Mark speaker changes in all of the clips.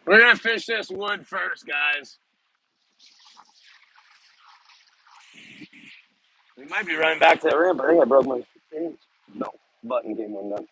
Speaker 1: We're gonna fish this wood first, guys. We might be running back to that ramp. I think I broke my thing. No, button came undone.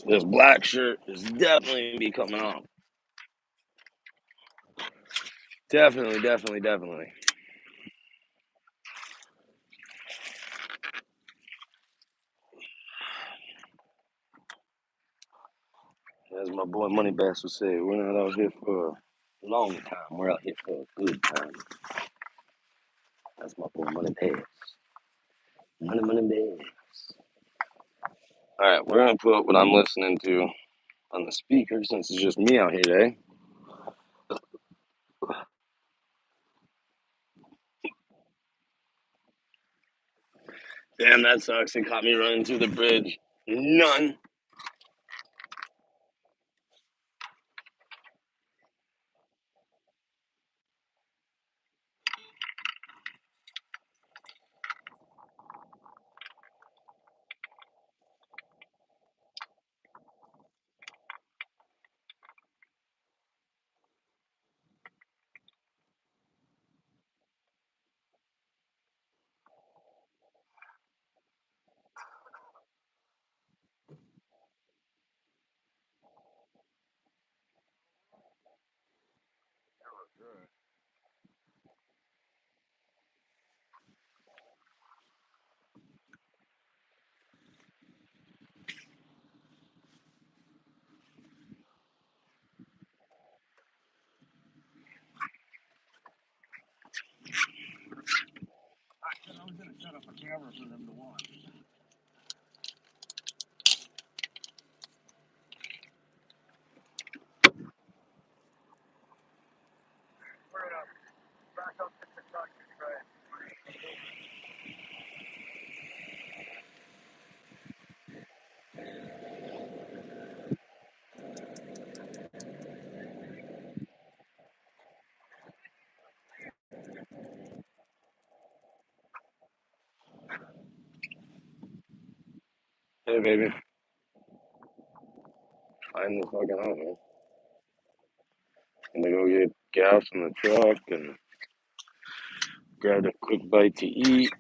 Speaker 1: This black shirt is definitely be coming off. Definitely. As my boy Money Bass would say, we're not out here for a long time. We're out here for a good time. That's my boy Money Bass. Money Bass. All right, we're gonna put what I'm listening to on the speaker since it's just me out here today. Damn, that sucks. It caught me running through the bridge. None. I was gonna set up a camera for them to watch. Hey, baby. Find the fucking out, man. I'm gonna go get gas in the truck and grab a quick bite to eat.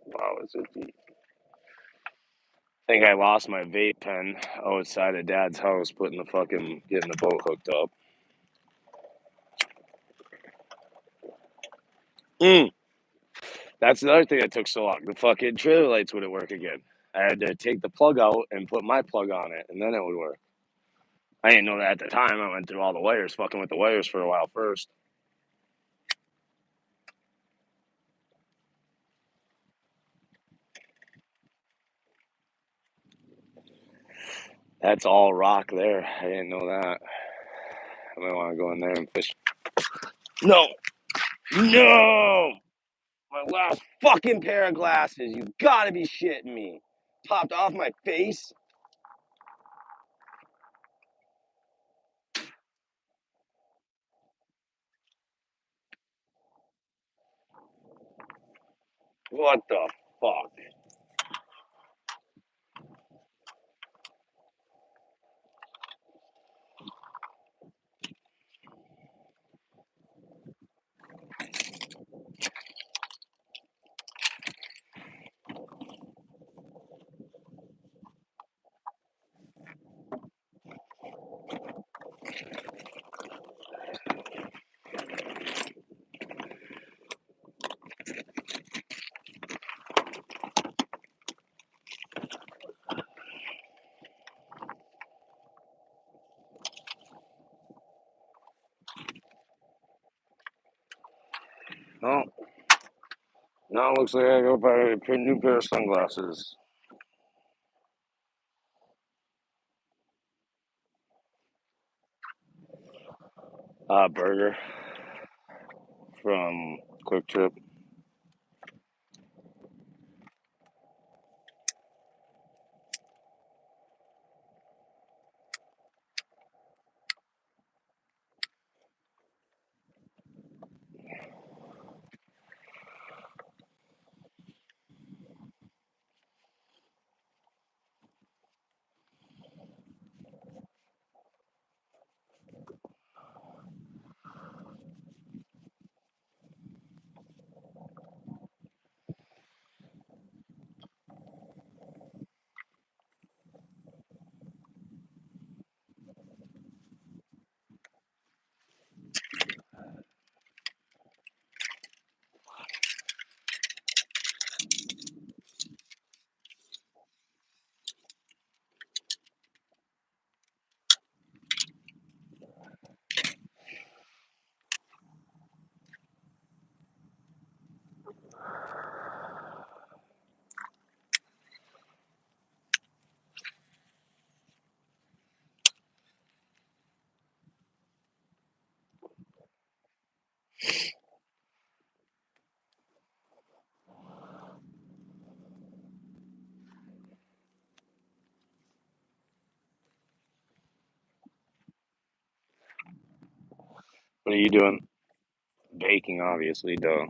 Speaker 1: Wow, is it deep? I think I lost my vape pen outside of Dad's house, getting the boat hooked up. That's another thing that took so long. The fucking trailer lights wouldn't work again. I had to take the plug out and put my plug on it, and then it would work. I didn't know that at the time. I went through all the wires, fucking with the wires for a while first. That's all rock there. I didn't know that. I might want to go in there and fish. No! No! My last fucking pair of glasses. You gotta be shitting me. Popped off my face. What the fuck? Oh, now it looks like I go buy a new pair of sunglasses. Burger from Quick Trip. What are you doing? Baking, obviously, duh.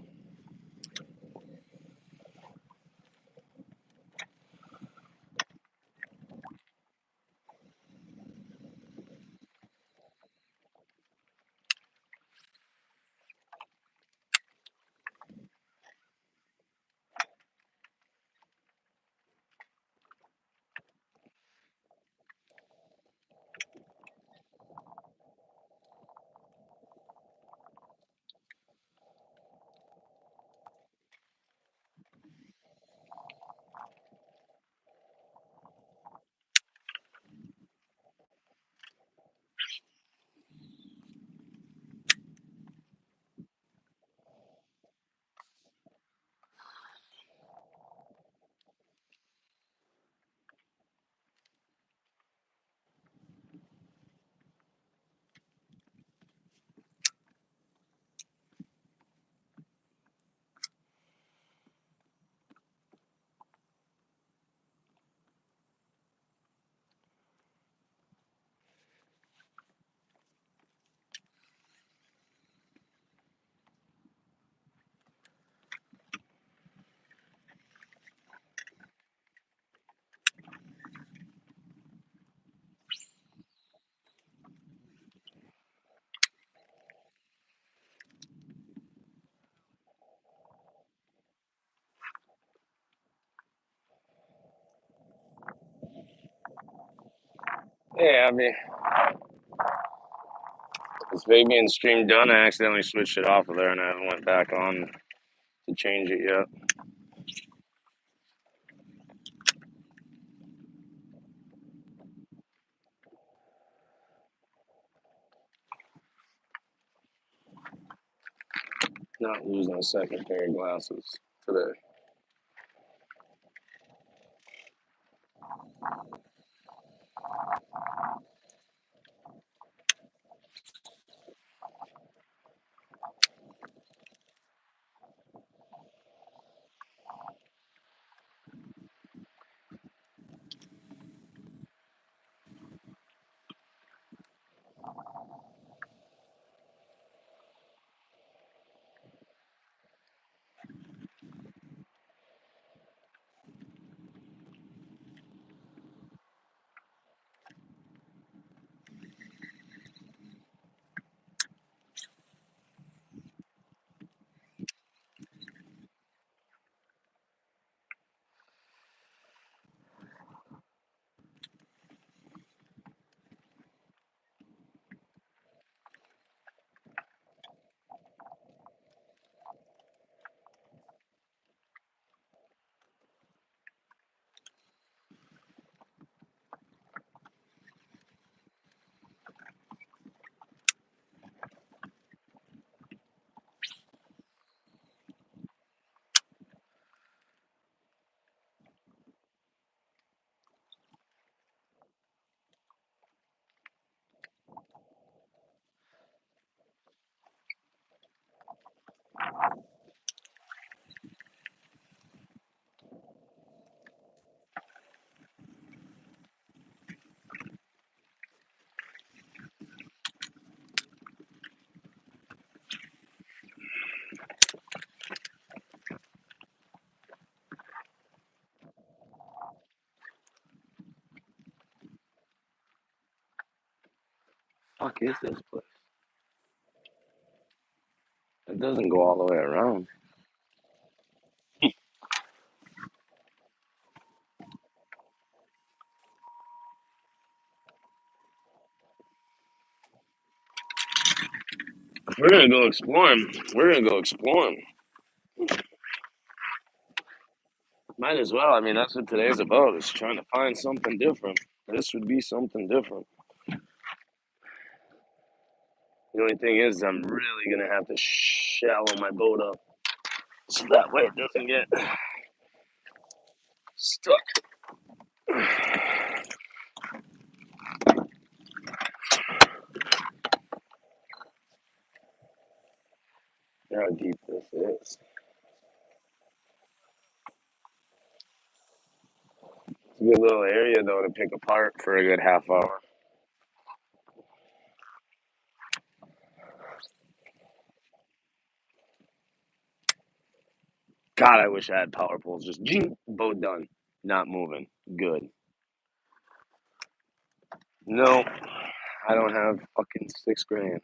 Speaker 1: Yeah, I mean, it's Fabian stream done. I accidentally switched it off of there and I haven't went back on to change it yet. Not using a second pair of glasses today. fuck is this place? It doesn't go all the way around. If we're gonna go exploring, we're gonna go exploring. Might as well. I mean, that's what today's about, is trying to find something different. This would be something different. The only thing is, I'm really gonna have to shallow my boat up so that way it doesn't get stuck. How deep this is. It's a good little area though to pick apart for a good half hour. God, I wish I had power poles. Just boat done. Not moving. Good. No, I don't have fucking $6 grand.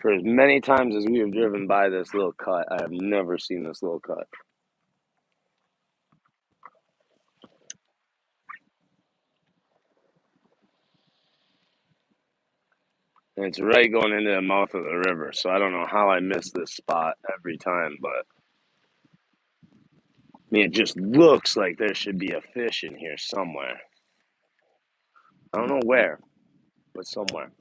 Speaker 1: For as many times as we have driven by this little cut, I have never seen this little cut. And it's right going into the mouth of the river, so I don't know how I miss this spot every time, but I mean, it just looks like there should be a fish in here somewhere. I don't know where, but somewhere.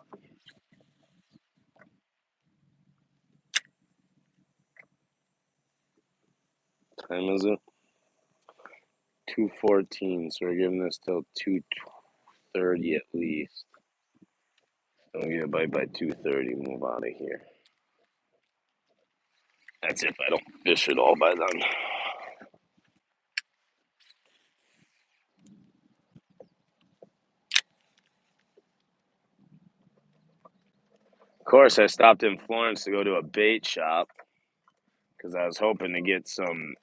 Speaker 1: Time is it? 2:14, so we're giving this till 2:30 at least. So we get a bite by 2:30, move out of here. That's if I don't fish it all by then. Of course, I stopped in Florence to go to a bait shop because I was hoping to get some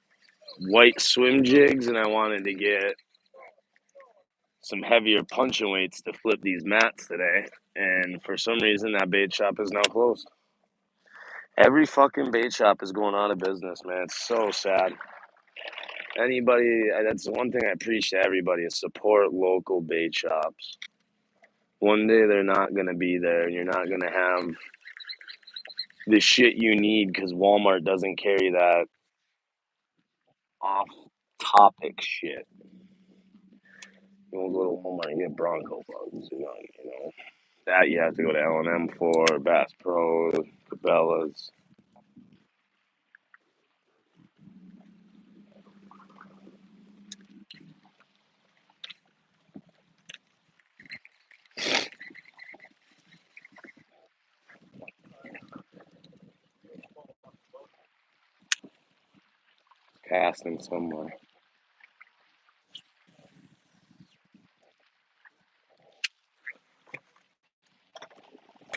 Speaker 1: white swim jigs and I wanted to get some heavier punching weights to flip these mats today. And for some reason, that bait shop is now closed. Every fucking bait shop is going out of business, man. It's so sad. That's the one thing I preach to everybody, is support local bait shops. One day they're not going to be there, and you're not going to have the shit you need because Walmart doesn't carry that off topic shit. You won't go to Walmart and get Bronco bugs, you know. That you have to go to L&M for, Bass Pro, Cabela's. Casting somewhere.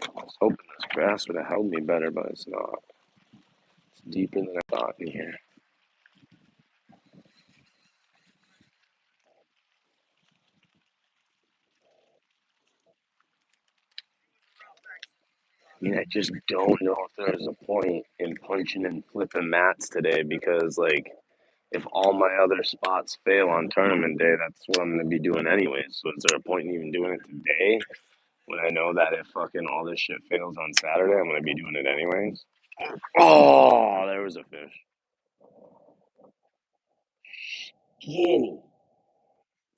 Speaker 1: I was hoping this grass would have held me better, but it's not. It's deeper than I thought in here. I mean, I just don't know if there's a point in punching and flipping mats today because, like, if all my other spots fail on tournament day, that's what I'm going to be doing anyways. So, is there a point in even doing it today when I know that if fucking all this shit fails on Saturday, I'm going to be doing it anyways? Oh, there was a fish. Skinny.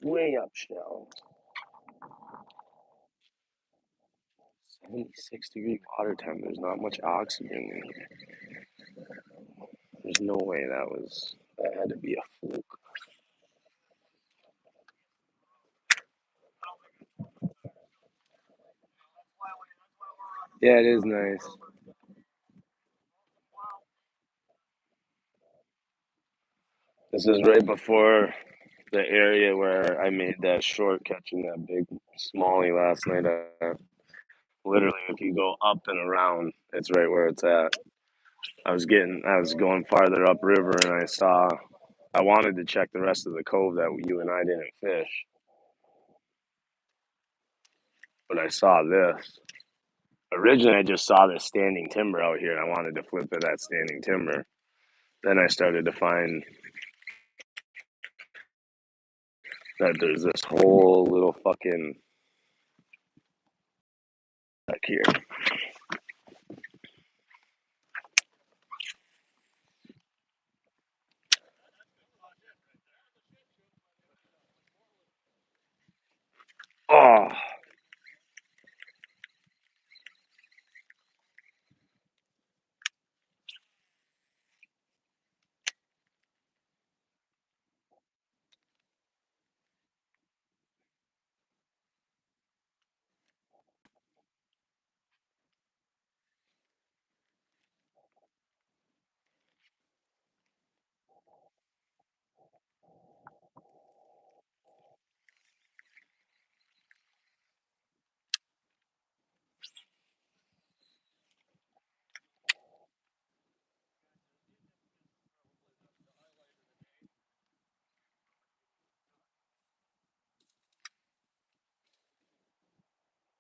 Speaker 1: Way up shell. 76-degree water temp. There's not much oxygen in here. There's no way that had to be a fluke. Yeah, it is nice. This is right before the area where I made that short catching that big smallie last night. Literally, if you go up and around, it's right where it's at. I was going farther upriver, and I wanted to check the rest of the cove that you and I didn't fish, but I saw this. Originally, I just saw this standing timber out here, and I wanted to flip to that standing timber. Then I started to find that there's this whole little fucking back here. Oh,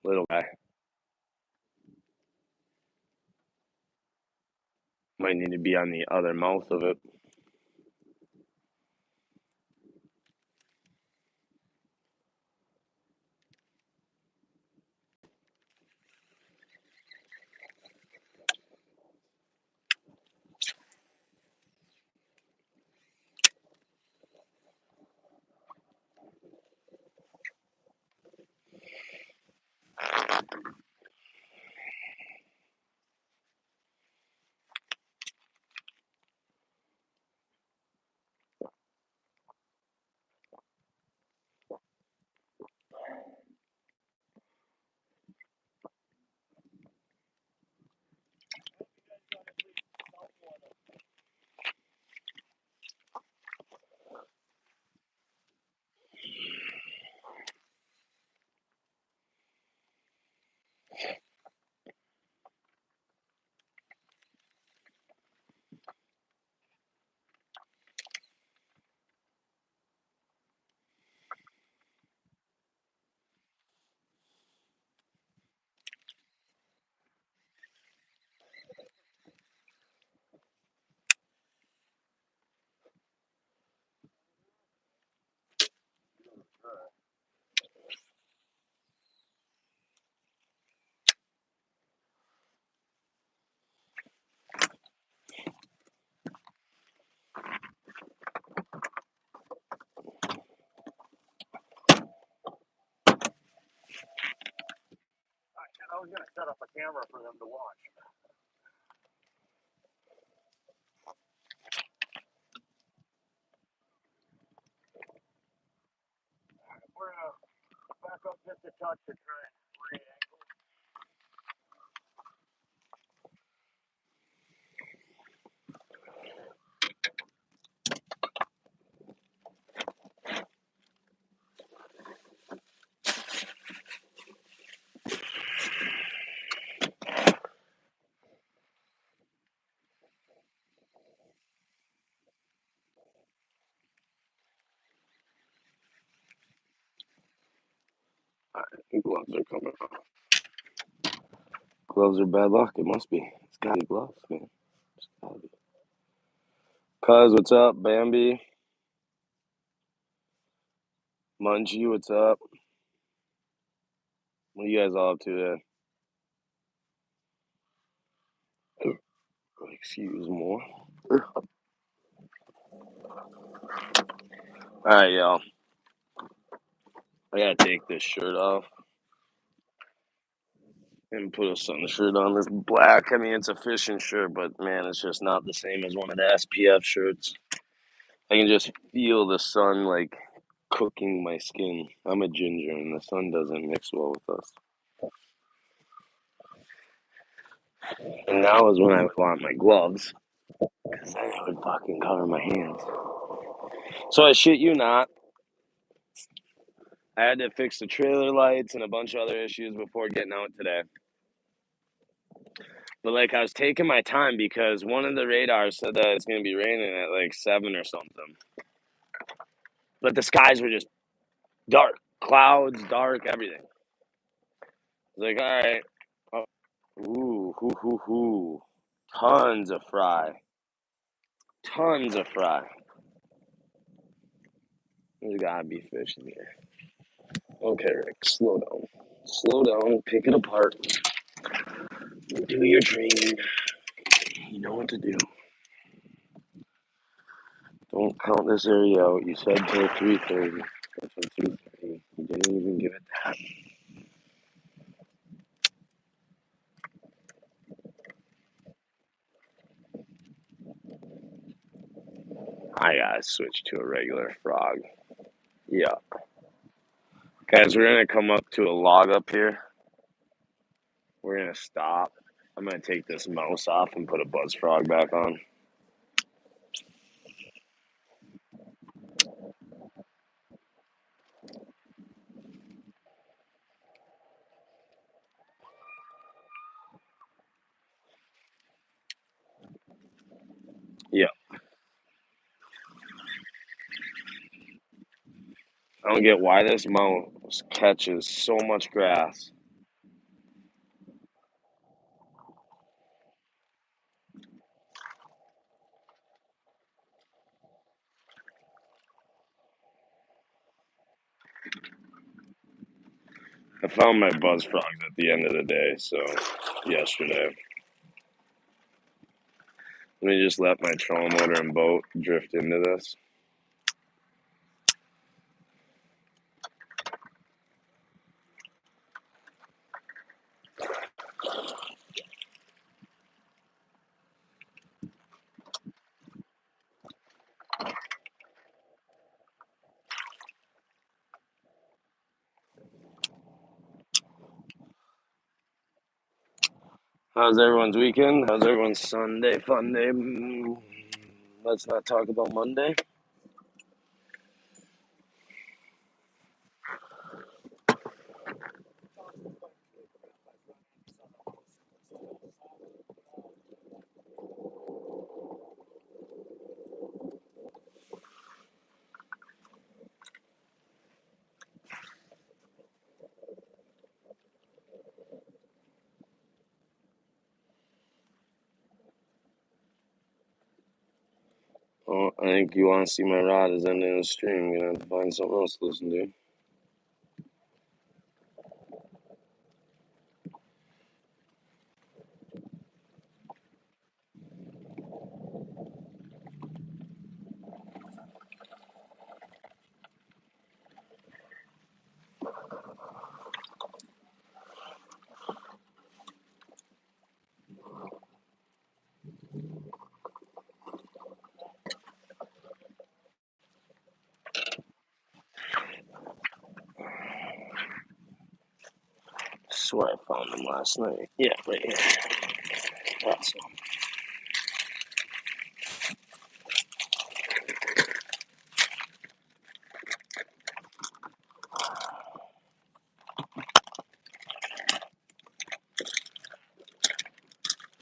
Speaker 1: little guy. Might need to be on the other mouth of it. I was gonna set up a camera for them to watch. We're gonna back up just a touch to try and re-angle. Gloves are coming off. Gloves are bad luck. It must be. It's gotta be gloves, man. It's gotta be. Cuz, what's up? Bambi, Munchie, what's up? What are you guys all up to there? Excuse more. Alright, y'all. I gotta take this shirt off and put a sun shirt on. This black. I mean, it's a fishing shirt, but man, it's just not the same as one of the SPF shirts. I can just feel the sun like cooking my skin. I'm a ginger, and the sun doesn't mix well with us. And now is when I would want my gloves, because then it would fucking cover my hands. So I shit you not, I had to fix the trailer lights and a bunch of other issues before getting out today. But like I was taking my time because one of the radars said that it's gonna be raining at like 7 or something. But the skies were just dark, clouds, dark, everything. I was like, all right, oh, ooh, hoo, hoo, hoo, tons of fry, tons of fry. There's gotta be fish in here. Okay, Rick, slow down, pick it apart, do your training. You know what to do. Don't count this area out. You said till 3:30. That's till 2:30. You didn't even give it that. I gotta switch to a regular frog. Yeah. Guys, we're gonna come up to a log up here. We're gonna stop. I'm gonna take this mouse off and put a buzz frog back on. Yeah. I don't get why this mouse catches so much grass. I found my buzz frogs at the end of the day, so yesterday. Let me just let my trolling motor and boat drift into this. How's everyone's weekend? How's everyone's Sunday fun day? Let's not talk about Monday. Oh, I think you want to see my rod is ending the stream. You're gonna have to find something else to listen to. Swear I found them last night. Yeah, right here. That's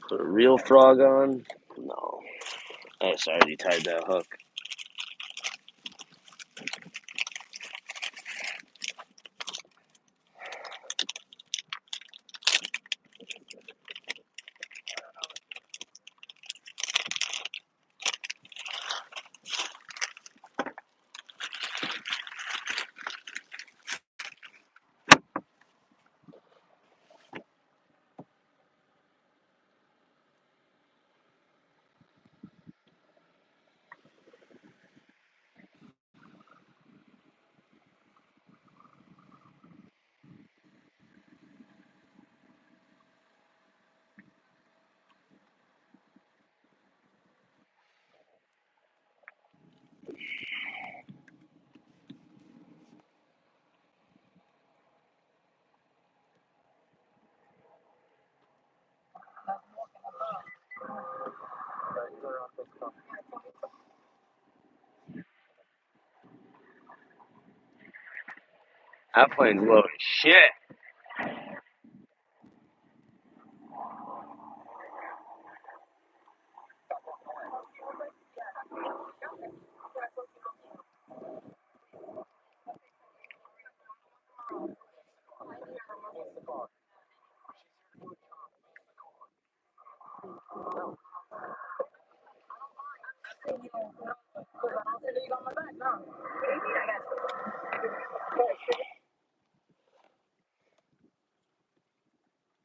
Speaker 1: put a real frog on. No, I just already tied that hook. That plane's low as shit.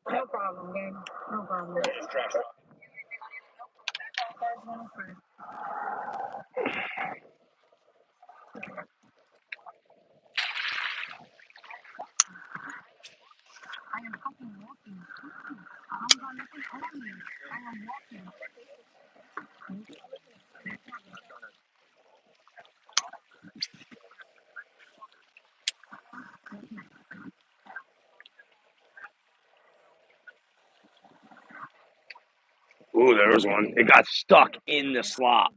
Speaker 2: No problem, gang. No problem.
Speaker 1: Ooh, there was one. It got stuck in the slop.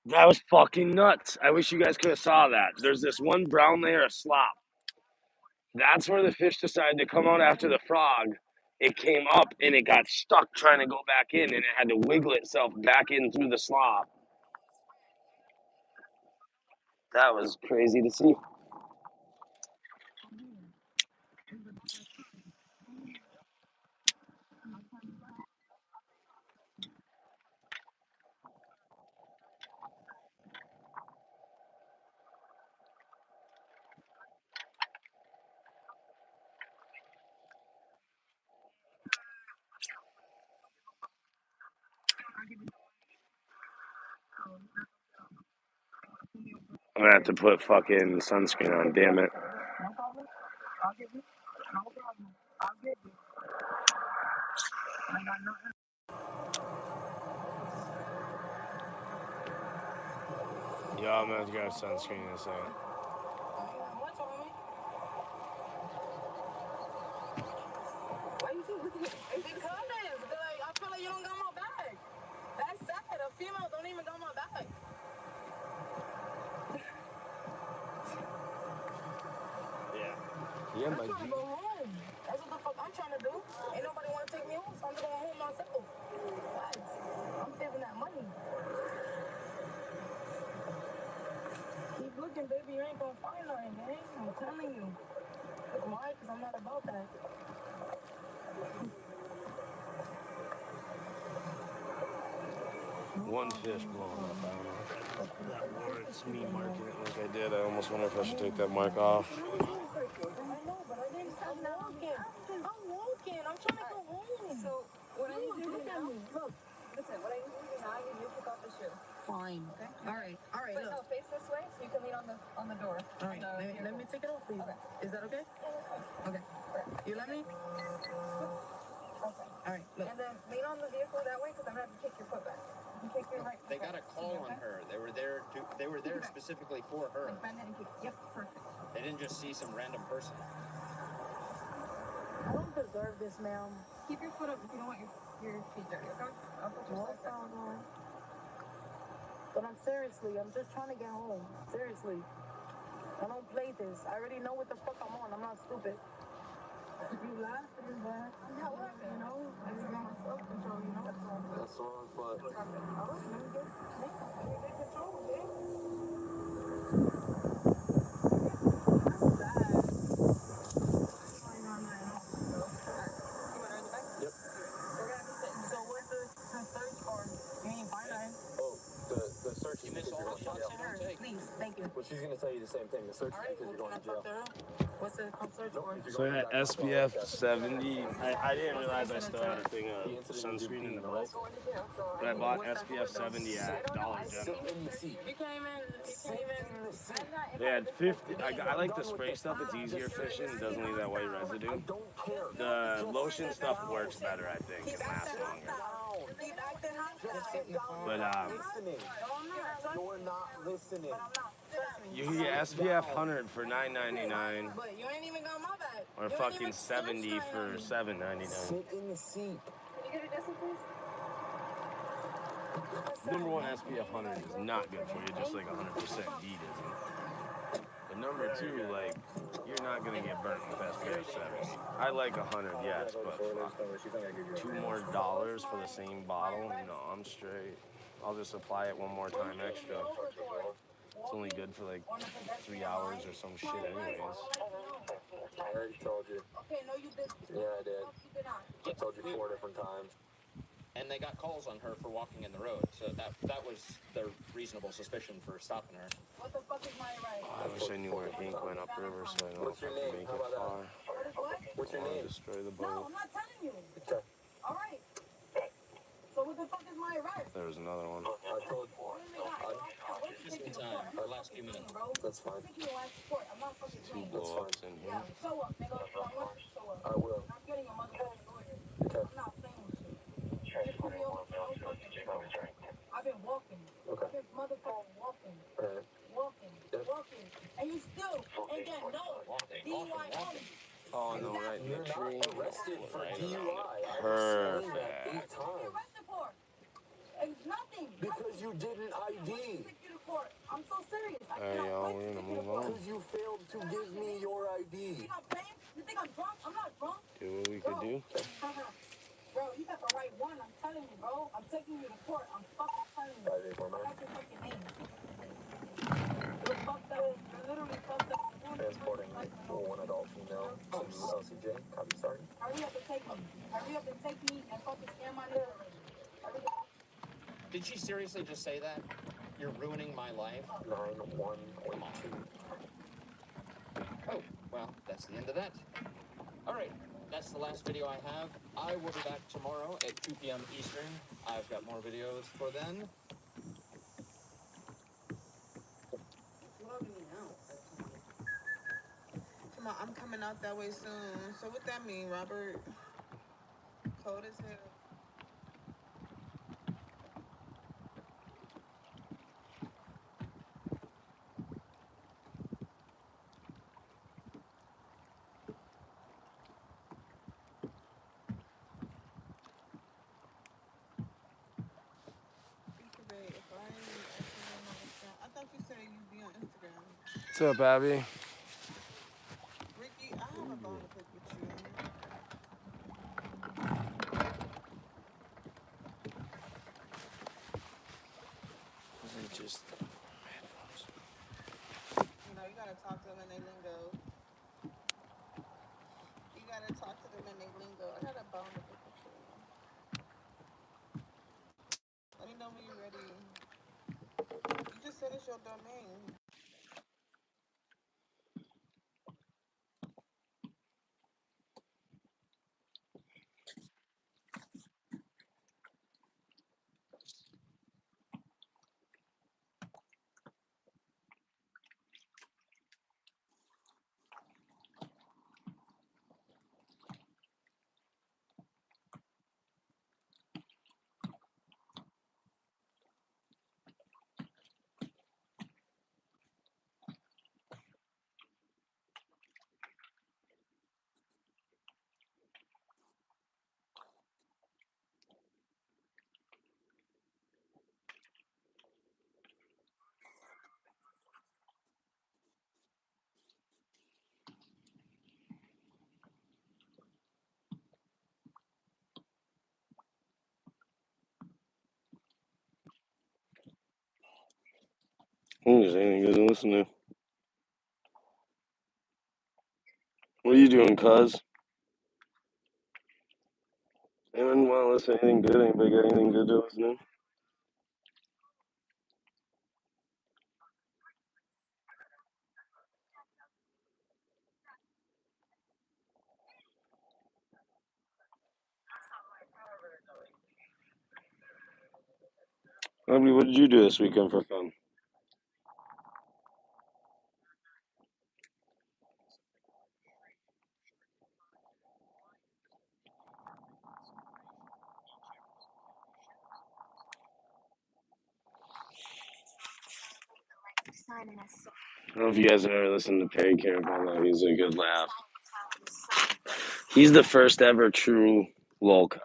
Speaker 1: That was fucking nuts. I wish you guys could have saw that. There's this one brown layer of slop. That's where the fish decided to come out after the frog. It came up and it got stuck trying to go back in, and it had to wiggle itself back in through the slop. That was crazy to see. I'm gonna have to put fucking sunscreen on, damn it. Yeah, I'm gonna have to grab sunscreen in a second.
Speaker 2: Why you keep looking at me? Because like, I feel like you don't got my back. That's sad. A female don't even got my back.
Speaker 1: Yeah,
Speaker 2: I'm
Speaker 1: my
Speaker 2: trying
Speaker 1: G.
Speaker 2: to go home. That's what the fuck I'm trying to do. Ain't nobody want to take me home, so I'm going home myself. Facts. I'm saving that money. Keep looking, baby. You ain't gonna find nothing, gang. I'm telling you. Why? Because I'm not about that.
Speaker 1: One fish blowing up. I don't know. That warrants me marking it like I did. I almost wonder if I should take that mark off.
Speaker 2: I know, but I didn't stop walking. I'm walking. I'm trying to go home. So, what I need to do now, look, listen, what I need to do now, you need to pick out the shoe. Fine. Okay? All right. But look. No, face this way so you can lean on the door. All right. Let me take it off, please. Okay. Is that okay? Yeah, that's fine. Okay. You let me? Okay. All right. Look. And then lean on the vehicle that way because I'm going to have to kick your foot back. You kick your right. They got a call on her. They were there specifically for her. Like bend it and kick. Yep, perfect. They didn't just see some random person. I don't deserve this, ma'am. Keep your foot up if you don't want your feet dirty, okay? I'll put your socks on. But I'm just trying to get home. Seriously. I don't play this. I already know what the fuck I'm on. I'm not stupid. If you laugh, it is bad. I'm not laughing. You know? I just got my self-control, you know? That's the wrong foot. All right, let me get control, man. That's sad. Yep. So what's the search for? You ain't find nothing. Oh, the search is because you're going to jail. Please, thank you. Well, she's going to tell you the same thing. The search is because you're going to jail. What's the search for?
Speaker 1: So I had SPF 70. I didn't realize I still had a thing of sunscreen in the boat. But I bought SPF 70 at Dollar General.
Speaker 2: You can't even.
Speaker 1: They had 50. I like the spray stuff. It's easier fishing. It doesn't leave that white residue. The lotion stuff works better, I think, and lasts longer. But
Speaker 2: You're not listening.
Speaker 1: you can get SPF 100 for $9.99.
Speaker 2: But you ain't even got my back.
Speaker 1: Or fucking 70 for $7.99.
Speaker 2: Sit in the seat. Can you get a distance, please?
Speaker 1: Number one, SPF 100 is not good for you, just like 100% DEET isn't. But number two, like, you're not gonna get burnt with SPF 70. I like 100, yes, but $2 more for the same bottle? No, I'm straight. I'll just apply it one more time extra. It's only good for like 3 hours or some shit anyways.
Speaker 2: I already told you. Okay, no, you didn't. Yeah, I did. You did not. I told you 4 different times.
Speaker 3: And they got calls on her for walking in the road, so that was their reasonable suspicion for stopping her.
Speaker 2: What the fuck is my right?
Speaker 4: I wish I knew where Hank went upriver so I know if I can make it far.
Speaker 2: What?
Speaker 4: What's your name? Destroy the boat.
Speaker 2: No, I'm not telling you. Okay. All right. So what the fuck is my right?
Speaker 4: There was another one.
Speaker 2: I told you.
Speaker 3: Just in time, the last few minutes.
Speaker 2: That's fine. I'm not fucking
Speaker 4: Two
Speaker 2: playing.
Speaker 4: blow-ups in here.
Speaker 2: Yeah, show up, nigga. I want you to show up.
Speaker 3: I will.
Speaker 2: I'm getting a motherfucking lawyer. Okay. I'm not playing with shit. Just for real, no fucking shit. I've been walking.
Speaker 3: Okay.
Speaker 2: I've been motherfucking walking.
Speaker 3: Alright.
Speaker 2: Walking. Walking. And you still ain't got no DUI only.
Speaker 4: Oh no, right in the
Speaker 3: You're
Speaker 4: tree.
Speaker 3: not arrested for
Speaker 4: Right
Speaker 3: DUI.
Speaker 4: around it.
Speaker 3: I've explained that 8
Speaker 2: What are you
Speaker 3: times.
Speaker 2: arrested for? It's nothing.
Speaker 3: Because you didn't ID.
Speaker 2: Take you to court. I'm so serious. I
Speaker 4: Alright,
Speaker 2: cannot
Speaker 4: y'all,
Speaker 2: wait
Speaker 4: we're
Speaker 2: to
Speaker 4: gonna
Speaker 2: take you to
Speaker 4: move
Speaker 2: court.
Speaker 4: on.
Speaker 3: Because you failed to give me your
Speaker 2: You
Speaker 3: ID.
Speaker 2: think I'm playing? You think I'm drunk? I'm not drunk.
Speaker 4: Do what we could do.
Speaker 2: Bro, you got the right one. I'm telling you, bro. I'm taking you to court. I'm fucking telling you.
Speaker 3: 584, man.
Speaker 2: What's your fucking name? You're fucked up. You're literally fucked up.
Speaker 3: Transporting one adult female to LCJ. Copy, sorry.
Speaker 2: Hurry up and take me. Hurry up and take me and fucking scam my nigga already. Hurry up.
Speaker 3: Did she seriously just say that? You're ruining my life?
Speaker 2: 91.2.
Speaker 3: Oh, well, that's the end of that. Alright, that's the last video I have. I will be back tomorrow at 2 p.m. Eastern. I've got more videos for then.
Speaker 5: Come on, I'm coming out that way soon. So what that mean, Robert? Cold as hell. I thought you said you'd be on Instagram.
Speaker 4: What's up, Abby?
Speaker 5: Ricky, I have a bone to pick with you.
Speaker 4: Just
Speaker 5: You know, you gotta talk to them in their lingo. You gotta talk to them in their lingo. I got a bone to pick with you. Let me know when you're ready. You just said it's your domain.
Speaker 4: just ain't good to listen to. What are you doing, cuz? Anyone want to listen to anything good? Anybody got anything good to listen to? Abby, what did you do this weekend for fun? I don't know if you guys have ever listened to Perry Caravello. He's a good laugh. He's the first ever true lol cow.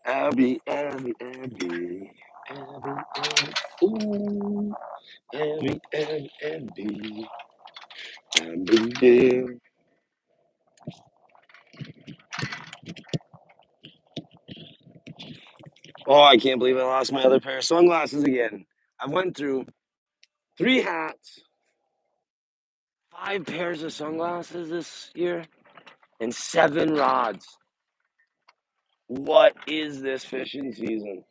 Speaker 4: Abby, Abby, Abby, Abby, Abby, ooh, Abby, Abby, Abby, Abby, dear. Oh, I can't believe I lost my other pair of sunglasses again. I went through 3 hats, 5 pairs of sunglasses this year, and 7 rods. What is this fishing season?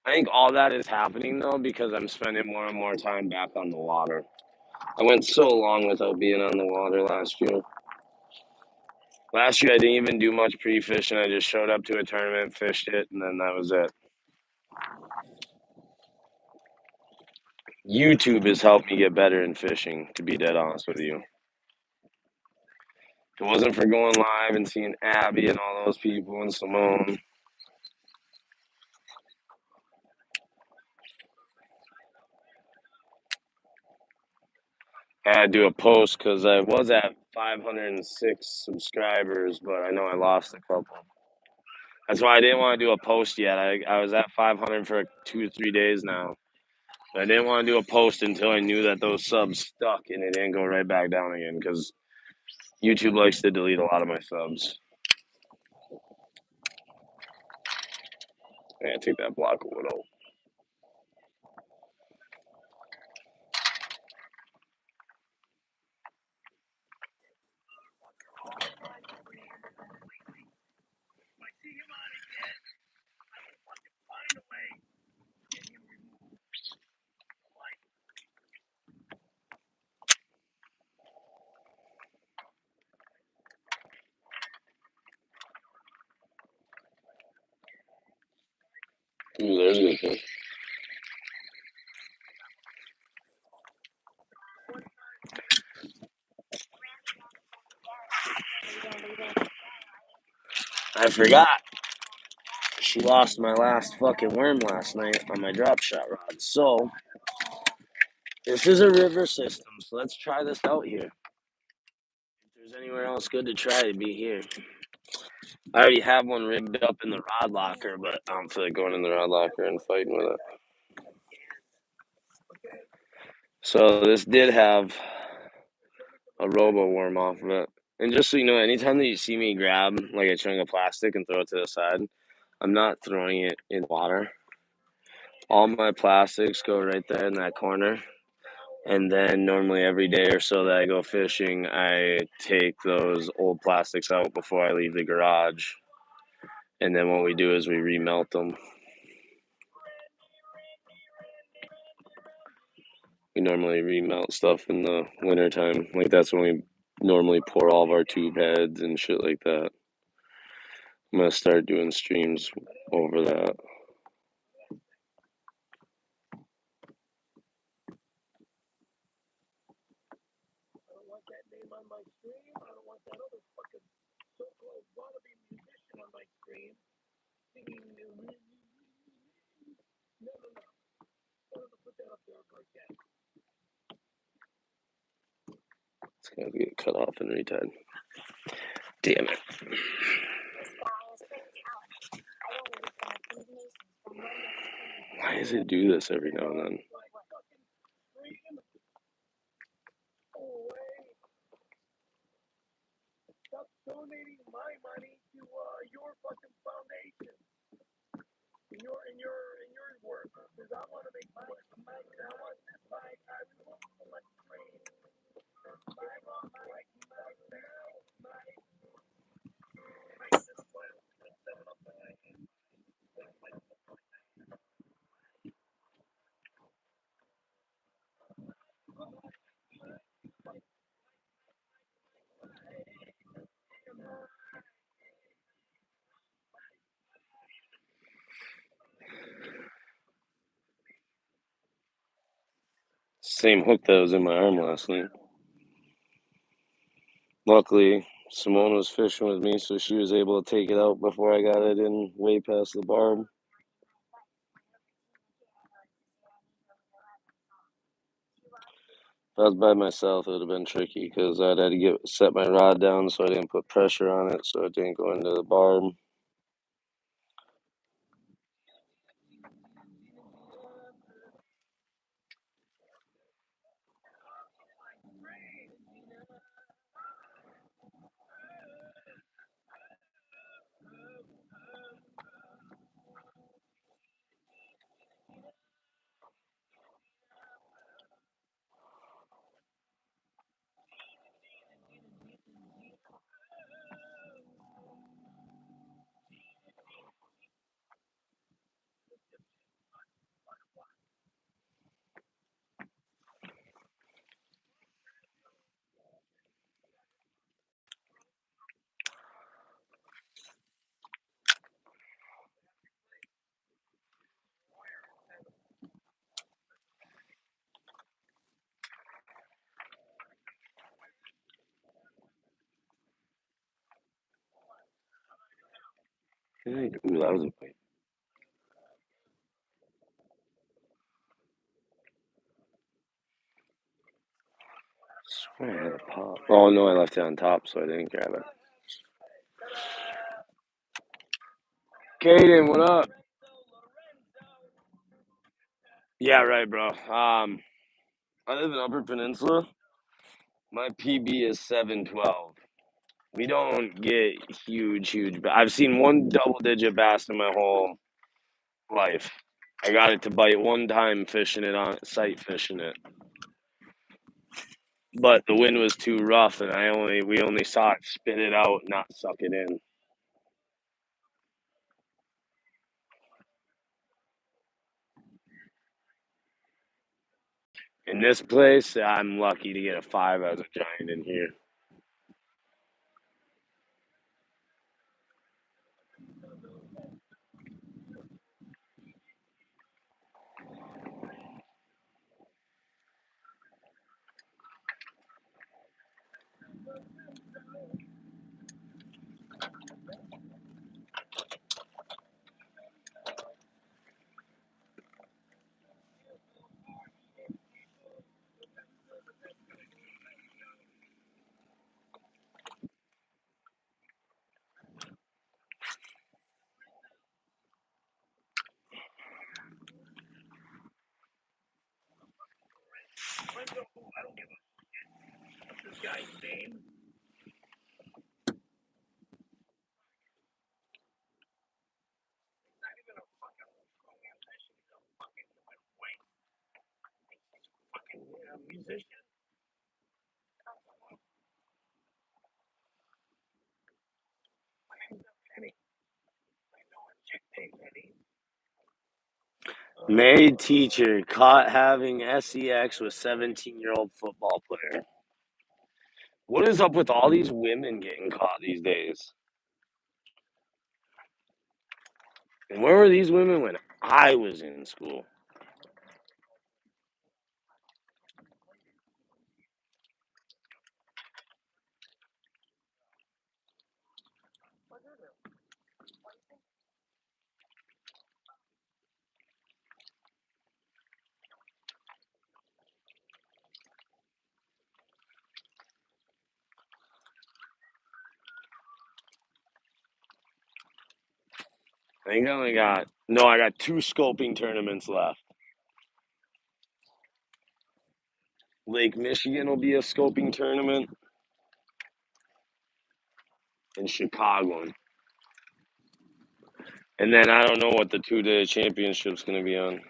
Speaker 4: I think all that is happening though because I'm spending more and more time back on the water. I went so long without being on the water last year. Last year I didn't even do much pre-fishing. I just showed up to a tournament, fished it, and then that was it. YouTube has helped me get better in fishing, to be dead honest with you. If it wasn't for going live and seeing Abby and all those people and Simone, I had to do a post because I was at 506 subscribers, but I know I lost a couple. That's why I didn't want to do a post yet. I was at 500 for 2 or 3 days now. But I didn't want to do a post until I knew that those subs stuck and it didn't go right back down again because YouTube likes to delete a lot of my subs. Yeah, take that block of wood out. Ooh, there's a good fish. I forgot. She lost my last fucking worm last night on my drop shot rod. So, this is a river system, so let's try this out here. If there's anywhere else good to try, it'd be here. I already have one rigged up in the rod locker, but I don't feel like going in the rod locker and fighting with it. So, this did have a robo worm off of it. And just so you know, anytime that you see me grab like a chunk of plastic and throw it to the side, I'm not throwing it in water. All my plastics go right there in that corner. And then normally every day or so that I go fishing, I take those old plastics out before I leave the garage. And then what we do is we remelt them. We normally remelt stuff in the wintertime. Like that's when we normally pour all of our tube heads and shit like that. I'm going to start doing streams over that. It's going to get cut off and retied. Damn it. Why does it do this every now and then? Same hook that was in my arm last night. Luckily, Simone was fishing with me, so she was able to take it out before I got it in way past the barb. If I was by myself, it would have been tricky because I'd had to set my rod down so I didn't put pressure on it, so it didn't go into the barb. Ooh, that was a bite. I swear I had a pop. Oh no, I left it on top, so I didn't grab it. Caden, what up? Yeah, right, bro. I live in Upper Peninsula. My PB is 712. We don't get huge. I've seen one double-digit bass in my whole life. I got it to bite one time fishing it on sight fishing it, but the wind was too rough, and we only saw it spit it out, not suck it in. In this place, I'm lucky to get a 5 as a giant in here. Married teacher caught having sex with 17-year-old football player. What is up with all these women getting caught these days? And where were these women when I was in school? I think I got 2 scoping tournaments left. Lake Michigan will be a scoping tournament, and Chicago. And then I don't know what the 2-day championship's going to be on.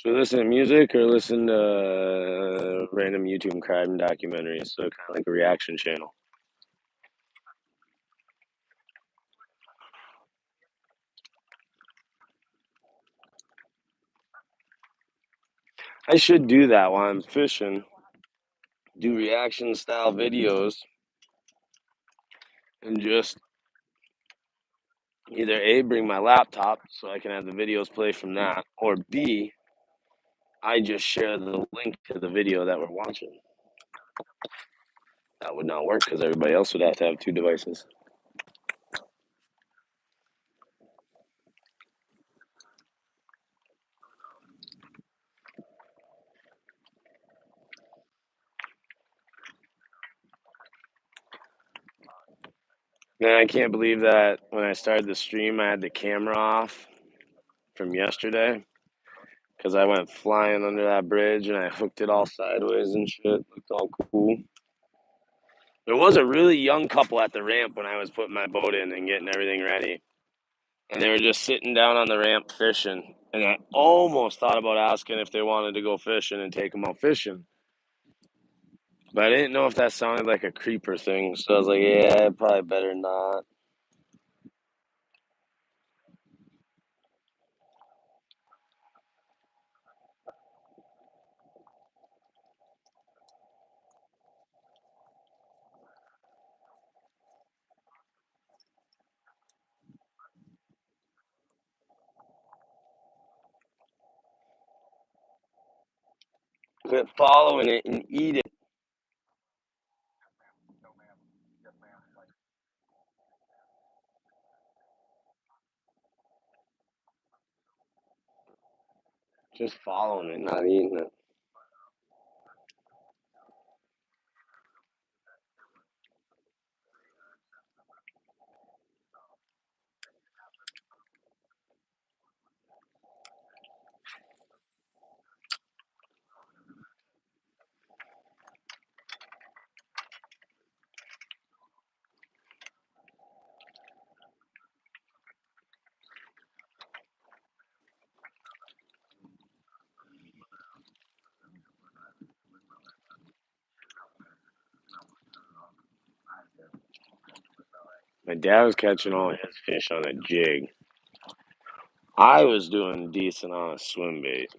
Speaker 4: So listen to music or listen to random YouTube crime documentaries, so kind of like a reaction channel. I should do that while I'm fishing. Do reaction style videos and just either A, bring my laptop so I can have the videos play from that, or B, I just share the link to the video that we're watching. That would not work because everybody else would have to have two devices. Man, I can't believe that when I started the stream, I had the camera off from yesterday because I went flying under that bridge and I hooked it all sideways and shit. Looked all cool. There was a really young couple at the ramp when I was putting my boat in and getting everything ready. And they were just sitting down on the ramp fishing. And I almost thought about asking if they wanted to go fishing and take them out fishing. But I didn't know if that sounded like a creeper thing. So I was like, yeah, probably better not. Quit following it and eat it. Just following it, not eating it. My dad was catching all his fish on a jig. I was doing decent on a swim bait.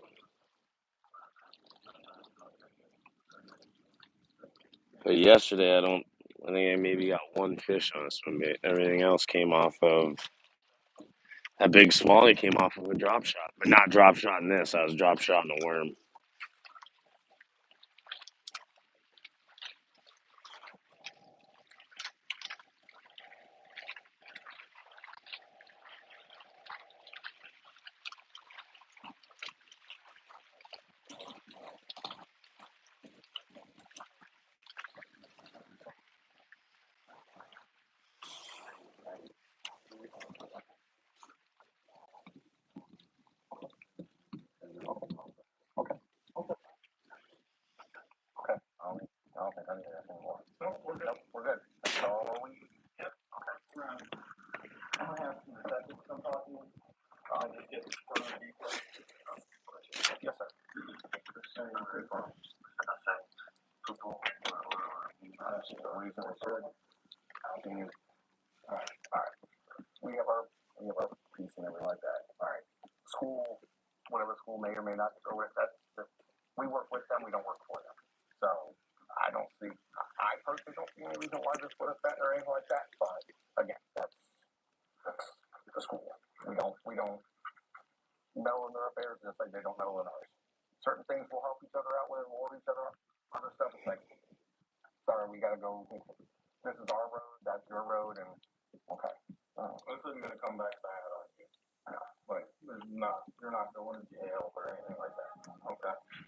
Speaker 4: But yesterday, I think I maybe got one fish on a swim bait. Everything else came off of, that big smallie came off of a drop shot. But not drop shot in this. I was drop shot in a worm.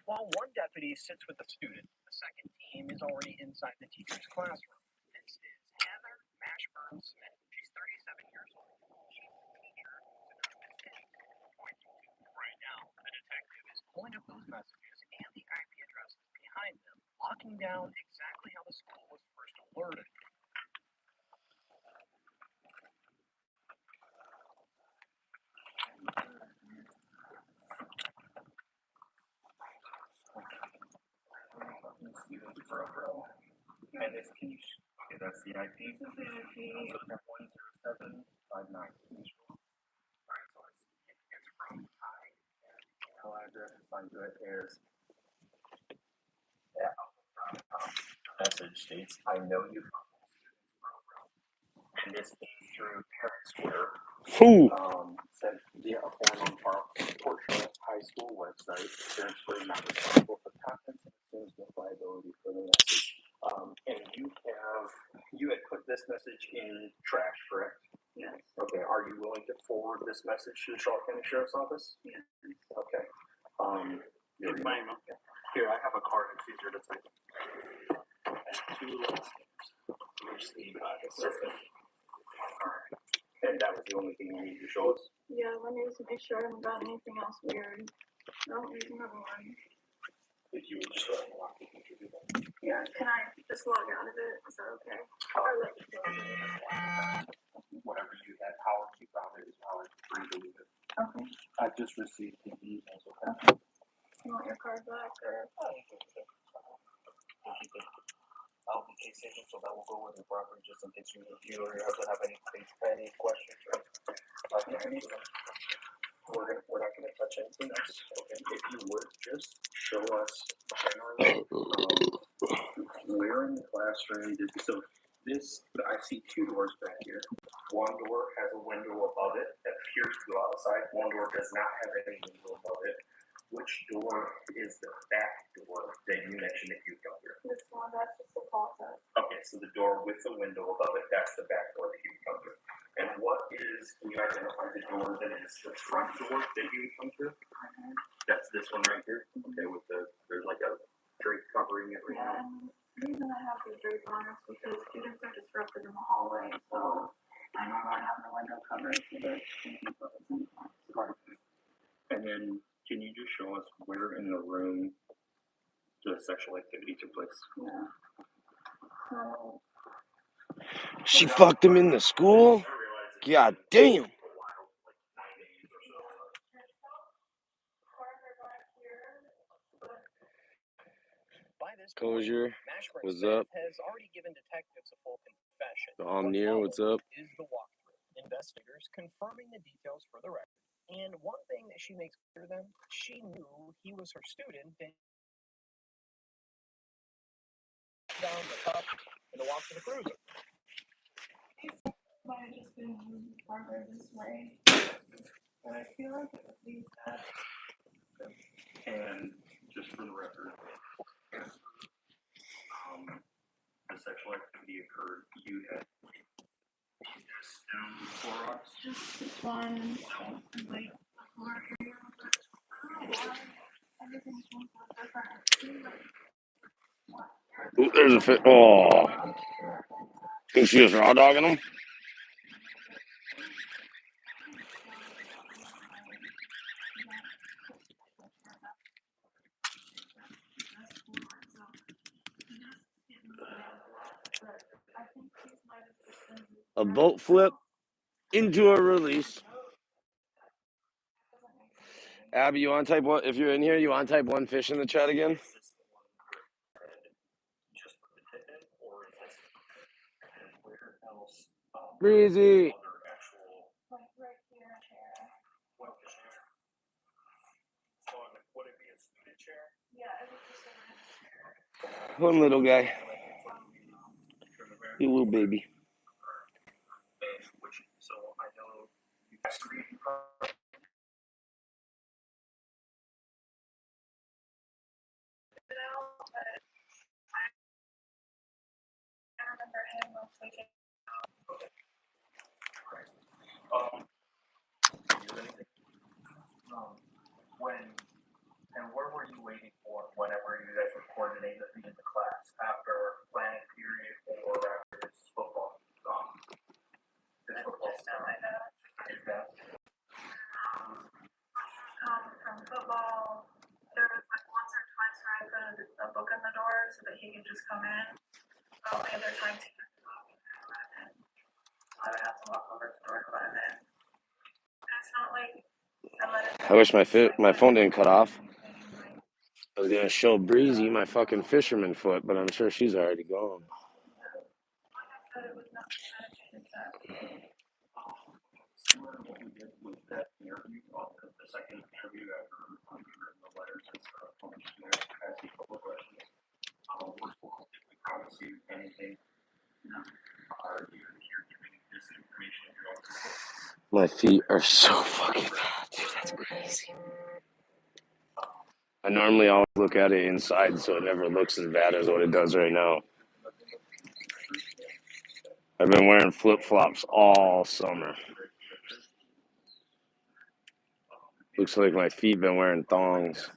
Speaker 2: While one deputy sits with the student, the second team is already inside the teacher's classroom. This is Heather Mashburn Smith. She's 37 years old. She's the teacher who's in the message pointing to. Right now, the detective is pulling up those messages and the IP addresses behind them, locking down exactly how the school was first alerted.
Speaker 6: Bro. And this can you, okay, that's the IP. So it's 10759. Alright, so it's from I. Email address assigned to it is, yeah, message states, I know you from the students program. And this came through Parents Twitter.
Speaker 4: Who?
Speaker 6: Sent via a form on Fort Charlotte High School website. Parents were not responsible for contents and assumes no liability for the message. And you had put this message in trash, correct?
Speaker 2: Yes.
Speaker 6: Okay, are you willing to forward this message to the Charlotte County Sheriff's Office?
Speaker 2: Yes.
Speaker 6: Okay. Here, here, I have a card, it's easier to type. Two last names. And that was the only thing you needed to show us?
Speaker 2: Yeah, let me just make sure I haven't got anything else weird. No, there's another one.
Speaker 6: If you would just go ahead and lock the computer.
Speaker 2: Yeah, can I just log out of it? Is that okay? Or let you close it?
Speaker 6: Whatever you had, however you found it is how it's free to leave it.
Speaker 2: Okay.
Speaker 6: I just received the emails.
Speaker 2: Okay. You want your card back or?
Speaker 6: In case agent, so that will go with the property just in case you or your husband have any questions. We're not gonna touch anything else. Okay. If you would just show us where in the classroom did so this I see two doors back here. One door has a window above it that appears to go outside. One door does not have any window above it. Which door is the back door that you mentioned that you come through?
Speaker 2: This one, that's just the closet.
Speaker 6: Okay, so the door with the window above it, that's the back door that you would come through. And can you identify the door that is the front door that you would come through?
Speaker 2: Okay.
Speaker 6: That's this one right here? Okay, there's like a drape covering it right now.
Speaker 2: And the reason I have the drape on is because students are disrupted in the hallway, so I normally have the window covered so that people can
Speaker 6: And then, can you just show us where in the room the sexual activity took place?
Speaker 2: Yeah. So,
Speaker 4: She fucked him in the school? God damn. Kosher, what's up?
Speaker 3: has already given detectives a full confession.
Speaker 4: Omnier, what's up?
Speaker 3: Is the walkthrough. Investigators confirming the details for the record. And one thing that she makes clear to them, she knew he was her student and down the cup and the walk to the cruiser.
Speaker 2: might have just been farther this way. But I feel like it would be that.
Speaker 6: And just for the record, the sexual activity occurred, you had just down the Clorox?
Speaker 2: Just this one, like, everything's different.
Speaker 4: Ooh, there's a fit. Oh. Think she was raw dogging him? A boat flip into a release. Abby, you want to type one? If you're in here, you want to type one fish in the chat again? Breezy. One little guy. You little baby.
Speaker 6: So I know you where were you waiting for whenever you guys were coordinating the meeting in the class? After planning period or after this football? This football stuff.
Speaker 2: From football, there was like once or twice where I put a book in the door so that he could just come in. The other time, I would have to walk over to the door to let him in. And it's not like I let him in.
Speaker 4: I wish my phone didn't cut off. I was gonna show Breezy my fucking fisherman foot, but I'm sure she's already gone.
Speaker 6: With that interview, the second interview after the letters and stuff, ask you a couple of questions. If we promise you anything, are you here giving this information?
Speaker 4: My feet are so fucking bad, dude. That's crazy. I normally always look at it inside, so it never looks as bad as what it does right now. I've been wearing flip-flops all summer. Looks like my feet been wearing thongs.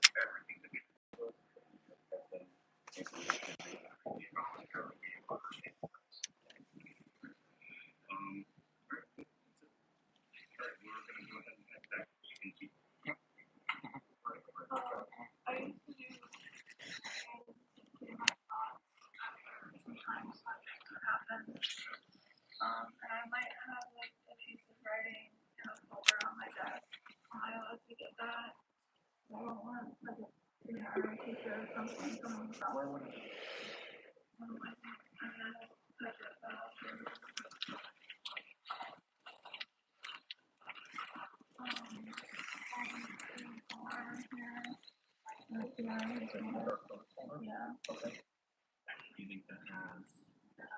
Speaker 2: And I might have like a piece of writing in a folder on my desk. I love to get that. I don't want like a teacher or something from someone.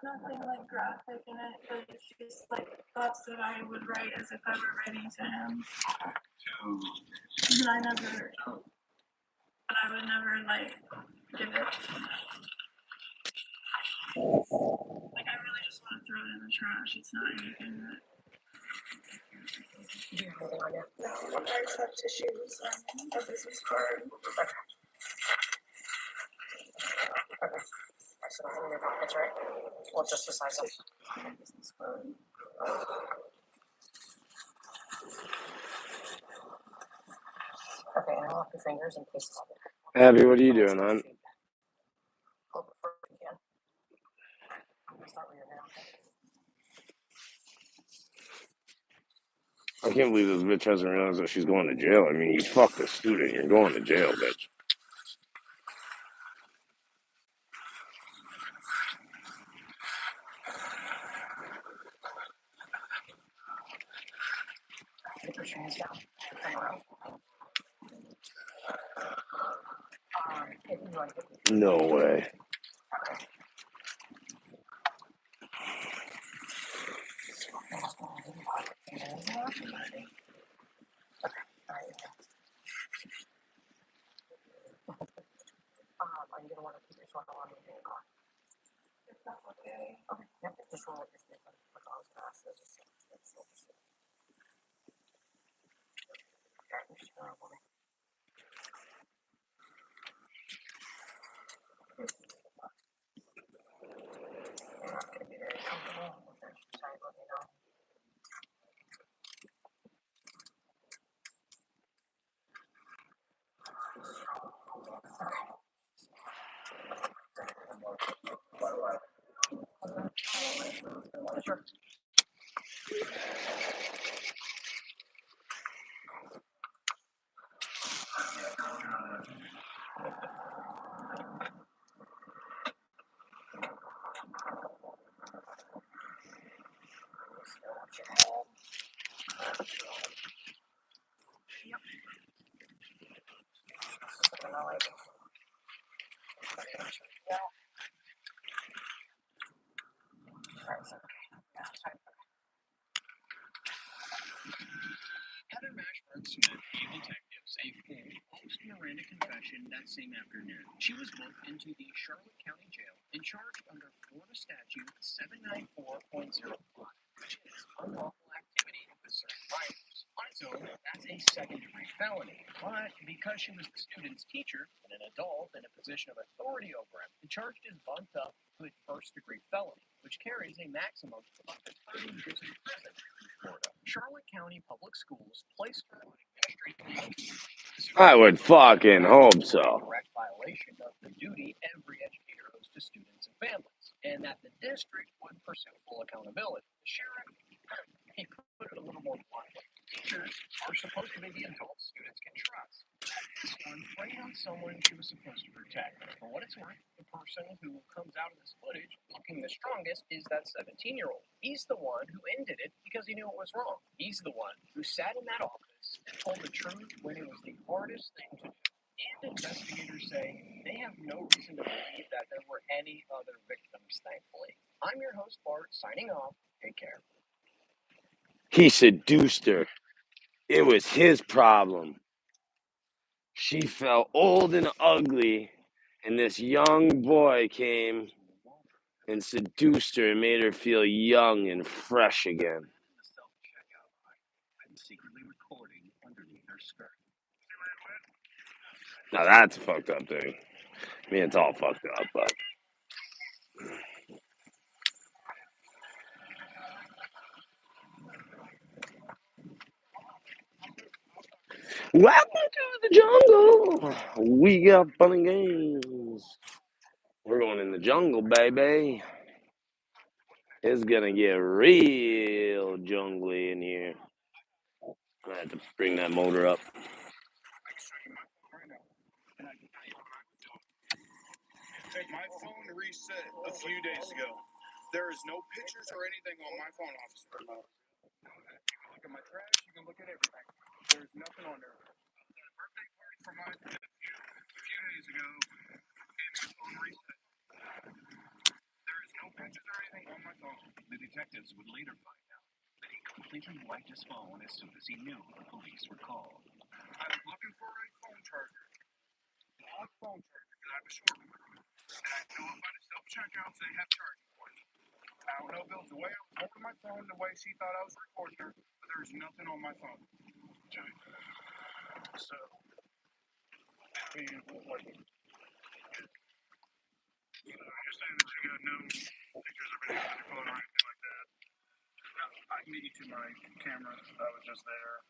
Speaker 2: Nothing like graphic in it, but it's just like thoughts that I would write as if I were writing to him. But I would never like give it. Like I really just want to throw it in the trash. It's not anything that. Do you have anything on you? No, I just have tissues and a business card. So in your pockets, right? Well, just beside them. Business card. Okay, and I'll have your fingers in pieces of it.
Speaker 4: Abby, what are you doing, hon?
Speaker 2: Hold it first if you can. I'm gonna start with your hand.
Speaker 4: I can't believe this bitch hasn't realized that she's going to jail. I mean, you fucked a student. You're going to jail, bitch.
Speaker 2: Put your hands down. Turn around.
Speaker 4: No way.
Speaker 2: Are you gonna want to keep your sweater on in your car? If that's okay. Okay. Yep. Just roll up your sleeves. That's all I was gonna ask. You're not gonna be very comfortable with it. Sorry, let me know. Sure.
Speaker 7: Heather Mashburn-Smith gave detectives a full post-Miranda confession that same afternoon. She was booked into the Charlotte County Jail and charged under Florida Statute 794.05, which is unlawful activity with certain minors. On its own, that's a second-degree felony. But because she was the student's teacher and an adult in a position of authority over him, the charge is bumped up to a first-degree felony, which carries a maximum of up to 30 years in prison in Florida. Charlotte County Public Schools placed her on administrative leave.
Speaker 4: I would fucking hope so.
Speaker 7: Direct violation of the duty every educator owes to students and families, and that the district would pursue full accountability. The sheriff, he put it a little more bluntly. Teachers are supposed to be the adults students can trust. That is done preying on someone she was supposed to protect. For what it's worth, the person who comes out of this footage looking the strongest is that 17-year-old. He's the one who ended it because he knew it was wrong. He's the one who sat in that office and told the truth when it was the hardest thing to do. And investigators say they have no reason to believe that there were any other victims, thankfully. I'm your host, Bart, signing off. Take care.
Speaker 4: He seduced her. It was his problem. She felt old and ugly, and this young boy came and seduced her and made her feel young and fresh again.
Speaker 7: The self-checkout line and secretly recording underneath her skirt.
Speaker 4: Now that's a fucked up thing. I mean, it's all fucked up, but. Welcome to the jungle. We got fun and games. We're going in the jungle, baby. It's gonna get real jungly in here. I have to bring that motor up.
Speaker 8: My phone reset a few days ago. There is no pictures or anything on my phone, officer. You can look at my trash. You can look at everything. There's nothing on there. I was at a birthday party for my kid a few days ago, and my phone reset. There is no pictures or anything on my phone.
Speaker 7: The detectives would later find out that he completely wiped his phone as soon as he knew the police were called.
Speaker 8: I was looking for a phone charger. A phone charger, because I have a short one. And I know about the self-checkouts, they have charging ports. I don't know if it was the way I was holding my phone, the way she thought I was recording her, but there's nothing on my phone. Okay. So, I mean, what? So I understand that you got no pictures of anything on your phone or anything like that. I can get you to my camera. I was just there.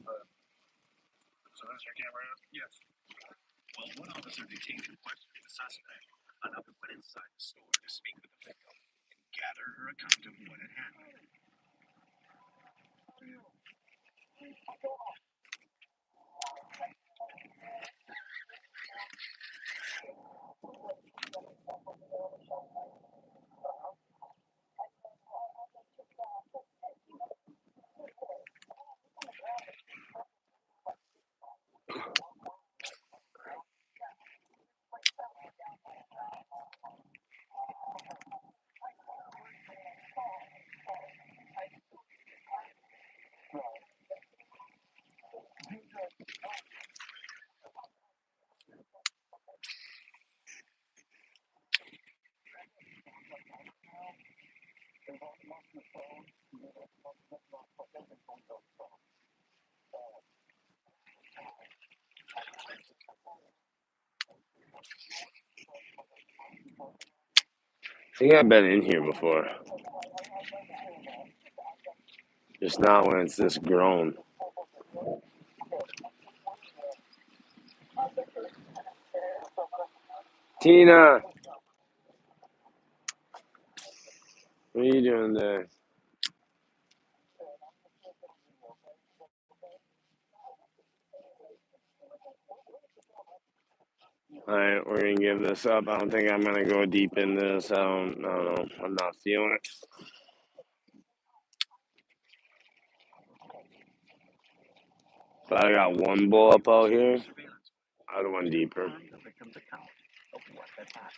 Speaker 8: But, so that's your camera? Yes.
Speaker 7: Well, one officer detained and questioned the suspect. Another went inside the store to speak with the victim and gather her account of what had happened.
Speaker 4: I think I've been in here before. Just not when it's this grown. Tina! What are you doing there? Alright, we're gonna give this up. I don't think I'm gonna go deep in this. I don't know. I'm not feeling it. But I got one bull up out here. I'd went deeper.
Speaker 7: The victim's account of what had happened.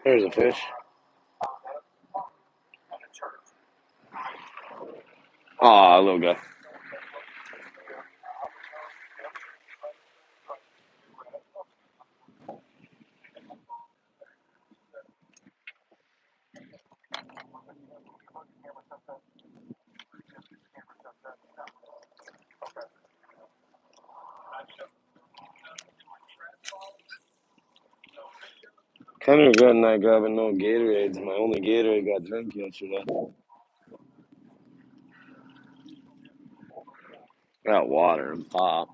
Speaker 4: There's a fish. Aw, little guy. Kind of regretting not grabbing no Gatorades. My only Gatorade got drank yesterday. Got water and pop.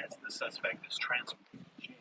Speaker 7: As the suspect is transferred to jail,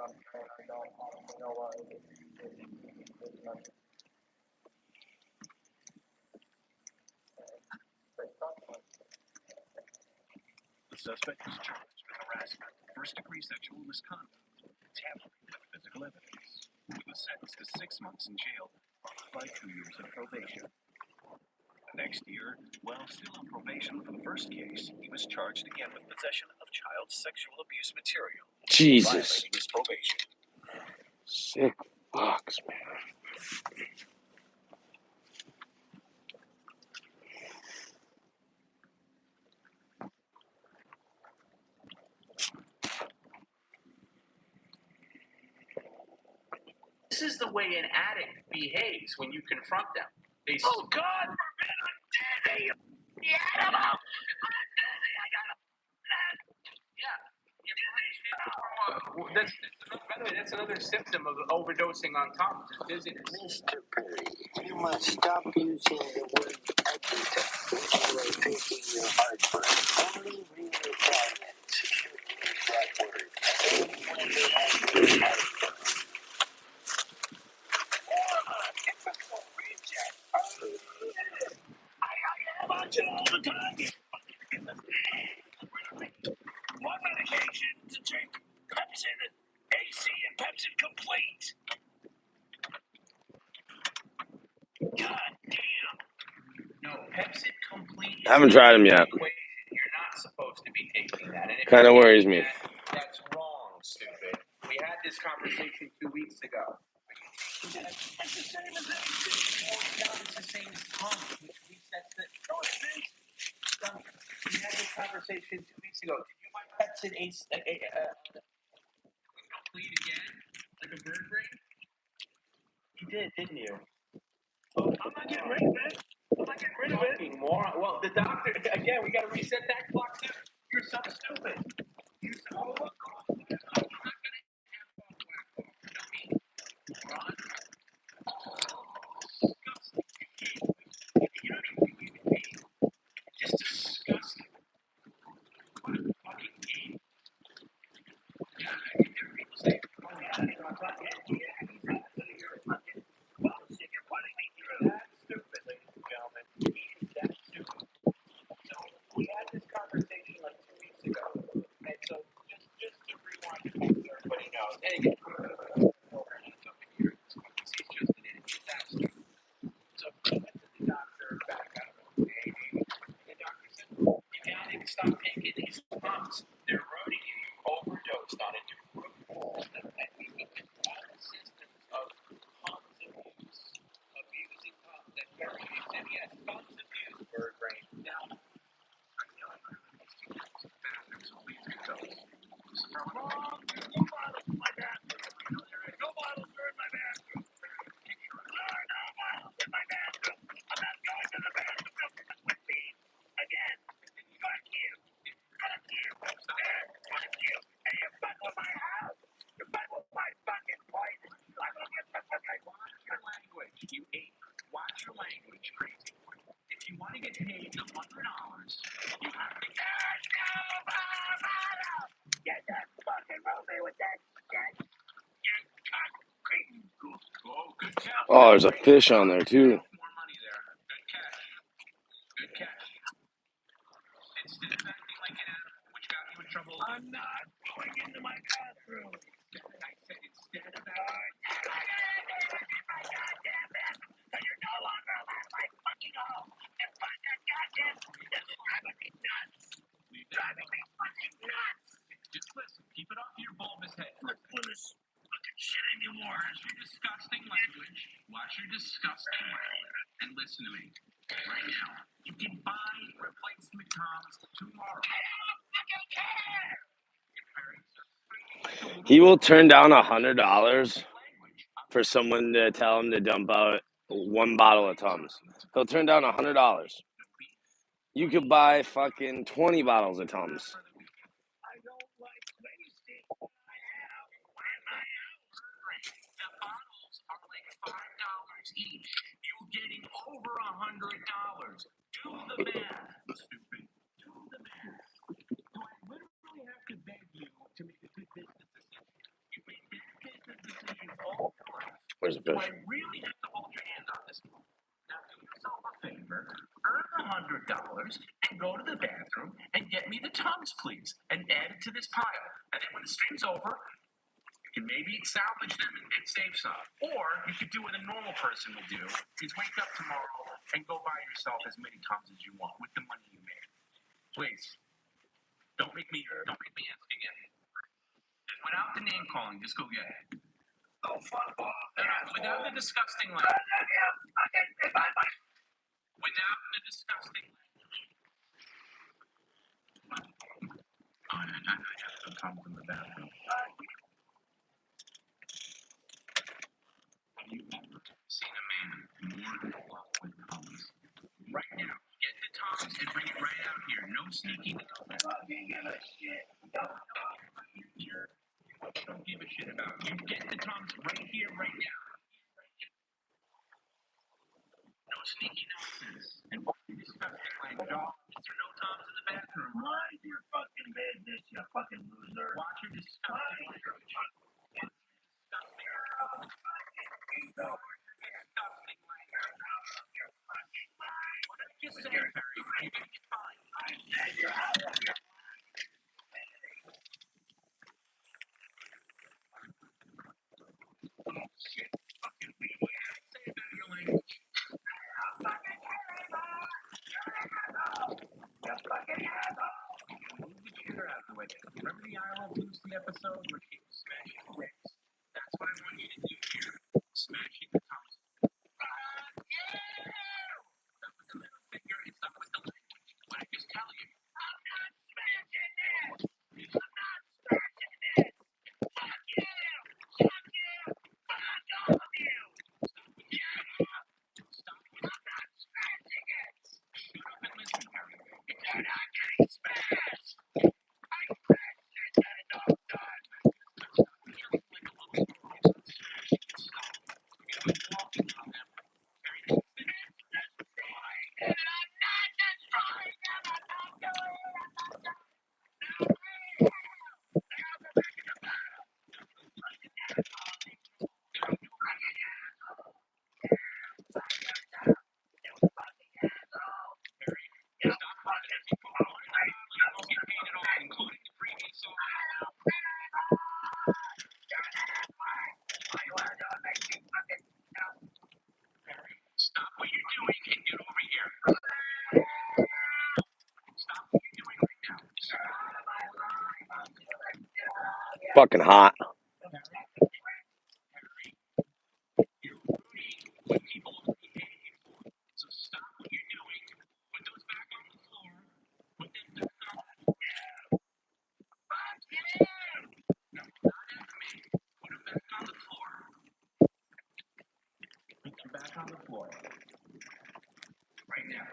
Speaker 7: The suspect was charged with harassment, first-degree sexual misconduct, tampering with physical evidence. He was sentenced to 6 months in jail, followed by 2 years of probation. The next year, while still on probation for the first case, he was charged again with possession of child sexual abuse material,
Speaker 4: Jesus.
Speaker 7: violating his probation.
Speaker 4: Sick fucks, man.
Speaker 7: This is the way an addict behaves when you confront them. They say, "Oh, God forbid I'm dead, you animal! I'm dead, I got a Yeah. That's another symptom of overdosing on Tums, is dizziness.
Speaker 1: Mr. Perry, you must stop using the word agita when you are faking your heartburn. Only real Italians should use that word when they have their heartburn. Typical reject. I about you all the time. One medication to take Pepsin AC and Pepsin Complete. God damn.
Speaker 7: No, Pepsi Complete.
Speaker 4: I haven't tried them yet.
Speaker 7: You're not supposed to be taking that. And if
Speaker 4: Kind of
Speaker 7: you're
Speaker 4: worries
Speaker 7: taking
Speaker 4: me.
Speaker 7: that, that's wrong, stupid. We had this conversation 2 weeks ago.
Speaker 1: It's the same as AC.
Speaker 7: No, it's the same as Tums, which resets the. No, it is. We had this conversation 2 weeks ago. Did you buy Pepsi Complete again? Like a bird brain? You did, didn't you?
Speaker 1: Oh, I'm not getting rid of it. I'm not getting rid of it.
Speaker 7: Fucking moron. Well, the doctor, again, we got to reset that clock too. You're so stupid. You're so. I'm not going to have Ron. Just disgusting. What a fucking game. Yeah, I mean, there are people say, oh, yeah, he's not fucking well, shit, you're putting me through that stupid, ladies and gentlemen. He is that stupid. So, we had this conversation like 2 weeks ago. And so, just to rewind it back so everybody knows. And again, he's just an idiot. He's that stupid. So, he went to the doctor back, I don't know, maybe. The doctor said, you gotta stop taking these pumps. They're ruining you. You overdosed on it. You're and we went through all the systems of pumps abuse, abusing pumps, and very and yes, pumps abuse bird brain. Now, I feel like these two bastards will be through those. Wrong. There's no bottles in my bathroom. There is no bottles in my bathroom. There are no bottles in my bathroom. I'm not going to the bathroom with me again. Fuck you. Fuck you. Fuck you. And you fuck with my house. You fuck with my fucking place. I'm gonna get the fuck I want. Watch your language, you ape. Watch your language, crazy. If you want to get paid $100, you have to get that fucking movie with that shit. Get concrete. Oh, good catch.
Speaker 4: Oh, there's a fish on there too.
Speaker 7: More money there. Good catch. Good catch. Instead of acting like an animal, which got you in trouble.
Speaker 1: I'm not going into my bathroom.
Speaker 7: I said instead of acting.
Speaker 1: You're no longer allowed my fucking home. And fucking goddamn, it's driving me nuts. Driving me fucking nuts.
Speaker 7: Just listen. Keep it off your bulbous head.
Speaker 1: Let's put this fucking shit anymore.
Speaker 7: Watch your disgusting language. Watch your disgusting language. And listen to me. Right now, you can buy replacement Toms tomorrow.
Speaker 1: I don't fucking care.
Speaker 4: He will turn down $100 for someone to tell him to dump out 1 bottle of Tums. He'll turn down $100. You could buy fucking 20 bottles of Tums.
Speaker 1: I don't like wasting what I have in my house.
Speaker 7: The bottles are like $5 each. You're getting over $100. Do the math, stupid. Do the math. Do I literally have to beg you to make a good business decision? You made
Speaker 4: Where's the
Speaker 9: So
Speaker 4: fish?
Speaker 9: I really have to hold your hand on this one. Now do yourself a favor, earn $100, and go to the bathroom and get me the Tums, please, and add it to this pile. And then when the stream's over, you can maybe salvage them and save some. Or you could do what a normal person would do, is wake up tomorrow and go buy yourself as many Tums as you want with the money you made. Please, don't make me ask again. And without the name calling, just go get it. Oh, fuck off. Without the disgusting language. Without the disgusting language. Oh, I have some Tums in the bathroom. Have you ever seen a man more in love with Tums? Right now, get the Tums and bring it right out here. No sneaking. Don't give a shit about. You get the Tums right here, right now. No sneaky nonsense. And watch your disgusting language. Is there no Tums in the bathroom? Mind your fucking business, you fucking loser. Watch your disgusting language. Just say it, Barry. You're gonna get fined. Shit. Fucking weird. Say it better your language. Move the chair out of the way. Remember the I Love Lucy episode where she was smashing bricks? That's what I want you to do here. Smashing the Tums. Stop with the middle finger and stop with the language. What I just tell you. I'm not smashing this! I'm not smashing this! Fuck you! Fuck you! Fuck all of you! Stop with the Stop with I'm not smashing it! Shut up and listen, Harry. You're not getting smashed! I smashed it and it's all done! Stop yelling like a little girl. Stop. You're gonna be walking on them. Harry, destroying it! I'm not destroying them! I'm not doing it! I'm not doing it! Stop what you're doing and get over here. Stop what you're doing right now.
Speaker 4: Fucking hot.
Speaker 9: You're ruining what people are behaving for. So stop what you're doing. Put those back on the floor. Put them back on the floor. No, not after me. Put them back on the floor. Put them back on the floor. Right now.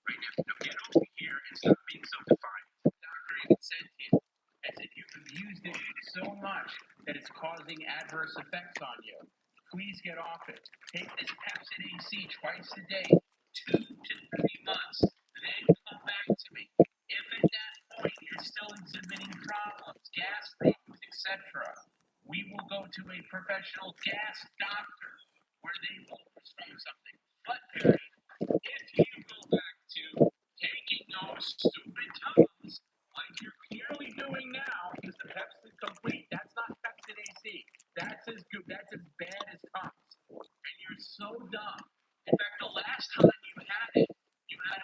Speaker 9: Right now. Now get over here and stop being so defiant. The doctor even said to you, as if you've abused it so much that it's causing adverse effects on you. Please get off it. Take this Pepsid AC twice a day, 2 to 3 months. Then come back to me. If at that point you're still exhibiting problems, gas problems, etc., we will go to a professional gas doctor where they will prescribe something. But Barry, if you go back to taking those stupid Tums like you're clearly doing now, because the Pepsid Complete, that's not Pepsid AC. That's as good. That's as bad as Tums. And you're so dumb. In fact, the last time you had it,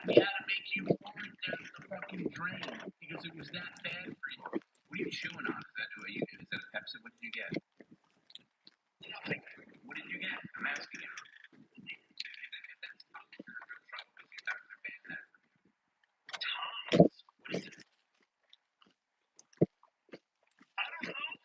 Speaker 9: we had to make you pour it down the fucking drain because it was that bad for you. What are you chewing on? Is that a Pepsid? What did you get? Nothing. What did you get? I'm asking you. That's Tums. You're in real trouble because you're not going to ban that. Tums. What is it? I don't know.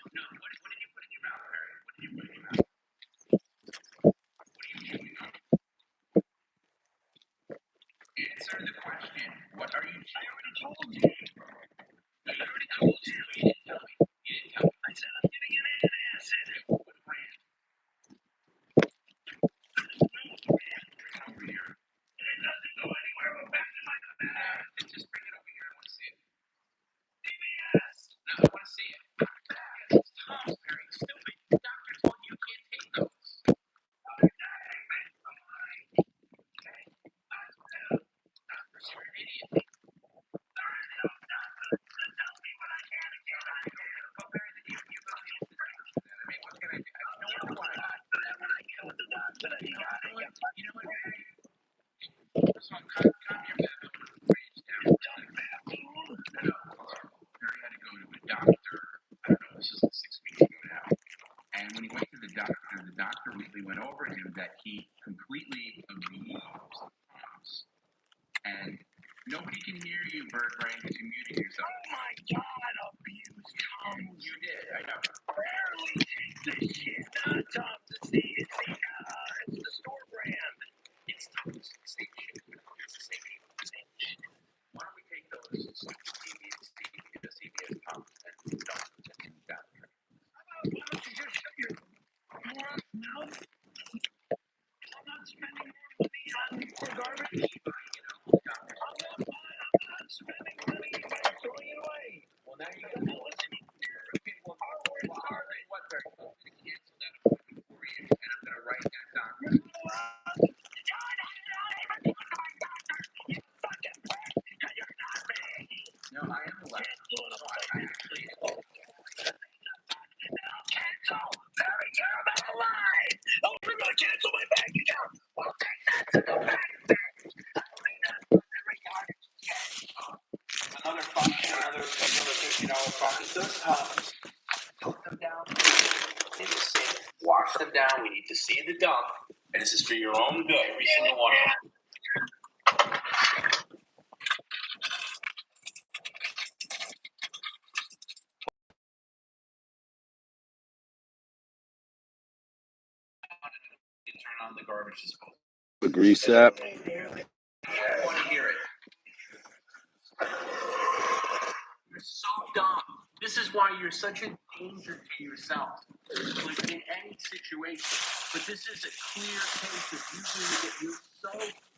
Speaker 9: the doctor really went over him that he completely abused Tom's. And nobody can hear you, Bird Brain, because you muted yourself. Oh my God, abused Tom. You did, I know. Barely take this shit. Not Tom to see it. It's the store brand. It's Tom's. It's the same shit. It's the same shit. Why don't we take those CBS Tom's and dump them in the doctor? Why don't you just shut your mouth? I'm not spending more money on garbage. I'm not spending money by throwing it away. Well, now you got to listen. Okay, well, what they're going to cancel that appointment for you, and I'm going to write that down. No, I am allowed. I actually am. Cancel! Very terrible, I'm alive! Oh, we're going to cancel my bank account! Well, take that to the bank! Another $50 process. Put them down in the sink. Wash them down. We need to see the dump. And this is for your own good, every single one of them. Turn on the garbage disposal.
Speaker 4: The grease app.
Speaker 9: I want to hear it. You're so dumb. This is why you're such a danger to yourself, like in any situation. But this is a clear case of you doing that you're so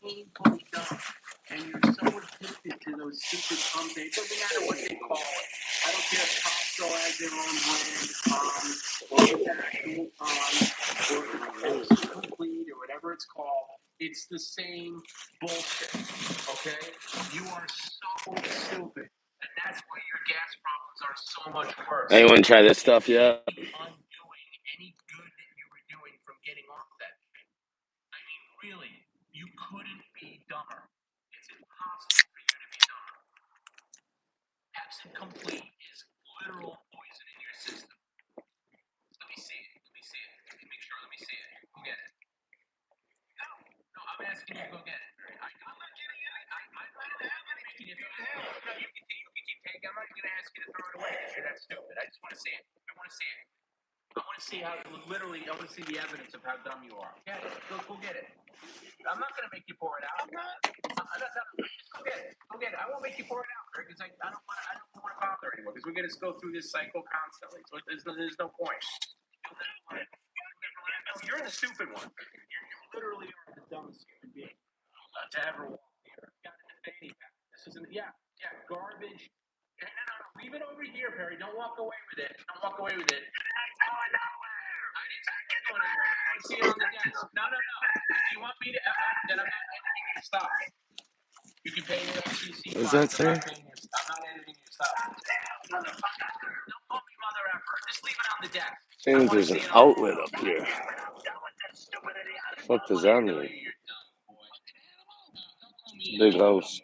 Speaker 9: painfully dumb, and you're so addicted to those stupid pump days. It doesn't matter what they call it. I don't care if Costco has their own brand, or or Complete, or whatever it's called. It's the same bullshit. Okay? You are so stupid. And that's why your gas problems are so much worse.
Speaker 4: Anyone try this stuff yet?
Speaker 9: Undoing any good that you were doing from getting off that shit. I mean, really, you couldn't be dumber. It's impossible for you to be dumber. Pepsi Complete is literal poison in your system. Let me see it. Make sure. Let me see it. Go get it. No, I'm asking you to go get it. I'm not getting it. I'm not making you throw it away. No, you can keep taking. I'm not going to ask you to throw it away because you're that stupid. I just want to see it. I want to see how, literally, I want to see the evidence of how dumb you are. Get it. Go get it. I'm not going to make you pour it out. I'm not. Just go get it. Go get it. I won't make you pour it out, because I don't want to bother anymore, because we're going to go through this cycle constantly. So there's no point. You're the stupid one. You literally are the dumbest human being to ever walk here. You got a fanny pack. This isn't. Yeah. Garbage. No. Leave it over here, Perry. Don't walk away with it. I'm not going nowhere. I didn't take it anywhere. I see it on the desk. No. If you want me to, then I'm not editing your stuff. You can pay your FCC.
Speaker 4: What does that say?
Speaker 9: I'm not editing your stuff. Don't call me mother effer. Just leave it on the desk.
Speaker 4: Seems there's an outlet up here. What does that mean? Big house.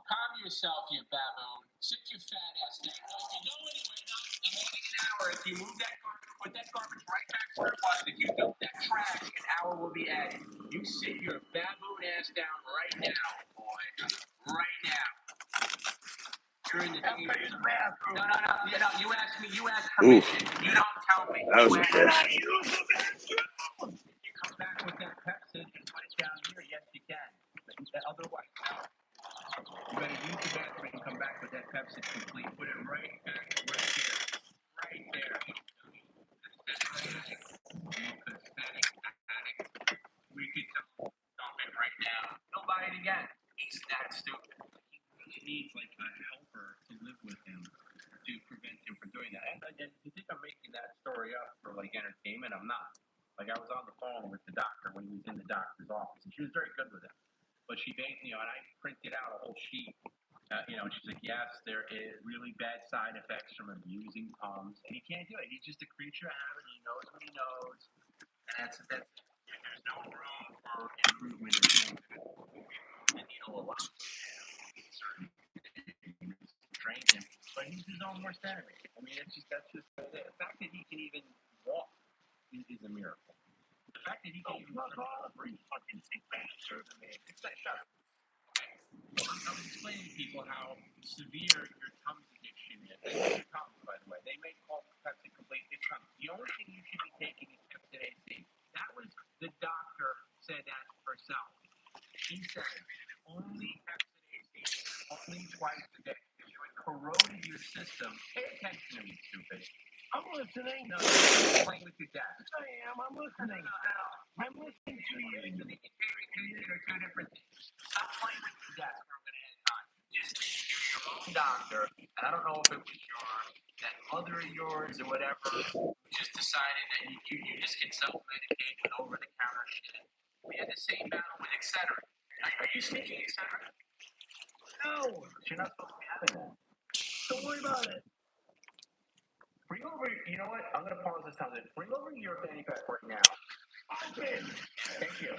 Speaker 9: Calm yourself, you baboon. Sit your fat ass down. No, if you go anywhere, no, I'm waiting an hour. If you move that garbage, put that garbage right back where it was. If you dump that trash, an hour will be added. You sit your baboon ass down right now, boy. Right now. You're in the danger zone. No. You asked me. You asked permission. You don't tell me.
Speaker 4: That was a fish.
Speaker 9: You come back with that Pepsi and put it down here. Yes, you can. Otherwise, no. You better use the bathroom and come back with that Pepsi Complete. Put it right back, right there. Right there. Pathetic. We could dump it right now. He'll buy it again. He's that stupid. He really needs like a helper to live with him to prevent him from doing that. And you think I'm making that story up for like entertainment? I'm not. Like, I was on the phone with the doctor when he was in the doctor's office, and she was very good with him. But she made, and I printed out a whole sheet And she's like, yes, there is really bad side effects from abusing Tums, and he can't do it. He's just a creature of habit. He knows what he knows, and that's it. There's no room for improvement in things. And he'll allow certain things to train him, but he's his own worst enemy. I mean, that's just the fact that he can even walk is a miracle. The fact that he can even breathe. Fucking sick bastard. It's that shut up. I was explaining to people how severe your Tums addiction is. Tums, by the way, they make call Pepsi Complete. It's Tums. The only thing you should be taking is Pepsi AC. That was the doctor said that herself. She said only Pepsi AC, only twice a day. You had corroded your system. Pay attention to me, stupid. I'm listening. No, you're playing with your desk. I am. I'm listening. I'm listening to you. You're two different things. Stop playing with your desk, or I'm going to end time. Just you're your own doctor, and I don't know if it was that mother of yours or whatever who just decided that you just can self-medicate with over-the-counter shit. We had the same battle with Excedrin. Are you sneaking Excedrin? No. You're not supposed to be having that. Don't worry about it. Bring over, you know what? I'm going to pause this time. Bring over your fanny pack right now. Okay. Thank you.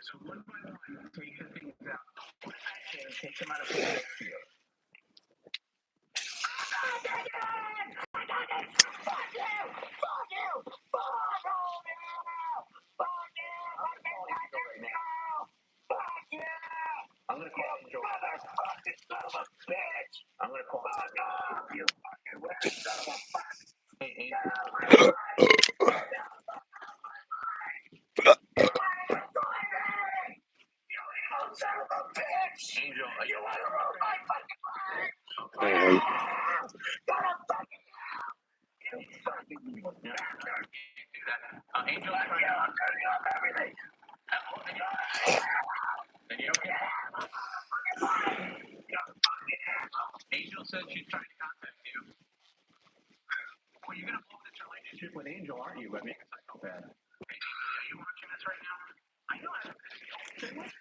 Speaker 9: So one by one, take the things out. Put it back in, take them out of the next to you. I'm going to call Angel. Motherfucking son of a bitch. I'm going to call you fucking weird son of a fuck. Hey, Angel. Angel, you want to roll my fucking life? Angel, I'm turning off everything. Then you okay? Angel said she's trying to contact you. Well, you're going to blow this relationship with Angel, aren't you, by being a psychopath? Hey, Angel, are you watching this right now? I know I have this.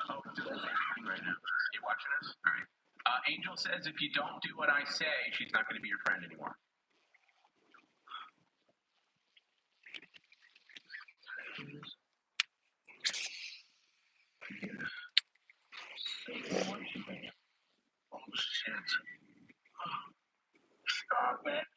Speaker 9: Oh, right now. You watching this? All right. Angel says if you don't do what I say, she's not going to be your friend anymore. Oh, shit. Stop it.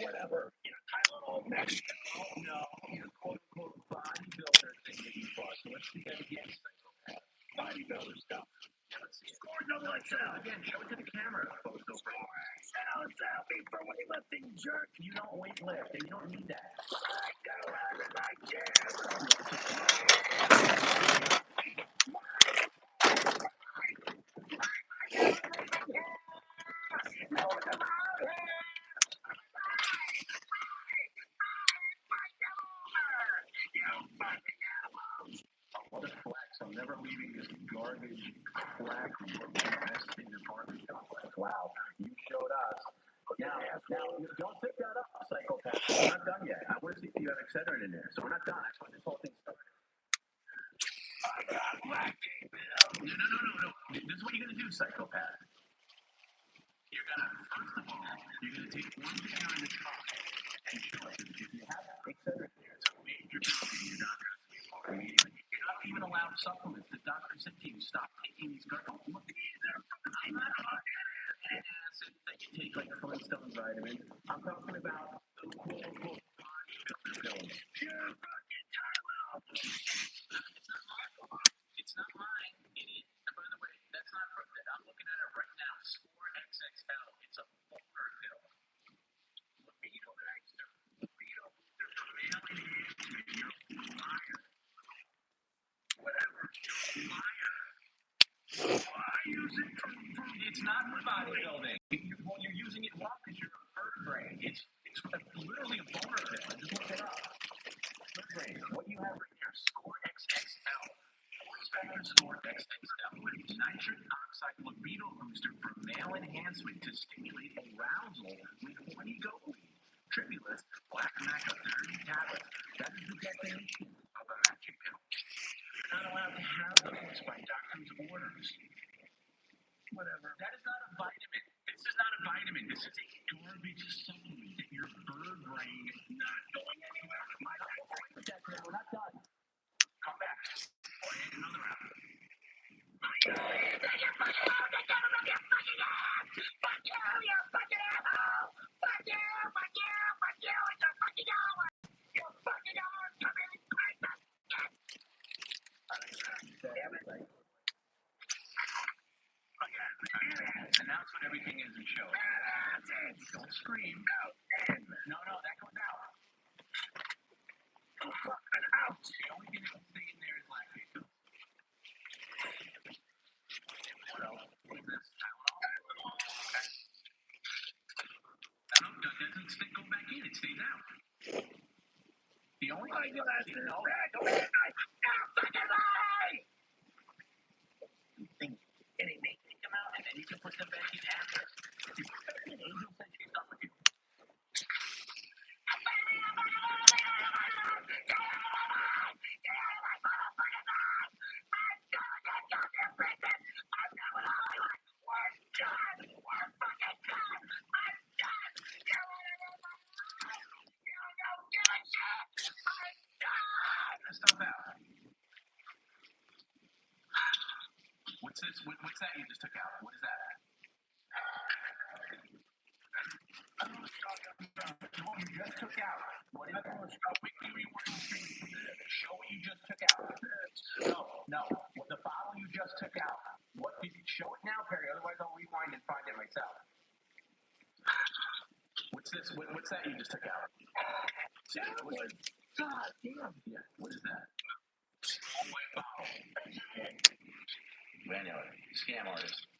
Speaker 9: Whatever. Tylenol, Mexico, no, quote-unquote bodybuilder thing that you bought. So let's see that again, psychopath. Bodybuilder stuff. Let's see. Score double XL. Again, show it to the camera. Score XL for weightlifting, jerk. You don't weightlift, and you don't need that. I go out of my I'm never leaving this garbage crap invest in your partner's complex. Wow, you showed us. Now, don't pick that up, psychopath. We're not done yet. I want to see if you have Excedrin in there. So we're not done. That's when this whole thing started. No. This is what you're going to do, psychopath. You're going to, first of all, you're going to take one thing out of the truck and show us if you have Excedrin in there. It's a major problem. You're not going to sleep over immediately. You're not even allowed supplements. The doctor said to you, stop taking these drugs. Don't look at either. I'm not acid that you take like a Flintstones vitamin. I'm talking about the quote-unquote bodybuilder pills. You're fucking Tylenol. It's not mine. It is. And by the way, that's not from that. I'm looking at it right now. Score XXL. It's a boner pill. Libido booster. Libido booster for male engagement. You're a liar. Whatever. You're a liar. Why use it for it's not for bodybuilding. You're using it wrong because you're a vertebrae. It's literally a boner pill. Just look it up. Vertebrae. What you have right here, Score XXL. Score XXL with nitric oxide libido booster for male enhancement to stimulate arousal with horny gold. Tribulus Black Maca 30 tablets. That is the definition of a magic pill. You're not allowed to have those by doctor's orders. Whatever. That is not a vitamin. This is not a vitamin. This is a garbage supplement that your bird brain is not going anywhere. My we're not done. Come back. Or hit another round. And that's what everything is in show. Don't scream. No, that goes out. Out. The only thing that can stay in there is lactate. What else? What is this? Tylenol? Okay. That doesn't go back in. It stays out. The only thing that's in no. And it makes them come out, and then you can put them back in after. You put them in, Angel said she's done with you. Stuff out. What's this? What's that you just took out? What is that? What you just took out. What is that? Quickly rewind. Show what you just took out. No. The bottle you just took out. What did you show it now, Perry? Otherwise, I'll rewind and find it myself. What's this? What's that you just took out? God damn. Yeah. What is that? White bottle. Vanilla. Scam artist.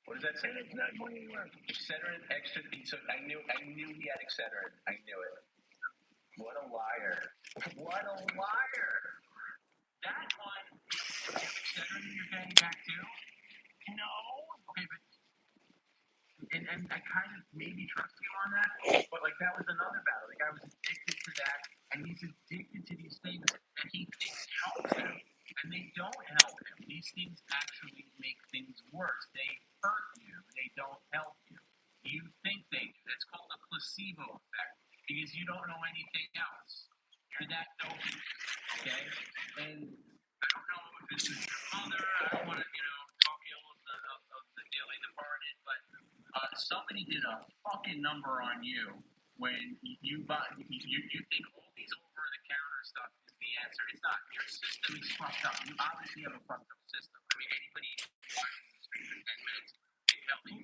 Speaker 9: What does that say? It's not going anywhere. Excedrin, extra. So I knew he had Excedrin. I knew it. What a liar. What a liar. That one. Excedrin in your fanny pack too? No. Okay, but. And I kind of maybe trust you on that, but like that was another battle. The guy was addicted to that, and he's addicted to these things that he thinks help him, and they don't help him. These things actually make things worse. They hurt you. They don't help you. You think they do. It's called the placebo effect because you don't know anything else. You're that dopey, okay? And I don't know if this is your mother. I don't want to, talk ill of the Daily Departed, but somebody did a fucking number on you when you think all these over-the-counter stuff is the answer. It's not. Your system is fucked up. You obviously have a fucked up system. I mean, anybody watching this for 10 minutes can tell me.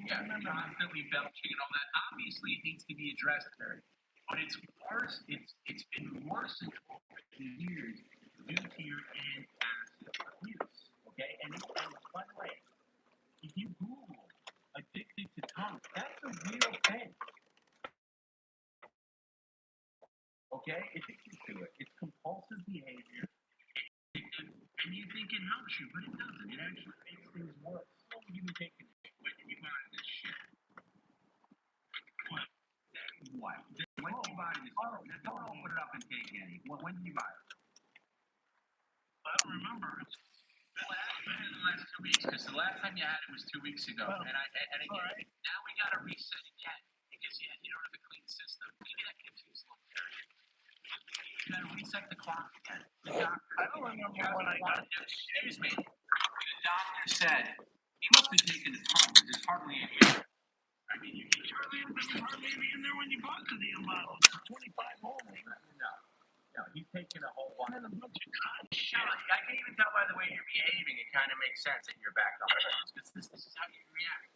Speaker 9: Yeah, constantly belching and all that. Obviously, it needs to be addressed, Terry. But it's worse. It's been worse over the years due to your antacid abuse. Okay, and by the way, if you Google addicted to tongue, that's a real thing. Okay? Addicted to it. It's compulsive behavior. And you think it helps you, but it doesn't. It actually makes things worse. What would you be taking? When did you buy this shit? What? When did you buy this? Don't open it up and take any. When did you buy it? I don't remember. In the last 2 weeks, because the last time you had it was 2 weeks ago. And again, right. Now we got to reset again because you don't have a clean system. Maybe that gives you some period. You got to reset the clock again. The doctor. I don't remember when I got it. Excuse me. The doctor said he must be taking his time because there's hardly any. I mean, you hardly any in there when you bought the damn bottle. 25 only. No, he's taking a whole bunch. I can even tell by the way you're behaving, it kind of makes sense that you're back on the horse. Because this is how you react.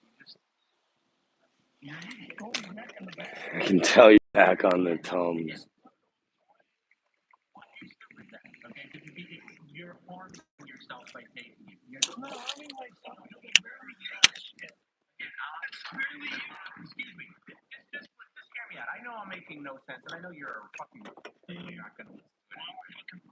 Speaker 4: I can tell you're back on the Tums.
Speaker 9: Okay, you're harming yourself by taking it. You're not harming myself. You're very shit. Excuse me. Just hear me out. I know I'm making no sense, and I know you're a fucking. You're not gonna listen to it.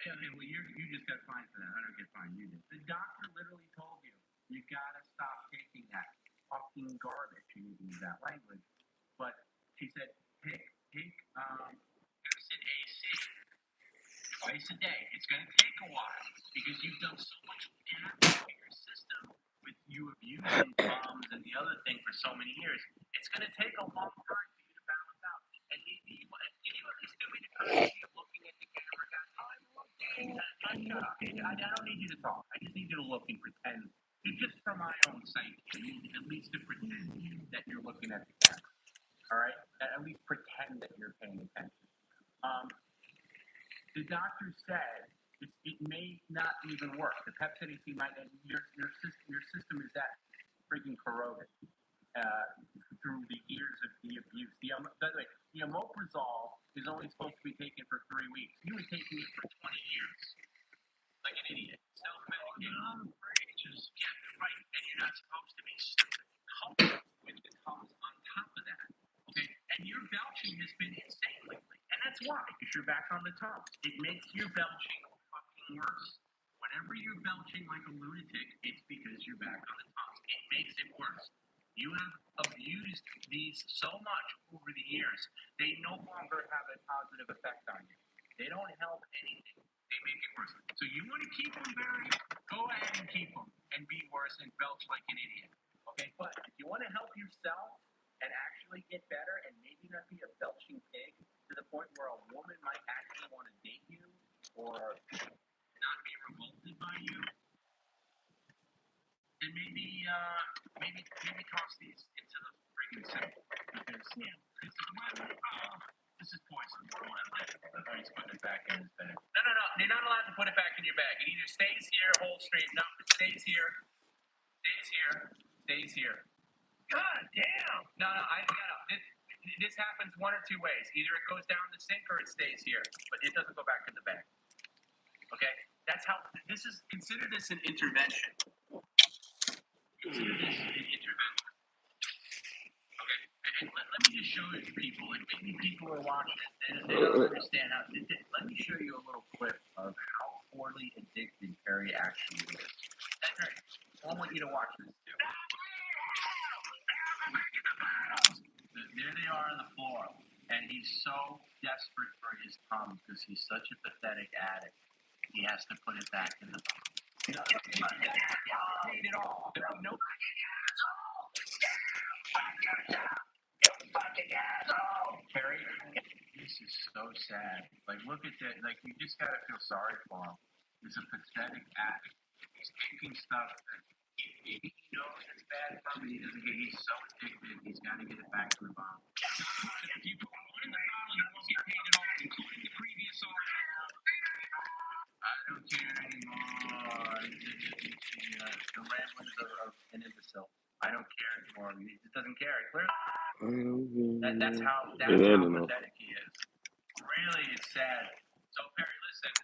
Speaker 9: Okay, well, you just got fined for that. I don't get fined. You did. The doctor literally told you You gotta stop taking that fucking garbage. She didn't use that language, but she said, take Pepsid AC twice a day. It's gonna take a while because you've done so much damage to your system with you abusing Tums and the other thing for so many years. It's gonna take a long time for you to balance out. And maybe can you at least do me the courtesy of looking at the camera, guys? I'm looking. Shut up. I don't need you to talk. I just need you to look and pretend. Just for my own sake, at least to pretend that you're looking at the camera. All right? At least pretend that you're paying attention. The doctor said it may not even work. The Pepsid AC might your system is that freaking corroded through the years of the abuse. By the way, the omeprazole is only supposed to be taken for 3 weeks. You were taking it for 20 years, like an idiot. Self-medicating, just right, and you're not supposed to be stupid. Coupled with the Tums on top of that, okay? And your belching has been insane lately, and that's why, because you're back on the Tums. It makes your belching fucking worse. Whenever you're belching like a lunatic, it's because you're back on the Tums. It makes it worse. You have abused these so much over the years, they no longer have a positive effect on you. They don't help anything. They make it worse. So you want to keep them, Barry? Go ahead and keep them and be worse and belch like an idiot. Okay, but if you want to help yourself and actually get better and maybe not be a belching pig to the point where a woman might actually want to date you or not be revolted by you, then maybe toss these into the freaking sink because this is poison. He's putting it back in his bag. No. You're not allowed to put it back in your bag. It either stays here, hold straight. No, it stays here. Stays here. God damn. No. This happens one or two ways. Either it goes down the sink or it stays here, but it doesn't go back in the bag. Okay, that's how. Consider this an intervention. Okay, and let me just show you people, and maybe people are watching this and they don't understand how. Let me show you a little clip of how poorly addicted Perry actually is. I want you to watch this too. There they are on the floor, and he's so desperate for his Tums because he's such a pathetic addict. He has to put it back in the box. No, paid it all. No fucking asshole. You fucking asshole. Perry, this is so sad. Like, look at that. Like, you just gotta feel sorry for him. He's a pathetic addict. He's taking stuff that he knows it's bad for him. He's so addicted. He's got to get it back to the bottom. If you put one in the bottle, you won't get paid at all, including the previous order. I don't care anymore. The ramblings of an imbecile. I don't care anymore. He just doesn't care. Clearly. That's how pathetic he is. Really, it's sad. So, Perry, listen.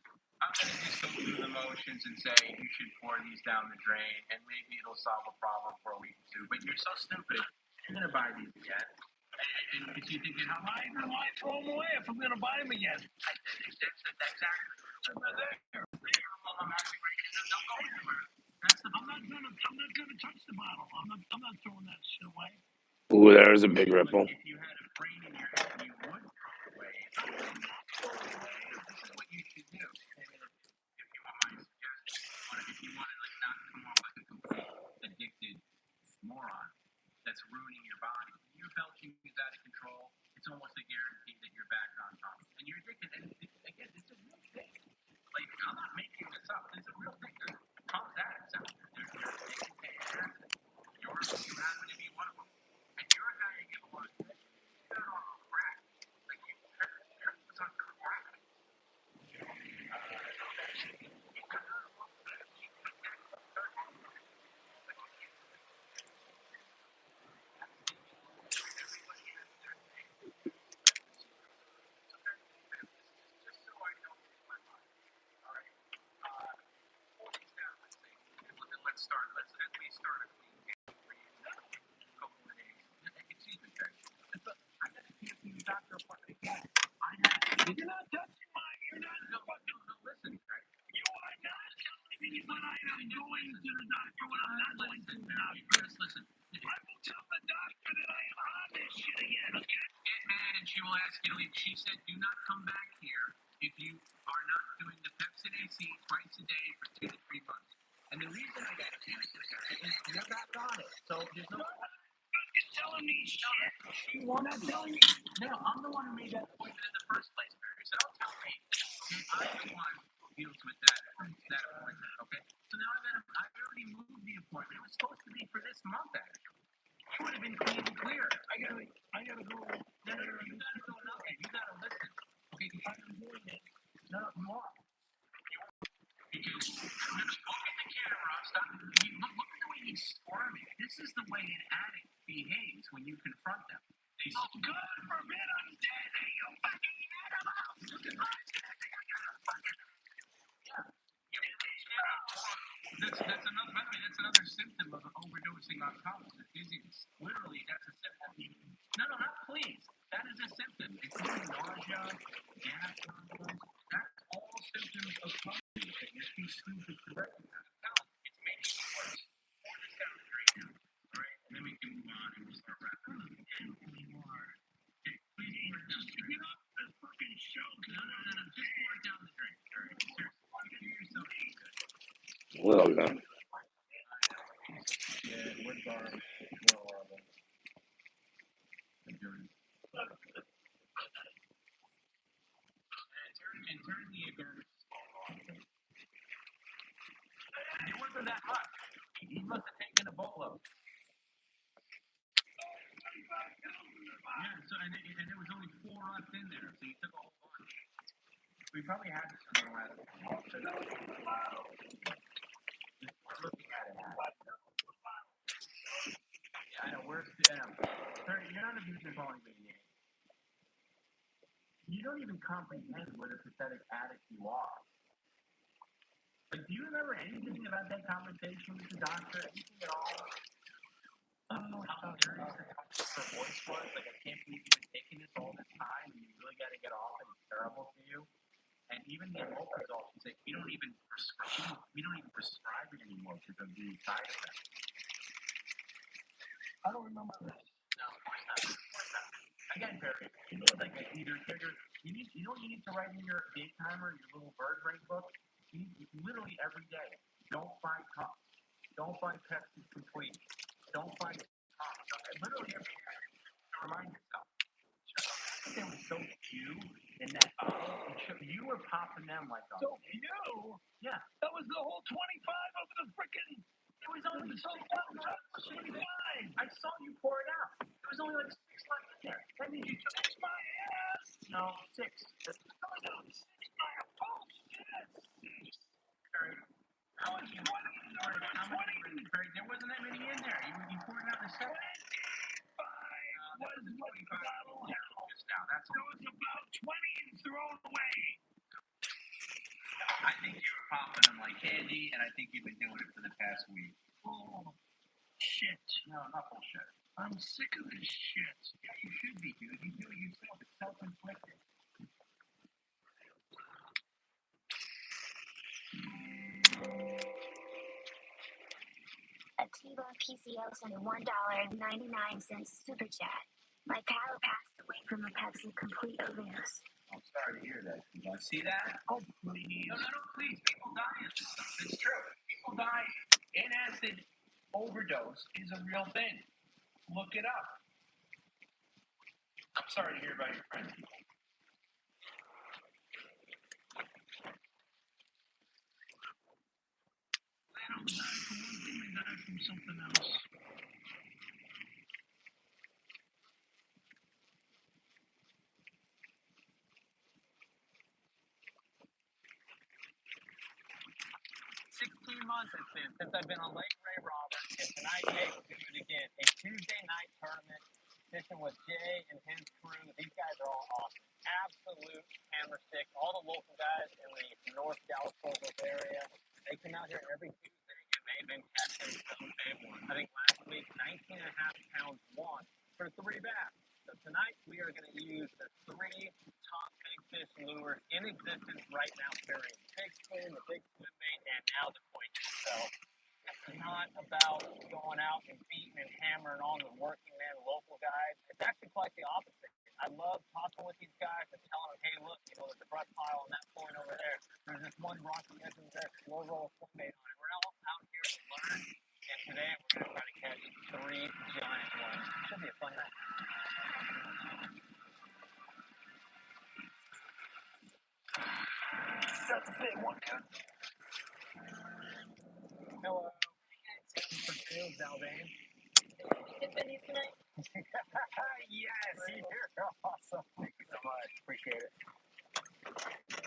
Speaker 9: I'm going to just go through the motions and say you should pour these down the drain, and maybe it'll solve a problem for a week or two. But you're so stupid. You're going to buy these again. And if you're thinking, how am I going to throw them away if I'm going to buy them again? Exactly. I'm acting right now. Don't go anywhere. I'm not gonna touch the bottle. I'm not throwing that shit away.
Speaker 4: Ooh, there's a big ripple.
Speaker 9: If you had a brain in your head, you would throw it away. This is what you should do. If you want my suggestion, if you want to like not come off like a complete addicted moron that's ruining your body. Your belching is out of control. It's almost a guarantee that you're back on top. And you're addicted. And again, it's a real thing. Like, I'm not making this up. It's a real thing. There's Tom's addicts out there. They're addicted to acid. You happen to be one of them. And you're a guy who gets one. You're on crack. Like, you're on crack. masculine. She said, do not come back here if you are not doing the Pepsid AC twice a day for 2 to 3 months. And the reason I got cancer is you're back on it. So there's no telling me shit. She not telling me. No, I'm the one who made that appointment in the first place, Mary. So don't tell me. I'm the one who deals with that appointment. Okay. So now I already moved the appointment. It was supposed to be for this month, actually. You would have been clean and clear. I gotta go. No, you gotta go now. You gotta listen. Okay, I'm doing it. No, you are. Because look at the camera. Stop. Look at the way he's squirming. This is the way an addict behaves when you confront them. They say, oh, God forbid I'm dead. Hey, you fucking animal. That's another. By the way, that's another symptom of overdosing on Tylenol. Dizziness. Literally, that's a symptom. No, not please. That is a symptom. Including nausea, gas, that's all symptoms of coffee. You're too stupid to recognize. It's making it worse. Pour this down straight now. All right, and then we can move on and we'll start wrapping up. Okay, please pour it down the drain. Get off the fucking show. No. Just pour it down the drain. All right, seriously. Do yourself good.
Speaker 4: Well done.
Speaker 3: Yeah, wood bar. And turn the garbage. It wasn't that much. He must have taken a boatload. Yeah, so and there was only 4 left in there, so you took a whole bunch. We probably had this on the last one. So just looking at it now. Yeah, I know. You're not abusing calling me. You don't even comprehend what a pathetic addict you are. Like, do you remember anything about that conversation with the doctor? Anything at all? How serious her voice was? Like, I can't believe you've been taking this all this time and you really got to get off and it's terrible for you. And even the omeprazole, she's like, we don't even prescribe it anymore because of the side effects. I don't remember this. No, of course not. Again, Barry, you know, like either you know what you need to write in your day timer, your little bird brain book? You need literally every day. Don't buy cups. Don't buy Pepsi Complete. Don't buy cups. Literally every day. To remind yourself. It was so cute in that bottle. You were popping them like a... So cute? Yeah. That was the whole 25 of the frickin'... It was only so fun. I saw you pour it out. There was only like 6 left in there. That means you took my ass. No, 6. No, 6 my bullshit. 6. How much 20? There wasn't that many in there. You poured out the 7. 25 was what bottle held. There was about 20 thrown away. I think you were popping them like candy, and I think you've been doing it for the past week. Oh, shit. No, not bullshit. I'm sick of this shit. Yeah, you should be, dude. You do it yourself. It's self-inflicted.
Speaker 10: A T-Bone PCO sent a $1.99 super chat. My pal passed away from a Pepsi Complete overdose.
Speaker 9: I'm sorry to hear that. You want to see that? Oh, please. No, please. People die in this stuff. It's true. People die. Antacid overdose is a real thing. Look it up. I'm sorry to hear about your friends. They don't die from one thing, they die from something else. 16 months it's been since I've been on Lake Ray Roberts, and tonight Jay will do it again. A Tuesday night tournament, fishing with Jay and his crew. These guys are all awesome. Absolute hammer stick. All the local guys in the North Dallas area, they come out here every Tuesday, and they've been catching some big ones. I think last week, 19.5 pounds won for 3 bass. So tonight we are going to use the 3 top big fish lures in existence right now, carrying the big spoon, the big swim bait, and now the point itself. It's not about going out and beating and hammering on the working man local guys. It's actually quite the opposite. I love talking talking with these guys and telling them, hey, look, you know, there's a brush pile on that point over there. There's this one rocky edge over there. We'll roll a foot bait on it. We're all out here to learn. And today we're going to try to catch 3 giant ones. Should be a fun night. That's a big one, dude. Hello. For Dale Zaldane. Yes, you're awesome. Thank you so much. Appreciate it.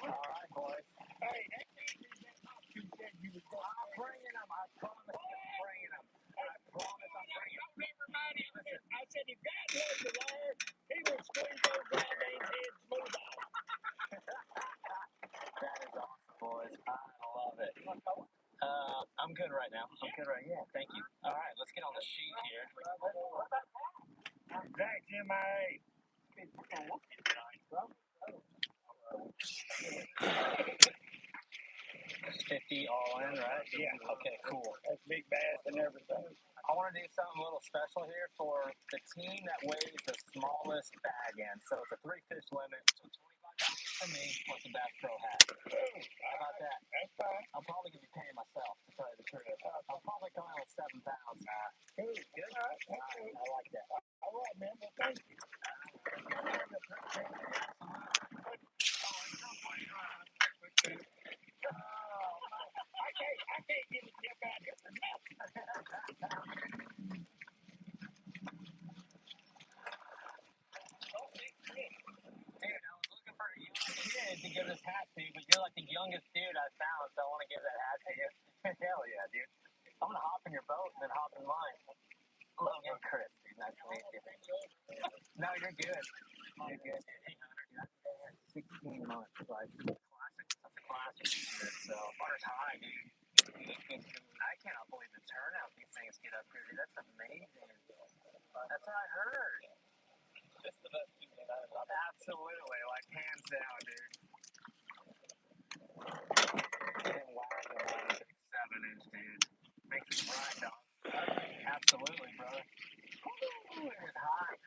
Speaker 9: All right, boys. Hey, that thing is up. You said you was going. I'm bringing them. I promise you I'm bringing them. I promise I'm bringing them. Everybody, listen, I said if God was a liar, he would squeeze those Zaldane's heads smooth off. That is awesome, boys. I love it. I'm good right now. I'm good right now. Yeah, thank you. All right, let's get on the sheet here. Zach, MIA. 50 all in, right? Yeah. Okay, cool. That's big bass and everything. I want to do something a little special here for the team that weighs the smallest bag in. So it's a 3-fish limit. So $25 for me plus a Bass Pro hat. How about that? That's fine. I'm probably going to be paying myself to tell you the truth. I'll probably come out with 7 pounds. Good. All right. I like that. All right, man. Well, thank you. I can't get it out here for nothing. Dude, I was looking for a young kid to give this hat to, but you're like the youngest dude I found, so I want to give that hat to you. Hell yeah, dude. I'm going to hop in your boat and then hop in mine. Logan Chris, dude. Nice to meet you. No, you're good. You're good. 16 months. Like, classic. That's a classic. So, first high, dude. I cannot believe the turnout these things get up here, dude. That's amazing. That's what I heard. It's the best thing that I've done. Absolutely. Like, hands down, dude. And wow, 7-inch, dude. Makes me ride, dog. Absolutely, brother. Ooh, it's hot.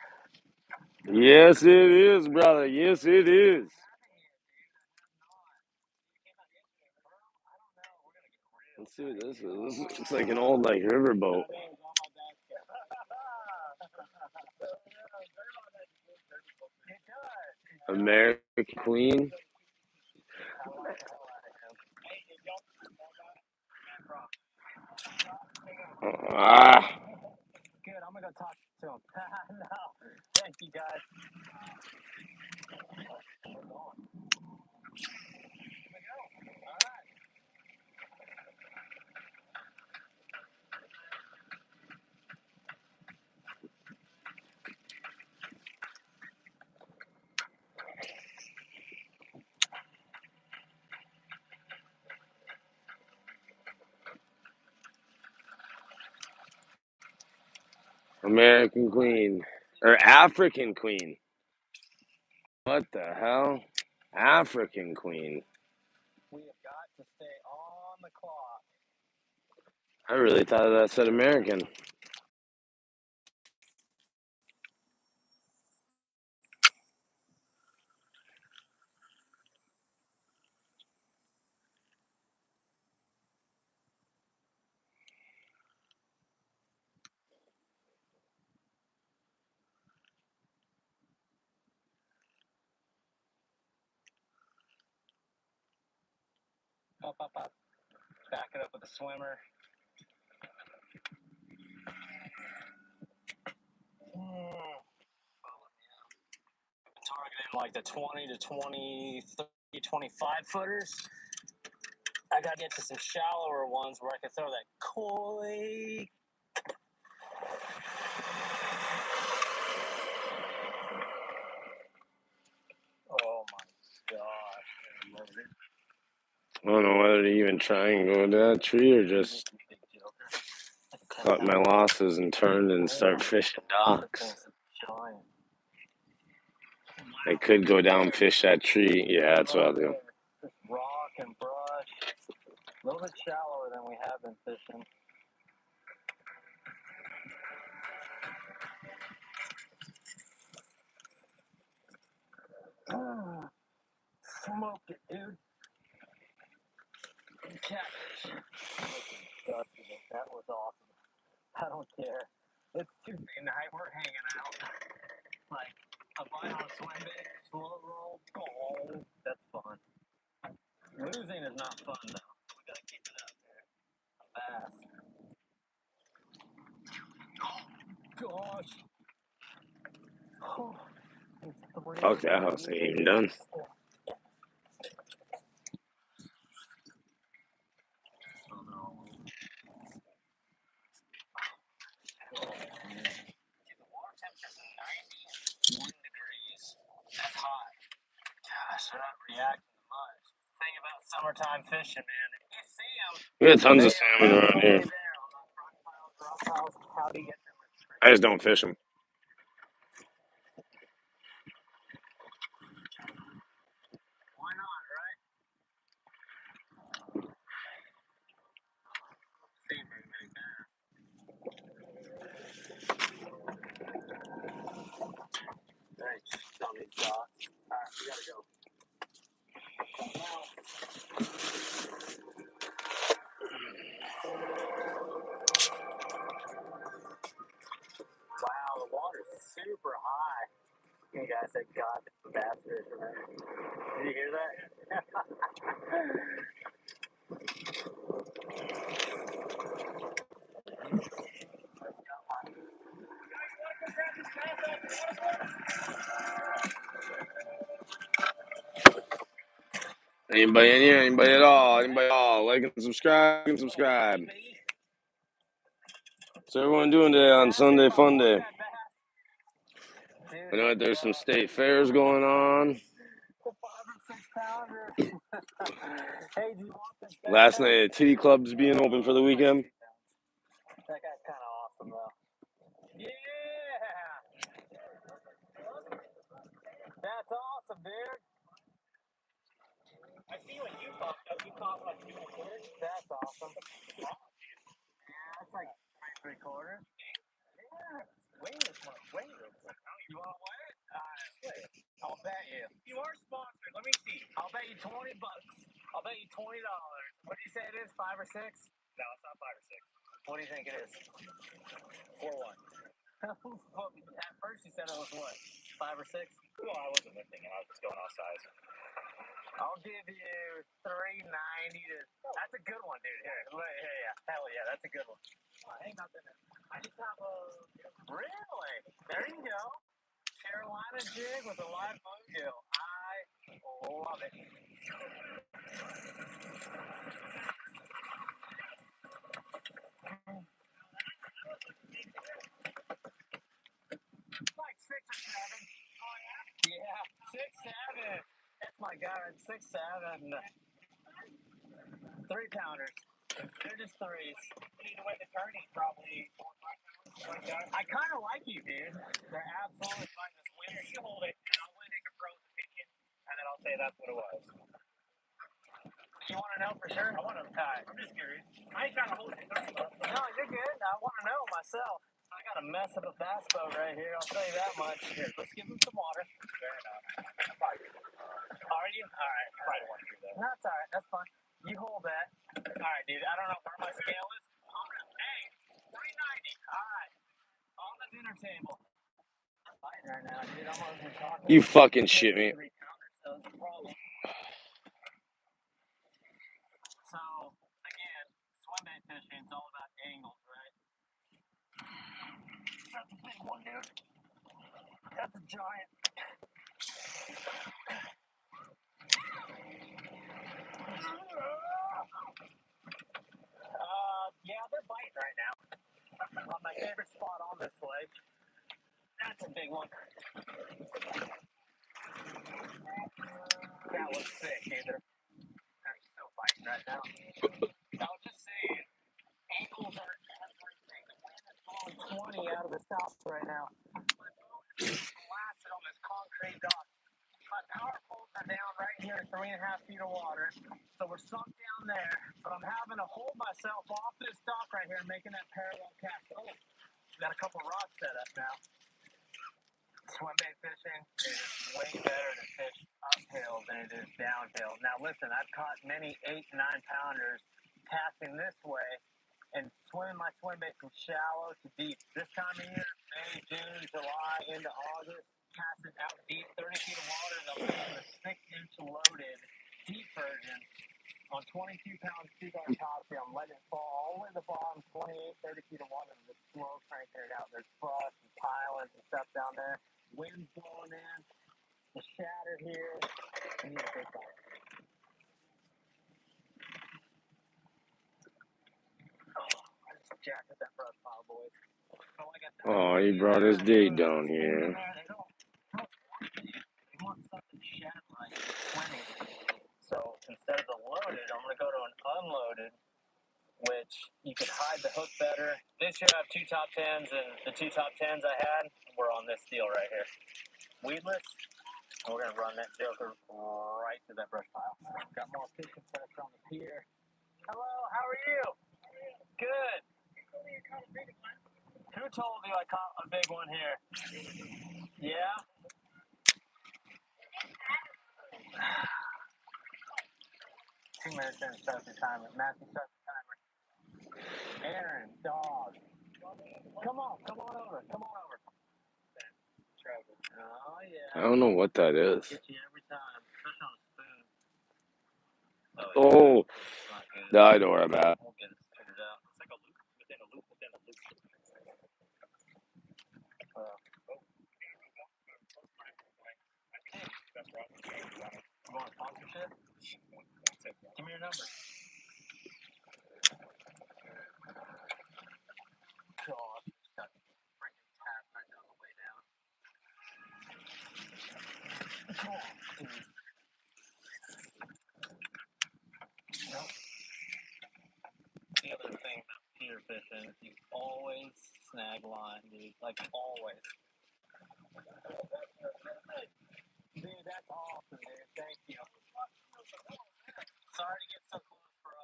Speaker 4: Yes, it is, brother. Yes, it is. Let's see what this is. This looks like an old riverboat. American Queen. Ah.
Speaker 9: Good. I'm gonna go talk to him. No. Thank you, guys.
Speaker 4: American Queen. Or African Queen. What the hell? African Queen.
Speaker 9: We have got to stay on the clock.
Speaker 4: I really thought that said American.
Speaker 9: Up. Back it up with a swimmer. Targeting like the 20 to 20, 30, 25 footers. I gotta get to some shallower ones where I can throw that koi. Oh my gosh.
Speaker 4: I don't know whether to even try and go to that tree or just cut my losses and turn and start fishing docks. I could go down fish that tree. Yeah, that's what I'll do.
Speaker 9: Just rock and brush. A little bit shallower than we have been fishing. Smoked it, dude. Catfish. That was awesome. I don't care. It's Tuesday night. We're hanging out. Like a bite on a swim bait, slow roll. Oh, that's fun. Losing is not fun though. We gotta keep it up there. Fast. Oh gosh. Oh,
Speaker 4: Fuck, that house ain't even done.
Speaker 9: That's hot. Gosh, they're not reacting to much. Thing about summertime fishing, man. If you see them,
Speaker 4: We got tons of
Speaker 9: they
Speaker 4: salmon
Speaker 9: are
Speaker 4: around here.
Speaker 9: absolutely there on the front piles, drop piles. How do you get them?
Speaker 4: I just don't fish them.
Speaker 9: Why not, right? Seen very many bass. Thanks. Don't need shots. Alright, we gotta go. Wow, the water's super high. You guys said, God, the bass fisherman. Did you hear that?
Speaker 4: Anybody in here? Anybody at all? Anybody at all? Like and subscribe. What's everyone doing today on Sunday Fun Day? I know that there's some state fairs going on.
Speaker 9: Hey, do you want this back?
Speaker 4: Last night, Titty Club's being open for the weekend.
Speaker 9: That guy's kind of awesome, though. Yeah! That's awesome, dude. I see what you popped up. You popped like 2 quarters. That's awesome. Yeah, that's like 3 quarters. Yeah. Weigh this one. Weigh this one. You want to weigh it? Weigh it. I'll bet you. You are sponsored. Let me see. I'll bet you $20. I'll bet you $20. What do you say it is? 5 or 6? No, it's not 5 or 6. What do you think it is? 4-1. At first you said it was what? 5 or 6? Well, I wasn't lifting it. I was just going off size. I'll give you 390 to. That's a good one, dude. Here, yeah. Hell yeah, that's a good one. Ain't nothing. I just have a. Really? There you go. Carolina jig with a live bluegill. I love it. Like 6 or 7. Oh yeah. Yeah, 6-7. That's my guy. 6-7. 3-pounders. They're just 3s. You need to win the tourney, probably 4 or 5 pounds. I kind of like you, dude. They're absolutely fine. This winner, you hold it, and I'll take a pro's opinion, and then I'll say that's what it was. You want to know for sure? I want to tie. I'm just curious. I ain't trying to hold it. No, you're good. I want to know myself. I got a mess of a bass boat right here. I'll tell you that much. Here, let's give him some water. Fair enough. Are you? All right. I don't want to do that. No, it's all right. That's fine. You hold that. All right, dude. I don't know where my scale is. Hey, 390. All right. On the dinner table. I'm fighting right now, dude. I'm not even talking.
Speaker 4: You fucking shit me.
Speaker 9: 3 pounders, so it's a problem. So, again, swim bait fishing is all about angles, right? That's a big one, dude. That's a giant. Yeah, they're biting right now. On my favorite spot on this lake. That's a big one. That was sick, either. They're still biting right now. I was just saying, angles are everything. The wind is blowing 20 out of the south right now. My boat is blasted on this concrete dock. My power poles are down right here at 3.5 feet of water. So we're sunk down there, but I'm having to hold myself off this dock right here, making that parallel cast. Oh, got a couple rods set up now. Swim bait fishing is way better than fishing.
Speaker 7: downhill. Now listen, I've caught many 8, 9-pounders casting this way and swimming my swim bait from shallow to deep. This time of year, May, June, July, into August, casting out deep, 30 feet of water. I'm using a 6-inch loaded deep version on 22-pound 2-guard topsail. I'm letting it fall all the way to the bottom, 28, 30 feet of water, and just slow cranking it out. There's brush and pilings and stuff down there. Wind's blowing in. The shatter here. I need a big bite. I just jacked at that brush pile, boys. So like I said,
Speaker 4: Oh, he brought his date down here.
Speaker 7: they don't want it. They want something shat like 20. So instead of the loaded, I'm going to go to an unloaded, which you could hide the hook better. This year I have 2 top 10s, and the 2 top 10s I had were on this deal right here. Weedless, and we're going to run that joker right to that brush pile. Got more fishing pressure on the pier. Hello, how are you? Good. Who told you I caught a big one here? Yeah? 2 minutes in, start the timer. Matthew, start the timer. Aaron, dog. Come on over. Trevor. Oh, yeah.
Speaker 4: I don't know what that is.
Speaker 7: Get you every time, especially on a spoon.
Speaker 4: Oh,
Speaker 7: Not good.
Speaker 4: no, I know where I'm at.
Speaker 7: We'll get it figured out. It's like a loop within a loop within a loop. You want sponsorship? Give me your number. God, got freaking tap right on the way down. Nope. The other thing about pier fishing is you always snag line, dude. Like, always. Dude, that's awesome, dude. Thank you. Sorry to get so close, bro.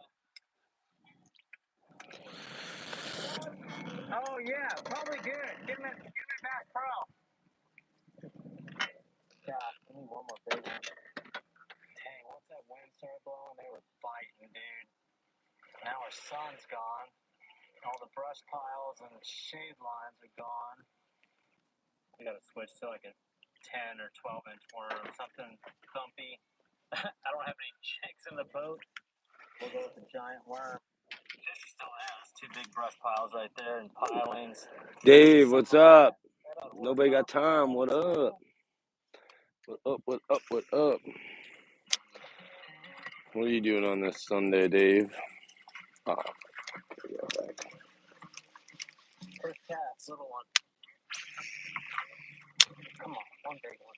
Speaker 7: Oh, yeah, probably good. Give me Bass Pro. Gosh, we need one more big one. Dang, once that wind started blowing, they were fighting, dude. Now our sun's gone. All the brush piles and shade lines are gone. We gotta switch to like a 10 or 12-inch worm, something thumpy. I don't have any jigs in the boat. We'll go with the giant worm. Fish still has 2 big brush piles right there and pilings.
Speaker 4: Dave, what's up? Nobody got time. What up? What up? What are you doing on this Sunday, Dave? Oh,
Speaker 7: First cast, little one. Come on, one big one.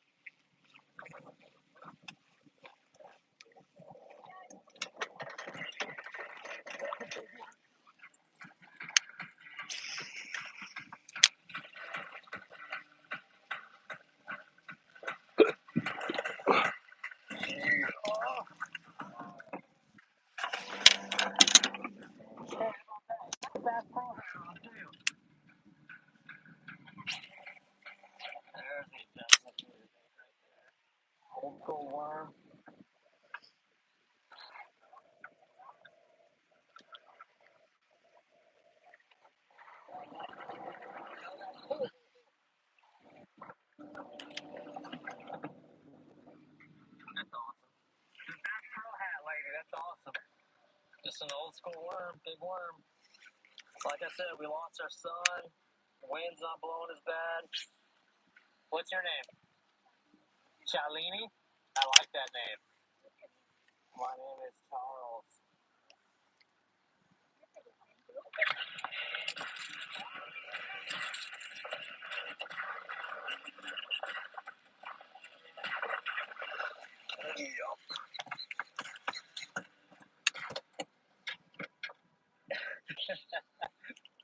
Speaker 7: Bass Pro hat on too. There's the adjustment right there. Old school worm. That's awesome. The Bass Pro hat lady, that's awesome. Just an old school worm, big worm. Like I said, we lost our son. Wind's not blowing as bad. What's your name? Shalini? I like that name. My name is Charles.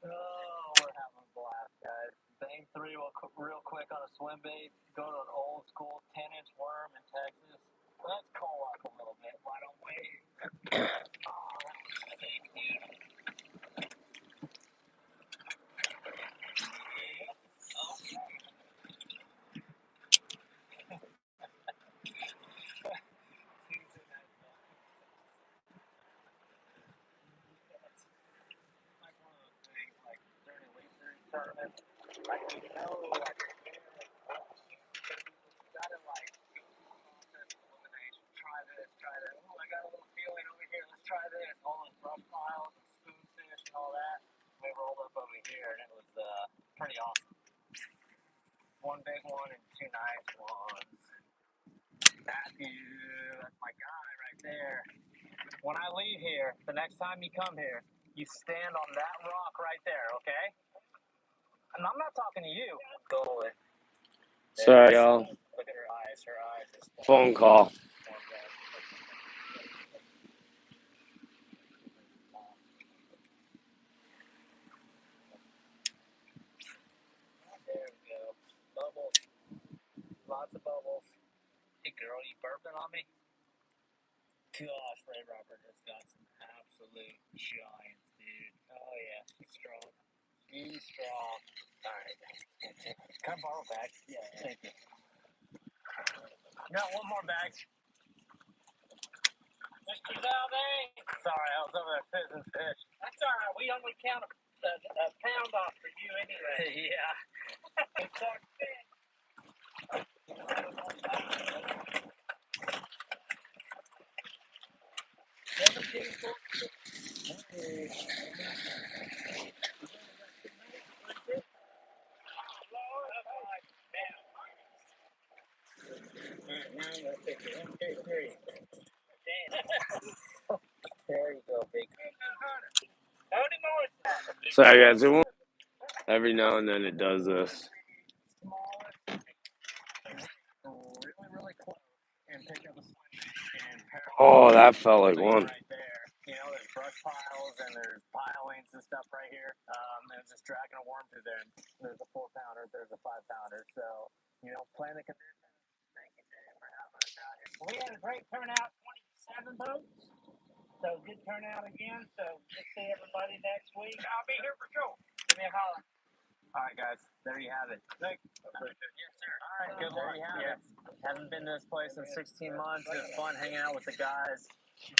Speaker 7: Oh, we're having a blast, guys. Bang 3 real quick on a swim bait. Go to an old school 10-inch worm in Texas. Let's cool up a little bit. Why don't we? Oh, thank you.
Speaker 11: big one and two nice ones. Matthew, that's my guy right there. When I leave here, the next time you come here, you stand on that rock right there, okay? And I'm not talking to you. Go away.
Speaker 4: Sorry, y'all.
Speaker 11: Look at her eyes. Her eyes is
Speaker 4: Phone call.
Speaker 11: There we go. Bubbles. Lots of bubbles. Hey, girl, you burping on me? Gosh, Ray Robert has got some absolute giants, dude. Oh, yeah. He's strong. He's strong. All right. Can I borrow a bag? Yeah. Thank you. Got one more bag. Mr. Zalday. Sorry, I was over there fizzing fish. That's all right. We only count a pound off for you anyway. Yeah. It's our fish. There you go, big.
Speaker 4: Sorry, guys. It won't. Every now and then it does this.
Speaker 11: Really, really close and pick up a swim and
Speaker 4: Oh, that felt like one.
Speaker 11: right there. You know, there's brush piles and there's pilings and stuff right here. And it's just dragging a worm through there. And there's a 4-pounder, there's a 5-pounder. So, you know, plan the conditions. Thank you, Dave, for helping us out here. We had a great turnout, 27 boats. So good turnout again. So we'll see everybody next week. I'll be here for sure. Give me a holler. All right, guys. There you have it. Thanks. Yes, sir. All right, good luck. There you have it. Haven't been to this place in 16 months. It's fun hanging out with the guys.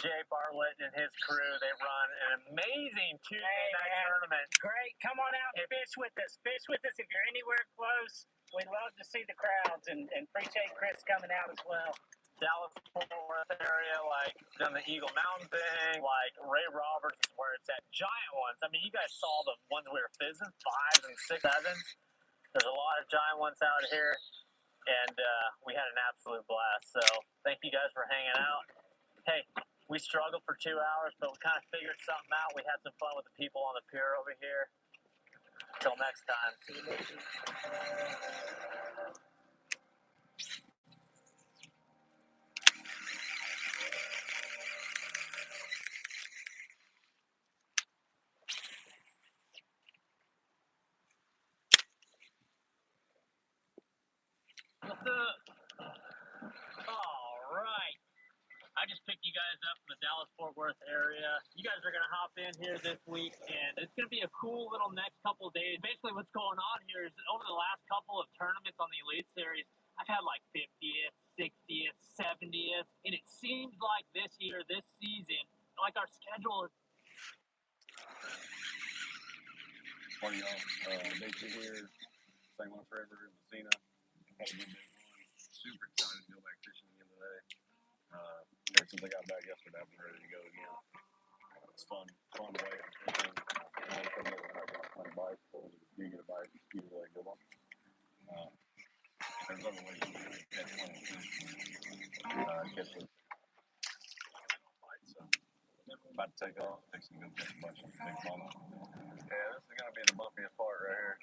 Speaker 11: Jay Bartlett and his crew, they run an amazing Tuesday night tournament. Great. Come on out and fish with us. Fish with us if you're anywhere close. We love to see the crowds and appreciate Chris coming out as well. Dallas Fort Worth area, like done the Eagle Mountain thing, like Ray Roberts is where it's at. Giant ones. I mean, you guys saw the ones we were fizzing, 5s and 6s. There's a lot of giant ones out here, and we had an absolute blast. So thank you guys for hanging out. Hey, we struggled for 2 hours, but we kind of figured something out. We had some fun with the people on the pier over here. Until next time. What's up? All right. I just picked you guys up from the Dallas-Fort Worth area. You guys are going to hop in here this week, and it's going to be a cool little next couple of days. Basically, what's going on here is over the last couple of tournaments on the Elite Series, I've had like 50th, 60th, 70th, and it seems like this year, this season, like our schedule is.
Speaker 12: Morning, y'all. Day 2 here, St. Louis River, Messina. Had a good day one. Super excited to go back fishing again today. Ever since I got back yesterday, I've been ready to go again. It's fun way of fishing. I come over and I got my bite. You get a bite, it's usually a good one. There's other ways you can catch one of fish. Catch it. So, about to take off, fixing to go catch a bunch of big mama. Yeah, this is going to be the bumpiest part right here.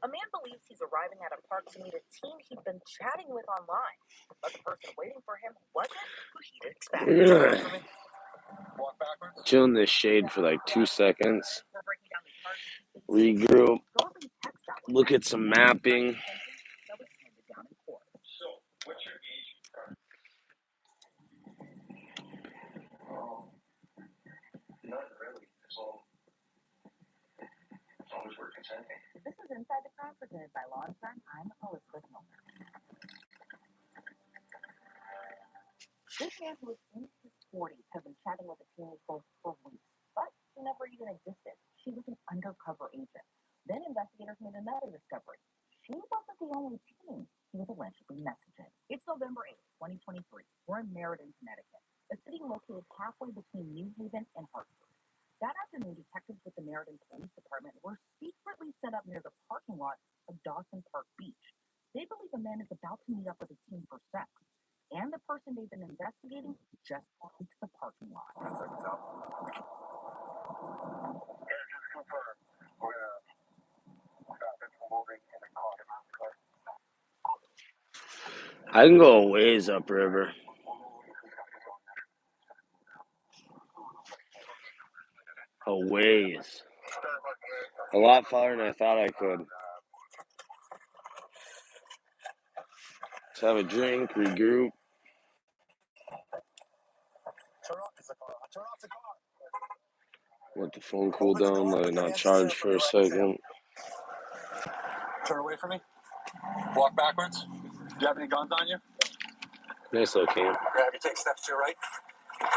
Speaker 2: A man believes he's arriving at a park to meet a teen he'd been chatting with online, but the person waiting for him wasn't who he'd expected.
Speaker 4: We're gonna chill in this shade for like 2 seconds, regroup, look at some mapping.
Speaker 6: So, what's your age? Not really. As long as we're consenting.
Speaker 2: This is Inside the Crowd presented by Law and Firm. I'm Elizabeth Milner. This man who was in his 40s had been chatting with a teenage girl for weeks, but she never even existed. She was an undercover agent. Then investigators made another discovery. She wasn't the only teen he was allegedly messaging. It's November 8th, 2023. We're in Meriden, Connecticut, a city located halfway between New Haven and Hartford. That afternoon, detectives with the Meriden Police Department were secretly set up near the parking lot of Dawson Park Beach. They believe a man is about to meet up with a teen for sex, and the person they've been investigating just walked into the parking lot.
Speaker 4: I can go a ways upriver. A ways. A lot farther than I thought I could. Let's have a drink, regroup. Let the phone cool down, let it not charge for a second.
Speaker 12: Turn away from me. Walk backwards. Do you have any guns on you?
Speaker 4: Nice little camp.
Speaker 12: Okay, have you take steps to your right? You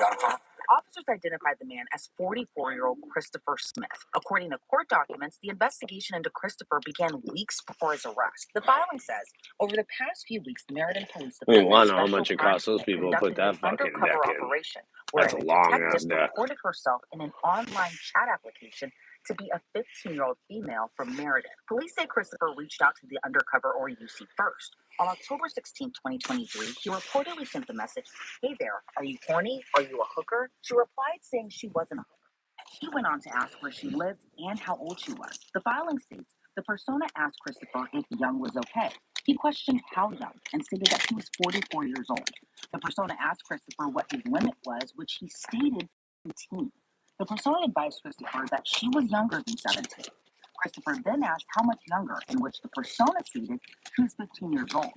Speaker 12: got it, Tom?
Speaker 2: Officers identified the man as 44-year-old Christopher Smith. According to court documents, the investigation into Christopher began weeks before his arrest. The filing says, over the past few weeks, the Meriden Police
Speaker 4: I mean,
Speaker 2: Department
Speaker 4: know how
Speaker 2: Special
Speaker 4: much it costs those
Speaker 2: Crimes
Speaker 4: people to put
Speaker 2: conducted an
Speaker 4: that fucking
Speaker 2: undercover
Speaker 4: deck in.
Speaker 2: operation where
Speaker 4: That's a
Speaker 2: a
Speaker 4: long-ass
Speaker 2: detective
Speaker 4: deck.
Speaker 2: reported herself in an online chat application to be a 15-year-old female from Meriden. Police say Christopher reached out to the undercover, or UC, first. On October 16, 2023, he reportedly sent the message, "Hey there, are you horny? Are you a hooker?" She replied saying she wasn't a hooker. He went on to ask where she lived and how old she was. The filing states the persona asked Christopher if young was okay. He questioned how young and stated that he was 44 years old. The persona asked Christopher what his limit was, which he stated 17. The persona advised Christopher that she was younger than 17. Christopher then asked how much younger, in which the persona stated she was 15 years old.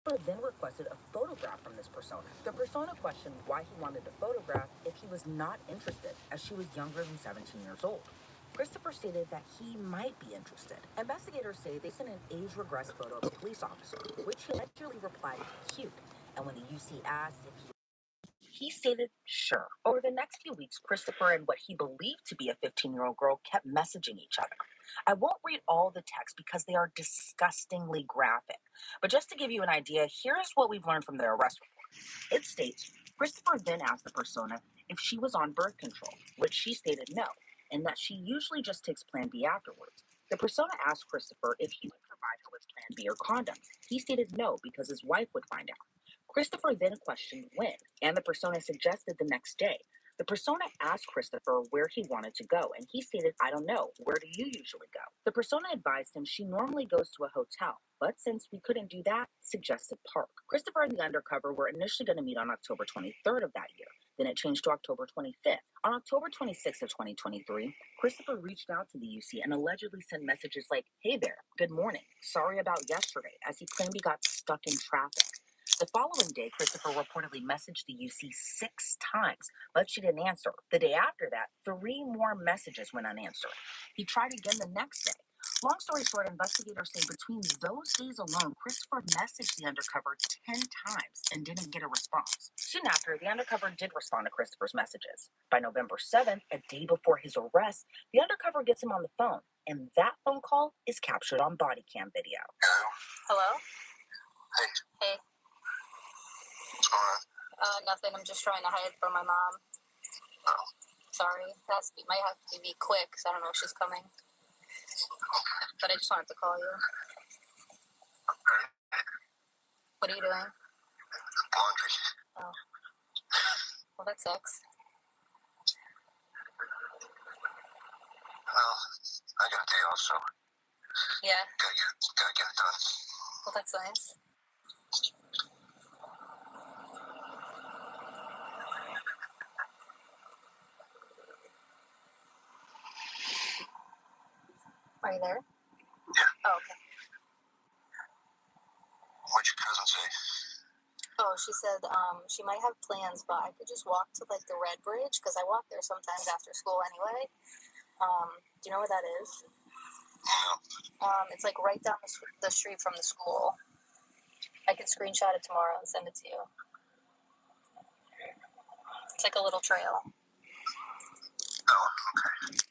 Speaker 2: Christopher then requested a photograph from this persona. The persona questioned why he wanted a photograph if he was not interested, as she was younger than 17 years old. Christopher stated that he might be interested. Investigators say they sent an age-regressed photo of a police officer, which he allegedly replied, "cute." And when the UC asked if he stated, "sure." Over the next few weeks, Christopher and what he believed to be a 15-year-old girl kept messaging each other. I won't read all the texts because they are disgustingly graphic. But just to give you an idea, here's what we've learned from their arrest report. It states, Christopher then asked the persona if she was on birth control, which she stated no, and that she usually just takes Plan B afterwards. The persona asked Christopher if he would provide her with Plan B or condoms. He stated no because his wife would find out. Christopher then questioned when, and the persona suggested the next day. The persona asked Christopher where he wanted to go, and he stated, "I don't know. Where do you usually go?" The persona advised him she normally goes to a hotel, but since we couldn't do that, suggested park. Christopher and the undercover were initially going to meet on October 23rd of that year. Then it changed to October 25th. On October 26th of 2023, Christopher reached out to the UC and allegedly sent messages like, "Hey there, good morning. Sorry about yesterday," as he claimed he got stuck in traffic. The following day, Christopher reportedly messaged the UC 6 times, but she didn't answer. The day after that, 3 more messages went unanswered. He tried again the next day. Long story short, investigators say between those days alone, Christopher messaged the undercover 10 times and didn't get a response. Soon after, the undercover did respond to Christopher's messages. By November 7th, a day before his arrest, the undercover gets him on the phone, and that phone call is captured on body cam video.
Speaker 13: Hello? Hey. Nothing. I'm just trying to hide from my mom. Sorry. Might have to be quick because I don't know if she's coming. But I just wanted to call you. What are you doing?
Speaker 14: Laundry.
Speaker 13: Oh. Well, that sucks.
Speaker 14: Well, I got a day off, so
Speaker 13: Yeah. Gotta get it done. Well, that's nice. Are you there? Yeah. Oh, okay. What'd your cousin say? Oh, she said she might have plans, but I could just walk to like the Red Bridge because I walk there sometimes after school anyway. Do you know where that is? No. It's like right down the street from the school. I could screenshot it tomorrow and send it to you. It's like a little trail. Oh, okay.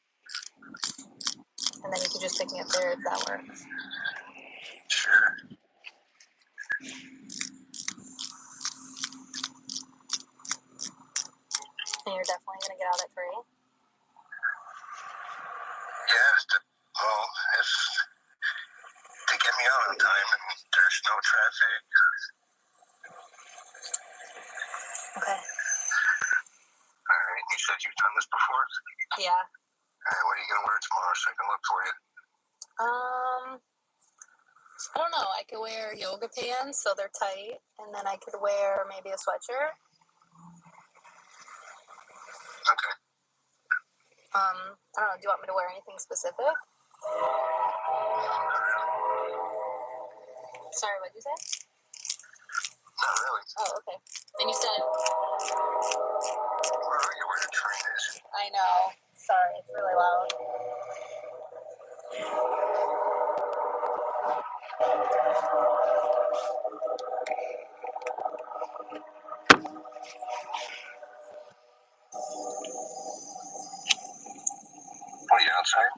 Speaker 13: And then you can just pick me up there if that works. Sure. And you're definitely going to get out at 3? Yeah, well, if they get me out on time and there's no traffic. Okay. Alright, you said you've done this before? Yeah. Alright, what are you going to wear tomorrow so I can look for you? I don't know. I could wear yoga pants so they're tight, and then I could wear maybe a sweatshirt. Okay. I don't know. Do you want me to wear anything specific? Sorry, what did you say? Not really. Oh, okay. And you said... Where are you? Where the train is? I know. Sorry, it's really loud. What, you outside?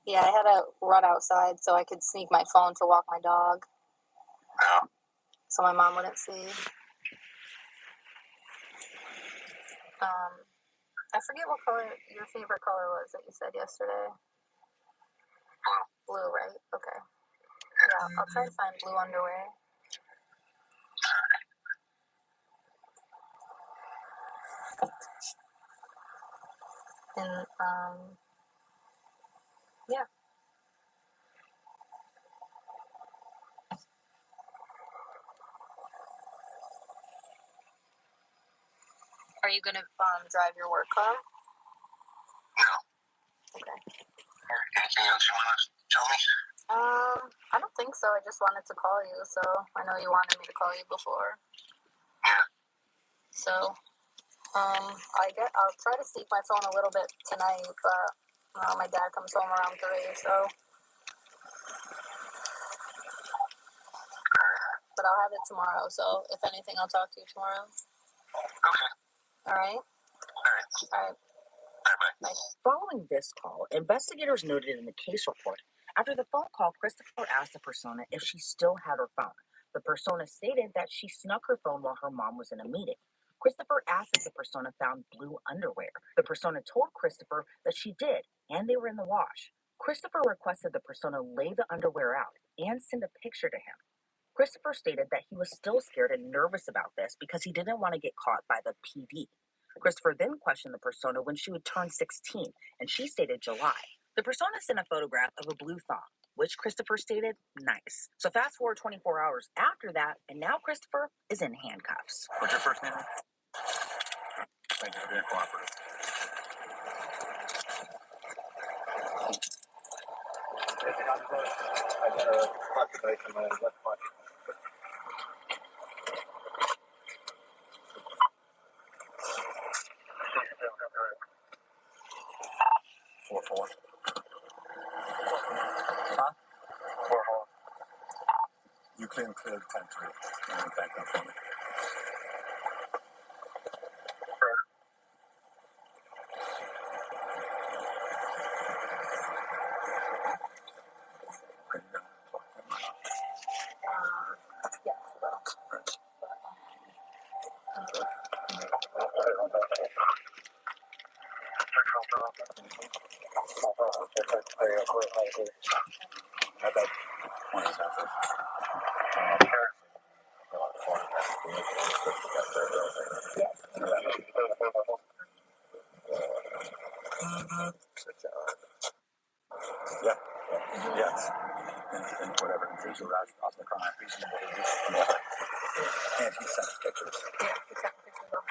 Speaker 13: Yeah, I had to run outside so I could sneak my phone to walk my dog. Yeah. So my mom wouldn't see. I forget what color your favorite color was that you said yesterday. Blue, right? Okay. Yeah, I'll try to find blue underwear. And, yeah. Are you gonna drive your work car? No. Okay. Anything else you want to tell me? I don't think so. I just wanted to call you, so I know you wanted me to call you before. Yeah. So, I'll try to sneak my phone a little bit tonight, but my dad comes home around 3, so. But I'll have it tomorrow, so if anything, I'll talk to you tomorrow. Okay. All right? All right. Bye.
Speaker 14: Following this call, investigators noted in the case report, after the phone call, Christopher asked the persona if she still had her phone. The persona stated that she snuck her phone while her mom was in a meeting. Christopher asked if the persona found blue underwear. The persona told Christopher that she did, and they were in the wash. Christopher requested the persona lay the underwear out and send a picture to him. Christopher stated that he was still scared and nervous about this because he didn't want to get caught by the PD. Christopher then questioned the persona when she would turn 16, and she stated July. The persona sent a photograph of a blue thong, which Christopher stated nice. So fast forward 24 hours after that, and now Christopher is in handcuffs. What's your first name? Thank you for being cooperative. I got a population on left pocket. 4-4. Huh? 4-4. You can clear the country and back up for me. Yeah.
Speaker 8: Yes. And whatever, and so that's off the crime. Reasonable. And he sent pictures.
Speaker 13: Yeah, he sent pictures of him.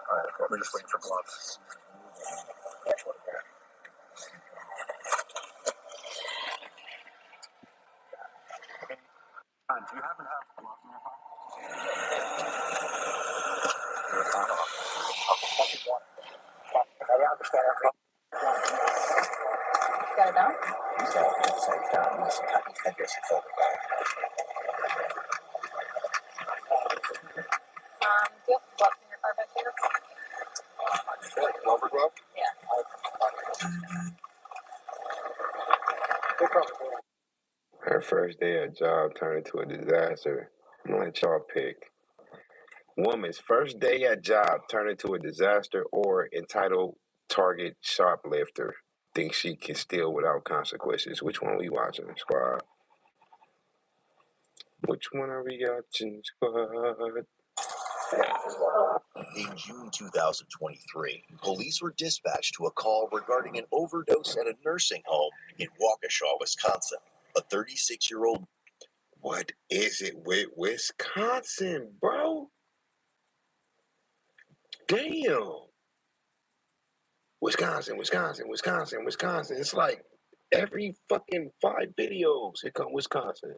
Speaker 8: All right, okay. We're just waiting for gloves. Do you happen to have gloves in your car? I understand everything.
Speaker 13: Got it down?
Speaker 8: You said it at the same time. You said you had this before.
Speaker 13: Do you have gloves in your car back here?
Speaker 8: Rubber glove?
Speaker 13: Yeah.
Speaker 15: Her first day at job turned into a disaster. I'm gonna let y'all pick. Woman's first day at job turned into a disaster, or entitled Target shoplifter thinks she can steal without consequences. Which one we watching, squad? Which one are we watching, squad?
Speaker 16: In June 2023, police were dispatched to a call regarding an overdose at a nursing home in Waukesha, Wisconsin. A 36-year-old.
Speaker 15: What is it with Wisconsin, bro? Damn. Wisconsin. It's like every fucking 5 videos, here come Wisconsin.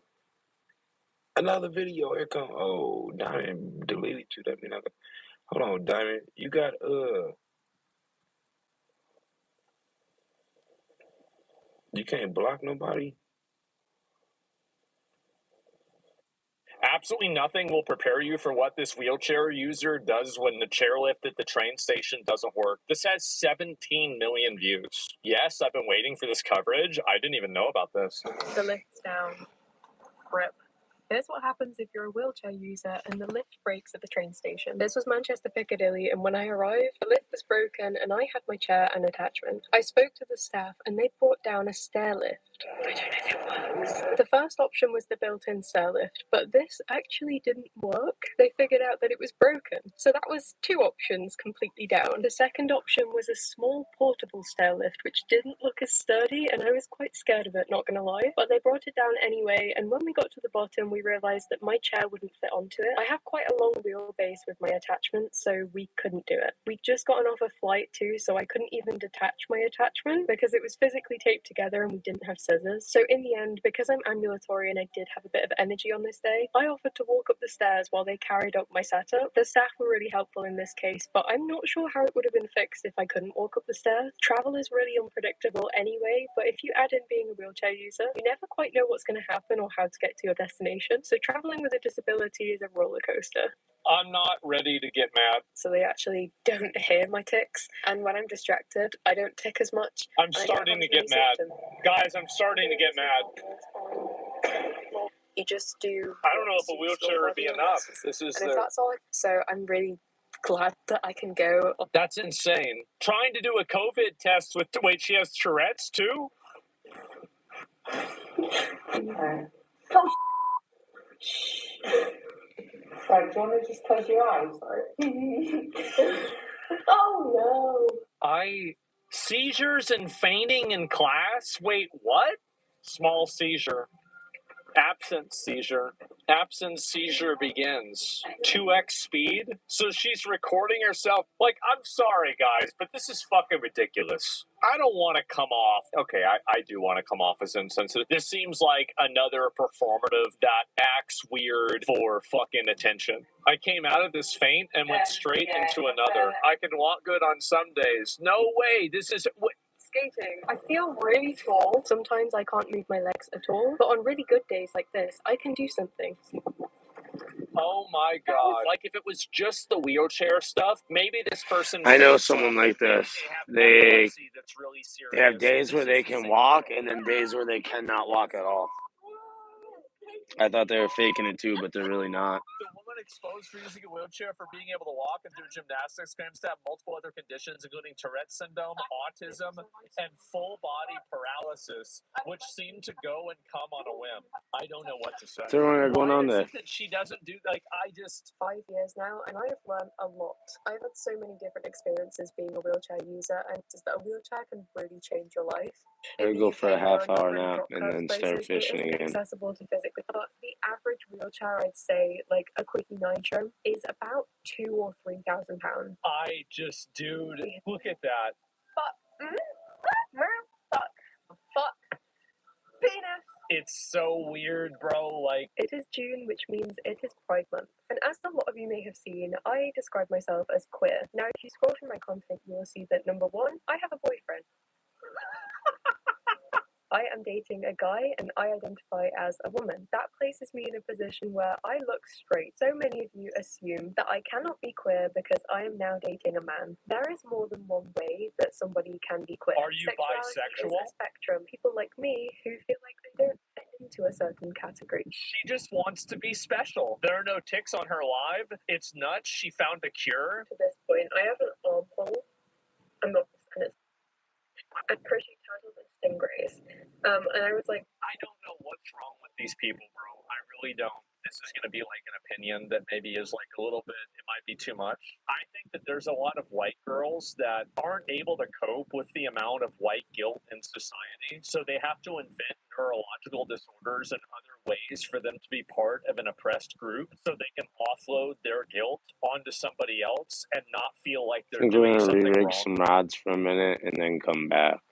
Speaker 15: Another video, here come, oh, Diamond deleted you. That mean hold on, Diamond. You got, you can't block nobody?
Speaker 17: Absolutely nothing will prepare you for what this wheelchair user does when the chairlift at the train station doesn't work. This has 17 million views. Yes, I've been waiting for this coverage. I didn't even know about this.
Speaker 18: The lift's down. Rip. Here's what happens if you're a wheelchair user and the lift breaks at the train station. This was Manchester Piccadilly, and when I arrived, the lift was broken and I had my chair and attachment. I spoke to the staff and they brought down a stair lift. I don't know if it works. The first option was the built-in stair lift, but this actually didn't work. They figured out that it was broken. So that was 2 options completely down. The second option was a small portable stair lift, which didn't look as sturdy, and I was quite scared of it, not gonna lie. But they brought it down anyway, and when we got to the bottom, we realized that my chair wouldn't fit onto it. I have quite a long wheelbase with my attachment, so we couldn't do it. We'd just gotten off a flight too, so I couldn't even detach my attachment because it was physically taped together and we didn't have scissors. So in the end, because I'm ambulatory and I did have a bit of energy on this day, I offered to walk up the stairs while they carried up my setup. The staff were really helpful in this case, but I'm not sure how it would have been fixed if I couldn't walk up the stairs. Travel is really unpredictable anyway, but if you add in being a wheelchair user, you never quite know what's going to happen or how to get to your destination. So traveling with a disability is a roller coaster.
Speaker 17: I'm not ready to get mad.
Speaker 18: So they actually don't hear my tics, and when I'm distracted, I don't tick as much.
Speaker 17: I'm starting to get mad. Guys, I'm starting to get mad.
Speaker 18: You just do.
Speaker 17: I don't know if a wheelchair would be enough. This is
Speaker 18: and if that's all, so I'm really glad that I can go.
Speaker 17: That's insane. Trying to do a COVID test with, wait, she has Tourette's too?
Speaker 2: Sorry, do you want to just close your eyes? Oh no!
Speaker 17: Seizures and fainting in class? Wait, what? Small seizure. Absent seizure. Absent seizure begins. 2x speed? So she's recording herself. Like, I'm sorry, guys, but this is fucking ridiculous. I don't want to come off. Okay, I do want to come off as insensitive. This seems like another performative that acts weird for fucking attention. I came out of this faint and went straight into another. I can walk good on some days. No way. This is...
Speaker 18: Skating. I feel really tall. Sometimes I can't move my legs at all, but on really good days like this, I can do something.
Speaker 17: Oh my god. Like, if it was just the wheelchair stuff, maybe this person...
Speaker 4: I know someone like this. They have days where they can walk and then days where they cannot walk at all. I thought they were faking it too, but they're really not.
Speaker 17: The woman exposed for using a wheelchair for being able to walk and do gymnastics claims to have multiple other conditions, including Tourette's syndrome, autism, and full body paralysis, which seem to go and come on a whim. I don't know what to say.
Speaker 4: So what are going on there?
Speaker 17: That she doesn't do, like, I just...
Speaker 18: 5 years now, and I have learned a lot. I've had so many different experiences being a wheelchair user, and just that a wheelchair can really change your life.
Speaker 4: I'd go for a half-hour nap and then start fishing again.
Speaker 18: Accessible to physically, but the average wheelchair, I'd say, like a Quickie Nitro, is about £2,000 or £3,000.
Speaker 17: I just, dude, look at that.
Speaker 18: Fuck. Penis.
Speaker 17: It's so weird, bro. Like,
Speaker 18: it is June, which means it is Pride Month. And as a lot of you may have seen, I describe myself as queer. Now, if you scroll through my content, you will see that number one, I have a boyfriend. I am dating a guy and I identify as a woman. That places me in a position where I look straight. So many of you assume that I cannot be queer because I am now dating a man. There is more than one way that somebody can be queer.
Speaker 17: Are you bisexual?
Speaker 18: Is a spectrum. People like me who feel like they don't fit into a certain category.
Speaker 17: She just wants to be special. There are no ticks on her live. It's nuts. She found a cure.
Speaker 18: To this point, I have an armhole. I'm not and it's a pretty titled as Stingrays. And I was like,
Speaker 17: I don't know what's wrong with these people, bro. I really don't. This is going to be like an opinion that maybe is like a little bit, it might be too much. I think that there's a lot of white girls that aren't able to cope with the amount of white guilt in society. So they have to invent neurological disorders and other ways for them to be part of an oppressed group so they can offload their guilt onto somebody else and not feel like they're doing something wrong.
Speaker 4: We're going to re-rig some rods for a minute and then come back.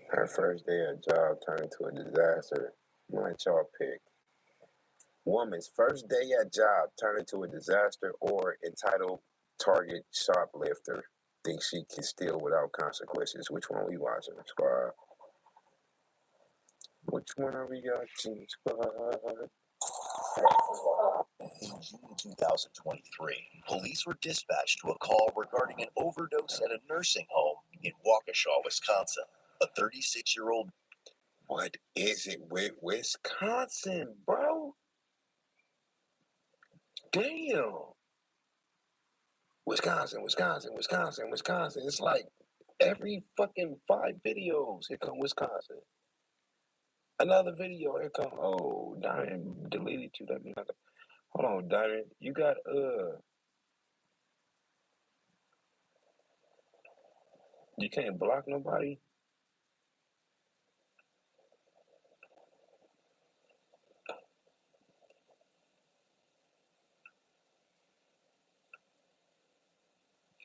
Speaker 15: Her first day at job turned into a disaster. What y'all pick? Woman's first day at job turned into a disaster, or entitled Target shoplifter thinks she can steal without consequences. Which one we watching, squad? Which one are we watching, squad?
Speaker 16: In June 2023, police were dispatched to a call regarding an overdose at a nursing home in Waukesha, Wisconsin. A 36-year-old.
Speaker 15: What is it with Wisconsin, bro? Damn. Wisconsin. It's like every fucking 5 videos, here come Wisconsin. Another video, here come, oh, Diamond deleted you. That means hold on, Diamond. You got, you can't block nobody?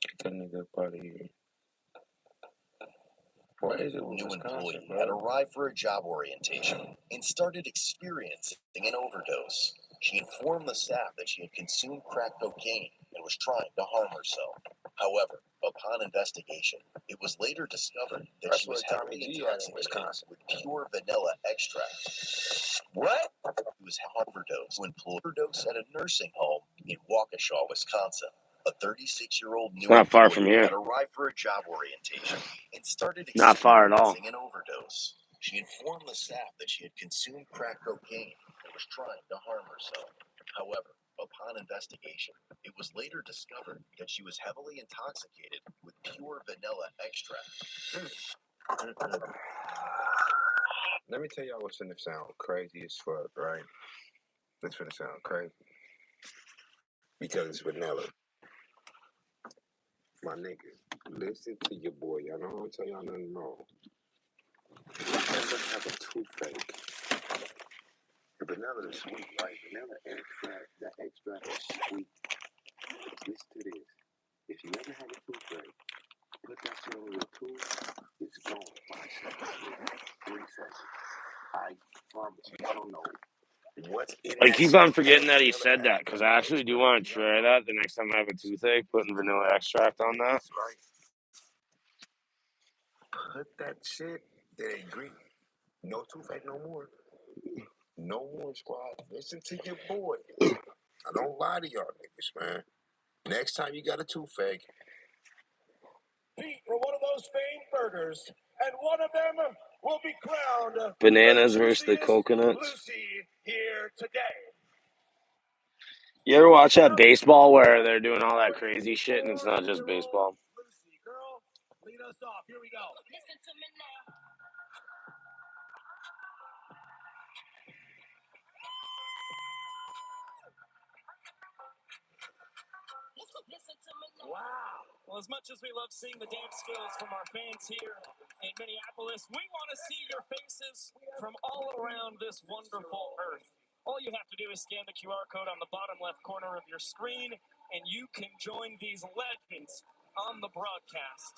Speaker 15: Get that nigga up out of here. What is it with
Speaker 16: New
Speaker 15: Wisconsin,
Speaker 16: employee
Speaker 15: bro?
Speaker 16: had arrived for a job orientation and started experiencing an overdose. She informed the staff that she had consumed crack cocaine and was trying to harm herself. However, upon investigation, it was later discovered that she was heavily intoxicated with pure vanilla extract. What? She was overdose at a nursing home in Waukesha, Wisconsin. A 36-year-old new
Speaker 4: not far from here.
Speaker 16: Had arrived for a job orientation and started
Speaker 4: not far at all.
Speaker 16: An overdose. She informed the staff that she had consumed crack cocaine and was trying to harm herself. However, upon investigation, it was later discovered that she was heavily intoxicated with pure vanilla extract.
Speaker 15: Let me tell y'all what's gonna sound crazy as fuck, right? It's gonna sound crazy. Because it's vanilla. My nigga, listen to your boy. Y'all know I don't tell y'all nothing wrong. If you ever have a toothache, the vanilla is sweet, right? Vanilla extract, that extract is sweet. Listen to this. If you ever have a toothache, put that shit on your tooth, it's gone. 5 seconds, 3 seconds. I promise you, I don't know. What's in
Speaker 4: I
Speaker 15: that
Speaker 4: keep on forgetting that he said that because I actually do want to try that the next time I have a toothache, putting vanilla extract on that.
Speaker 15: Right. Put that shit, that ain't green. No toothache no more. No more, squad. Listen to your boy. I don't lie to y'all niggas, man. Next time you got a toothache.
Speaker 19: Pete, are one of those murders, and one of them will be crowned
Speaker 4: Bananas
Speaker 19: the
Speaker 4: versus the
Speaker 19: juiciest
Speaker 4: coconuts.
Speaker 19: Lucy here today.
Speaker 4: You ever watch that baseball where they're doing all that crazy shit and it's not just baseball?
Speaker 19: Lucy, girl, lead us off. Here we go. Listen to me now.
Speaker 17: Wow. Well, as much as we love seeing the dance skills from our fans here in Minneapolis, we want to see your faces from all around this wonderful earth. All you have to do is scan the QR code on the bottom left corner of your screen, and you can join these legends on the broadcast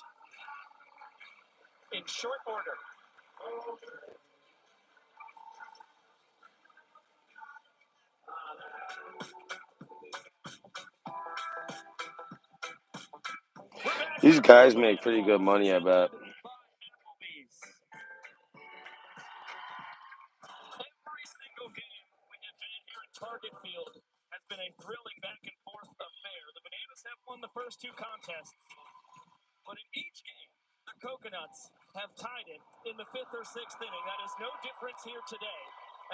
Speaker 17: in short order.
Speaker 4: These guys make pretty good money, I bet.
Speaker 17: Every single game we have had here at Target Field has been a thrilling back-and-forth affair. The Bananas have won the first two contests, but in each game, the Coconuts have tied it in the fifth or sixth inning. That is no difference here today,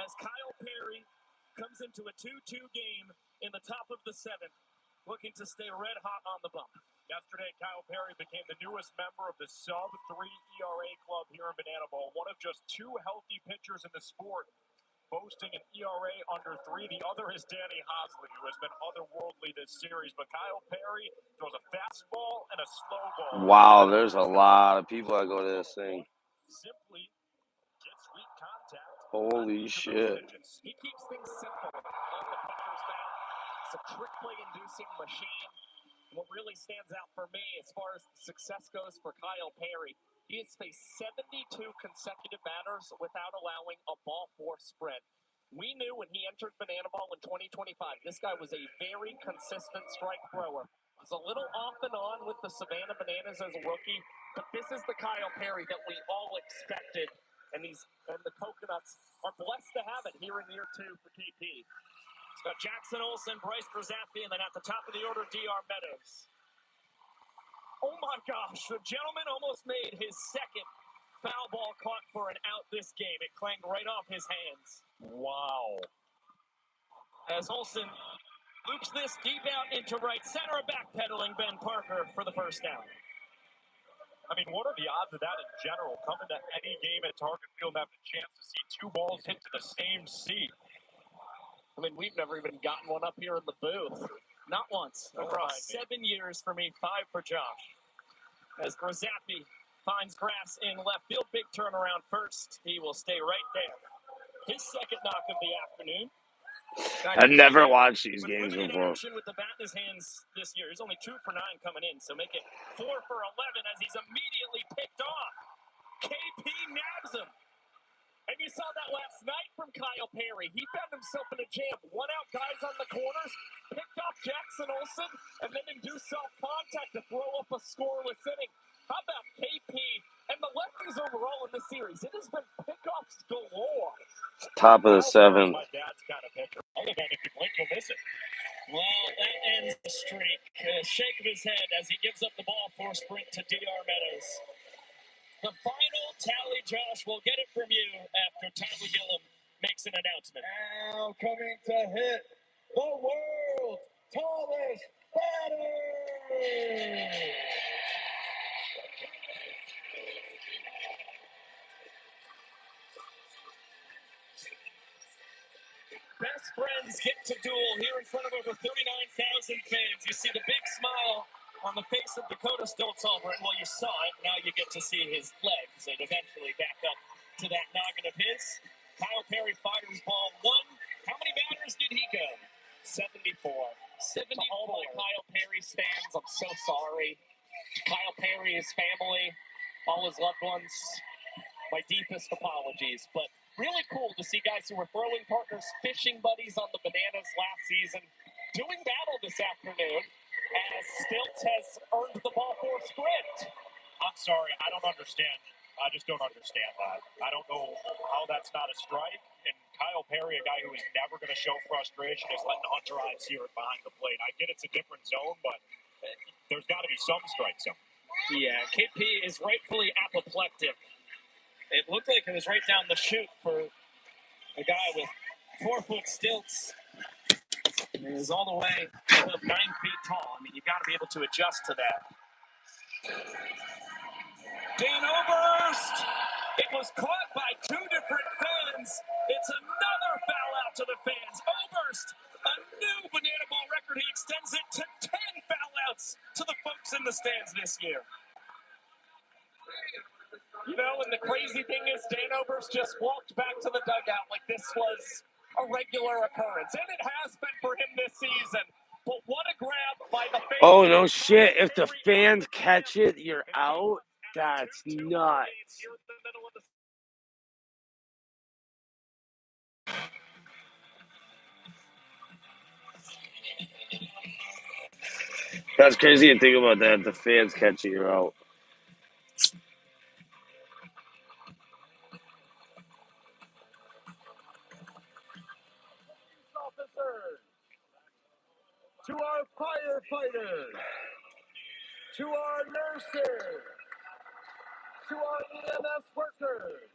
Speaker 17: as Kyle Perry comes into a 2-2 game in the top of the seventh, looking to stay red hot on the bump.
Speaker 3: Yesterday, Kyle Perry became the newest member of the sub-3 ERA club here in Banana Bowl, one of just two healthy pitchers in the sport, boasting an ERA under 3. The other is Danny Hosley, who has been otherworldly this series. But Kyle Perry throws a fastball and a slow ball.
Speaker 4: Wow, there's a lot of people that go to this thing.
Speaker 3: Simply gets weak contact.
Speaker 4: Holy shit.
Speaker 17: He keeps things simple on the pitcher's mound. It's a trick play inducing machine. What really stands out for me as far as success goes for Kyle Perry, he has faced 72 consecutive batters without allowing a ball four sprint. We knew when he entered Banana Ball in 2025, this guy was a very consistent strike thrower. Was a little off and on with the Savannah Bananas as a rookie, but this is the Kyle Perry that we all expected, and the Coconuts are blessed to have it here in year 2 for KP. It's got Jackson Olsen, Bryce Grzapi, and then at the top of the order, DR Meadows. Oh my gosh, the gentleman almost made his second foul ball caught for an out this game. It clanged right off his hands. Wow. As Olsen loops this deep out into right center, backpedaling Ben Parker for the first down.
Speaker 3: I mean, what are the odds of that in general? Coming to any game at Target Field and having a chance to see two balls hit to the same seat.
Speaker 17: I mean, we've never even gotten one up here in the booth. Not once. Across 7 years for me, 5 for Josh. As Grzapi finds grass in left field, big turnaround first. He will stay right there. His second knock of the afternoon.
Speaker 4: I've never watched these games before.
Speaker 17: With the bat in his hands this year. He's only 2 for 9 coming in, so make it 4 for 11 as he's immediately picked off. KP nabs him. And you saw that last night from Kyle Perry. He found himself in a jam. 1 out guys on the corners, picked off Jackson Olsen, and then induced self-contact to throw up a scoreless inning. How about KP and the lefties overall in this series? It has been pickoffs galore.
Speaker 4: Top of the 7th.
Speaker 3: My dad's kind of pitcher. Other than if you blink, you'll miss it.
Speaker 17: Well, that ends the streak. A shake of his head as he gives up the ball for a sprint to DR Meadows. The final tally, Josh, we'll get it from you after Tyler Gillum makes an announcement.
Speaker 19: Now coming to hit the world's tallest batter.
Speaker 17: Best friends get to duel here in front of over 39,000 fans. You see the big smile on the face of Dakota Stoltzhofer, and well, you saw it. Now you get to see his legs and eventually back up to that noggin of his. Kyle Perry fires ball 1. How many batters did he go? 74. 74. All my Kyle Perry stands, I'm so sorry. Kyle Perry, his family, all his loved ones, my deepest apologies. But really cool to see guys who were throwing partners, fishing buddies on the Bananas last season, doing battle this afternoon, as Stiltz has earned the ball for a sprint.
Speaker 3: I'm sorry, I don't understand. I just don't understand that. I don't know how that's not a strike. And Kyle Perry, a guy who is never going to show frustration, is letting Hunter Ives hear it behind the plate. I get it's a different zone, but there's got to be some strike zone.
Speaker 17: Yeah, KP is rightfully apoplectic. It looked like it was right down the chute for a guy with 4-foot stilts. And it was all the way above 9 feet tall. I mean, you got to be able to adjust to that. Dane Oberst! It was caught by 2 different fans. It's another foul out to the fans. Oberst, a new Banana Ball record. He extends it to 10 foul outs to the folks in the stands this year. You know, and the crazy thing is Dane Oberst just walked back to the dugout like this was a regular occurrence. And it has been for him this season. But what a grab by the fans.
Speaker 4: Oh, no shit. If the fans catch it, you're out? That's nuts. That's crazy to think about that. If the fans catch it, you're out.
Speaker 19: Officers, to our firefighters, to our nurses, to our EMS workers,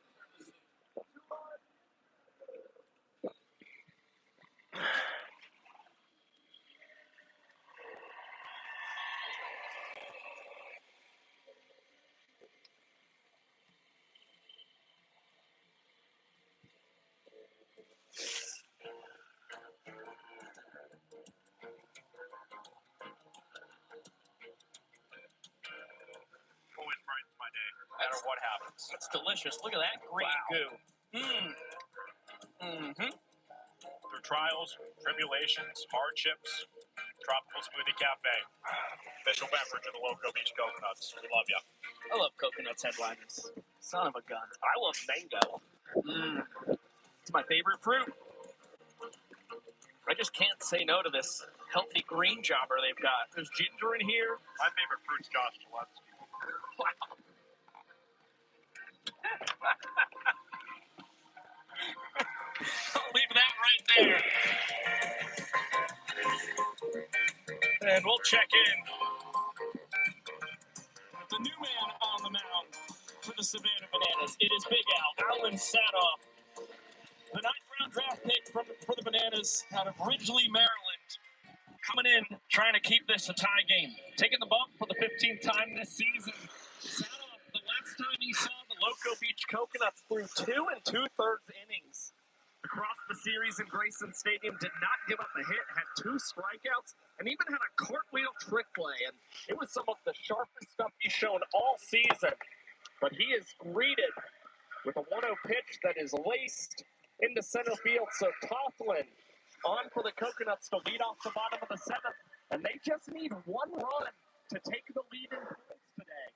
Speaker 3: Always brightens my day, no matter what happens.
Speaker 17: It's delicious. Look at that green goo. Mm-hmm.
Speaker 3: Through trials, tribulations, hardships, Tropical Smoothie Cafe. Official beverage of the Loco Beach Coconuts. We love you.
Speaker 17: I love coconuts headliners. Son of a gun. I love mango. It's my favorite fruit. I just can't say no to this healthy green jobber they've got. There's ginger in here.
Speaker 3: My favorite fruit's Josh Gillespie.
Speaker 17: Wow. I'll leave that right there. And we'll check in with the new man on the mound for the Savannah Bananas. It is Big Al, Alan Sadoff, the 9th round draft pick for the Bananas out of Ridgely, Maryland. Coming in, trying to keep this a tie game. Taking the bump for the 15th time this season. Sadoff, the last time he saw the Loco Beach Coconuts through 2 2/3 innings across the series in Grayson Stadium, did not give up a hit, had 2 strikeouts, and even had a cartwheel trick play. And it was some of the sharpest stuff he's shown all season. But he is greeted with a 1-0 pitch that is laced into center field. So Coughlin on for the Coconuts to lead off the bottom of the 7th. And they just need 1 run to take the lead in points today.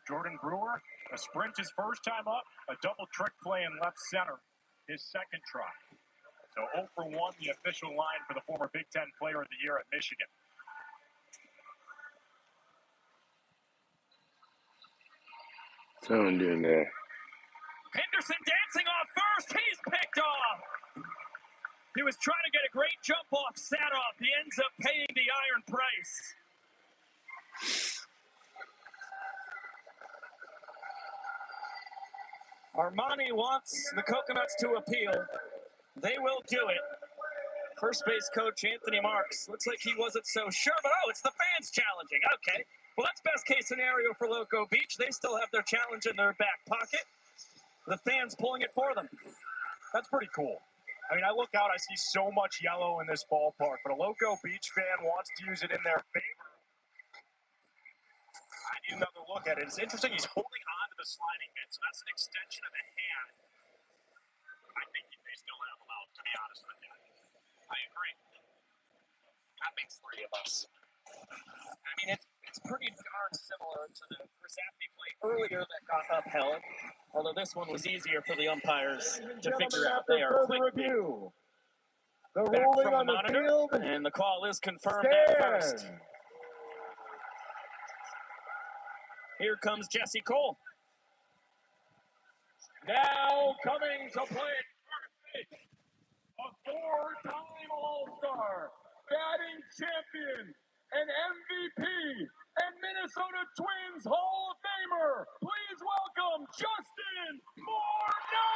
Speaker 3: Jordan Brewer, a sprint his first time up, a double trick play in left center, his second try. So 0 for 1, the official line for the former Big Ten Player of the Year at Michigan.
Speaker 4: Someone doing that.
Speaker 17: Henderson dancing off first. He's picked off. He was trying to get a great jump off Sadoff. He ends up paying the iron price. Armani wants the Coconuts to appeal. They will do it. First base coach Anthony Marks. Looks like he wasn't so sure, but it's the fans challenging. Okay. Well, that's best case scenario for Loco Beach. They still have their challenge in their back pocket. The fans pulling it for them.
Speaker 3: That's pretty cool. I mean, I look out, I see so much yellow in this ballpark, but a Loco Beach fan wants to use it in their favor. I need another look at it. It's interesting, he's holding on to the sliding bit, so that's an extension of the hand. I think they still have him out, to be honest with you. I agree. That makes 3 of us.
Speaker 17: I mean, it's pretty darn similar to the Grisapi play earlier that got upheld. Although this one was easier for the umpires to figure out. They are quick
Speaker 19: review. The
Speaker 17: back
Speaker 19: ruling
Speaker 17: from
Speaker 19: on
Speaker 17: the
Speaker 19: the
Speaker 17: monitor,
Speaker 19: field
Speaker 17: and the call is confirmed at first. Here comes Jesse Cole.
Speaker 19: Now coming to play a 4-time All-Star, batting champion, and MVP
Speaker 20: Minnesota Twins Hall of Famer. Please welcome Justin Morneau!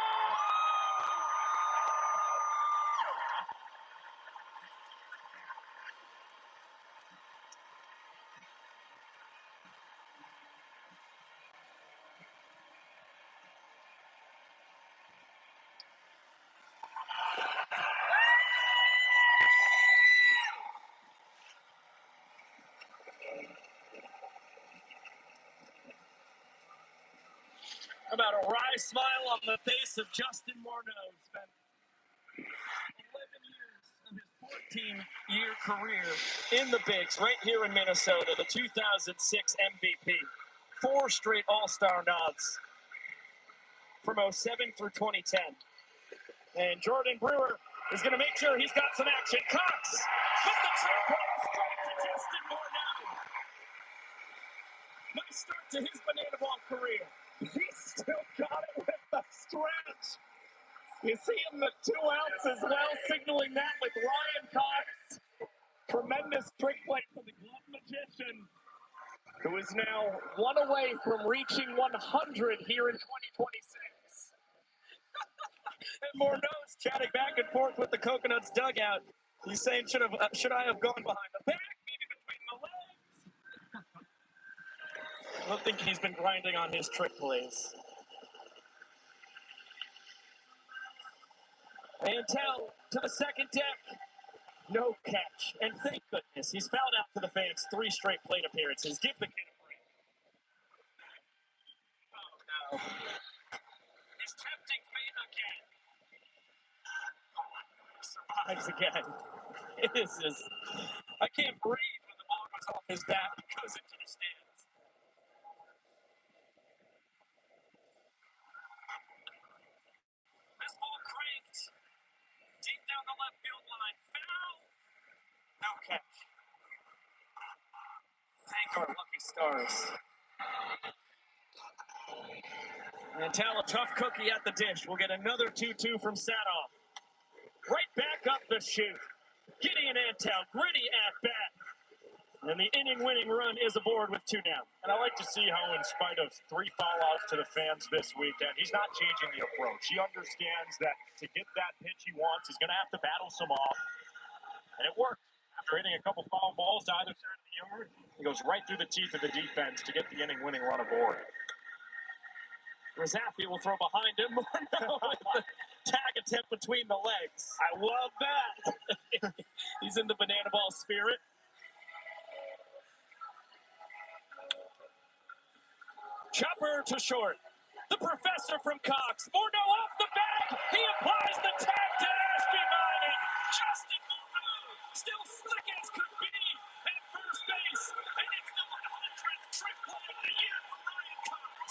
Speaker 20: How about a wry smile on the face of Justin Morneau? Spent 11 years of his 14-year career in the bigs right here in Minnesota, the 2006 MVP. 4 straight All-Star nods from 07 through 2010. And Jordan Brewer is going to make sure he's got some action. Cox with the trick play straight to Justin Morneau. Nice start to his banana ball career. He's still got it with the stretch. You see him the 2 outs as well, signaling that with Ryan Cox. Tremendous trick play for the glove magician, who is now 1 away from reaching 100 here in 2026. And Morneau's chatting back and forth with the Coconuts dugout. He's saying, should I have gone behind the back, maybe between the legs? I don't think he's been grinding on his trick plays. Mantel to the second deck. No catch. And thank goodness he's fouled out to the fans 3 straight plate appearances. Give the kid a break. Oh, no. He's tempting fate again. Survives again. This is... I can't breathe when the ball goes off his bat and goes into the stands. This ball cranked. Deep down the left field line. Foul. No catch. Thank our lucky stars. Mantel, a tough cookie at the dish. We'll get another 2-2 from Sadoff. Right back up the chute. Gideon Antel, gritty at bat. And the inning-winning run is aboard with 2 down. And I like to see how, in spite of 3 foul-outs to the fans this weekend, he's not changing the approach. He understands that to get that pitch he wants, he's going to have to battle some off. And it worked. After hitting a couple foul balls to either side of the yard, he goes right through the teeth of the defense to get the inning-winning run aboard. Rizzafi will throw behind him. Morneau with the tag attempt between the legs. I love that. He's in the banana ball spirit. Chopper to short. The professor from Cox. Morneau off the bag. He applies the tag to Ashby Mining. Justin Morneau, still slick as could be at first base. And it's the 100th trick play of the year for Ryan Cox.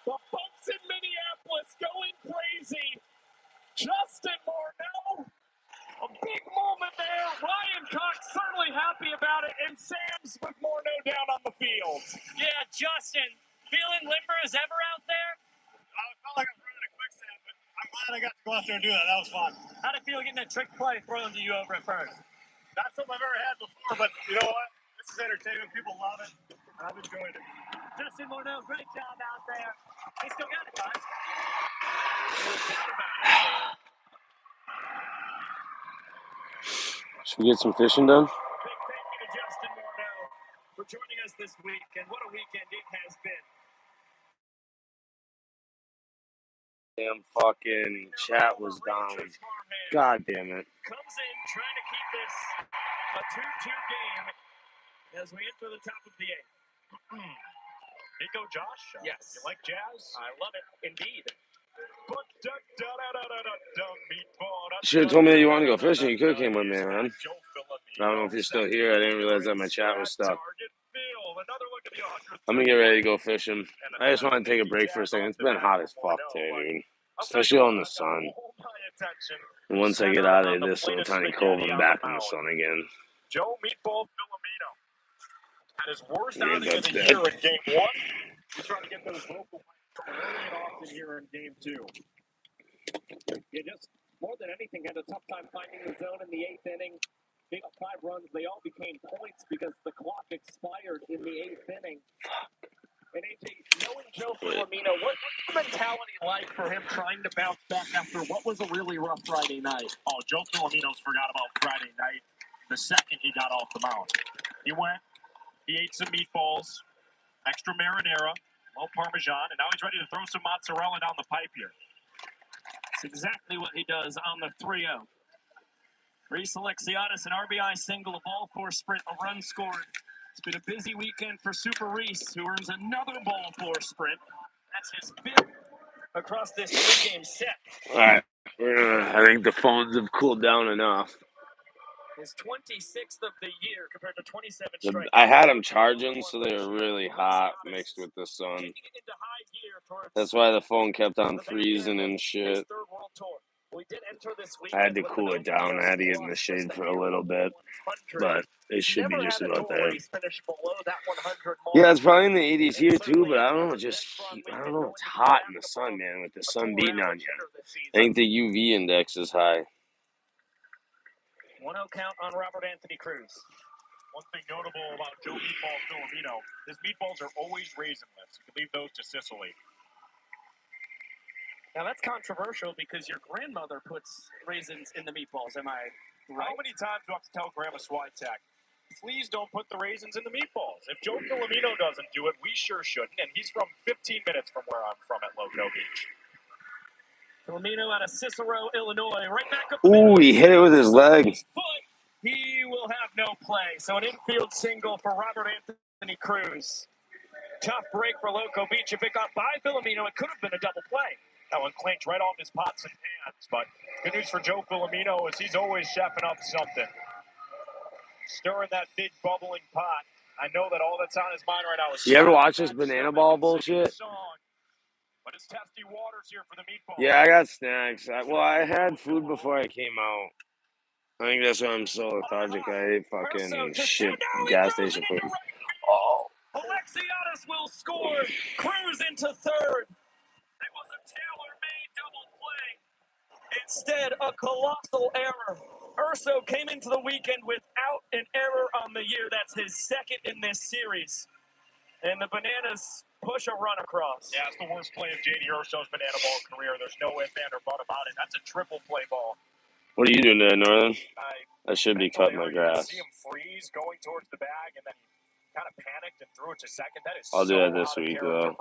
Speaker 20: The folks in Minneapolis going crazy. Justin Morneau, a big moment there. Ryan Cox certainly happy about it, and Sam's with Morneau down on the field.
Speaker 21: Yeah, Justin, feeling limber as ever out there?
Speaker 20: I felt like I was running a quicksand, but I'm glad I got to go out there and do that. That was fun.
Speaker 21: How'd it feel getting a trick play thrown to you over at first?
Speaker 20: Not something I've ever had before, but you know what? This is entertainment. People love it. I've enjoyed it.
Speaker 21: Justin Morneau, great job out there. He still got it, guys.
Speaker 4: Should we get some fishing done?
Speaker 20: Big thank you to Justin Morneau for joining us this week, and what a weekend it has been.
Speaker 4: Damn fucking chat was down. God damn it.
Speaker 20: Comes in trying to keep this a 2-2 game as we enter the top of the 8th. Nico Josh? Yes. You like jazz? I love it. Indeed.
Speaker 4: You should have told me that you wanted to go fishing. You could have came with me, man. I don't know if you're still here. I didn't realize that my chat was stuck. I'm going to get ready to go fishing. I just want to take a break for a second. It's been hot as fuck today, dude. Especially on the sun. And once I get out of this little tiny cove, I'm back in the sun again.
Speaker 20: Joe Meatball Filomeno had his worst outing of the year in Game 1. He's trying to get those local players early and often here in Game 2. He just, more than anything, had a tough time finding the zone in the 8th inning. gave up 5 runs. They all became points because the clock expired in the 8th inning. And AJ, knowing Joe Filomeno, what's the mentality like for him trying to bounce back after what was a really rough Friday night?
Speaker 3: Oh, Joe Filomeno's forgot about Friday night the second he got off the mound. He went, he ate some meatballs, extra marinara, a little Parmesan, and now he's ready to throw some mozzarella down the pipe here.
Speaker 20: It's exactly what he does on the 3-0. Reese Alexiadis, an RBI single, a ball 4 sprint, a run scored. It's been a busy weekend for Super Reese, who earns another ball 4 sprint. That's his 5th across this 3-game set.
Speaker 4: All right. I think the phones have cooled down enough.
Speaker 20: His 26th of the year compared to 27 strikes.
Speaker 4: I had them charging, so they were really hot mixed with the sun. That's why the phone kept on freezing and shit. I had to cool it down. I had to get in the shade for a little bit, but it should be just about there. Yeah, it's probably in the 80s here too, but I don't know. I don't know. It's hot in the sun, man, with the sun beating on you. I think the UV index is high.
Speaker 20: 1-0 count on Robert Anthony Cruz.
Speaker 3: One thing notable about Joe Meatball Filomeno, his meatballs are always raisinless. You can leave those to Sicily.
Speaker 20: Now that's controversial because your grandmother puts raisins in the meatballs. Am I right?
Speaker 3: How many times do I have to tell Grandma Switek, please don't put the raisins in the meatballs? If Joe Filomeno doesn't do it, we sure shouldn't. And he's from 15 minutes from where I'm from at Loco Beach.
Speaker 20: Filomeno out of Cicero, Illinois, right back up.
Speaker 4: Ooh, he hit it with his leg.
Speaker 20: He will have no play. So an infield single for Robert Anthony Cruz. Tough break for Loco Beach. If it got by Filomeno, it could have been a double play.
Speaker 3: That one clanked right off his pots and pans. But good news for Joe Filomeno is he's always chefing up something. Stirring that big bubbling pot. I know that all that's on his mind right now is...
Speaker 4: You ever watch this banana ball bullshit?
Speaker 3: But it's testy waters here for the meatball.
Speaker 4: Yeah, I got snacks. I had food before I came out. I think that's why I'm so lethargic. I ate fucking shit gas station food.
Speaker 20: Oh. Alexiadis will score. Cruz into third. It was a tailor-made double play. Instead, a colossal error. Urso came into the weekend without an error on the year. That's his second in this series. And the Bananas push a run across.
Speaker 3: Yeah, it's the worst play of J.D. Urso's banana ball career. There's no ifs, and or but about it. That's a triple play ball.
Speaker 4: What are you doing there, Northern? I should be cutting my grass.
Speaker 3: See him freeze going towards the bag, and then he kind of panicked and threw it to second. That is
Speaker 4: I'll do that this week, though.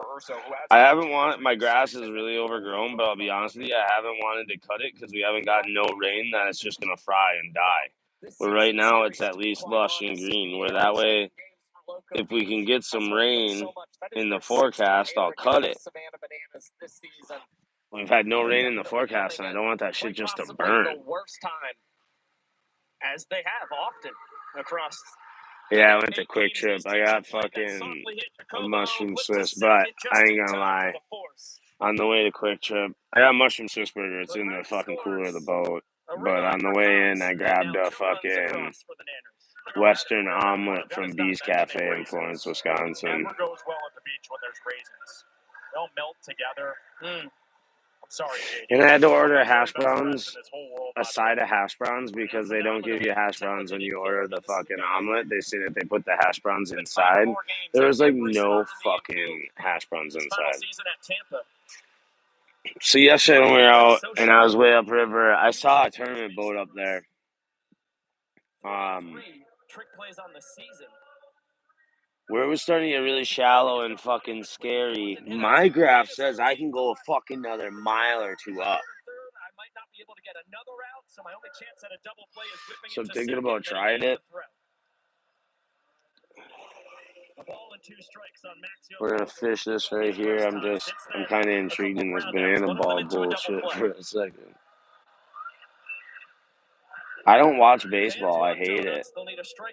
Speaker 4: I haven't wanted... My grass is really overgrown, but I'll be honest with you, I haven't wanted to cut it because we haven't gotten no rain that it's just going to fry and die. But right now, it's at least lush and green, where that way, if we can get some rain in the forecast, I'll cut it. We've had no rain in the forecast, and I don't want that shit just to burn.
Speaker 20: The worst time, as they have often across.
Speaker 4: Yeah, I went to Quick Trip. I got fucking a mushroom Swiss, but I ain't gonna lie. On the way to Quick Trip, I got mushroom Swiss burger. It's in the fucking cooler of the boat. But on the way in, I grabbed a fucking Western omelet from Bee's Cafe in Florence, Wisconsin.
Speaker 3: It never goes well at the beach when there's raisins. They'll melt together. I'm sorry, JD.
Speaker 4: And I had to order hash browns, a side of hash browns, because they don't give you hash browns when you order the fucking omelet. They say that they put the hash browns inside. There was like no fucking hash browns inside. So yesterday when we were out and I was way upriver, I saw a tournament boat up there.
Speaker 20: Trick plays on the season.
Speaker 4: Where it was starting to get really shallow and fucking scary. My graph says I can go a fucking another mile or two up. So I'm thinking about trying it. We're gonna fish this right here. I'm kind of intrigued in this banana ball bullshit for a second. I don't watch baseball. I hate it.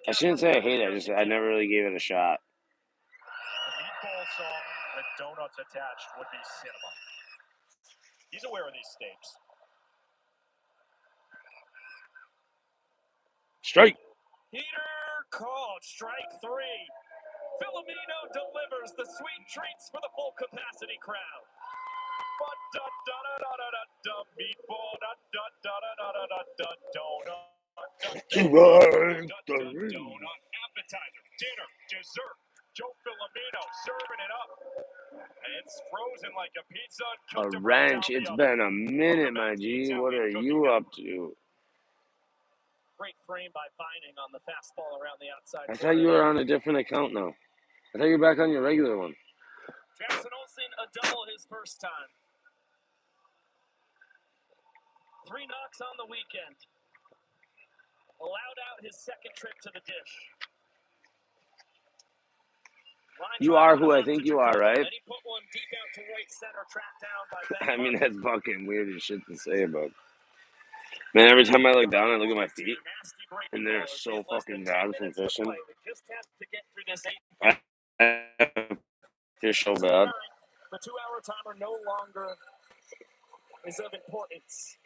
Speaker 4: I shouldn't say I hate it. I never really gave it a shot.
Speaker 3: The meatball song with donuts attached would be cinema. He's aware of these stakes.
Speaker 4: Strike.
Speaker 20: Heater called. Strike 3. Filomeno delivers the sweet treats for the full capacity crowd.
Speaker 3: Meatball, donut. Donut, appetizer, dinner, dessert. Joe Filomeno serving it up. It's frozen like a pizza and
Speaker 4: A
Speaker 3: cooked it right
Speaker 4: wrench.
Speaker 3: down the
Speaker 4: It's
Speaker 3: oven.
Speaker 4: been a minute, my G. What are you up to?
Speaker 20: Great frame by Vining on the fastball around the outside.
Speaker 4: I thought you were on a different account now. I thought you were back on your regular one.
Speaker 20: Jackson Olsen, a double his first time. 3 knocks on the weekend. Allowed out his second trip to the dish.
Speaker 4: You are who I think you are, right?
Speaker 20: Then he put one deep out to right center, tracked down by Ben
Speaker 4: I mean,
Speaker 20: Harper.
Speaker 4: that's fucking weird as shit to say, but man, every time I look down, I look at my feet, and they're so fucking bad from fishing.
Speaker 20: Just has to get through this
Speaker 4: I fish so bad.
Speaker 20: The 2-hour timer no longer is of importance.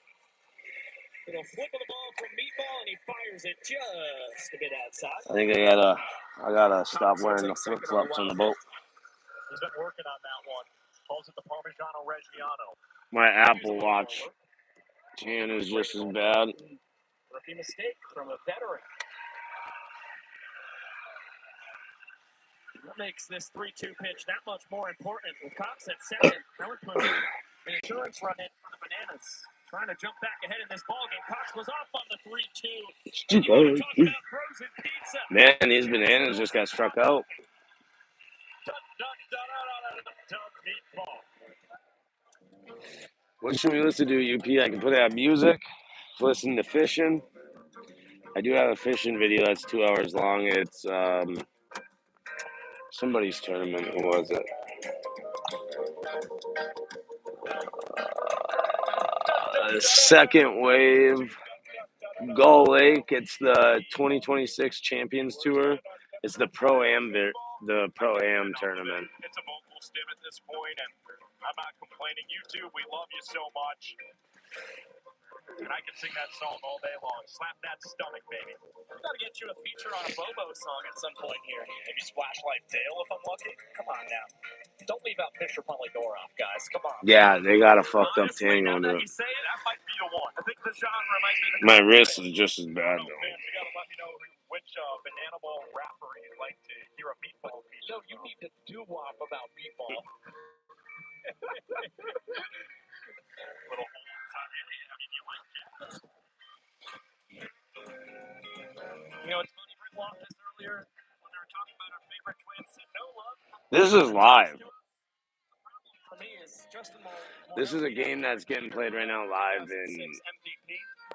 Speaker 20: Little flip of the ball from Meatball, and he fires it just a bit outside.
Speaker 4: I think I gotta stop wearing the flip flops on the boat.
Speaker 3: He's been working on that one. Calls it the Parmigiano Reggiano.
Speaker 4: My Apple Watch tan is just as bad.
Speaker 20: Rookie mistake from a veteran. What makes this 3-2 pitch that much more important with Cox at second? That would put the insurance run in for the Bananas. Trying to jump back ahead in this ballgame. Cox was off on the 3-2. And you want to talk about frozen pizza.
Speaker 4: Man, these Bananas just got struck out. What should we listen to, UP? I can put out music, listen to fishing. I do have a fishing video that's 2 hours long. It's somebody's tournament. Who was it? Second Wave, Gull Lake. It's the 2026 Champions Tour. It's the Pro-Am tournament.
Speaker 3: It's a vocal stim at this point, and I'm not complaining. You two, we love you so much. And I can sing that song all day long. Slap that stomach, baby.
Speaker 20: We gotta get you a feature on a Bobo song at some point here. Maybe Splash Life Dale if I'm lucky. Come on now. Don't leave out Fisher Polydor off, guys. Come on.
Speaker 4: Yeah, they got a fucked up tango into it.
Speaker 3: You say it, that might be the one. I think the genre might be the
Speaker 4: My wrist is just as bad, though.
Speaker 3: You gotta let me know which Banana Ball rapper you'd like to hear a Meatball feature.
Speaker 20: No, you need to do-wop about Meatball.
Speaker 3: Little old time. I mean, you like jazz.
Speaker 20: You know, it's funny. Rick walked this earlier when they were talking about our favorite twins. Said no love.
Speaker 4: This is live.
Speaker 20: For me is Justin Moore.
Speaker 4: This is a game that's getting played right now live in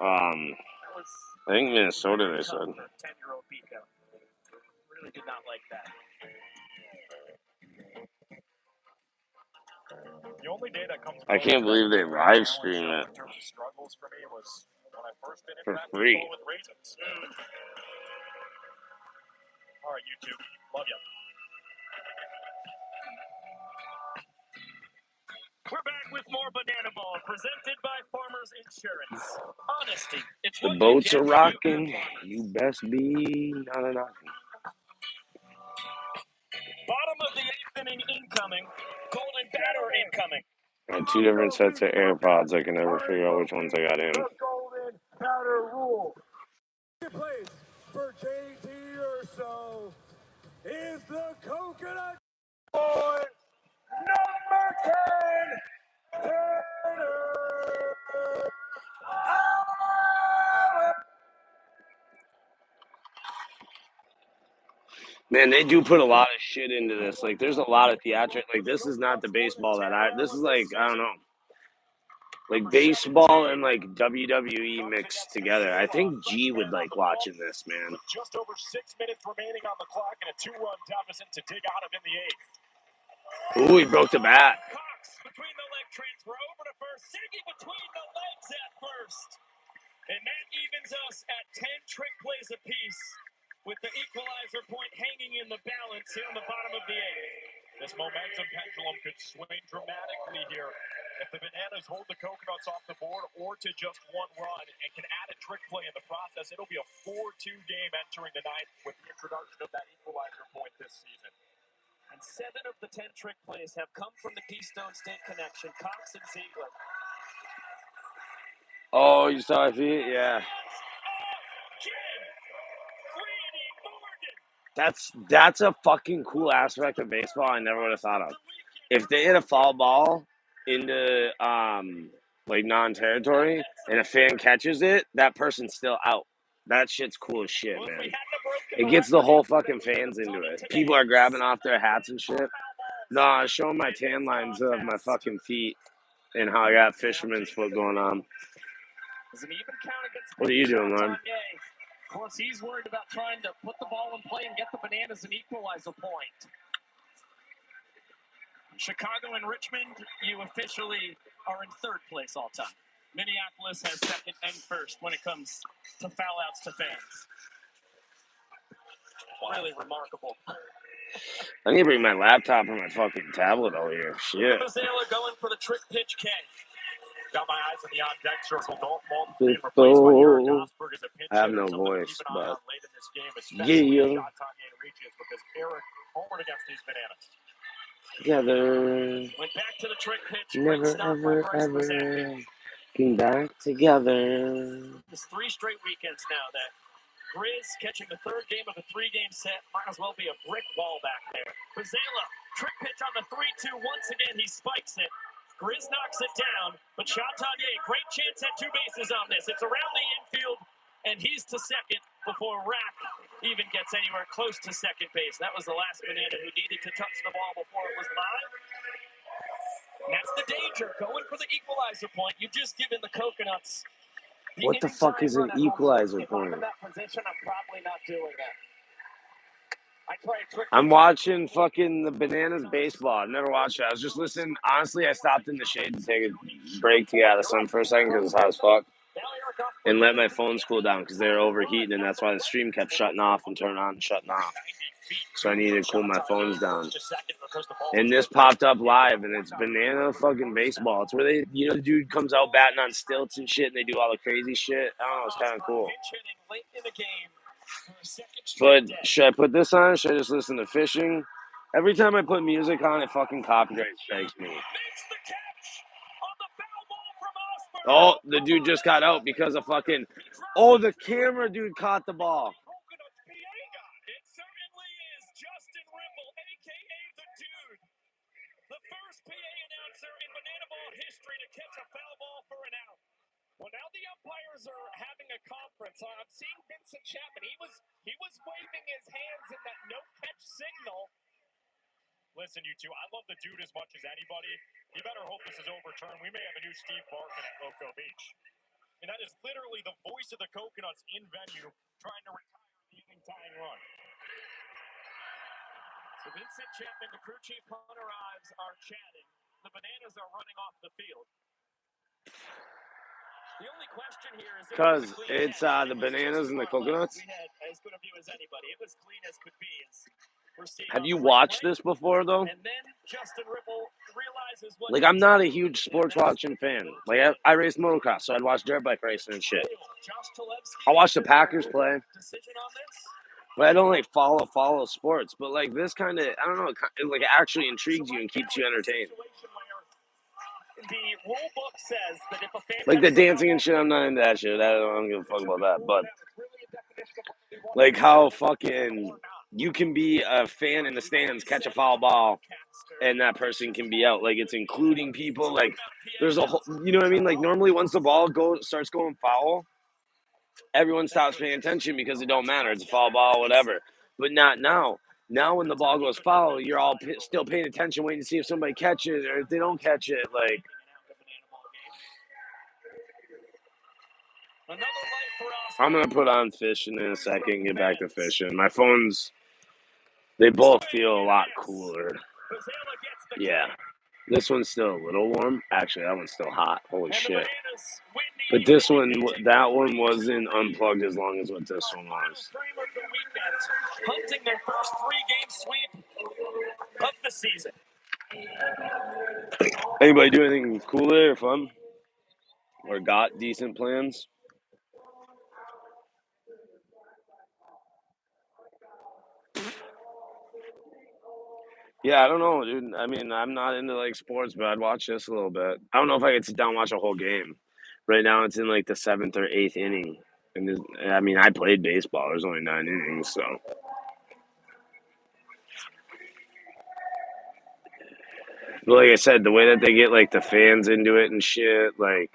Speaker 4: I think Minnesota, they said.
Speaker 20: 10-year-old Pico. Really did not like that.
Speaker 3: The only day that comes
Speaker 4: I can't believe they live stream it
Speaker 3: in terms of struggles for me was when I first been
Speaker 4: for
Speaker 3: into that
Speaker 4: free.
Speaker 3: Meatball with raisins. All right, YouTube. Love you.
Speaker 20: We're back with more Banana Ball, presented by Farmers Insurance. Honesty. It's
Speaker 4: The
Speaker 20: what
Speaker 4: boats
Speaker 20: you
Speaker 4: are
Speaker 20: get
Speaker 4: rocking. You best be not a knocking.
Speaker 20: Bottom of the 8th inning incoming. Golden batter incoming.
Speaker 4: I had 2 different sets of AirPods. I can never figure out which ones I got in.
Speaker 19: The golden batter rule. In place for JT Urso is the coconut boy, number 10, Tanner.
Speaker 4: Man, they do put a lot of shit into this. Like, there's a lot of theatric. Like, this is not the baseball that this is like, I don't know. Like, baseball and, like, WWE mixed together. I think G would like watching this, man.
Speaker 3: Just over 6 minutes remaining on the clock and a 2-run deficit to dig out of in the 8th.
Speaker 4: Ooh, he broke the bat.
Speaker 20: Cox between the leg transfer over to first. Siggy between the legs at first. And that evens us at 10 trick plays apiece, with the equalizer point hanging in the balance here in the bottom of the 8th.
Speaker 3: This momentum pendulum could swing dramatically here if the Bananas hold the Coconuts off the board or to just 1 run and can add a trick play in the process. It'll be a 4-2 game entering the 9th with the introduction of that equalizer point this season.
Speaker 20: And 7 of the 10 trick plays have come from the Keystone State connection, Cox and Ziegler.
Speaker 4: Oh, you saw it? Yeah. That's a fucking cool aspect of baseball I never would have thought of. If they hit a foul ball into like non-territory and a fan catches it, that person's still out. That shit's cool as shit, man. It gets the whole fucking fans into it. People are grabbing off their hats and shit. No, I was showing my tan lines of my fucking feet and how I got fisherman's foot going on. What are you doing, Lauren?
Speaker 17: Of course, he's worried about trying to put the ball in play and get the Bananas an equalizer point. Chicago and Richmond, you officially are in third place all time. Minneapolis has second and first when it comes to foul outs to fans. Really remarkable.
Speaker 4: I need to bring my laptop and my fucking tablet over here. Shit.
Speaker 17: Mazela going for the trick pitch K. Got my eyes on the on deck circle.
Speaker 4: I have no voice, but
Speaker 17: yeah.
Speaker 4: Together.
Speaker 17: Went back to the trick pitch.
Speaker 4: Never, ever came back together.
Speaker 17: It's 3 straight weekends now that Grizz catching the third game of a 3-game set. Might as well be a brick wall back there. Mazela, trick pitch on the 3-2. Once again, he spikes it. Grizz knocks it down, but Chatagnier, great chance at 2 bases on this. It's around the infield, and he's to second before Rack even gets anywhere close to second base. That was the last Banana who needed to touch the ball before it was live. And that's the danger, going for the equalizer point. You've just given the Coconuts.
Speaker 4: What the fuck is an equalizer point?
Speaker 17: If I'm in that position, I'm probably not doing that.
Speaker 4: I'm watching fucking the Bananas baseball. I've never watched it. I was just listening. Honestly, I stopped in the shade to take a break to get out of the sun for a second because it's hot as fuck. And let my phone cool down because they were overheating, and that's why the stream kept shutting off and turning on and shutting off. So I needed to cool my phones down. And this popped up live, and it's Banana fucking baseball. It's where they, you know, the dude comes out batting on stilts and shit, and they do all the crazy shit. I don't know, it's kind of cool. But should I put this on? Should I just listen to fishing? Every time I put music on, it fucking copyright strikes me. Oh, the dude just got out because of fucking... Oh, the camera dude caught the ball.
Speaker 17: It certainly is Justin Ripple, a.k.a. The Dude. The first PA announcer in Banana Ball history to catch a foul ball for an out. Well, now the umpires are having a conference. I'm seeing Vincent Chapman. He was waving his hands in that no-catch signal. Listen, you two, I love The Dude as much as anybody. You better hope this is overturned. We may have a new Steve Barkin at Loco Beach. And that is literally the voice of the Coconuts in venue trying to retire the inning-tying run. So Vincent Chapman, the crew chief, Hunter Ives are chatting. The Bananas are running off the field. The only question here is
Speaker 4: because it's the Bananas and the Coconuts.
Speaker 17: We had as good a view as anybody. It was clean as could be.
Speaker 4: Have you watched this before, though?
Speaker 17: And then Justin Ripple realizes what
Speaker 4: like, I'm not a huge sports watching fan. Like, I race motocross, so I'd watch dirt bike racing and shit. I watch the Packers play. But I don't, like, follow sports. But, like, this kind of, I don't know, it, like, actually intrigues you and keeps you entertained.
Speaker 17: The rule book says that if a fan
Speaker 4: like, the dancing and shit, I'm not into that shit. I don't give a fuck about that. But, like, how fucking... You can be a fan in the stands, catch a foul ball, and that person can be out. Like, it's including people. Like, there's a whole, you know what I mean? Like, normally once the ball starts going foul, everyone stops paying attention because it don't matter. It's a foul ball, whatever. But not now. Now when the ball goes foul, you're all still paying attention, waiting to see if somebody catches it or if they don't catch it. Like, I'm going to put on fishing in a second and get back to fishing. My phone's... They both feel a lot cooler. Yeah. This one's still a little warm. Actually, that one's still hot. Holy shit. But this one, that one wasn't unplugged as long as what this one was.
Speaker 17: Hunting their first 3-game sweep of the season.
Speaker 4: Anybody do anything cool there or fun? Or got decent plans? Yeah, I don't know, dude. I mean, I'm not into, like, sports, but I'd watch this a little bit. I don't know if I could sit down and watch a whole game. Right now, it's in, like, the 7th or 8th inning. And I mean, I played baseball. There's only 9 innings, so. But like I said, the way that they get like the fans into it and shit, like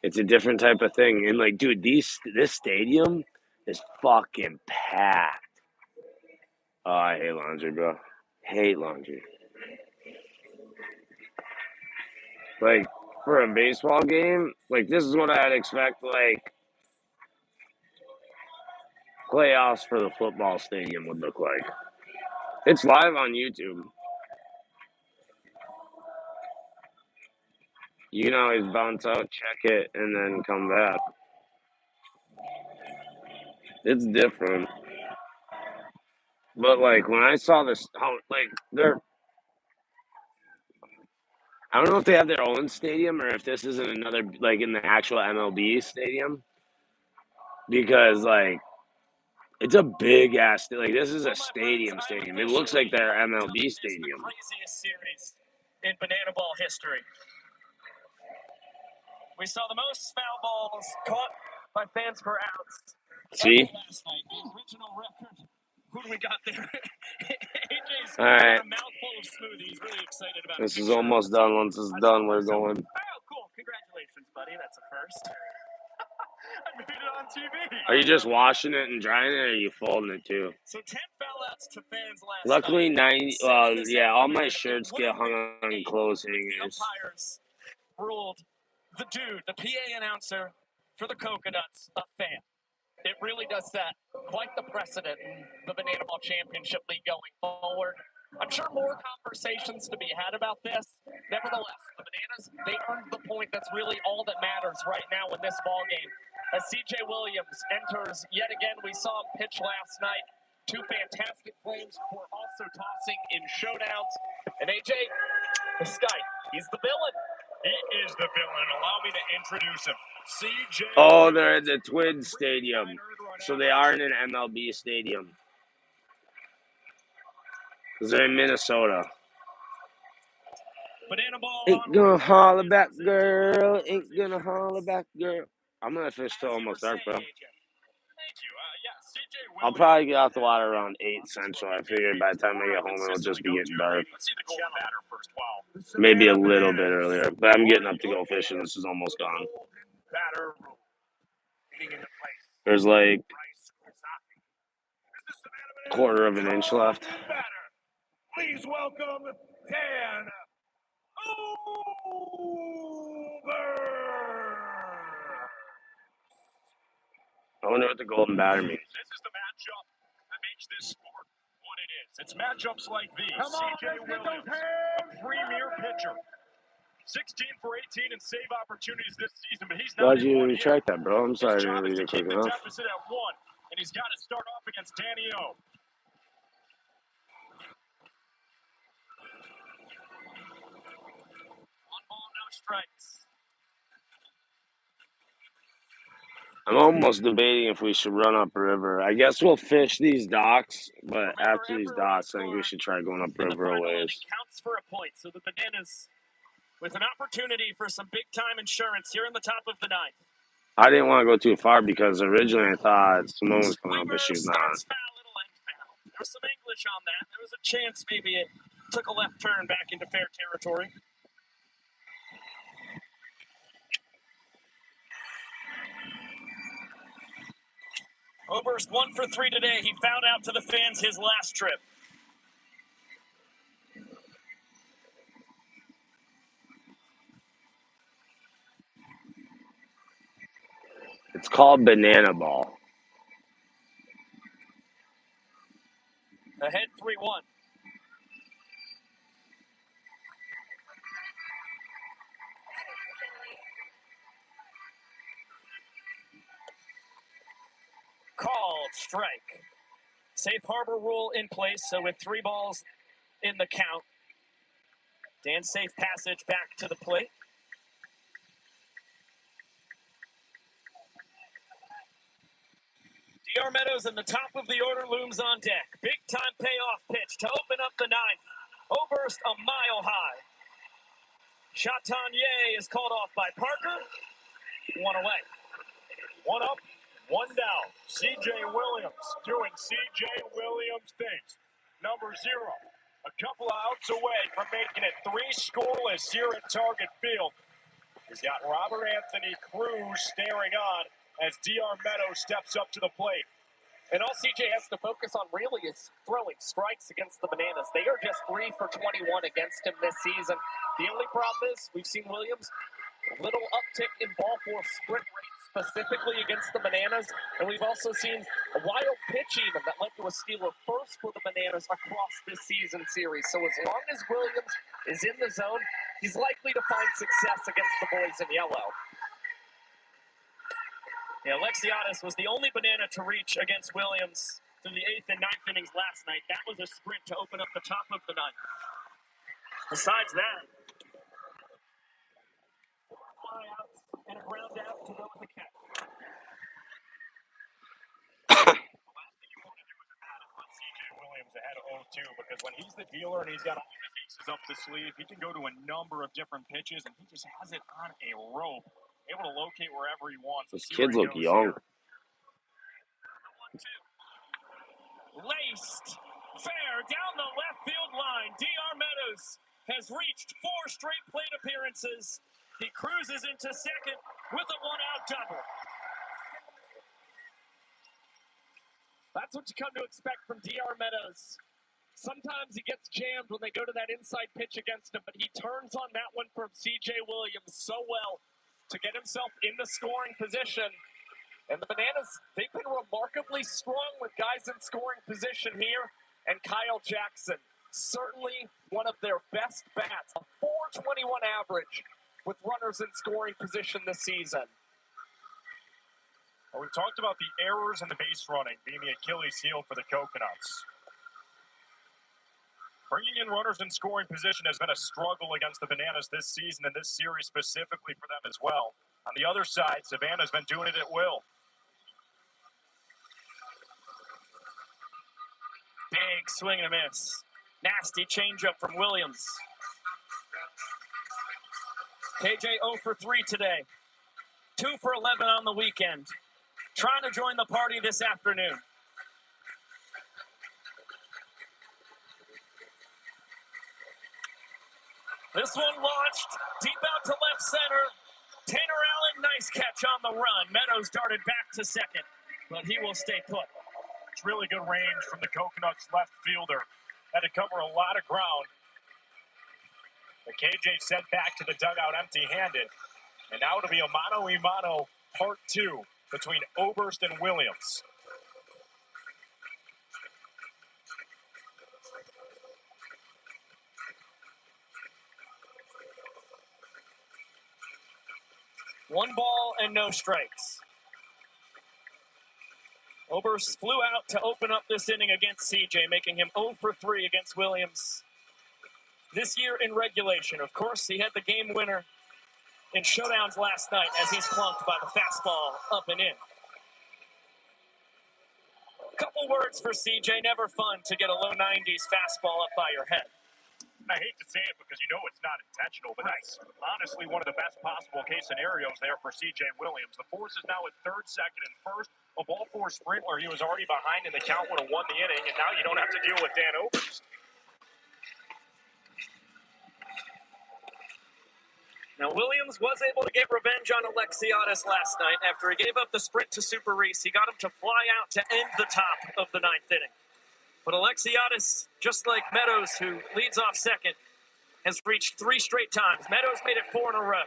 Speaker 4: it's a different type of thing. And like, dude, this stadium is fucking packed. Oh, I hate laundry, bro. Hate laundry. Like for a baseball game, like this is what I'd expect. Like playoffs for the football stadium would look like. It's live on YouTube. You can always bounce out, check it, and then come back. It's different. But like when I saw this, how like they're, I don't know if they have their own stadium or if this isn't another like in the actual MLB stadium because like it's a big ass like this is a stadium. It looks like their MLB stadium.
Speaker 20: Craziest series in banana ball history. We saw the most foul balls caught by fans per ounce.
Speaker 4: See?
Speaker 20: Last night, the original record. Who do we got there? AJ's
Speaker 4: All right.
Speaker 20: got a mouthful of smoothies. Really excited about
Speaker 4: This is almost done. Once it's done, we're going.
Speaker 20: Oh, cool. Congratulations, buddy. That's a first. I made it on TV.
Speaker 4: Are you just washing it and drying it, or are you folding it too?
Speaker 20: So 10 foul outs to fans last
Speaker 4: Luckily,
Speaker 20: night.
Speaker 4: 90. Yeah, all my shirts get hung on clothes hangers.
Speaker 20: Umpires ruled the dude, the PA announcer for the Coconuts, a fan. It really does set quite the precedent in the Banana Ball Championship League going forward. I'm sure more conversations to be had about this. Nevertheless, the Bananas, they earned the point that's really all that matters right now in this ball game. As CJ Williams enters yet again, we saw him pitch last night. Two fantastic flames before also tossing in showdowns. And AJ, this guy, he's the villain.
Speaker 3: He is the villain. Allow me to introduce him. CJ.
Speaker 4: Oh, they're at the Twins Stadium, so they are in an MLB stadium. Because they're in Minnesota.
Speaker 20: Banana ball.
Speaker 4: Ain't gonna holler back, girl. Ain't gonna holler back, girl. I'm gonna fish till almost dark, bro.
Speaker 20: Thank you. CJ
Speaker 4: I'll probably get off the water around 8 Central. I figured by the time I get home, it'll just be getting dark.
Speaker 20: Let's see the gold batter first. Wow.
Speaker 4: Maybe a little bit earlier, but I'm getting up to go fishing. This is almost gone.
Speaker 3: Batter. Leading into place.
Speaker 4: There's like a quarter of an inch left.
Speaker 3: Please welcome Dan Uber.
Speaker 4: I wonder what the golden batter means.
Speaker 3: This is the matchup that makes this sport what it is. It's matchups like these. CJ Williams, a premier pitcher. 16 for 18 in save opportunities this season, but he's not
Speaker 4: Glad you retract that, bro. I'm sorry I didn't read it quick enough.
Speaker 3: deficit at 1, and he's got to start off against Danny O.
Speaker 20: One ball, no strikes.
Speaker 4: I'm almost debating if we should run upriver. I guess we'll fish these docks, but after these docks, I think we should try going upriver a ways.
Speaker 20: Counts for a point, so the Bananas with an opportunity for some big-time insurance here in the top of the ninth.
Speaker 4: I didn't want to go too far because originally I thought someone was coming up, but she's not.
Speaker 20: There was some English on that. There was a chance maybe it took a left turn back into fair territory. Oberst 1 for 3 today. He found out to the fans his last trip.
Speaker 4: It's called banana ball.
Speaker 20: Ahead 3-1. Called strike. Safe harbor rule in place, so with 3 balls in the count. Dan's safe passage back to the plate. DR Meadows in the top of the order looms on deck. Big time payoff pitch to open up the ninth. Oberst a mile high. Chatanier is called off by Parker. 1 away.
Speaker 3: 1 up, 1 down. CJ Williams doing CJ Williams things. Number 0 a couple of outs away from making it 3 scoreless here at Target Field. He's got Robert Anthony Cruz staring on as DR Meadows steps up to the plate.
Speaker 17: And all CJ has to focus on really is throwing strikes against the Bananas. They are just 3 for 21 against him this season. The only problem is we've seen Williams a little uptick in ball four sprint rate specifically against the Bananas. And we've also seen a wild pitch even that led to a steal of first for the Bananas across this season series. So as long as Williams is in the zone, he's likely to find success against the boys in yellow. Yeah, Alexiadis was the only Banana to reach against Williams through the 8th and 9th innings last night. That was a sprint to open up the top of the 9th. Besides that, 4 flyouts and a ground out to go with the catch. The last thing you want to do with a bat is let C.J. Williams ahead of 0-2 because when he's the dealer and he's got all his aces up the sleeve, he can go to a number of different pitches and he just has it on a rope, able to locate wherever he wants.
Speaker 4: Those kids look young.
Speaker 17: Laced, fair, down the left field line. DR Meadows has reached 4 straight plate appearances. He cruises into second with a 1-out double. That's what you come to expect from DR Meadows. Sometimes he gets jammed when they go to that inside pitch against him, but he turns on that one from C.J. Williams so well to get himself in the scoring position. And the Bananas, they've been remarkably strong with guys in scoring position here. And Kyle Jackson, certainly one of their best bats, a 4.21 average with runners in scoring position this season.
Speaker 3: Well, we've talked about the errors in the base running being the Achilles heel for the Coconuts. Bringing in runners in scoring position has been a struggle against the Bananas this season and this series specifically for them as well. On the other side, Savannah's been doing it at will.
Speaker 17: Big swing and a miss. Nasty changeup from Williams. KJ 0 for 3 today. 2 for 11 on the weekend. Trying to join the party this afternoon. This one launched deep out to left center. Tanner Allen, nice catch on the run. Meadows darted back to second, but he will stay put.
Speaker 3: It's really good range from the Coconuts left fielder. Had to cover a lot of ground. The KJ sent back to the dugout empty-handed. And now it'll be a mano-a-mano part 2 between Oberst and Williams.
Speaker 17: One ball and no strikes. Oberst flew out to open up this inning against CJ, making him 0 for 3 against Williams this year in regulation. Of course, he had the game winner in showdowns last night as he's clunked by the fastball up and in. Couple words for CJ. Never fun to get a low 90s fastball up by your head.
Speaker 3: I hate to say it because you know it's not intentional, but that's honestly one of the best possible case scenarios there for C.J. Williams. The Force is now at third, second, and first. A ball four sprint where he was already behind in the count would have won the inning, and now you don't have to deal with Dan Oberst.
Speaker 17: Now, Williams was able to get revenge on Alexiadis last night after he gave up the sprint to Super Reese. He got him to fly out to end the top of the 9th inning. But Alexiadis, just like Meadows, who leads off second, has reached 3 straight times. Meadows made it 4 in a row.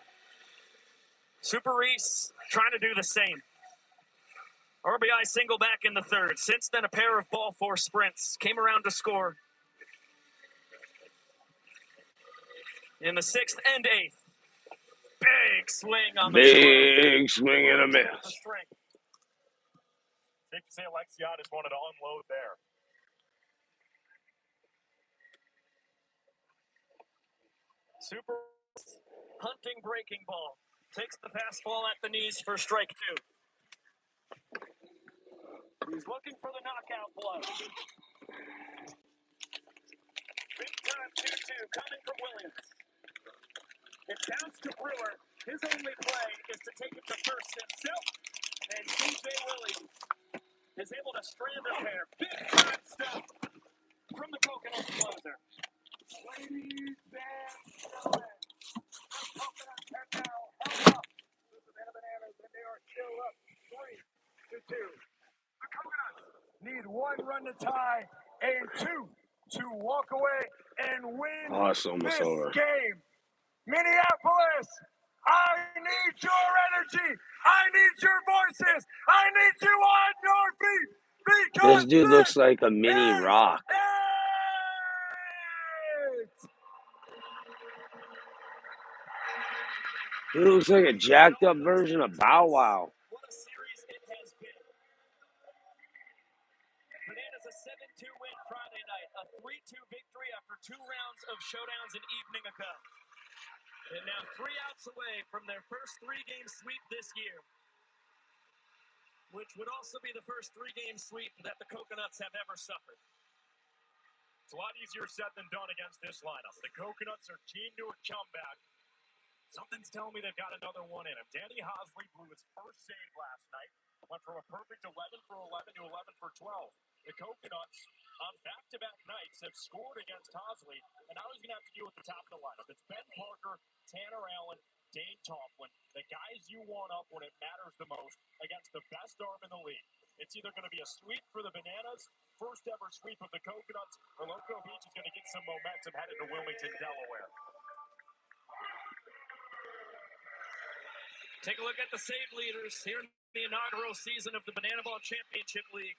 Speaker 17: Super Reese trying to do the same. RBI single back in the 3rd. Since then, a pair of ball four sprints came around to score in the 6th and 8th. Big swing on the
Speaker 4: Big swing and a miss.
Speaker 3: Safe to say Alexiadis wanted to unload there.
Speaker 17: Super hunting breaking ball. Takes the fastball at the knees for strike 2. He's looking for the knockout blow. Big time 2-2 coming from Williams. It bounced to Brewer. His only play is to take it to first himself. And C.J. Williams is able to strand a pair. Big time stuff from the Coconut closer.
Speaker 19: Ladies and gentlemen, the Coconuts have now held up the Savannah Bananas, and they are still up 3-2. The Coconuts need 1 run to tie and 2 to walk away and win
Speaker 4: Oh, it's almost
Speaker 19: this
Speaker 4: over.
Speaker 19: game. Minneapolis, I need your energy. I need your voices. I need you on your feet
Speaker 4: This
Speaker 19: because
Speaker 4: dude looks
Speaker 19: this
Speaker 4: like a mini
Speaker 19: is
Speaker 4: rock.
Speaker 19: it.
Speaker 4: He looks like a jacked up version of Bow Wow.
Speaker 20: What a series it has been. Bananas a 7-2 win Friday night, a 3-2 victory after 2 rounds of showdowns an evening ago. And now 3 outs away from their first 3-game sweep this year, which would also be the first 3-game sweep that the Coconuts have ever suffered.
Speaker 3: It's a lot easier said than done against this lineup. The Coconuts are keen to a comeback. Something's telling me they've got another one in him. Danny Hosley blew his first save last night. Went from a perfect 11 for 11 to 11 for 12. The Coconuts, on back-to-back nights, have scored against Hosley, and now he's going to have to deal with the top of the lineup. It's Ben Parker, Tanner Allen, Dane Tofflin, the guys you want up when it matters the most against the best arm in the league. It's either going to be a sweep for the Bananas, first ever sweep of the Coconuts, or Loco Beach is going to get some momentum headed to Wilmington, Delaware.
Speaker 20: Take a look at the save leaders here in the inaugural season of the Banana Ball Championship League.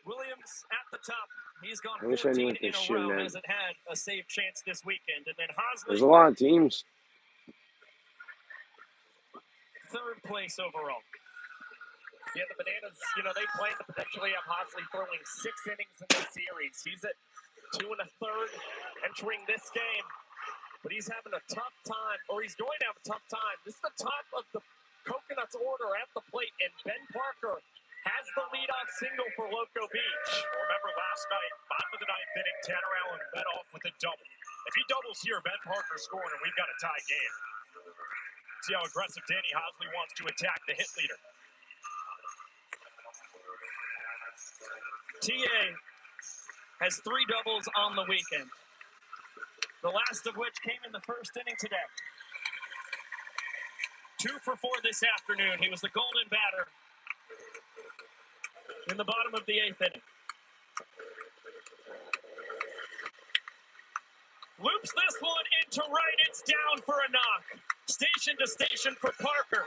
Speaker 20: Williams at the top. He's gone
Speaker 4: I wish I
Speaker 20: 14
Speaker 4: knew what
Speaker 20: in
Speaker 4: this
Speaker 20: a
Speaker 4: shit
Speaker 20: row.
Speaker 4: meant.
Speaker 20: Hasn't had a save chance this weekend. And then
Speaker 4: There's
Speaker 20: Hosley,
Speaker 4: a lot of teams.
Speaker 20: 3rd place overall. Yeah, the Bananas, they plan to potentially have Hosley throwing 6 innings in the series. He's at 2 1/3 entering this game. But he's having a tough time, or he's going to have a tough time. This is the top of the Coconuts order at the plate, and Ben Parker has the leadoff single for Loco Beach.
Speaker 3: Remember last night, bottom of the 9th inning, Tanner Allen led off with a double. If he doubles here, Ben Parker scoring, and we've got a tie game. See how aggressive Danny Hosley wants to attack the hit leader.
Speaker 20: TA has 3 doubles on the weekend, the last of which came in the first inning today. 2 for 4 this afternoon. He was the golden batter in the bottom of the 8th inning. Loops this one into right. It's down for a knock. Station to station for Parker.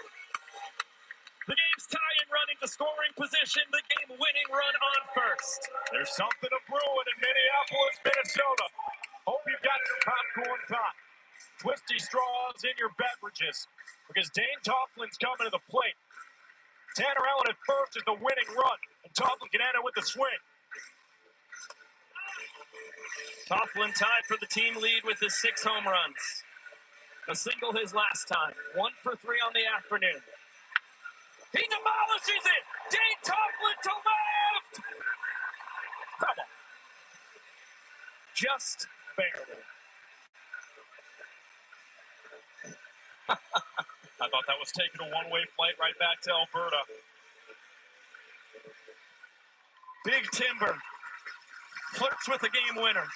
Speaker 20: The game's tying run into scoring position. The game-winning run on first.
Speaker 3: There's something a brewing in Minneapolis, Minnesota. Hope you've got your popcorn hot. Twisty straws in your beverages, because Dane Tofflin's coming to the plate. Tanner Allen at first is the winning run, and Tofflin can enter with the swing.
Speaker 20: Tofflin tied for the team lead with his 6 home runs. A single his last time. 1 for 3 on the afternoon. He demolishes it! Dane Tofflin to left! Come on. Just barely.
Speaker 3: I thought that was taking a one-way flight right back to Alberta.
Speaker 20: Big Timber flirts with a game winner.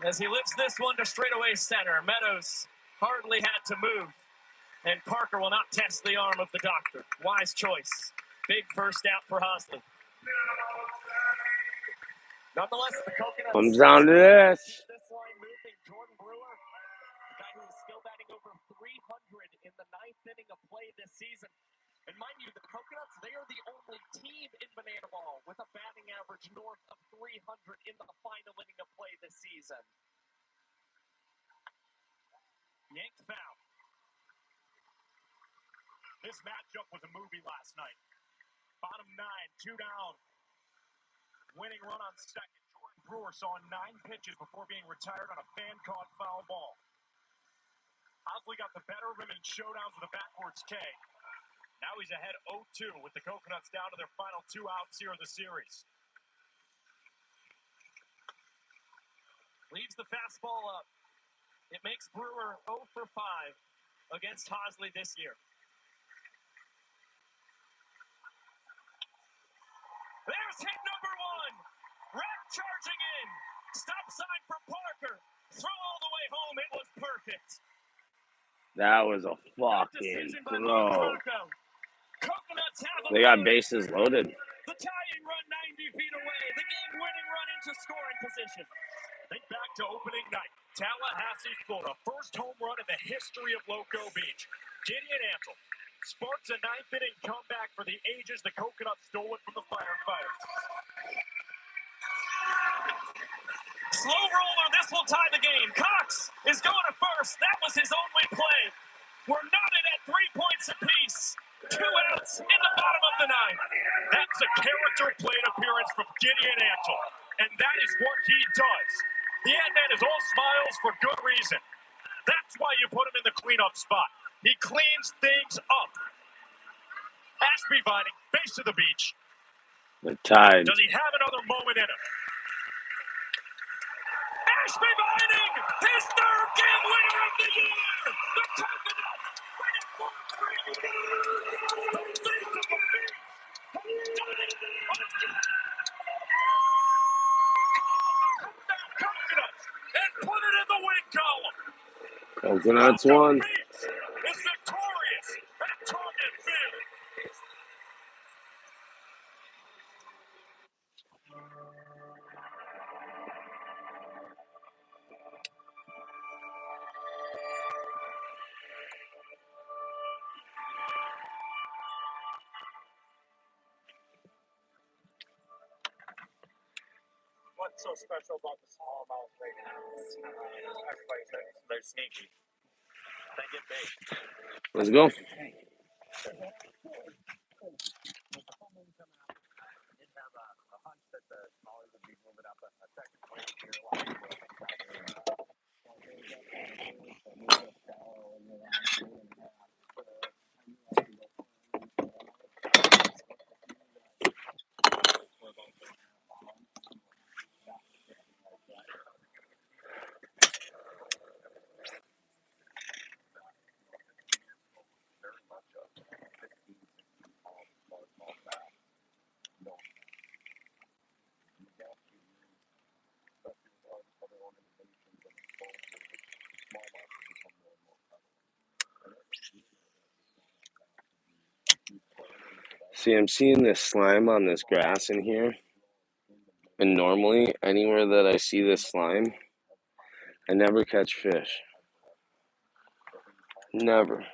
Speaker 20: As he lifts this one to straightaway center, Meadows hardly had to move, and Parker will not test the arm of the doctor. Wise choice. Big first out for Hosley.
Speaker 3: Nonetheless, the Coconuts
Speaker 4: Comes down to this.
Speaker 20: This line moving. Jordan Brewer, a guy who is still batting over 300 in the 9th inning of play this season. And mind you, the Coconuts, they are the only team in Banana Ball with a batting average north of 300 in the final inning of play this season.
Speaker 3: Yanked foul. This matchup was a movie last night. Bottom 9, 2 down. Winning run on second. Jordan Brewer saw 9 pitches before being retired on a fan-caught foul ball. Hosley got the better of him in showdowns with a backwards K. Now he's ahead 0-2 with the Coconuts down to their final 2 outs here in the series.
Speaker 20: Leaves the fastball up. It makes Brewer 0 for 5 against Hosley this year. There's hit number 1. Racked charging in. Stop sign for Parker. Throw all the way home. It was perfect.
Speaker 4: That was a fucking throw. They got bases loaded.
Speaker 20: The tying run 90 feet away. The game-winning run into scoring position. Think back to opening night. Tallahassee, Florida. First home run in the history of Loco Beach. Gideon Antle sparks a ninth-inning comeback for the ages. The Coconut stole it from the firefighters. Slow roller. This will tie the game. Cox is going to first. That was his only play. We're knotted at 3 points apiece. 2 outs in the bottom of the ninth. That's a character plate appearance from Gideon Antle. And that is what he does. The Ant-Man is all smiles for good reason. That's why you put him in the cleanup spot. He cleans things up. Ashby Vining, base of the beach.
Speaker 4: They're tied.
Speaker 20: Does he have another moment in him? Ashby Vining, his third game winner of the year. The Coconuts win it 4-3. The face of the beach has done it again. Coconuts and put it in the win column.
Speaker 4: Coconuts won.
Speaker 20: Is victorious at Target Field.
Speaker 11: What's so special about the smallmouth right now? Everybody says they're sneaky. They get big.
Speaker 4: Let's go. See, I'm seeing this slime on this grass in here. And normally, anywhere that I see this slime, I never catch fish. Never.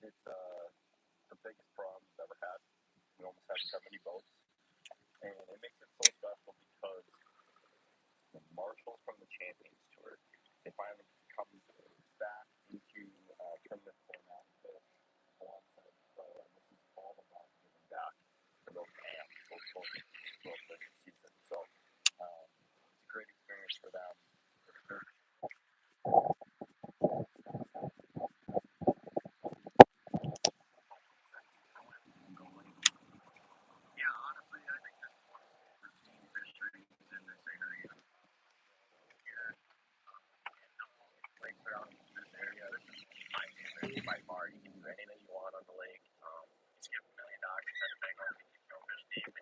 Speaker 12: It's the biggest problem we've ever had. We almost had 70 boats. And it makes it so special because the marshals from the Champions Tour, they finally come back into tournament format alongside and this is all about giving back to those amps, those folks throughout the season. So it's a great experience for them. By far, you can do anything you want on the lake. Just give $1 million kind of thing.
Speaker 4: I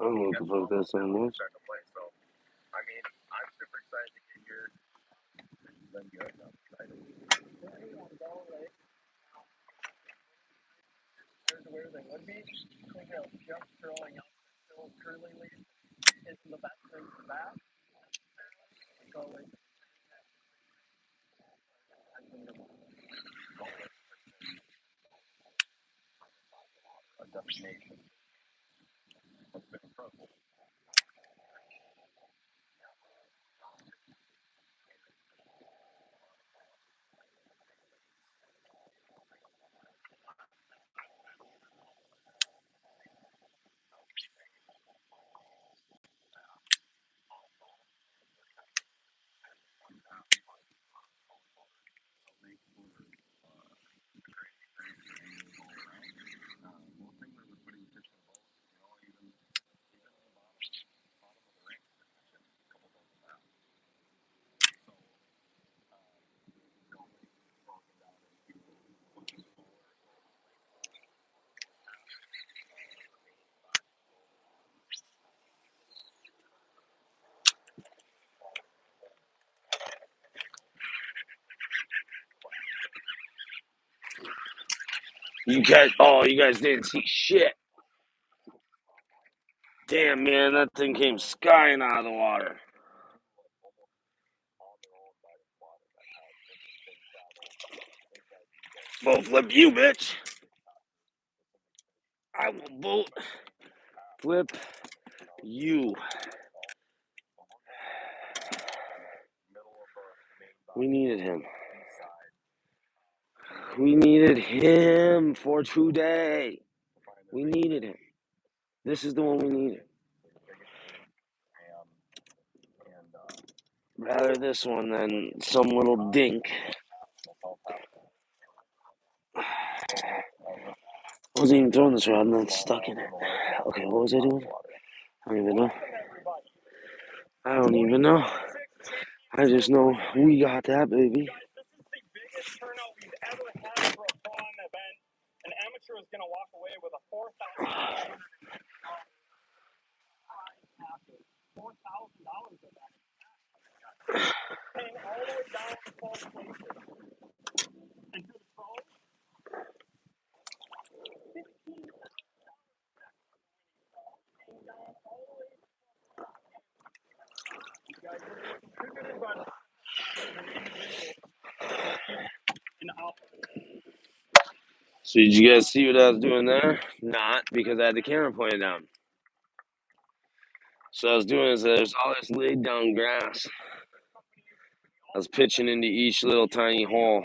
Speaker 4: don't know what the fuck that sound was.
Speaker 12: So, I mean, I'm super excited to get here. Then you guys know, excited. There's where they would be. Think of just throwing up still truly isn't the best thing for that. So, like, a destination. It's been incredible.
Speaker 4: You guys didn't see shit. Damn, man, that thing came skying out of the water. Boat flip you, bitch. I will boat flip you. We needed him. We needed him for today. We needed him. This is the one we needed. Rather this one than some little dink. I wasn't even throwing this rod and then stuck in it. Okay, what was I doing? I don't even know. I don't even know. I just know we got that, baby.
Speaker 17: Biggest turnout we've ever had for a Pro-Am event. An amateur is going to walk away with a $4,000 $4,000 of that. Came all the way down to 12 places. And to the pros, 15 came down all the way. You guys really contributed, but an individual an out.
Speaker 4: So did you guys see what I was doing there? Not, because I had the camera pointed down. So I was doing is there's all this laid down grass. I was pitching into each little tiny hole.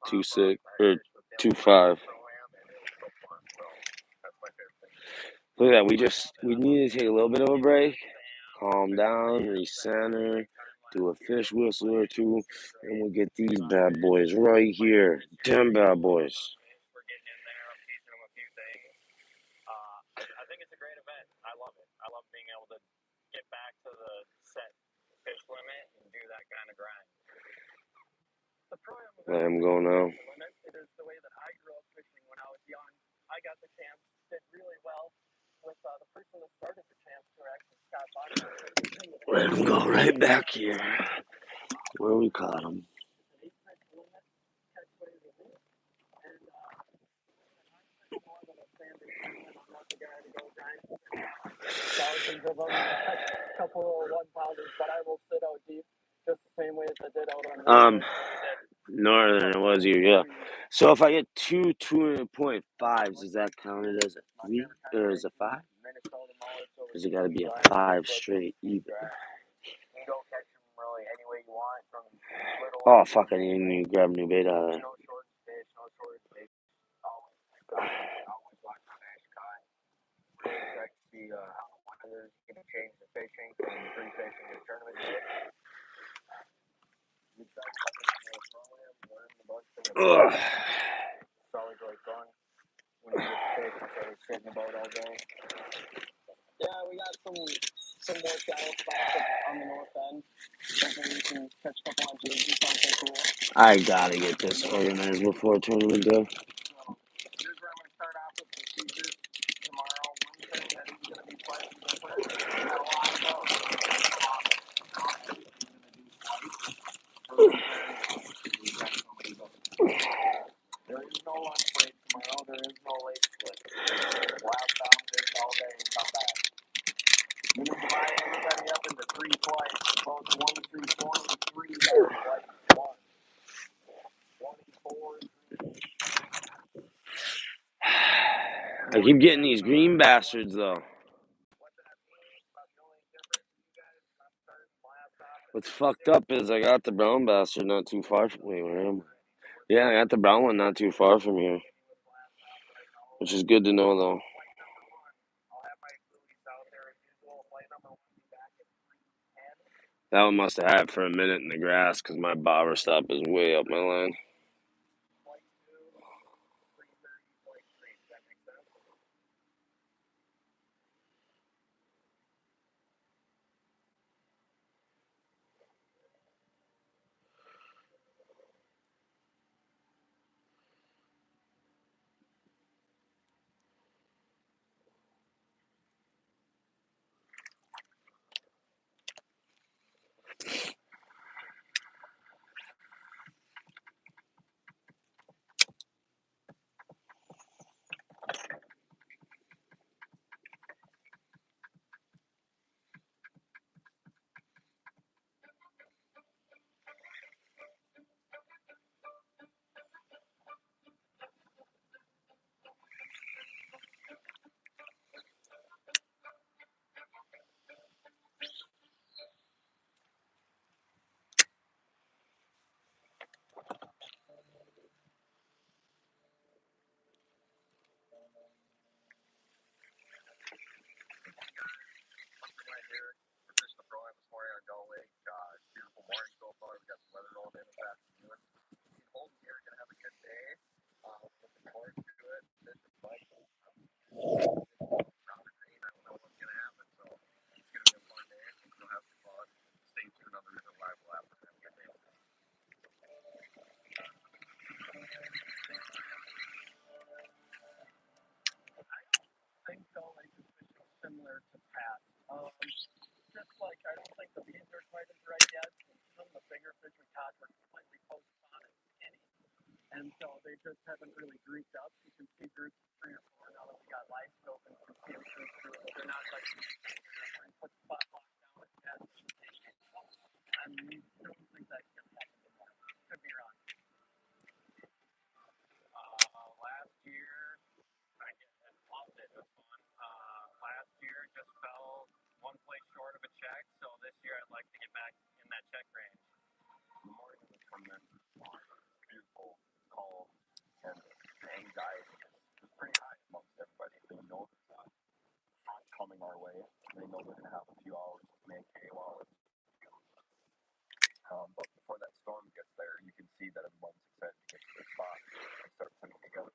Speaker 4: Two six or 2.5. Look at that. We need to take a little bit of a break, calm down, recenter, do a fish whistle or two, and we'll get these bad boys right here. Damn bad boys.
Speaker 17: I think it's a great event. I love it. I love being able to get back to the set fish limit and do that kind of grind. The Pro-Am
Speaker 4: Let him go now.
Speaker 17: It is the way that I grew up fishing when I was young. I got the chance, did really well with the person that started the chance tour, actually Scott Bachman.
Speaker 4: Let him go right back here where we caught him.
Speaker 17: Thousands of them, a couple of 1-pounders, but I will sit out deep just the same way as I did out on
Speaker 4: Northern, it was you, yeah. So if I get two 2.5s, is that counted as a 3 or as a 5? Because it got to be a 5 straight even.
Speaker 17: You go catch them really any way you want from little.
Speaker 4: Oh fuck! I didn't even grab a new bait out of there.
Speaker 17: No short fish, no short fish. Always watch the fish caught. Really check to see how others can change the fishing from free fishing to tournament day.
Speaker 4: Ugh.
Speaker 17: It's always really fun when you get to fish instead of sitting in the boat all day. Yeah, we got some more shallow spots up on the north end. Definitely we can catch a couple on jigs and something cool.
Speaker 4: I gotta get this organized before tournament day.
Speaker 17: So here's where I'm going to start off with the features tomorrow. One thing that is going to be slightly different. We got a lot of boats. There is no lunch break tomorrow. There is no late split. We'll have down this all day and come back. We're going to divide everybody up into 3 flights. Boats 1 through 23 are flight 1. 24.
Speaker 4: I keep getting these green bastards though. What's fucked up is I got the brown bastard not too far from me. Where am I? Yeah, I got the brown one not too far from here, which is good to know though. That one must have had it for a minute in the grass because my bobber stop is way up my line.
Speaker 11: And so they just haven't really grouped up. You can see groups of 3 or 4 now that we got live scope and can see them through. They're not like where you put the spot lock down and test. I don't think that's going to happen anymore. Could be wrong. Last year, I loved it. It was fun. Last year just fell one place short of a check, so this year I'd like to get back in that check range.
Speaker 12: The morning of the tournament was beautiful, calm, and the anxiety is pretty high amongst everybody. They know there's a front coming our way. They know they're going to have a few hours to make hay while it's but before that storm gets there, you can see that everyone's excited to get to their spot and start putting together.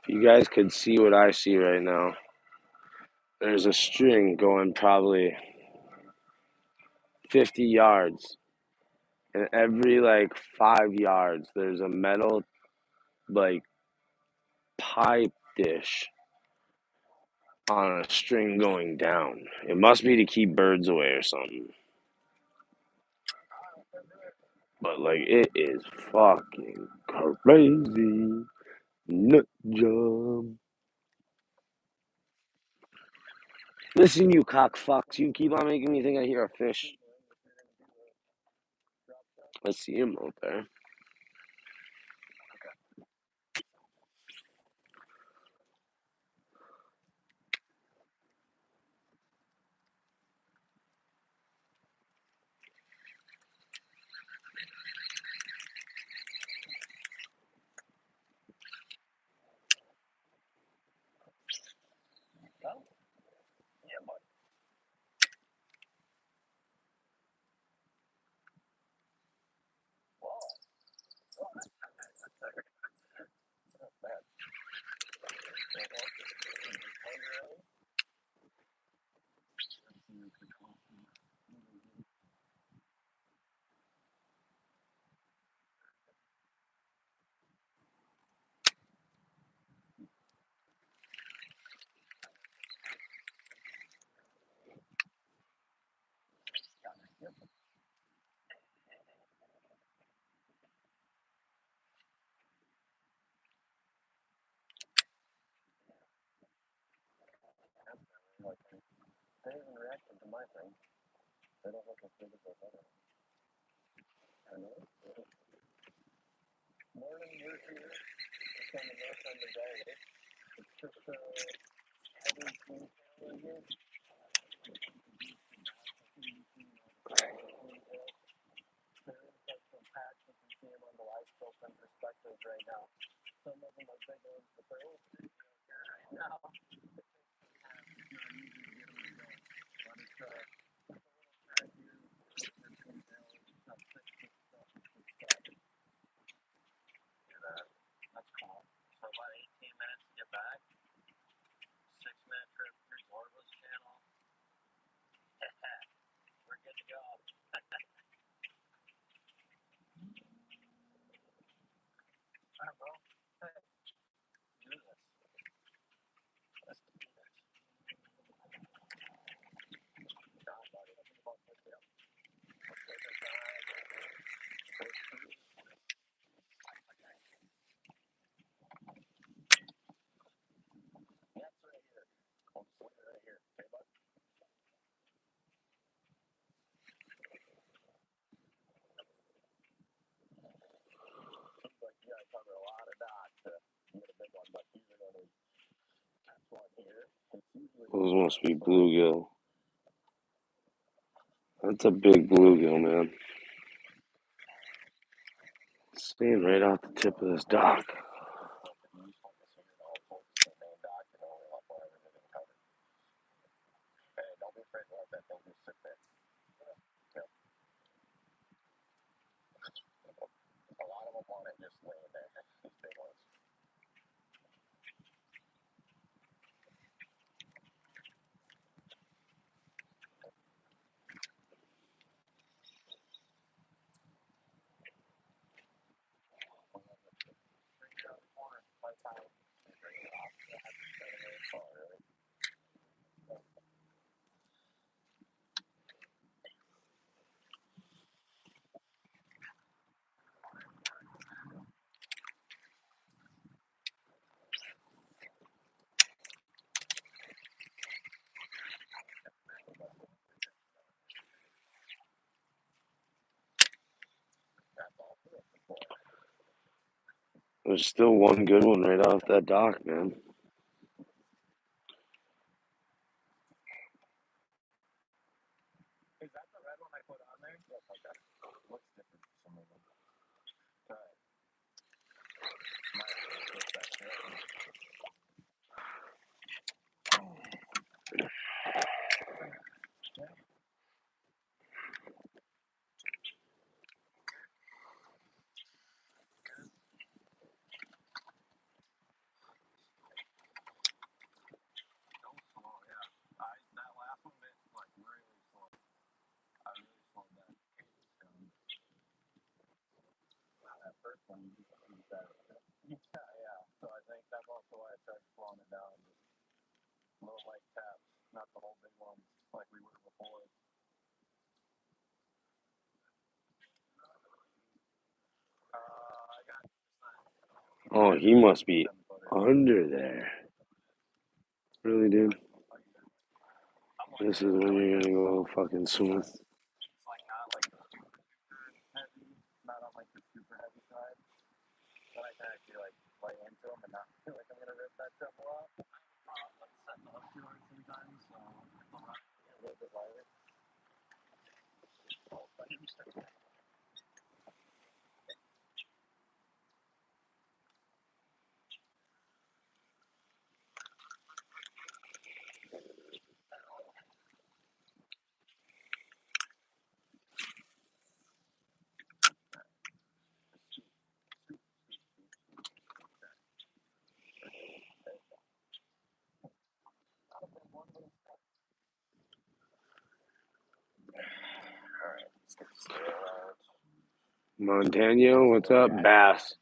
Speaker 4: If you guys could see what I see right now, there's a string going probably 50 yards. And every like 5 yards, there's a metal like pipe dish on a string going down. It must be to keep birds away or something. But like it is fucking crazy. Nut job. Listen, you cock fucks, you keep on making me think I hear a fish. I see him out there.
Speaker 11: Yeah, but like they haven't reacted to my thing. They don't look as big as those other ones. I know. Morning, we're here. It's on the north end of Valley. It's just heavy green here. There's some patches. You can see them on the live scope and perspectives right now. Some of them are big ones, but they're all big right now. That's cool. So about 18 minutes to get back. 6-minute trip through Orla's channel. We're good to go. I don't know. Do this. Let's do this. God, buddy, I'm about to get up. That's right here. I'm sitting right here. Okay, bud? Seems like you gotta cover a lot of dots to get a big one, but these are only this one here. It's usually
Speaker 4: Those must be bluegill. That's a big bluegill, man. Staying right off the tip of this dock.
Speaker 12: Hey, don't be afraid to let that thing just sit there. Yep. A lot of them want it just laying there. These big ones.
Speaker 4: There's still one good one right off that dock, man.
Speaker 11: Is that the red one I put on there? Yes, okay. Looks different for some reason. All right. That last one bit like really slow. I really slowed that. That first one, yeah. So I think that's also why I started slowing it down. Little light taps, not the whole big ones like we were before.
Speaker 4: Oh, he must be under there. Really, dude? This is when you're gonna go fucking swim.
Speaker 11: It's like not like the super heavy, not on like the super heavy side. But I can actually like lay into them and not feel like I'm gonna rip that temple off. Like set the hook too hard sometimes, so it's a little bit lighter.
Speaker 4: Montano, what's up? Bass.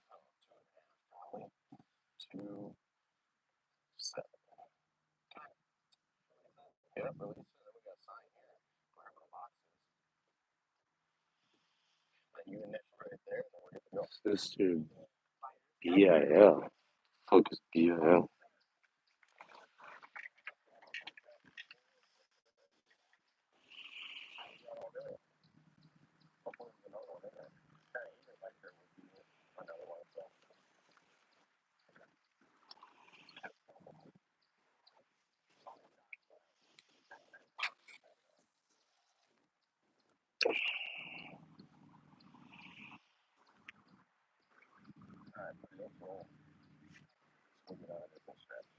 Speaker 11: 2, 7. Yeah, really. We got a sign here. Where the box is. Then you initial right there, and then we're good to go.
Speaker 4: Sister BIL. Focus BIL.
Speaker 11: Alright, let's roll. Let's get out of this stretch.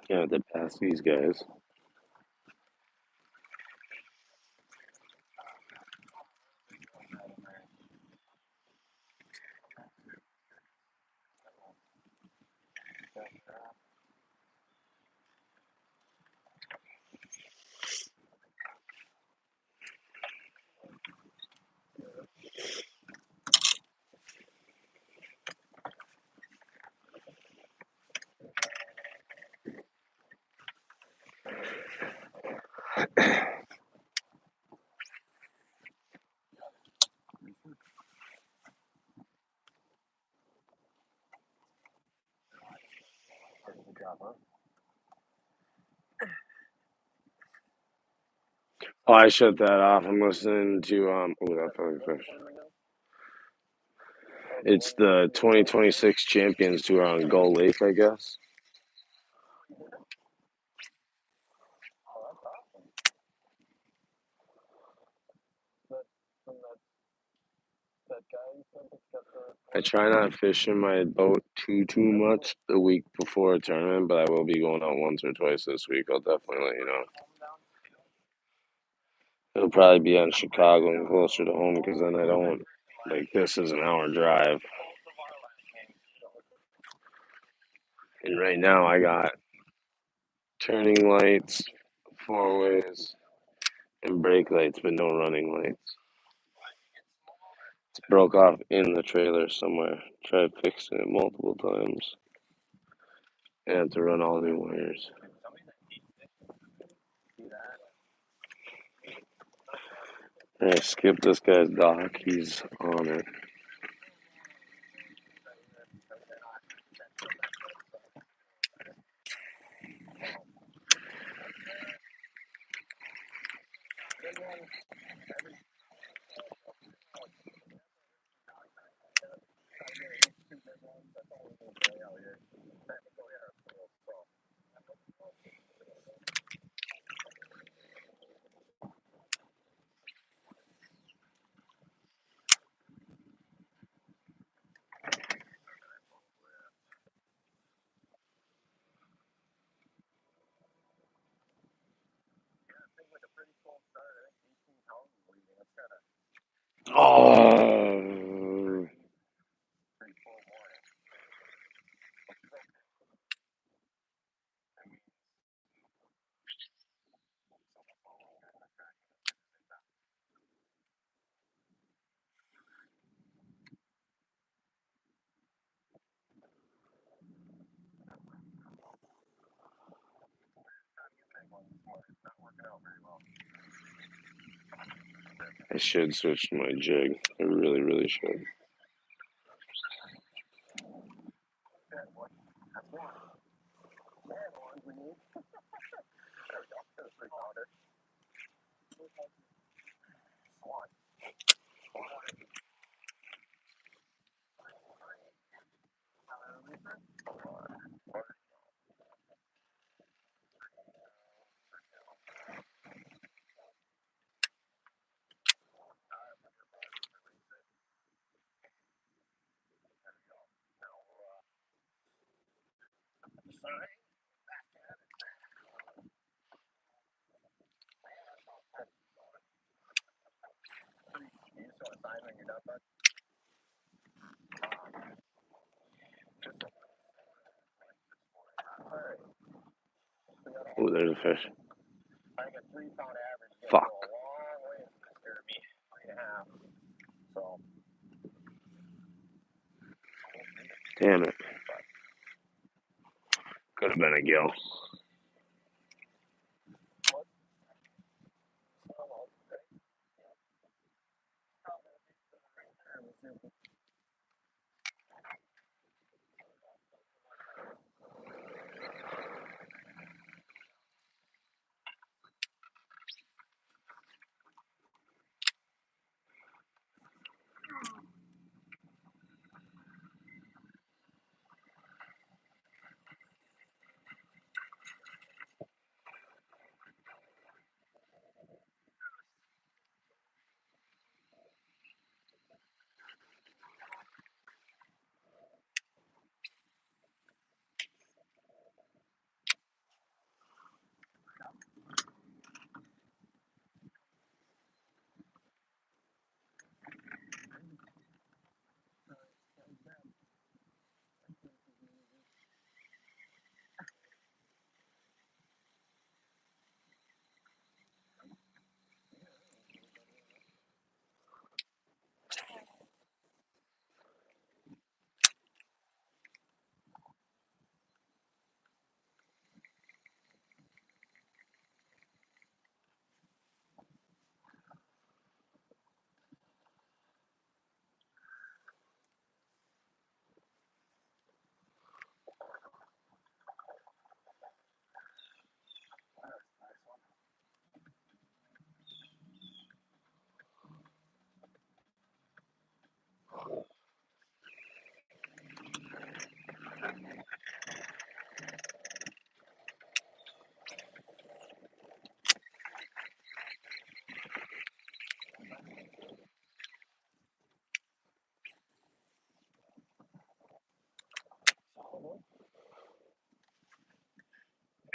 Speaker 4: Yeah, to pass these guys. Oh, I shut that off. I'm listening to oh, that fucking fish. It's the 2026 Champions Tour on Gull Lake, I guess.
Speaker 11: That
Speaker 4: I try not fishing my boat too much the week before a tournament, but I will be going out once or twice this week. I'll definitely let you know. It'll probably be on Chicago and closer to home because then I don't, like, this is an hour drive. And right now I got turning lights, four ways, and brake lights, but no running lights. It's broke off in the trailer somewhere. Tried fixing it multiple times. I had to run all new wires. I skipped this guy's dock. He's on it. Oh. I should switch to my jig. I really should. Oh, there's a fish. Fuck. Damn it. Could have been a gill.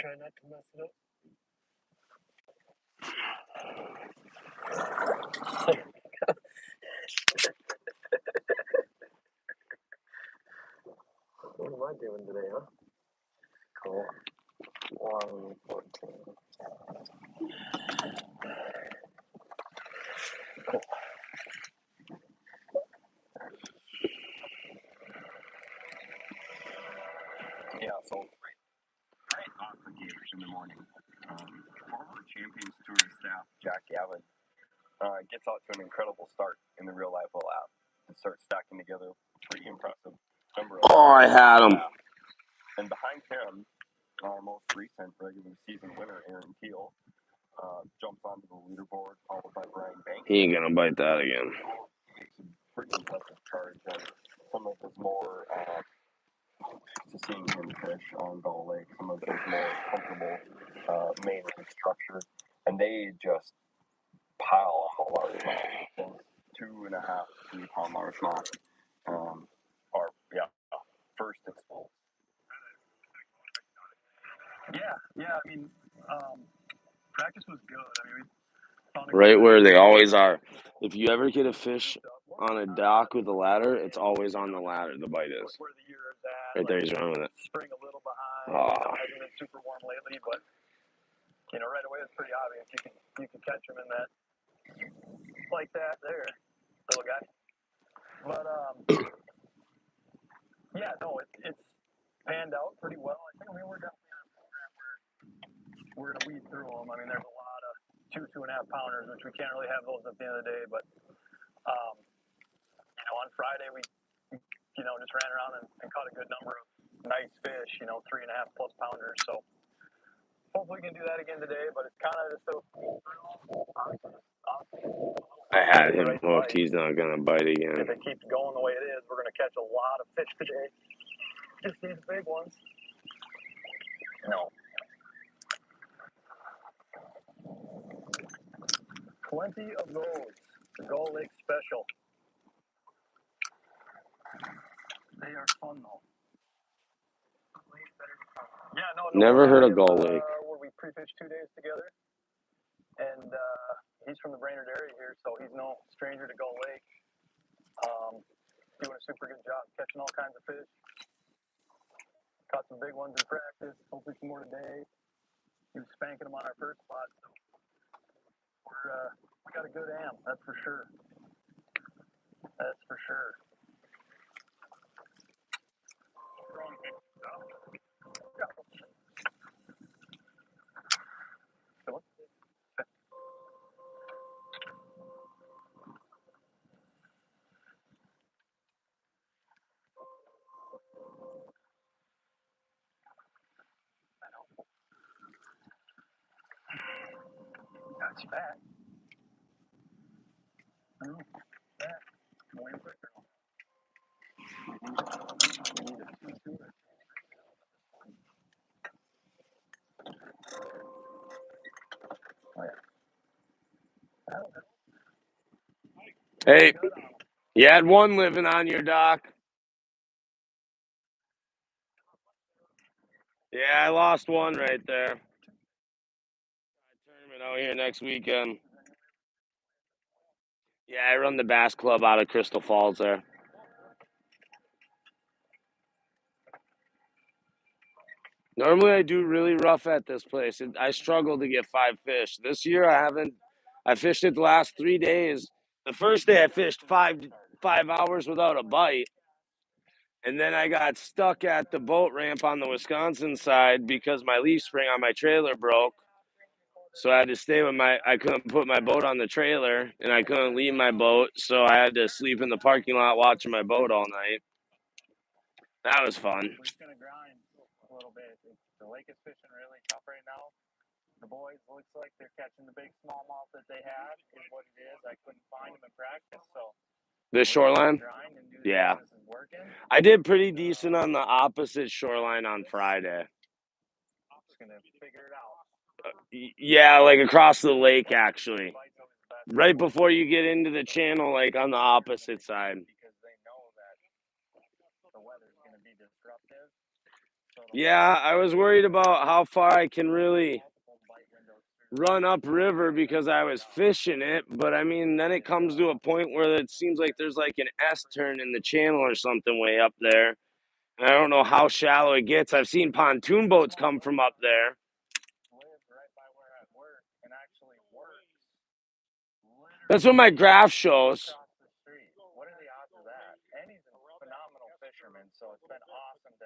Speaker 11: try not to mess it up. What am I doing today, huh? Cool. 114. Cool.
Speaker 12: Yeah, so right off the Gators in the morning. Former Champions Tour staff Jack Gavin gets out to an incredible start in the Real Life lap and starts stacking together pretty impressive number of
Speaker 4: Oh, I had him.
Speaker 12: And behind him, our most recent regular season winner, Aaron Teal, jumps onto the leaderboard, followed by Brian Banks.
Speaker 4: He ain't gonna bite that again.
Speaker 12: It's a pretty impressive charge, and some of his more to seeing him fish on Gull Lake, some of his more comfortable main structure, and they just pile off a largemouth. Those 2.5 to 3 pound largemouth are first exposed. Yeah. I mean, practice was good. I mean,
Speaker 4: Right where they always are. If you ever get a fish on a dock with a ladder, it's always on the ladder. The bite is. Right there, he's running with it.
Speaker 11: Spring a little behind.
Speaker 4: Oh.
Speaker 11: Hasn't been super warm lately, but right away it's pretty obvious. You can catch him in that like that there, little guy. But yeah, no, it's panned out pretty well. I think we're definitely on a program where we're gonna weed through them. I mean, there's a lot of 2.5 pounders, which we can't really have those at the end of the day. But on Friday we just ran around and caught a good number of nice fish. 3.5 plus pounders. So hopefully we can do that again today. But it's kind of just a
Speaker 4: I had him hooked. He's not gonna bite again.
Speaker 11: if it keeps going the way it is, we're gonna catch a lot of fish today. Just these big ones. No. Plenty of those. The Gull Lake Special. They are fun though. Yeah, no.
Speaker 4: Never heard of Gull Lake.
Speaker 11: Where we pre-fished 2 days together, and he's from the Brainerd area here, so he's no stranger to Gull Lake. Doing a super good job catching all kinds of fish. Caught some big ones in practice. Hopefully some more today. He was spanking them on our first spot. So we got a good am, that's for sure. That's for sure. That's fat. I don't know. Fat. More pressure. Oh, yeah.
Speaker 4: Hey, you had one living on your dock. Yeah, I lost one right there. Tournament out here next weekend. Yeah, I run the Bass Club out of Crystal Falls there. Normally I do really rough at this place. I struggle to get 5 fish. This year I haven't. I fished it the last 3 days. The first day I fished 5 hours without a bite. And then I got stuck at the boat ramp on the Wisconsin side because my leaf spring on my trailer broke. So I had to stay with I couldn't put my boat on the trailer and I couldn't leave my boat. So I had to sleep in the parking lot watching my boat all night. That was fun.
Speaker 11: We're just going to grind a little bit. The lake is fishing really tough right now. The boys looks like they're catching the big smallmouth that they had is what it is. I couldn't find them in practice. So
Speaker 4: this shoreline? Yeah. I did pretty decent on the opposite shoreline on Friday.
Speaker 11: Just going to figure it out.
Speaker 4: Yeah, like across the lake, actually. Right before you get into the channel, like on the opposite side.
Speaker 11: Because they know that the weather's going to be disruptive. So
Speaker 4: Yeah, I was worried about how far I can really run upriver because I was fishing it, but I mean, then it comes to a point where it seems like there's like an S turn in the channel or something way up there. And I don't know how shallow it gets. I've seen pontoon boats come from up there. That's what my graph shows.
Speaker 11: What are the odds of that? And he's a phenomenal fisherman, so it's been awesome to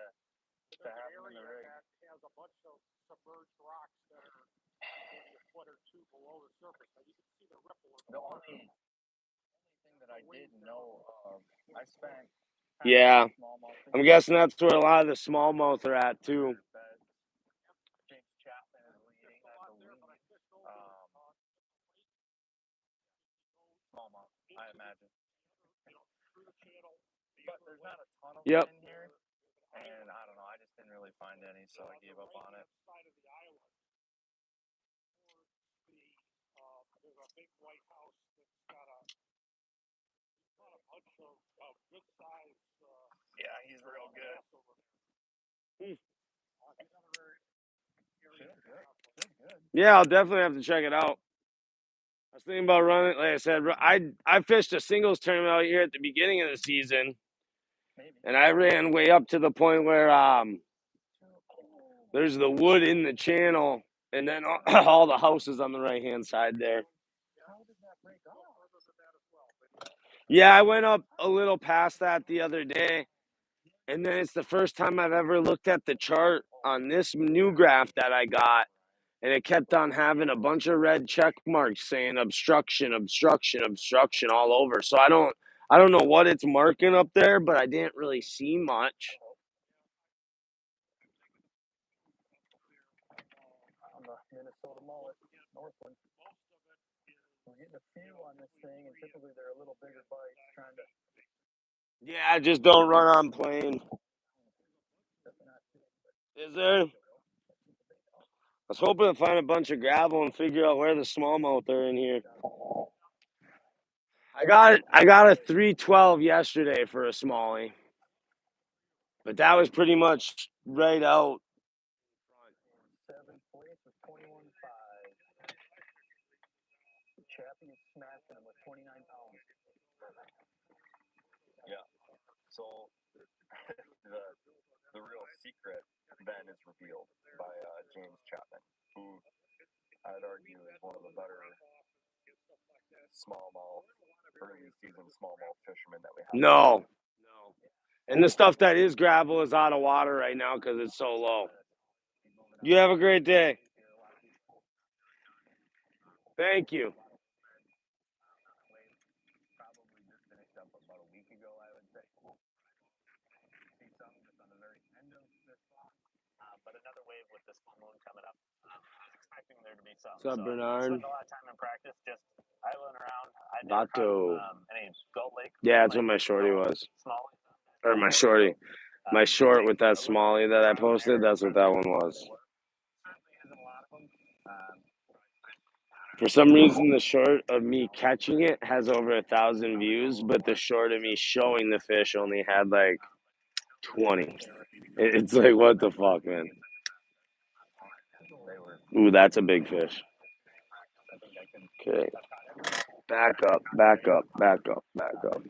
Speaker 11: have him in the rig.
Speaker 19: Has a bunch of submerged rocks that are maybe a foot or two below the surface. Now you can see the ripple of the water.
Speaker 11: Only thing that I did know of, I spent.
Speaker 4: Yeah, I'm guessing that's where a lot of the smallmouth are at too.
Speaker 11: James Chapman is leading, I believe. Smallmouth, I imagine. But there's not a ton of them in here, and I don't know. I just didn't really find any, so I gave up on it.
Speaker 19: There's a big white house that's got a bunch of good size.
Speaker 11: Yeah, he's real good.
Speaker 4: Yeah, I'll definitely have to check it out. I was thinking about running. Like I said, I fished a singles tournament out here at the beginning of the season, and I ran way up to the point where there's the wood in the channel, and then all the houses on the right-hand side there. Yeah, I went up a little past that the other day, and then it's the first time I've ever looked at the chart on this new graph that I got, and it kept on having a bunch of red check marks saying obstruction, obstruction, obstruction all over. So I don't know what it's marking up there, but I didn't really see much.
Speaker 11: On the Minnesota mullet, Northland. We're getting a few on this thing, and typically they're a little bigger bites, trying to.
Speaker 4: Yeah, just don't run on plane. Is there? I was hoping to find a bunch of gravel and figure out where the smallmouth are in here. I got a 312 yesterday for a smallie, but that was pretty much right out.
Speaker 11: 7th place with 21.5. Chappie is smashing him with 29 pounds. Yeah. So the real secret then is revealed by James Chapman, who I'd argue is one of the better smallmouth early season smallmouth fishermen that we have.
Speaker 4: No. And the stuff that is gravel is out of water right now because it's so low. You have a great day. Thank you.
Speaker 11: Probably just finished up about a week ago, I would say. See some just on the very end of this block. But another wave with this full moon coming up. I was expecting there to be some.
Speaker 4: What's up, Bernard?
Speaker 11: Spent a lot of time in practice just idling around. I
Speaker 4: Vato.
Speaker 11: any Goat Lake.
Speaker 4: Yeah, that's what my shorty was. Or my shorty. My short with that smallie that I posted, that's what that one was. For some reason, the short of me catching it has over 1,000 views, but the short of me showing the fish only had like 20. It's like, what the fuck, man? Ooh, that's a big fish. Okay. Back up, back up, back up, back up.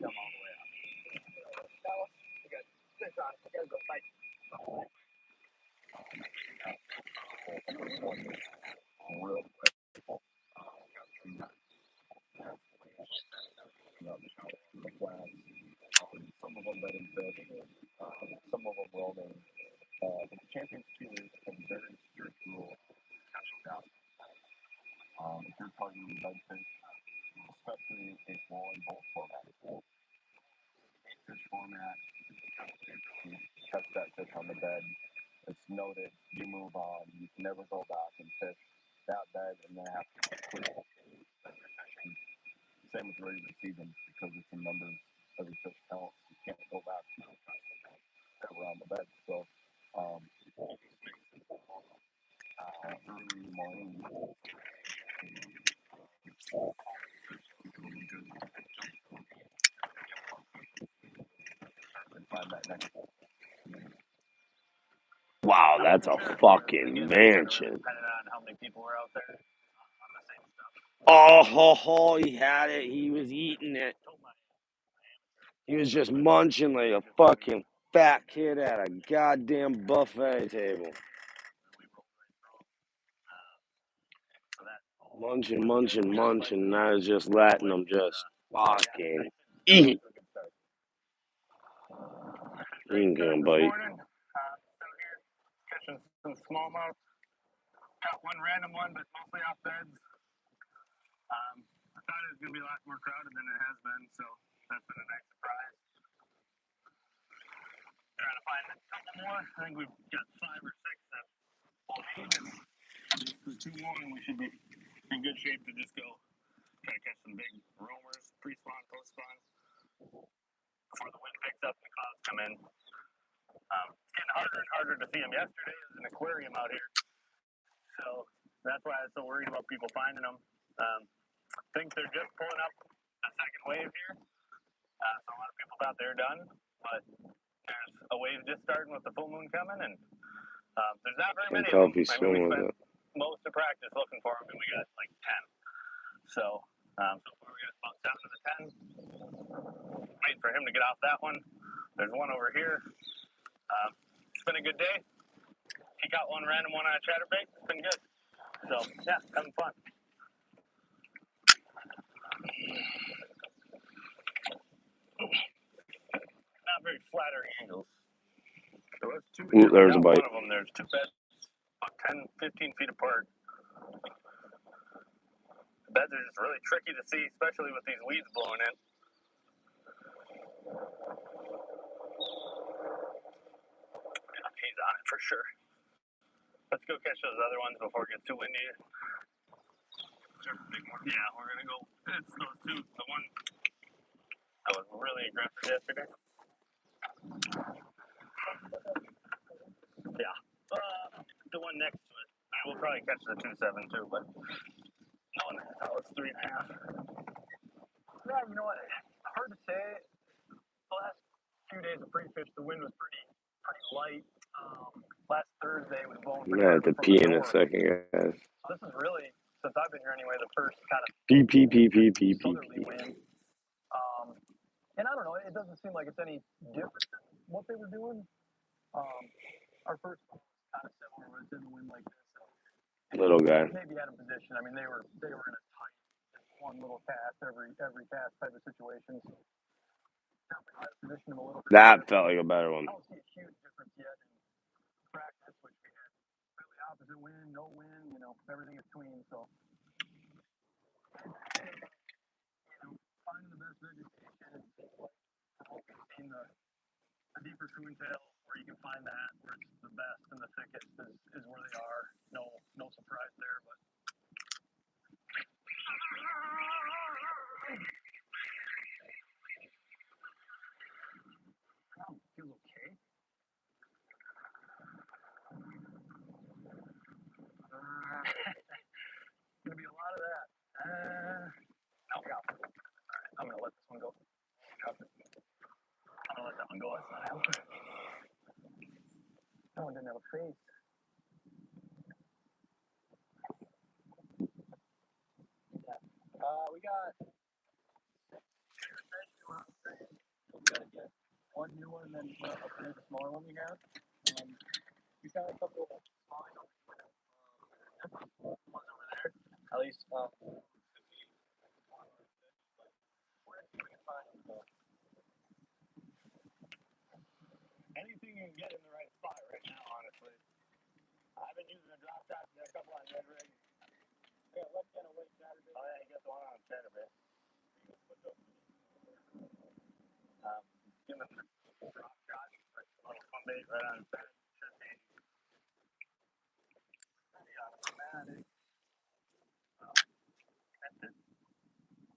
Speaker 11: Some of them letting fish, some of them roaming. The Champions Tour has very strict rules. If you're targeting redfish, especially a small and bulk format, fish format, you catch that fish on the bed, it's noted, you move on, you can never go back and fish that bed and then have to quit. Same with regular season, because it's in numbers, every fish counts, you can't go back around the bed. So, early in the morning, and find that next.
Speaker 4: Wow. that's a fucking mansion.
Speaker 11: Depending on how many people were out there on the same stuff.
Speaker 4: Oh, he had it. He was eating it. He was just munching like a fucking fat kid at a goddamn buffet table. Munching, and I was just letting him just fucking eat. He ain't gonna bite.
Speaker 11: Catching some smallmouth. Got one random one, but mostly off beds. I thought it was going to be a lot more crowded than it has been, so that's been a nice surprise. Trying to find a couple more. I think we've got 5 or 6 that we'll need, and basically 2 more, and we should be in good shape to just go try to catch some big roamers, pre-spawn, post-spawn, before the wind picks up and the clouds come in. It's getting harder and harder to see them. Yesterday there was an aquarium out here, so that's why I was so worried about people finding them. Think they're just pulling up a second wave here. So a lot of people thought they were done, but there's a wave just starting with the full moon coming, and there's not very many of them. I mean, we spent most of practice looking for them, and we got like 10. So so far we got about 7 of the 10. Waiting for him to get off that one. There's one over here. It's been a good day. He got one random one on a chatterbait. It's been good. So yeah, having fun. Not very flattering angles. There was 2.
Speaker 4: Ooh, there's a bite.
Speaker 11: One of them. There's 2 beds, about 10, 15 feet apart. The beds are just really tricky to see, especially with these weeds blowing in. Yeah, he's on it for sure. Let's go catch those other ones before it gets too windy. Yeah, we're gonna go. It's those 2. The one that was really aggressive yesterday. Yeah. The one next to it. I will probably catch the 2.7 too, but no one knows how it's 3.5. Yeah, you know what? Hard to say. The last few days of pre-fish, the wind was pretty light. Last Thursday was blowing pretty
Speaker 4: I
Speaker 11: hard
Speaker 4: have to
Speaker 11: from
Speaker 4: pee
Speaker 11: the
Speaker 4: in a
Speaker 11: north.
Speaker 4: second, guys.
Speaker 11: This is really, since I've been here anyway, the first kind of
Speaker 4: Pee.
Speaker 11: southerly wind. And I don't know, it doesn't seem like it's any different than what they were doing. Our first one was kind of similar when it's in the wind like this. So
Speaker 4: Little guy.
Speaker 11: maybe out of position. I mean, they were in a tight one little cast every cast type of situation. So position them a little bit.
Speaker 4: That felt like a better one.
Speaker 11: I don't see a huge difference yet in practice, which we had really opposite wind, no wind, everything in between. So, finding the best vegetation, seeing the deeper coontail where you can find that, where it's the best and the thickest is where they are. No surprise there, but. Feels okay. Gonna be a lot of that. No, we got it. All right, I'm gonna let this one go. I'm gonna let that one go. That one didn't have a face. We got one new one and then the smaller one we have. We got a couple of smaller ones over there. At least anything you can get in the right spot right now, honestly. I've been using a drop shot and a couple on red rig. Yeah, let's get a weight Saturday. Oh yeah, you got the one on Saturday. Give him a drop shot, a little fun bait right on Saturday.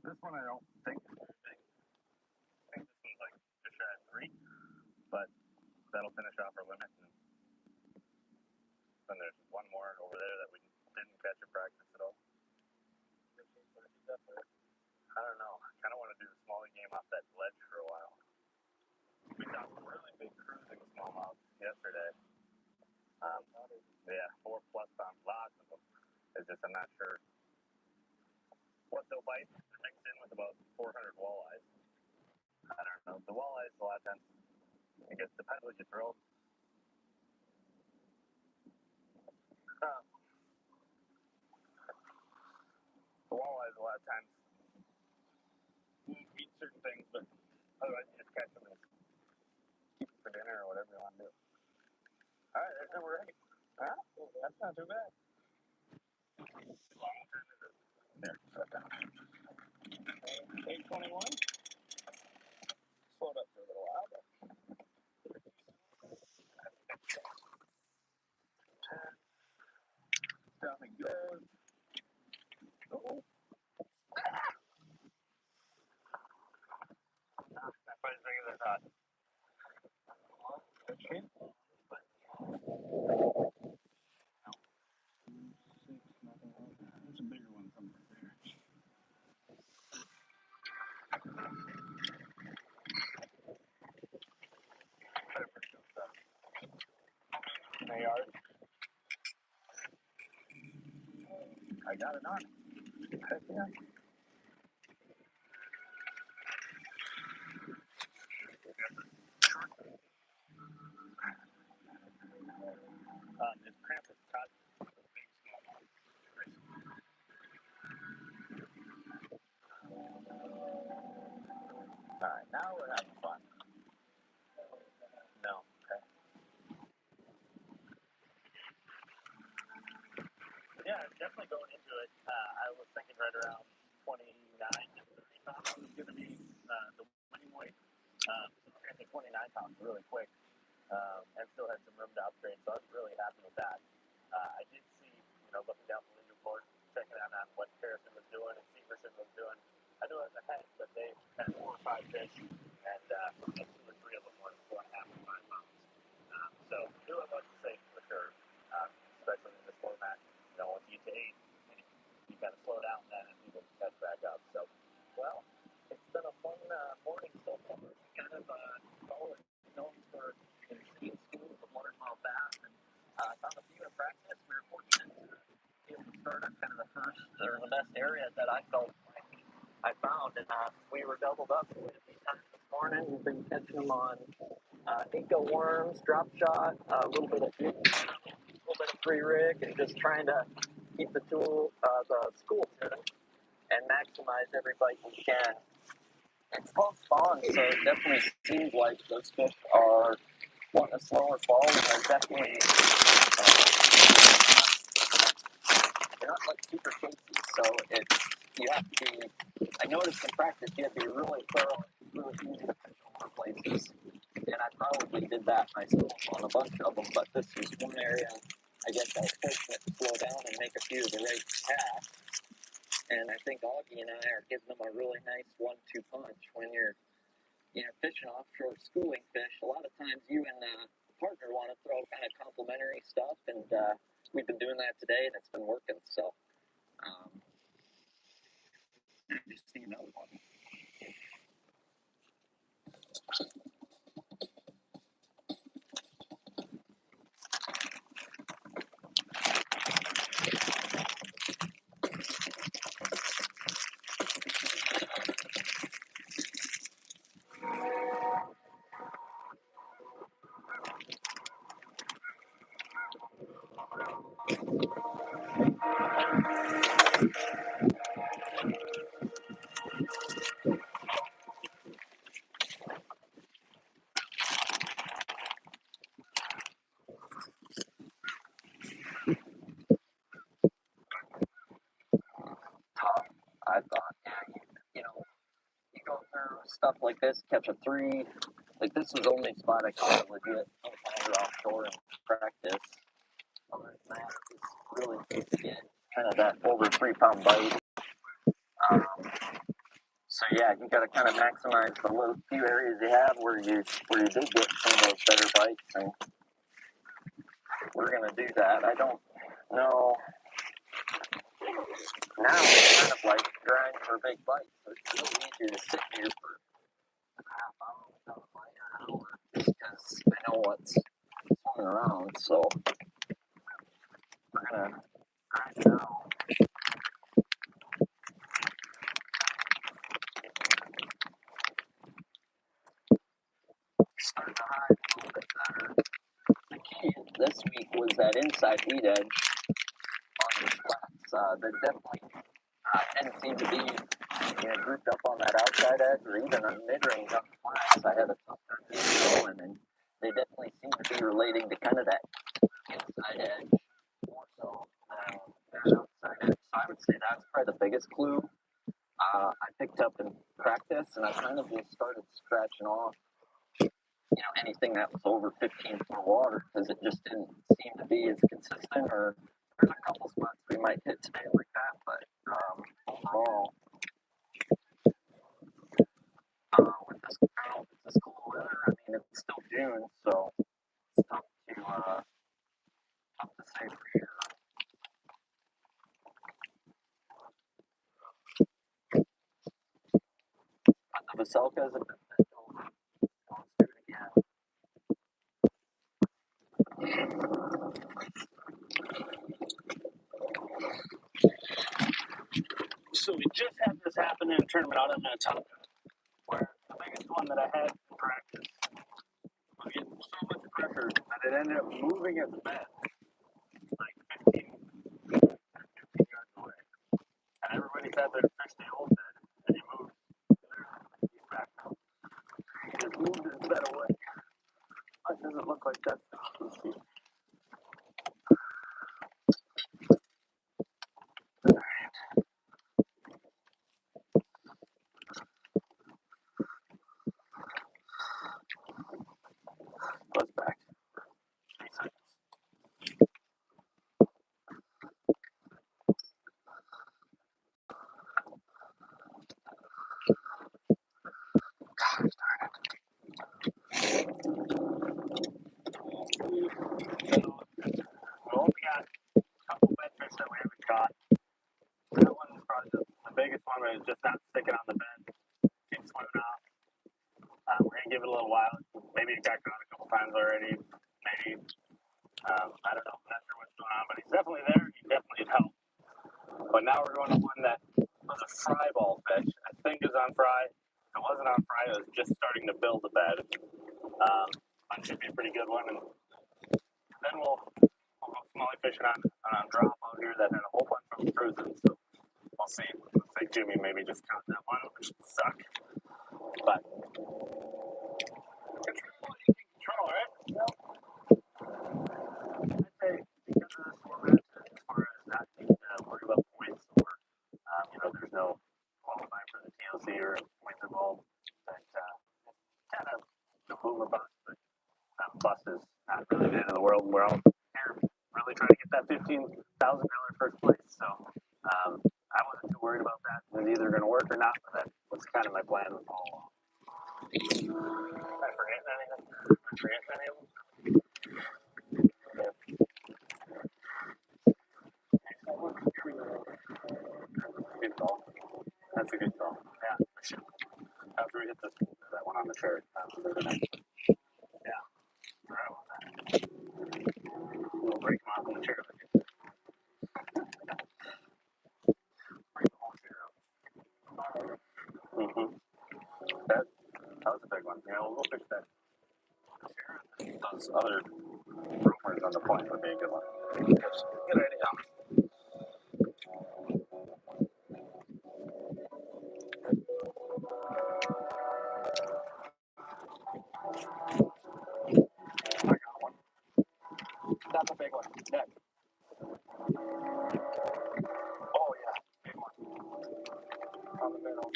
Speaker 11: This one I don't think is very big. I think this one's like just shy of 3, but that'll finish off our limit. And then there's one more over there that we didn't catch at practice at all. I don't know. I kind of want to do the smaller game off that ledge for a while. We got some really big cruising smallmouth yesterday. It's just I'm not sure what they'll bite. They're mixed in with about 400 walleyes. I don't know. The walleyes a lot of times, I guess, depends what you throw. The walleyes a lot of times eat certain things, but otherwise you just catch them and keep them for dinner or whatever you want to do. All right, there's number 8. Huh? That's not too bad. There, shut down. 821. Slowed up for a little while, but sounding good. Oh, that fight is bigger than I thought. Okay. There's a bigger one somewhere there. In a yard. I got it on. Heck yeah. This Krampus caught. Alright, now we're having fun. No. Okay. Yeah, definitely going into it. I was thinking right around 29 to 30 pounds was going to be the winning weight. So I think 29 pounds really quick, and still had some room to upgrade. So I was really happy with that. I did see, looking down the leaderboard, checking out on what Harrison was doing and Severson was doing. I knew I was ahead, but they had 4 or 5 fish, and 2 or 3 of them were 4.5 to 5 pounds. So knew I wasn't safe for sure, especially in this format. Once you get to 8, you kind of slow down then and people catch back up. So, well, it's been a fun morning so far. Kind of solid, known for insane schools of largemouth bass, and found a few in practice. We were fortunate to be able to start on kind of the first or the best area that I felt like I found, and we were doubled up quite a few times this morning. We've been catching them on Inca worms, drop shot, a little bit of free rig, and just trying to keep the school tuned and maximize every bite we can. It's called spawn, so it definitely seems like those fish are wanting a slower fall, and they're definitely they're not like super chasey. So you have to be. I noticed in practice you have to be really thorough, really easy to fish over places, and I probably did that myself on a bunch of them. But this is one area I guess I was fortunate to slow down and make a few of the right casts. And I think Augie and I are giving them a really nice 1-2 punch when you're fishing offshore schooling fish. A lot of times you and partner want to throw kind of complimentary stuff, and we've been doing that today, and it's been working. So just see another one. I thought, you go through stuff like this, catch a 3. Like this was the only spot I caught it legit offshore in practice. Other than that, it's really good to get kind of that over 3 pound bite. So yeah, you got to kind of maximize the little few areas you have where you did get some of those better bites, and we're gonna do that. I don't know. Now it's kind of like grind for big bites. So it's really easier to sit here for a half hour without a bite or an hour because I know what's swimming around. So we're gonna right now. Starting to hide a little bit better.
Speaker 1: The key this week was that inside lead edge on the flats. There definitely didn't seem to be grouped up on that outside edge or even on mid-range on the flats. I had a tough time getting going, and they definitely seem to be relating to kind of that inside edge more so than that outside edge. So I would say that's probably the biggest clue I picked up in practice, and I kind of just started scratching off anything that was over 15 foot water because it just didn't seem to be as consistent. Or there's a couple spots we might hit today like that, but overall, with this cool weather, I mean it's still June, so it's tough to say for sure. But the Veselkas have been bent over. Let's do it again.
Speaker 11: So we just had this happen in a tournament out in Minnetonka, where the biggest one that I had in practice was getting so much pressure that it ended up moving its bed like 15 yards away. And everybody sat there to fish the old bed, and he moved back up. He just moved his bed away. It doesn't look like that's the key. Goes back 3 seconds. Gosh darn it. We only got a couple bedfish that we haven't caught. That one is probably the biggest one, but it's just not sticking on the bed. Keeps swimming off. We're going to give it a little while. Maybe it got caught a couple times already. Maybe. I don't know. I'm not sure what's going on, but he's definitely there. He definitely needs help. But now we're going to one that was a fry ball fish. I think is on fry. If it wasn't on fry, it was just starting to build a bed. That should be a pretty good one. And then we'll go smallie fishing on drop out here that had a whole bunch of them cruising. So we'll see. Looks like Jimmy maybe just caught that one, which would suck. But control, you can control, right? Yep. I'd say because of this format, as far as not needing to worry about points or there's no qualifying for the TLC or points involved, that kind of boom or bust. But bust is not really the end of the world. We're all here really trying to get that $15,000 first place. So I wasn't too worried about that. It was either going to work or not, but that was kind of my plan with all along. Am I forgetting anything? Am I forgetting any of them? Good call. That's a good call. Yeah, for sure. After we hit that one on the chart, yeah. Right on that. We'll break them off on the chair. Break the whole chair up. Mm-hmm. That was a big one. Yeah, we'll go fix that. Those other rumors on the point would be a good one. Good idea. I got one. That's a big one. Neck. Oh yeah, big one. On the middle.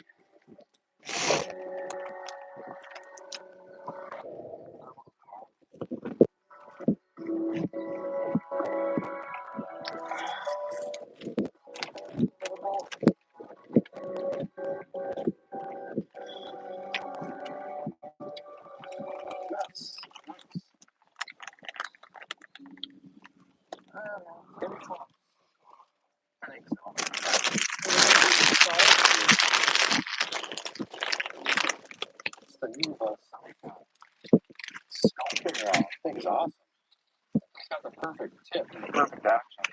Speaker 11: Nice. Give me 12. I think so. It's the Universal Sculpting Rod. Thing's awesome. It's got the perfect tip and the perfect action.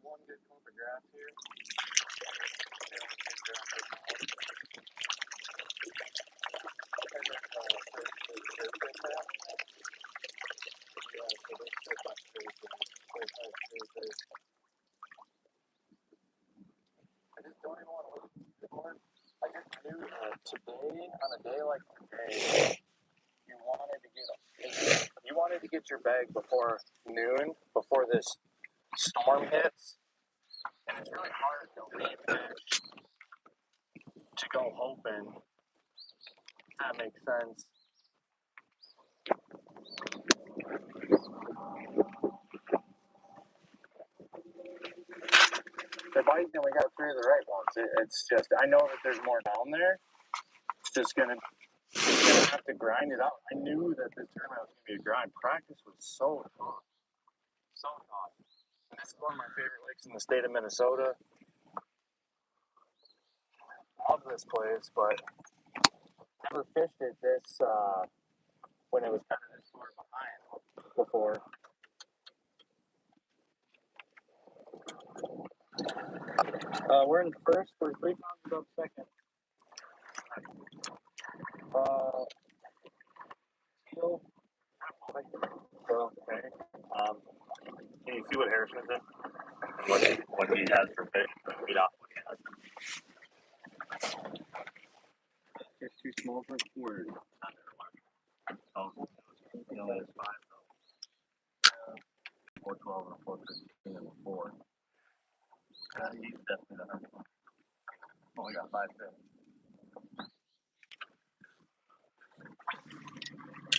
Speaker 11: one good clump of grass here. They don't get grass like that. And then yeah, so they split that Thursday. I just don't even want to look anymore. I just knew that today, on a day like today, you wanted to get your bag before noon, before this storm hits. And it's really hard to leave fish to go hoping. If that makes sense. They're biting and we got 3 of the right ones. It's just, I know that there's more down there. It's just gonna have to grind it out. I knew that this tournament was gonna be a grind. Practice was so tough. So tough. And this is one of my favorite lakes in the state of Minnesota. Love this place, but never fished it this when it was kind of this far behind before. We're in first. We're 3 pounds above second. Teal. So, okay. Can you see what Harrison is in? What he has for fish? Read off what he has. Just too small for a quarter. Oh, you know that is 5 though. 412 and a 415 and a 4. He's definitely the hard one. Only got 5 fish.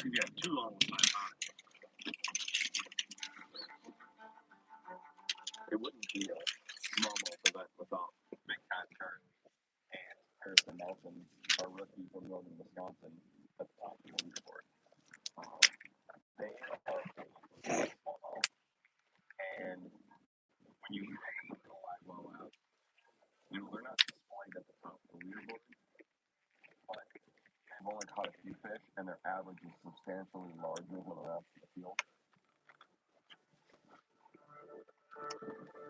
Speaker 11: You got 2 on with 5 on it. It wouldn't be a smallmouth event without Big Time Charlie and Harrison Nelson, our rookie from Northern Wisconsin, at the top of the leaderboard. They are smallmouth, and when you go live well out, you know, they're not displayed at the top of the leaderboard, but they've only caught a few fish, and their average is substantially larger than the rest of the field.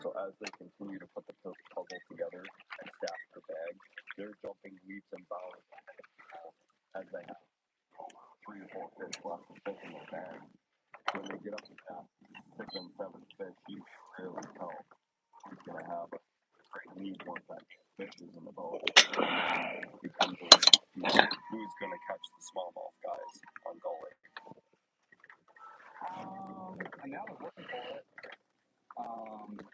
Speaker 11: So as they continue to put the puzzle together and stack their bag, they're jumping leaps and bounds as they have 3 or 4 fish left to fish in their bag. When they get up to that 6 and 7 fish, you can really tell who's going to have a great lead once that fish is in the boat. It becomes a race to who's going to catch the smallmouth guys on Gull Lake. And now they're looking for it.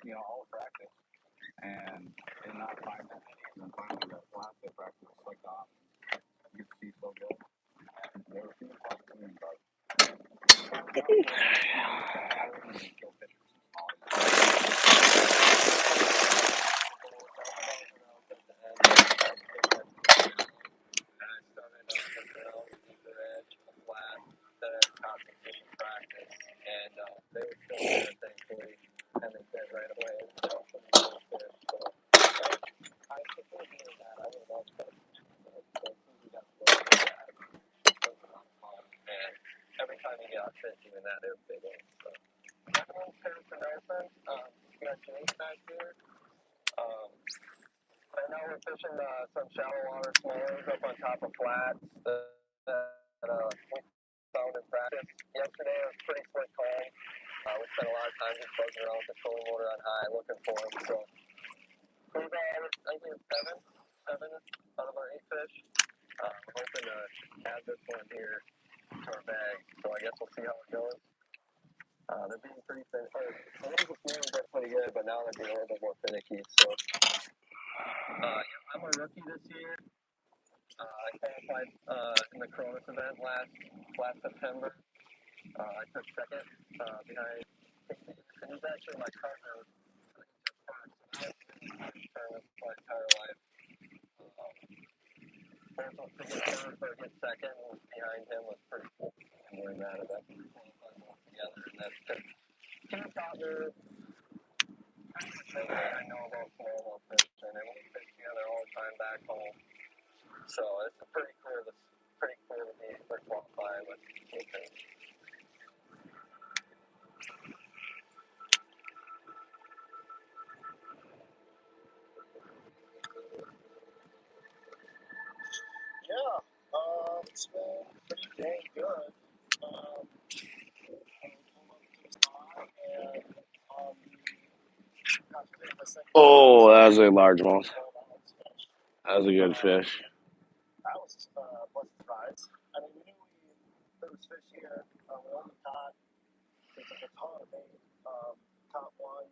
Speaker 11: You know, all practice. And not find that many, and then finally that last day practice was like that. You can see so good. And there were a few possibilities, but every time you get out fish, even that, they're big ones. So, got Jake back here. Right now we're fishing some shallow water smallers up on top of flats that we found in practice. Yesterday it was pretty slick calm. We spent a lot of time just buzzing around with the trolling motor on high looking for them. So we got, I think, 7 out of our 8 fish. We're hoping to add this one here to our bag. So I guess we'll see how it goes. They're being pretty thin. The ones this morning been pretty good, but now they're being a little bit more finicky. So I'm a rookie this year. I qualified in the Cronus event last September. I took second behind. And he's actually my partner. So I've been in the tournament my entire life. To get third or get second behind him was pretty cool. And doing that event, we qualified both together, and that's good. He taught me everything I know about smallmouth fishing, and we fish together all the time back home. So it's pretty clear to me for qualifying with things.
Speaker 4: Oh, that was a largemouth. That was a good fish.
Speaker 11: I was pleasant surprised. I mean, we knew there was fish here. We only caught a ton of bait. Caught one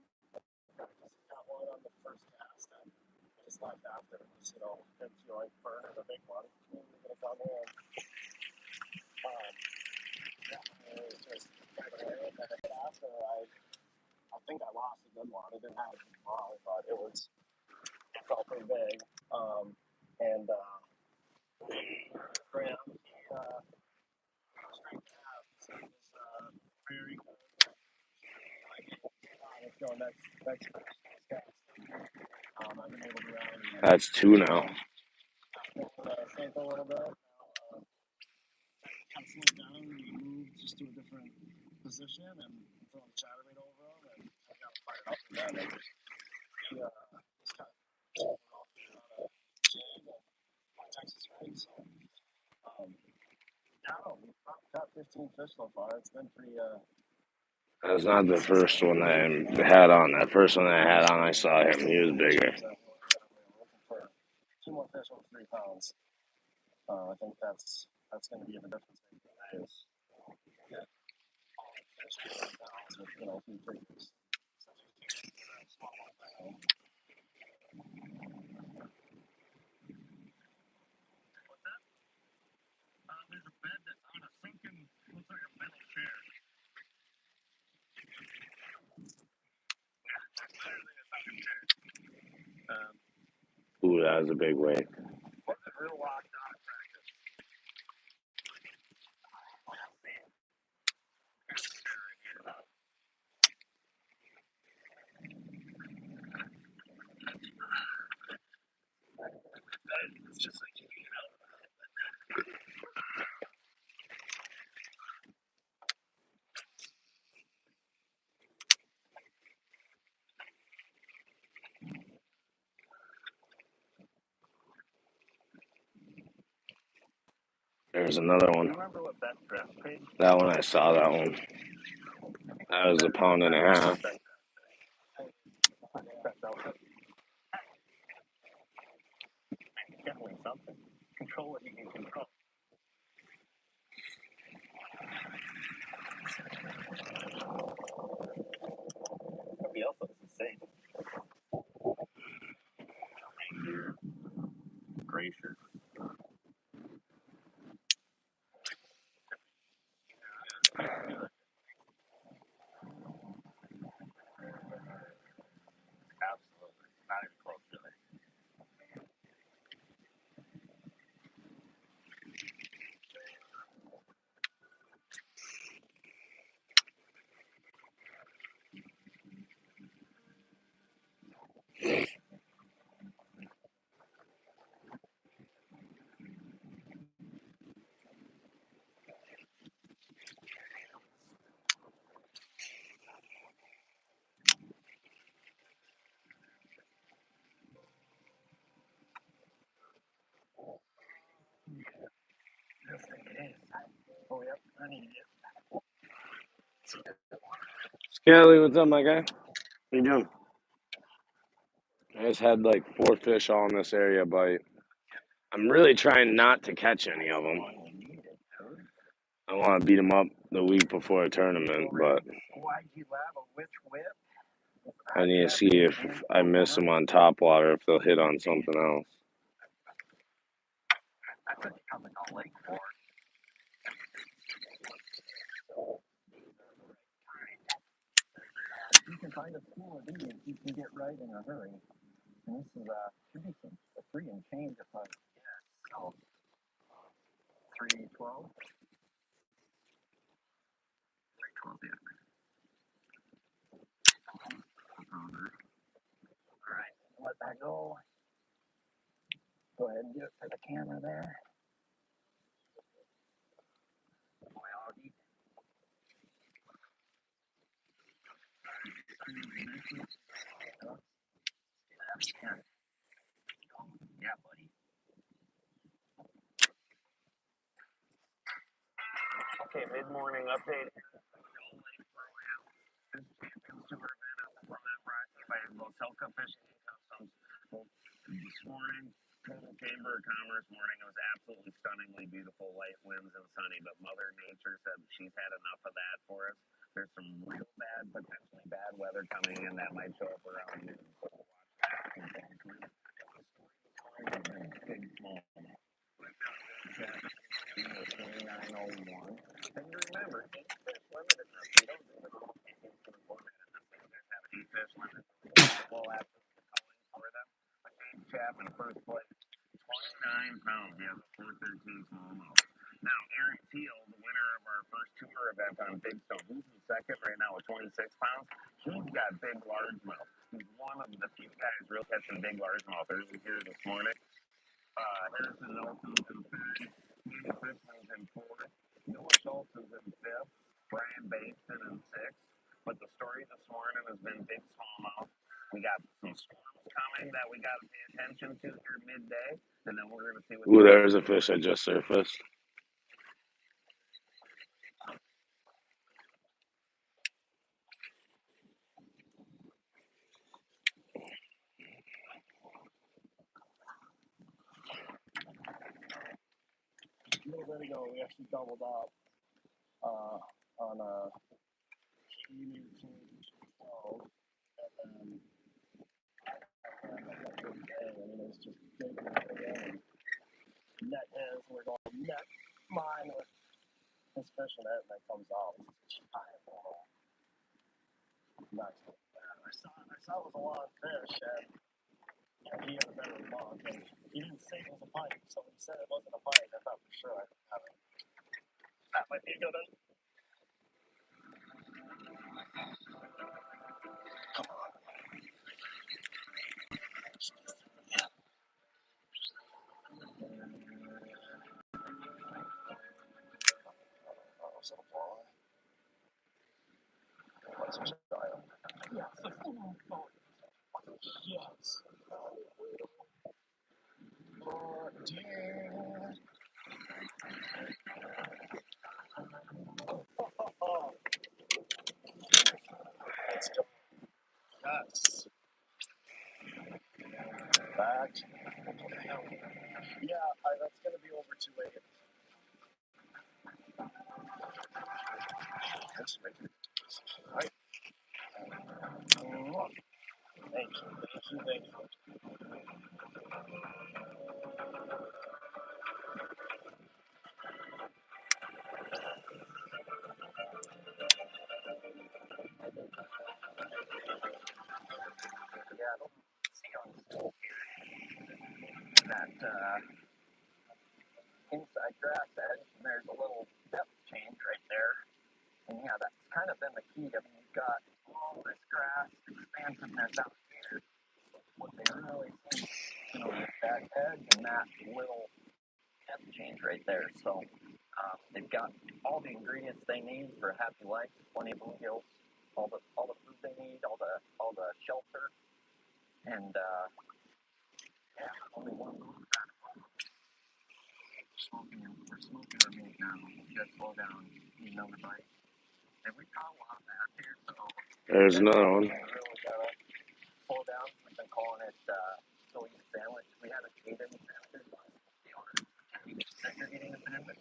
Speaker 11: on the first cast, and just left after. Just, didn't feel like burning a big one. We were gonna come in. It was just after I think I lost a good one. It didn't have a big ball, but it felt pretty big. And Graham, straight calves. He was very good. Let's go next cast. I've been able to
Speaker 4: That's two now.
Speaker 11: sink a little bit. Kind of slow down and move just to a different position and throw the chatterbait over him, and I got to fire it up with that. Just kind of jig and Texas rig. So, we've caught 15 fish so far. It's been pretty.
Speaker 4: That's not the first one I had on. That first one I had on, I saw him. He was bigger.
Speaker 11: Two more fish over 3 pounds. I think that's going to be the difference maker today. Is fish 3 pounds with a few freaks.
Speaker 3: There's a bed that's on a sunken, looks like a metal chair. Yeah, that's literally a sunken chair.
Speaker 4: Ooh, that was a big wave.
Speaker 3: Wasn't real locked on at practice. It's just like,
Speaker 4: There's another one.
Speaker 11: Remember what Best Dress paid?
Speaker 4: That one, I saw that one. That was a pound and a half.
Speaker 11: Definitely something. Control what you can control. Nobody else looks the same. Gray shirt. Absolutely. Not even close, really. Yes, it is. Oh, yep. I need it.
Speaker 4: Skelly, what's up, my guy? What you doing? I just had like 4 fish all in this area bite. I'm really trying not to catch any of them. I want to beat them up the week before a tournament, but I need to see if I miss them on top water, if they'll hit on something else.
Speaker 11: That's what you come to Gull Lake for. You can find a school of Indians you can get right in a hurry. And this is should be some a 3 and change if I guess. So 312. 312, yeah. All right, let that go. Go ahead and do it for the camera there. Boy, Augie. Yeah, buddy. Okay, mid-morning update.
Speaker 3: by Loselka Fishing and Customs. Well, this morning, Total Chamber of Commerce morning, it was absolutely stunningly beautiful, light winds and sunny, but Mother Nature said she's had enough of that for us. There's some real bad, potentially bad weather coming in that might show up around noon. So we'll watch that. Big small. 2901. And remember, 8 fish limit in this. We don't do the whole 8 fish limit. We'll have culling for them. A King Chap in first place, 29 pounds. He has a 413 smallmouth. Now, Aaron Teal, the winner of our first tour event on Big Stone, he's in second right now with 26 pounds. He's got big largemouth. He's one of the few guys really catching big largemouth. There's here this morning. Harrison Nelson's in third. Andy Fishman's in fourth. Noah Schultz is in fifth. Brian Bateson in sixth. But the story this morning has been big smallmouth. We got some storms coming that we got to pay attention to here midday, and then we're going to see what.
Speaker 4: Ooh, there's a fish that just surfaced.
Speaker 11: A little bit ago, we actually doubled up on a key near 12, and then I mean, it was just big and net his, and we're going net mine with his fishing it, and it comes out. It's giant. Nice. I saw it was a long fish, and he had a better month, and he didn't say it was a pike, so when he said it wasn't a pike, I thought for sure that might be a good one. Come on. Yes. Oh, dear. Oh. Let's go. Yes. Back. Yeah, that's going to be over 280. Right. Thank you. Yeah, I don't see on the school here that inside grass edge, and there's a little depth change right there. And yeah, that's kind of been the key. I mean, you've got all this grass expansiveness out here. What they really see, that edge and that little depth change right there. So they've got all the ingredients they need for a happy life. Plenty of bluegills, all the food they need, all the shelter, and yeah, only one move. We're smoking our meat now. You gotta slow down. You know the bite. And we caught a lot back here, so
Speaker 4: There's another one.
Speaker 11: we really gotta slow down. We've been calling it still eat sandwich. We haven't eaten sandwiches. You're eating a sandwich.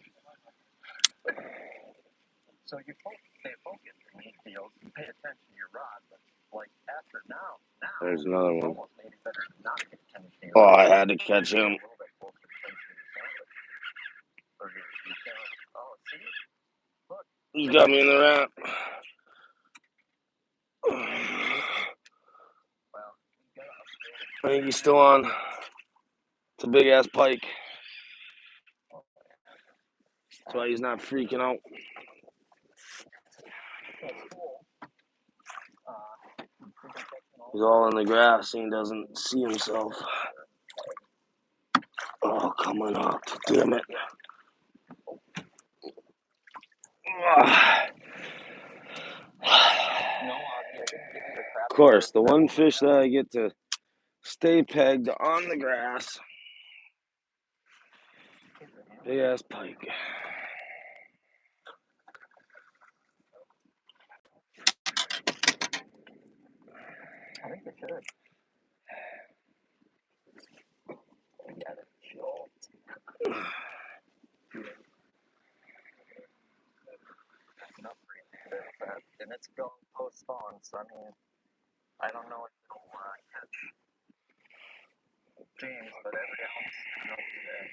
Speaker 11: So you stay focused in these deals. You pay attention to your rod, but like after now
Speaker 4: There's another one.
Speaker 11: almost maybe better not pay attention to your
Speaker 4: Oh,
Speaker 11: rod.
Speaker 4: I had to catch him. He's got me in the wrap. I think he's still on. It's a big ass pike. That's why he's not freaking out. He's all in the grass and he doesn't see himself. Oh, coming up. Damn it. Of course, the one fish that I get to stay pegged on the grass. Big ass pike.
Speaker 11: think they should. We got a jolt. That's an upgrade. And it's going post-spawn, so I mean, I don't know if it'll catch James, but every ounce helps today.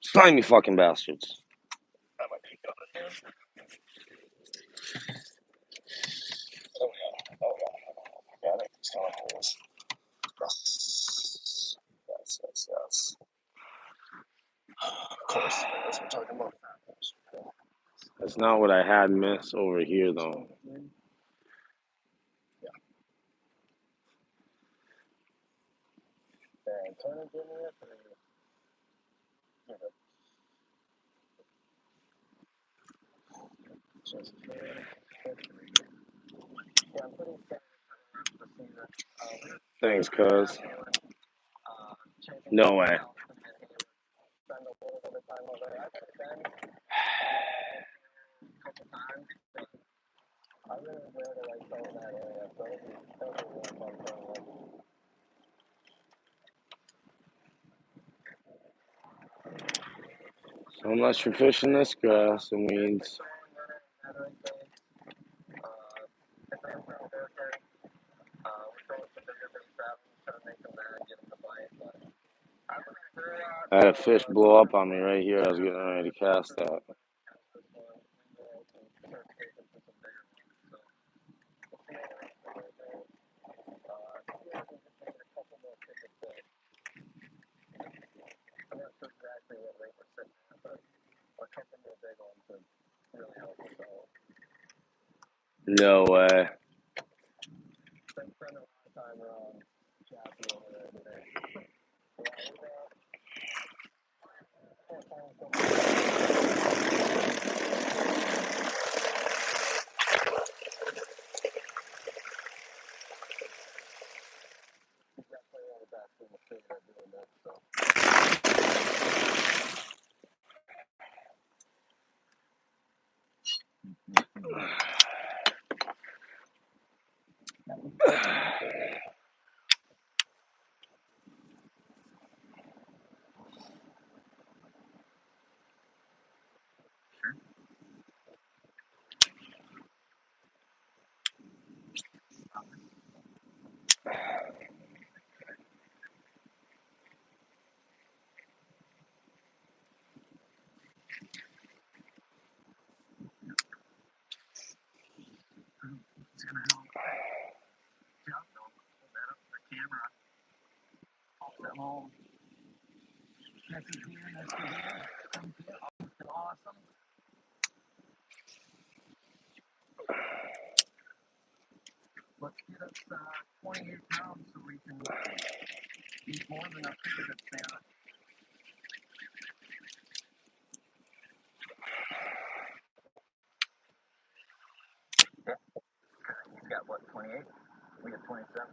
Speaker 4: Slimy fucking bastards.
Speaker 11: That might be coming here. Oh yeah. Got it. It's how it is. Yes. Of course, as we're talking about that.
Speaker 4: That's not what I had missed over here, though.
Speaker 11: Yeah. And Turner give me it, or give it. Just yeah, I'm putting
Speaker 4: Thanks, cuz. No way.
Speaker 11: spend a little bit of time over there. I've been a couple times. I really enjoy the right in that area, so it'll be really fun playing
Speaker 4: So unless you're fishing this grass, it means I had a fish blow up on me right here. I was getting ready to cast that.
Speaker 11: I'm not sure exactly what rate we're sitting at, but a couple more big ones would really help us out.
Speaker 4: No way.
Speaker 11: Been spending a lot of time around Chappie over there today. He's definitely one of the best in the state at doing that, so. It's gonna help. Jump, hold that up to the camera. Holds it home. Next is here, next is here. Comes here, awesome. Let's get us 28 pounds so we can eat more than a figure that's there. Yeah. He's got what, 28? We got 27.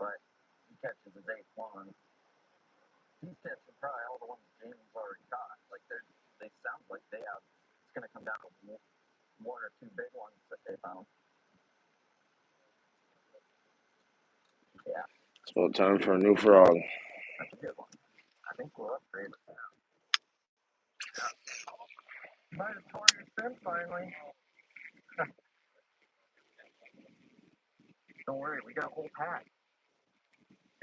Speaker 11: But he catches his 8th one. He's catching probably all the ones James already caught. Like they sound like they have. It's gonna come down to one or two big ones that they found. Yeah.
Speaker 4: It's about time for a new frog.
Speaker 11: That's a good one. I think we'll upgrade it now. Yeah. Might have tore your fin finally. Don't worry, we got a whole pack.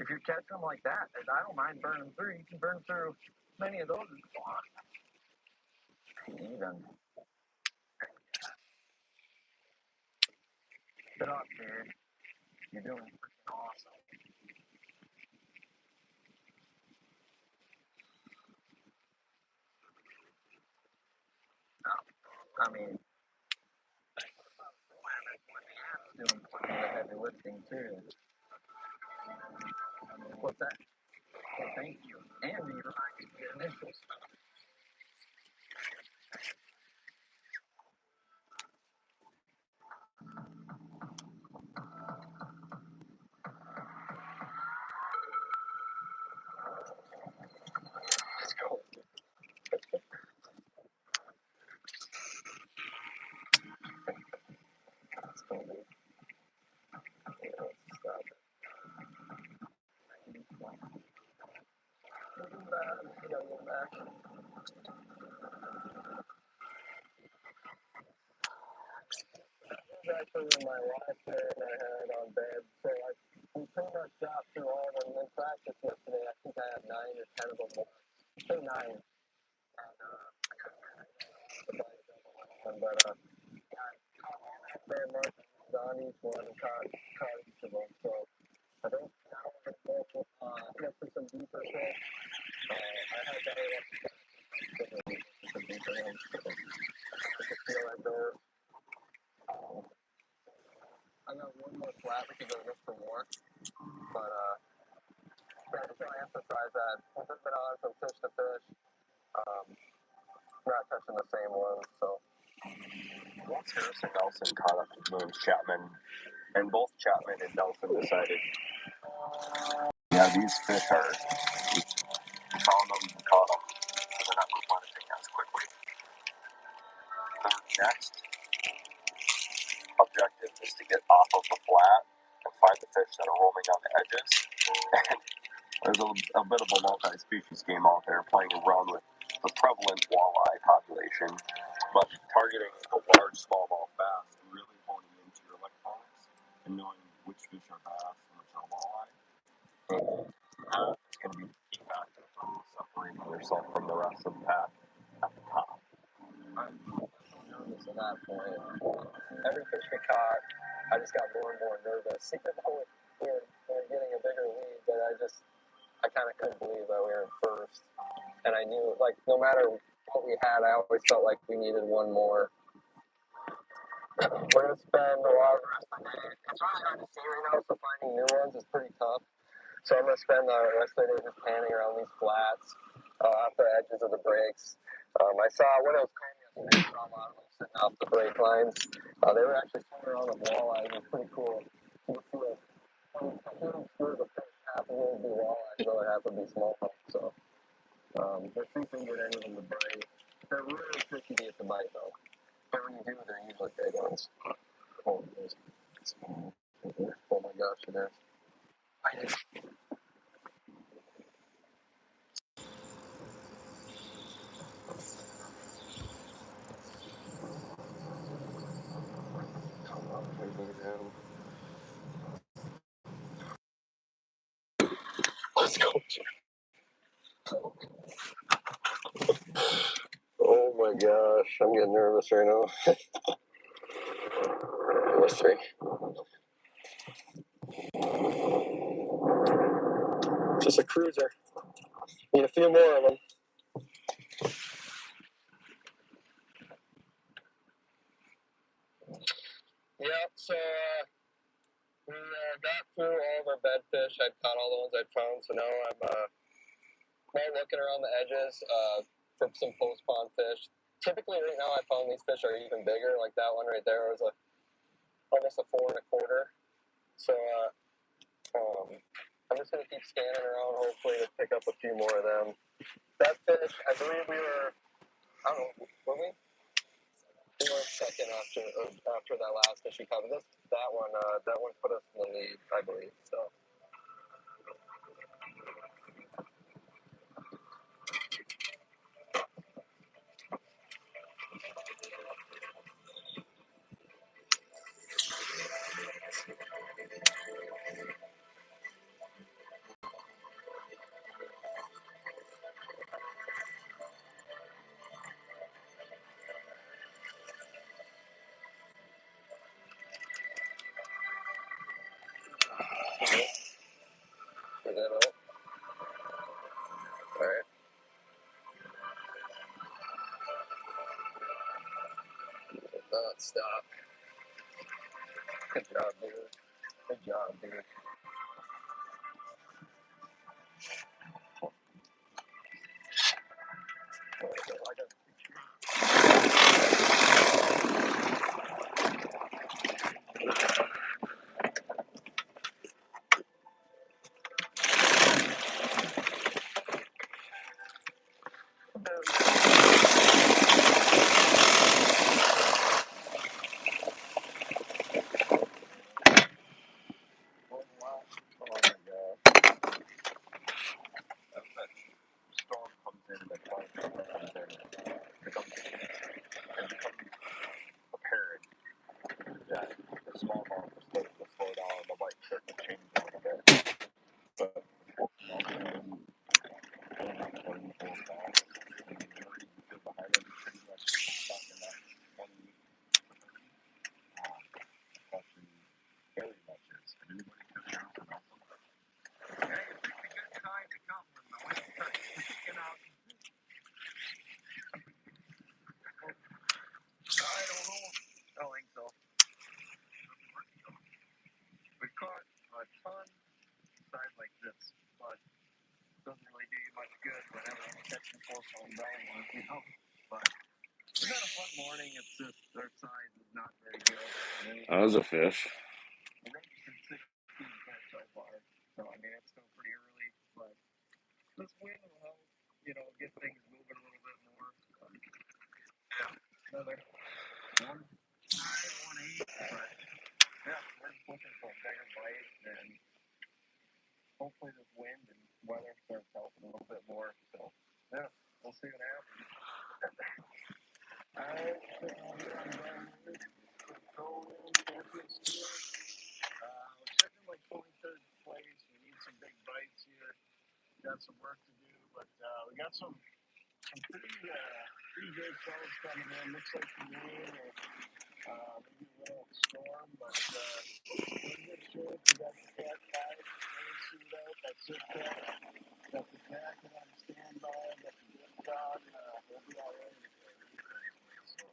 Speaker 11: If you catch them like that, I don't mind burning through. You can burn through many of those as you want. Even. Good up, dude. You're doing freaking awesome. I mean, doing plenty of heavy lifting too. What's that? Well, thank you. And you reminded me your initials. Let's go. bad. I gotta get back. This is actually my last day I had on bed. So we pretty much got through all of them in practice yesterday. I think I had 9 or 10 of them left. So 9. And, but very much on each one and caught each of them. So I think now we're going to go look for some deeper fish. I had that some deeper ones. So just feel like those. I got one more flat. We can go look for more. But I just want to emphasize that we've been on from fish to fish. We're not touching the same ones. So once Harrison Nelson caught up to Williams Chapman, and both Chapman and Nelson decided, yeah, these fish are, we found them, we caught them, they're not replenishing as quickly. Their next objective is to get off of the flat and find the fish that are roaming on the edges. And there's a bit of a multi-species game out there, playing around with the prevalent walleye population, but targeting the large smallmouth bass and really honing into your electronics and knowing which fish are bass and which are walleye. It's going to be the key factor from separating yourself from the rest of the pack at the top. I'm nervous at that point. Every fish we caught, I just got more and more nervous. Even though we were getting a bigger lead, but I kind of couldn't believe that we were in first. And I knew, like, no matter what we had, I always felt like we needed one more. We're going to spend a lot of the rest of the day. It's really hard to see right now, so finding new ones is pretty tough. So I'm going to spend the rest of the day just panning around these flats, off the edges of the breaks. I saw, when I was calling yesterday, I saw a lot of them sitting off the break lines. They were actually swimming around the walleye. It was pretty cool. You can see a huge group of fish. Half of them would be walleyes, the other half would be smallmouth. So let's see if we can get any of them to bite. They're really tricky to get to bite, though. But when you do, they're usually big ones. Oh, oh my gosh, it is. Let's go. Oh my gosh, I'm getting nervous right now. Let's see. Just a cruiser. Need a few more of them. Yeah, so we got through all of our bed fish. I'd caught all the ones I'd found, so now I'm now looking around the edges for some post pond fish. Typically, right now, I found these fish are even bigger. Like that one right there was almost a 4 1/4. So I'm just gonna keep scanning around, hopefully to pick up a few more of them. That fish, I believe we were, I don't know, were we? We were second after that last fish we caught. But that one put us in the lead, I believe. So. Is that all? All right. Stop. Good job, dude. Good job, dude.
Speaker 12: the full box. The majority because the highlight is pretty much talking about 20 question very much is. If anybody comes out and also
Speaker 3: Yeah, you picked a good time to come when the wind starts kicking out. I don't know. I don't think so. We caught a ton size like this, but it doesn't really do you much good whenever you catch them close on down one, you know. But we've had a fun morning. It's just their size is not very good.
Speaker 4: That was a fish.
Speaker 3: The range is 16 fish so far, so I mean it's still pretty early, but this wind will help, you know, get things moving a little bit more. Yeah, another 1.5, 1.8, but yeah, we're just looking for a bigger bite, and hopefully this wind and weather starts helping a little bit more. So yeah, we'll see what happens. Alright, we're sitting like 23rd place. We need some big bites here. Got some work to do, but we got some pretty good calls coming in. Looks like some rain or maybe a little storm, but we're in good shape. We got the cat 5 rain suit out. That's it. Got the jacket on standby. Got the good dog. We'll be all right. So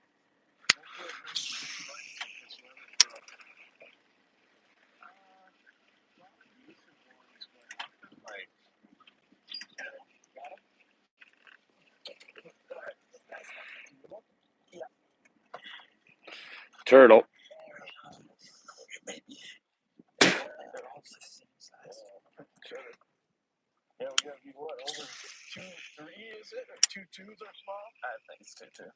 Speaker 3: hopefully it brings some big bites with this weather for us. A lot of decent ones, but nothing like. Got it? Yeah.
Speaker 4: Turtle.
Speaker 3: Maybe. They're all the same size. Sure. Yeah, we gotta be what, over 2-3 is it? Or 2-2s are small? I think it's 2-2.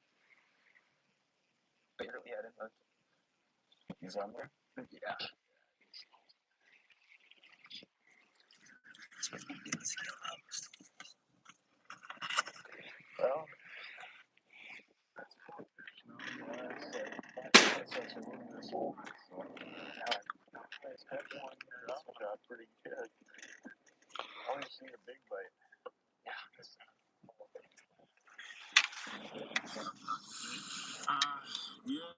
Speaker 3: Barely, I didn't know. He's on there? Yeah. Well, that's a fish. No, that's such a room this morning. So, nice catch one here. That shot pretty good. I want to see a big bite. Yeah. Yeah,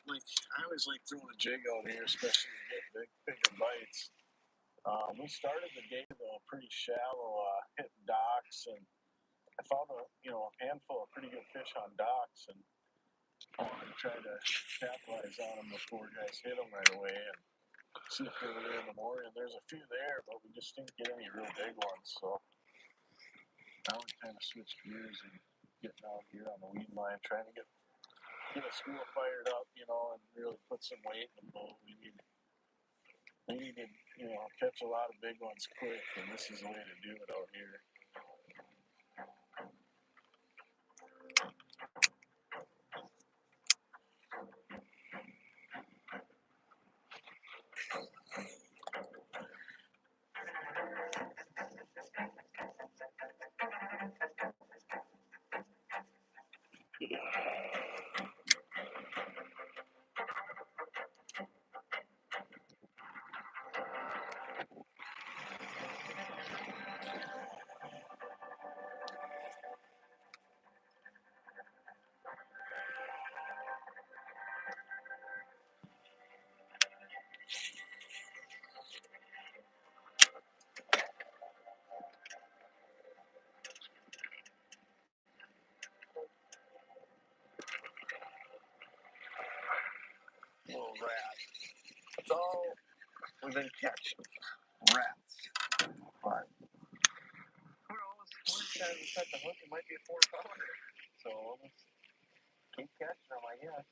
Speaker 3: like, I always like throwing a jig out here, especially to get bigger bites. We started the day though pretty shallow, hitting docks, and I found a handful of pretty good fish on docks, and I wanted to try to capitalize on them before guys hit them right away and see if they were there in the morning. There's a few there, but we just didn't get any real big ones, so now we kind of switched gears and getting out here on the weed line, trying to get a school fired up, and really put some weight in the boat. We need to, catch a lot of big ones quick, and this is the way to do it out here. Little rat. That's all we've been catching. Rats. But who knows? One time we set the hook, it might be a 4-pounder. So we'll just keep catching them, I guess.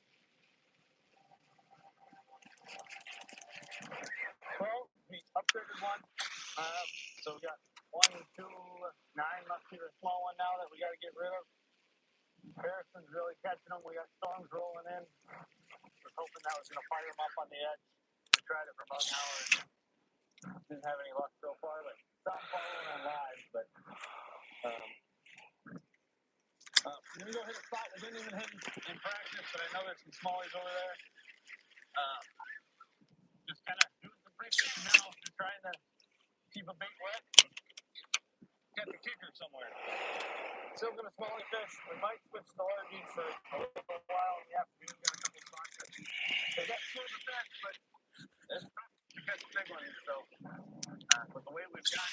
Speaker 3: Well, we upgraded one. So we got 1, 2, 9 left here, a small one now that we got to get rid of. Harrison's really catching them. We got storms rolling in. Was hoping that was going to fire them up on the edge. We tried it for about an hour and didn't have any luck so far. But some following on live. But we're going to go hit a spot we didn't even hit in practice, but I know there's some smallies over there. Just kind of doing some pre-fishing now. Just trying to keep a bait wet.
Speaker 11: catch a kicker somewhere. Still gonna smallie fish. We might switch to largies for a little while. Yeah, we got a couple spots. They got two of the fish, but there's tough to catch big ones. So with the way we've got,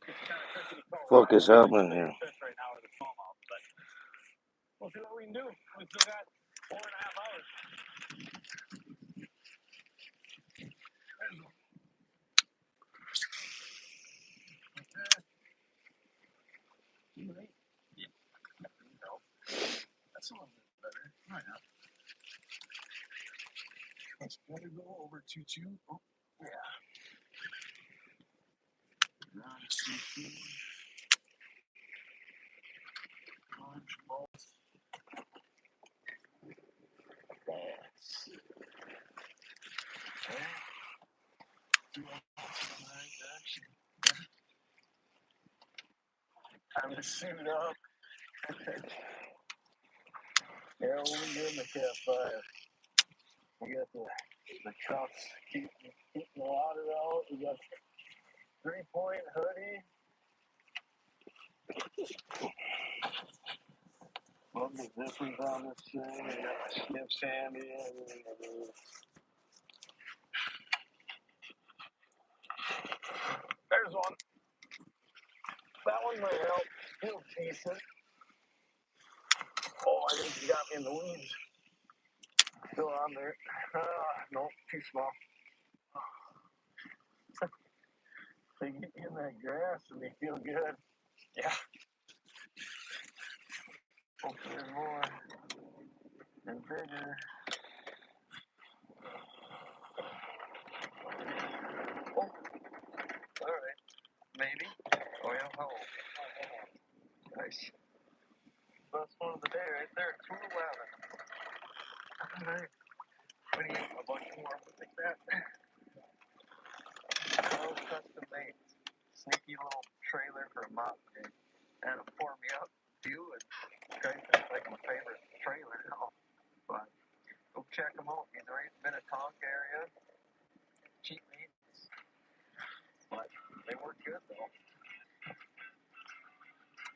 Speaker 11: it's kind of tricky to call.
Speaker 1: Fuck is happening here?
Speaker 11: Fish right now with a smallmouth, but we'll see what we can do. We still got 4.5 hours. That's a little bit better. Right now. Let's better go over 2-2. Oh, yeah. Round 2-2. Launch bolts. That's. Time to suit up. Yeah, we'll be good in the Cat 5. We got the cuffs, keep the water out. We got 3-point hoodie. Love the zippers on this thing. We got my snips handy. There's one. That one might help. Feels decent. Oh, I think you got me in the weeds. Still on there. Nope, too small. They get you in that grass and they feel good. Yeah. Hopefully there's more and bigger. Oh, all right. Maybe. Oh, yeah. Oh. Nice. Best one of the day right there. 2-11. All right. We need a bunch more like that. Oh, custom made. Sneaky little trailer for a mop. And it'll pour me up too. And Grayson's like my favorite trailer now. But go check them out. He's right in Minnetonka area. Cheap meats. But they work good though.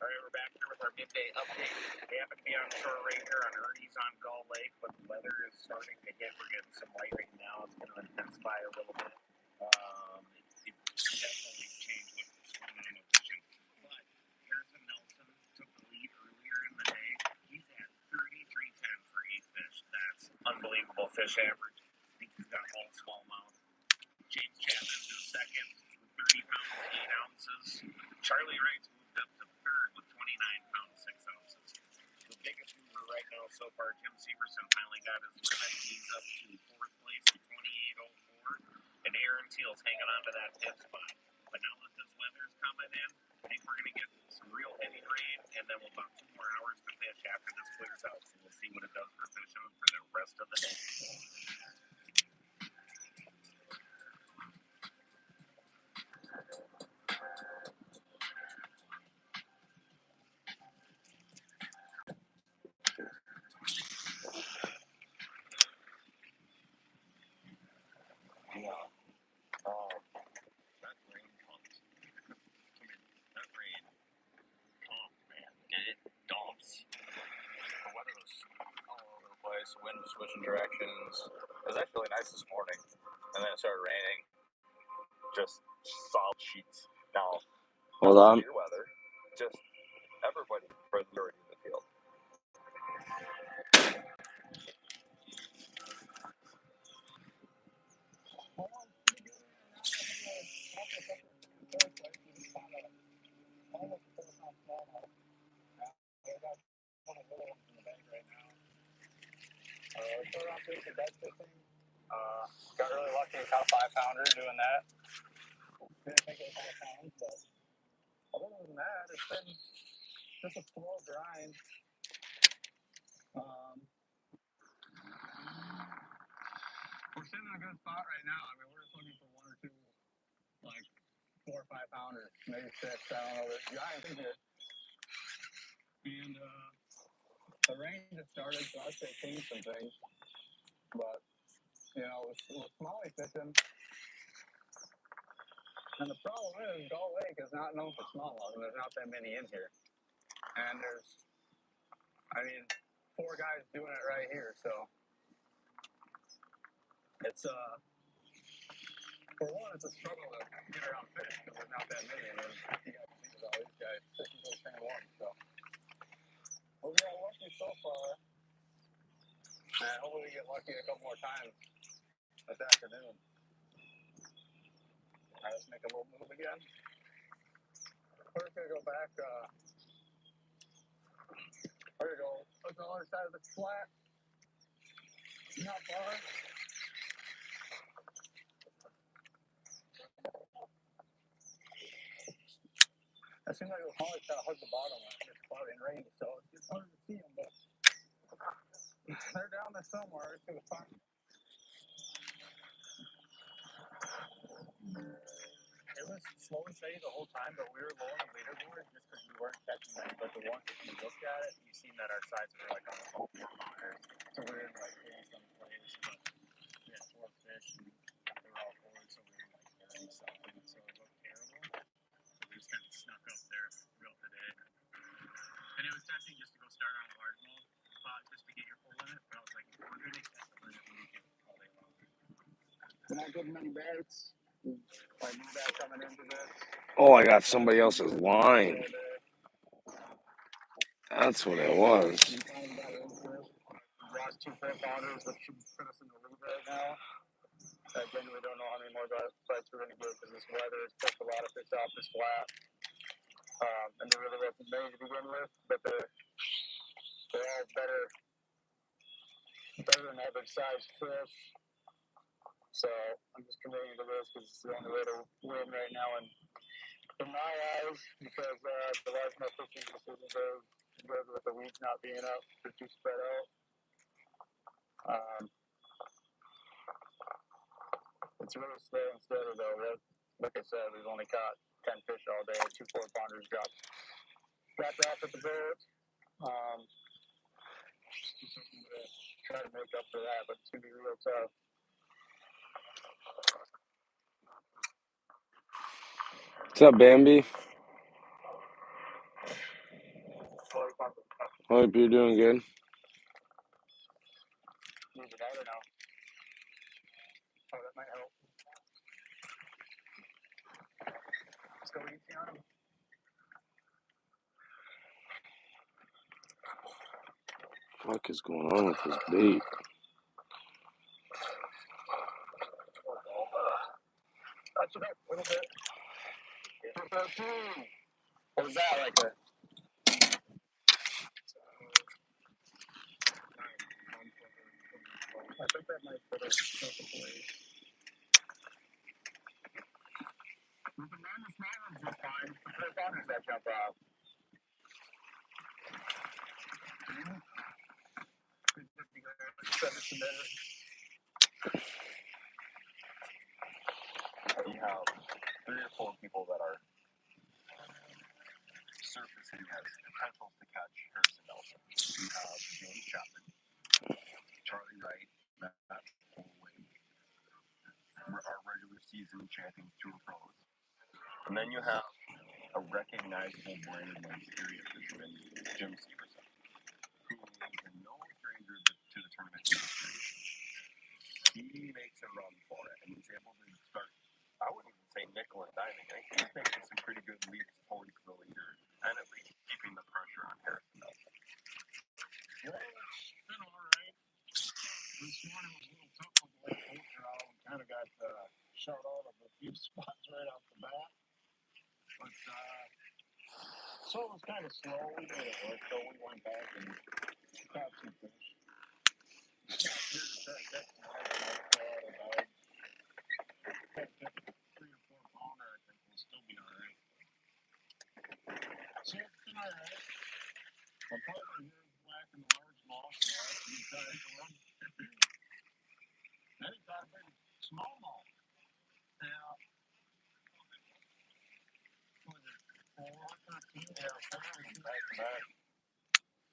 Speaker 3: All right, we're back here with our midday update. We happen to be on shore right here on Ernie's on Gull Lake, but the weather is starting to hit. We're getting some light right now. It's going to intensify a little bit. It definitely changed what's going on with fishing. But Harrison Nelson took the lead earlier in the day. He's at 33.10 for 8 fish. That's unbelievable fish average. I think he's got all smallmouth. James Chapman's in second with 30 pounds, 8 ounces. Charlie Wright's moved up to third with 29 pounds, 6 ounces. The biggest mover right now so far, Tim Severson finally got his limit. He's up to 4th place with 28.04. And Aaron Teal's hanging on to that 5th spot. But now that this weather's coming in, I think we're going to get some real heavy rain, and then we'll about 2 more hours to fish after this clears out. So we'll see what it does for fishing for the rest of the day. That rain comes. That rain. Oh, man. It dumps. The weather was all over the place. Wind was switching directions. It was actually really nice this morning. And then it started raining. Just solid sheets. Now,
Speaker 1: Hold on.
Speaker 3: weather. Just everybody for the majority of the field.
Speaker 11: Got really lucky and caught a 5-pounder doing that. Didn't think it was 5 pounds, but other than that, it's been just a slow grind. We're sitting in a good spot right now. I mean, we're just looking for 1 or 2, like 4 or 5 pounders, maybe 6. I don't know. The giants are good. And the rain just started, so I'd say change some things. But, you know, with smallie fishing, And the problem is, Gull Lake is not known for smallmouth, and there's not that many in here. And there's, I mean, 4 guys doing it right here, so it's for one, it's a struggle to get around fish because there's not that many, and then you got to deal with all these guys fishing for the same one. So we got lucky so far, and hopefully we get lucky a couple more times this afternoon. All right, let's make a little move again. We're just gonna go back. There we go. Look on the other side of the flat. Not far. It seems like it was always kind of hard to bottom when it's cloudy and rainy, so it's hard to see them, but they're down there somewhere. It's gonna find. It was slow and steady the whole time, but we were low on the leaderboard just because we weren't catching them. But the ones, if you looked at it, you seen that our sides were like on the top 4 corners. So we were in like 80-some plays, but we had 4 fish and they were all forward, so we were like 30-something. So it looked terrible. So we just kind of snuck up there real today. And it was tempting just to go start on a largemouth spot just to get your full limit, but I was like, if we're going to catch the limit, we can all day long. We're not getting many baits. Like new guy coming into this.
Speaker 4: Oh, I got somebody else's line. That's what it was.
Speaker 11: Last 2 4-pounders, which should put us in the lead right now. I genuinely don't know how many more bites we're going to get because this weather has pushed a lot of fish off this flat. And there really wasn't many to begin with, but they're all better than average sized fish. So I'm just committing to this because it's the only way to win right now. And in my eyes, because the largemouth fishing decision goes with the weeds not being up, they're too spread out. It's really slow and steady though. Like I said, we've only caught 10 fish all day. 2 4-pounders got off at the boat. Try to make up for that, but it's gonna be real tough.
Speaker 4: What's up, Bambi? Hope you're doing good.
Speaker 11: Use it out or no? Oh, that might help. Let's go easy on him.
Speaker 4: What is going on with this bait?
Speaker 11: Touch it up a little bit. 213. What was that, like a... I think that might put us perfectly. With the minus 9s, you're fine. The 4-pounders that jump out.
Speaker 12: You have 3 or 4 people that are surfacing as potentials to catch Harrison Nelson. You have James Chapman, Charlie Wright, Matt Foley, our regular season champion tour pros. And then you have a recognizable brand like area fisherman, Jim Severson, who is no stranger to the tournament industry. He makes a run for it, and he's able to start, I wouldn't even say nickel and diming. I think he's making some pretty good leaps towards the leader, and at least keeping the pressure on Harrison Nelson.
Speaker 11: Yeah, it's been all right. This morning was a little tough with the late poker out. We kind of got shut out of a few spots right off the bat. But so it was kind of slow. We made it work, so we went back and caught some fish. That's about 3 or 4 pounder. I think we'll still be all right. So it's been all right. My partner here is whacking the largemouth. So that's a good time for him. Then he caught a big smallmouth. Yeah. Was it 4 13? Yeah, 4 back to back.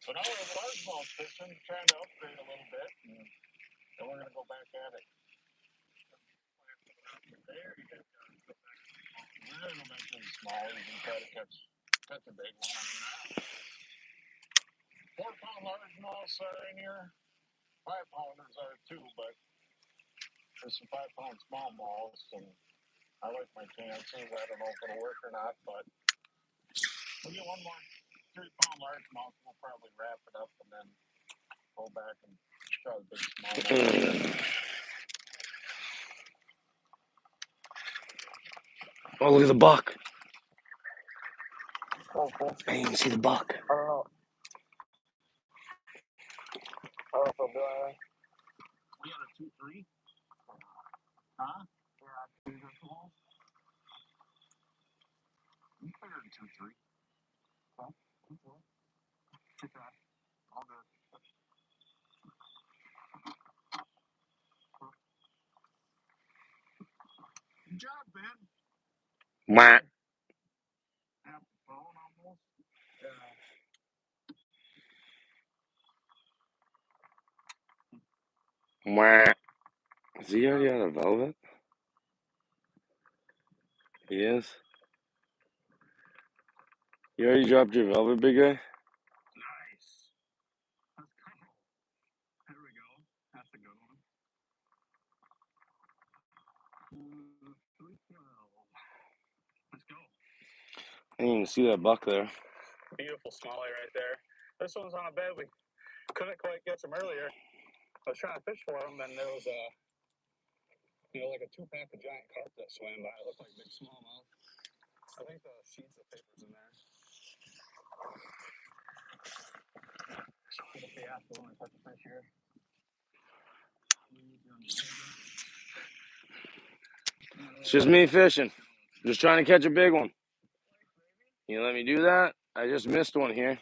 Speaker 11: So now we're largemouth fishing, trying to upgrade a little bit, and then we're going to go back at it. There you go.
Speaker 8: There's a bunch of small. You can try to catch a big one. I mean, 4-pound largemouths are in here. 5-pounders are too, but there's some 5-pound smallmouths, and I like my chances. I don't know if it'll work or not, but we'll get one more 3-pound largemouth. We'll probably wrap it up and then go back and try the big smallmouth.
Speaker 4: Oh, look at the buck.
Speaker 8: Oh, cool.
Speaker 4: I didn't even see the buck.
Speaker 8: I don't know. I don't know if I'll do anything. We had a 2-3. Huh? Yeah, 2 small. You figured 2-3. Well, okay. All good. Good job, Ben.
Speaker 4: Wah.
Speaker 8: Half the phone almost. Yeah.
Speaker 4: Wah. Is he already out of velvet? He is? You already dropped your velvet, big guy?
Speaker 8: Nice. Let's go. There we go. That's a good one. 312. Let's go.
Speaker 4: I didn't even see that buck there.
Speaker 8: Beautiful smallie right there. This one's on a bed. We couldn't quite get some earlier. I was trying to fish for them, and there was a, like a 2-pack of giant carp that swam by. It looked like big smallmouth. I think the sheets of paper's in there. Put up the apple and touch the fish here.
Speaker 4: It's just me fishing. Just trying to catch a big one. You let me do that? I just missed one here.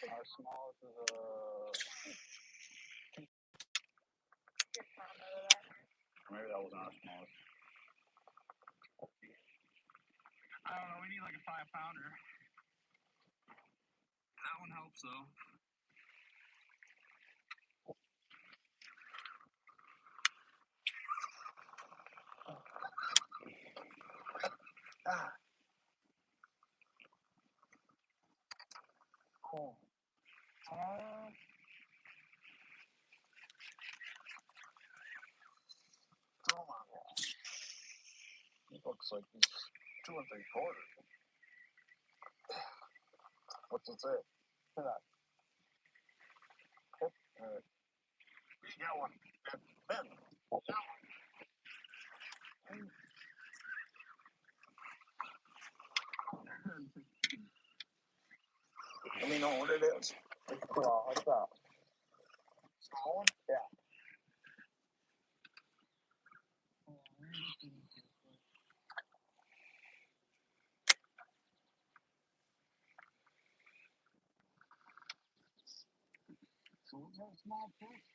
Speaker 8: Our smallest is maybe that wasn't our smallest. I don't know. We need like a 5-pounder. That one helps though. Ah. Cool. Throw him on there. He looks like he's 2 3/4. What's it say? Look at that. All right. You got one. Ben. Got one. Let me know what it is. Well, what's that? Small one? Yeah. So what's that small fish?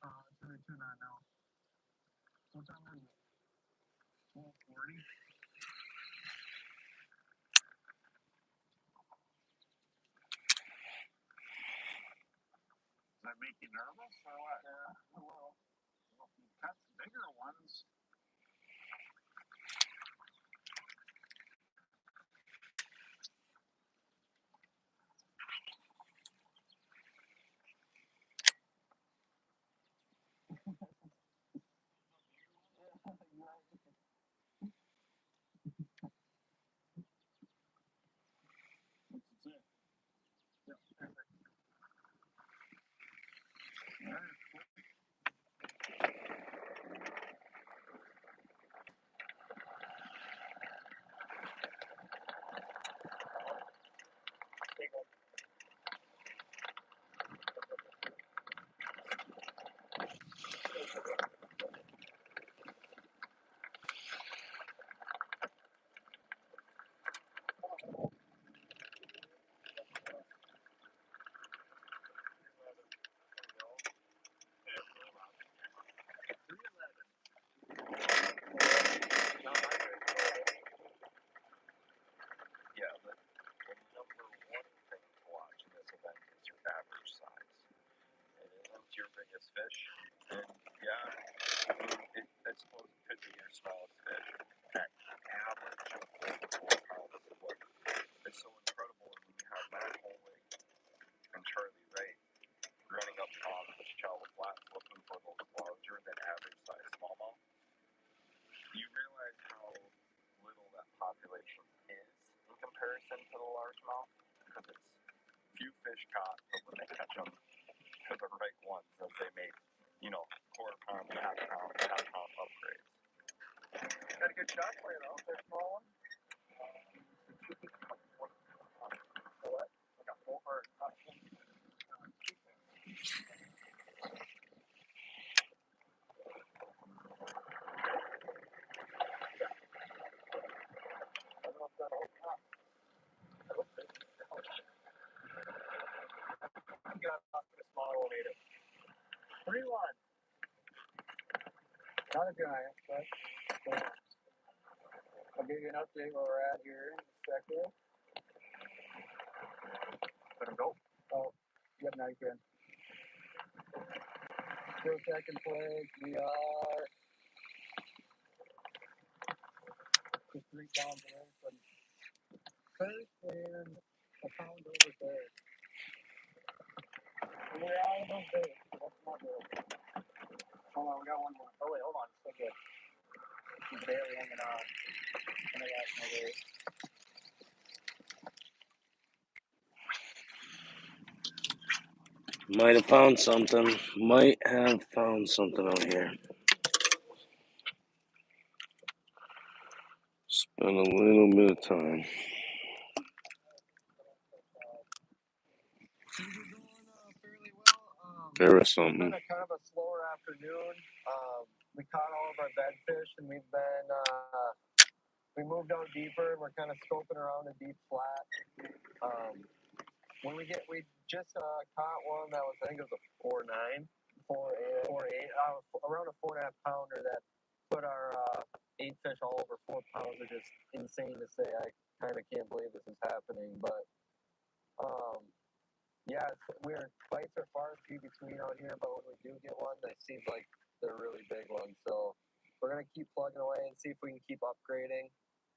Speaker 8: It's really tuna now. What time is it? 12:40. Does that make you nervous or what? Yeah, a little. You catch bigger ones.
Speaker 11: is in comparison to the largemouth because it's few fish caught, but when they catch them, they're the right ones as they make, you know, quarter pound, half pound upgrades.
Speaker 19: Got a good shot for you though. They're small one. What? Like a full or got a smaller one, ate it. 3-1. Not a giant, but I'll give you an update where we're at here in a second. Let him go. Oh, yep, now you can. Still second place. We are just 3 pounds away from first and a pound over third. And we're out of those days. That's not good. Hold on, we got one more. Oh, wait, hold on. It's still good. He's barely hanging on. And I got my weight.
Speaker 4: Might have found something. Might have found something out here. Spend a little bit of time. There was something.
Speaker 19: It's been kind of a slower afternoon. We caught all of our bedfish, and we've been we moved out deeper, and we're kind of scoping around a deep flat. We just caught one that was, I think it was a 4.9, 4.8, around a 4.5 pounder that put our 8 fish all over 4 pounds. Are just insane to say. I kind of can't believe this is happening, but yeah, bites are far and few between out here, but when we do get one, they seem like they're really big ones. So we're gonna keep plugging away and see if we can keep upgrading.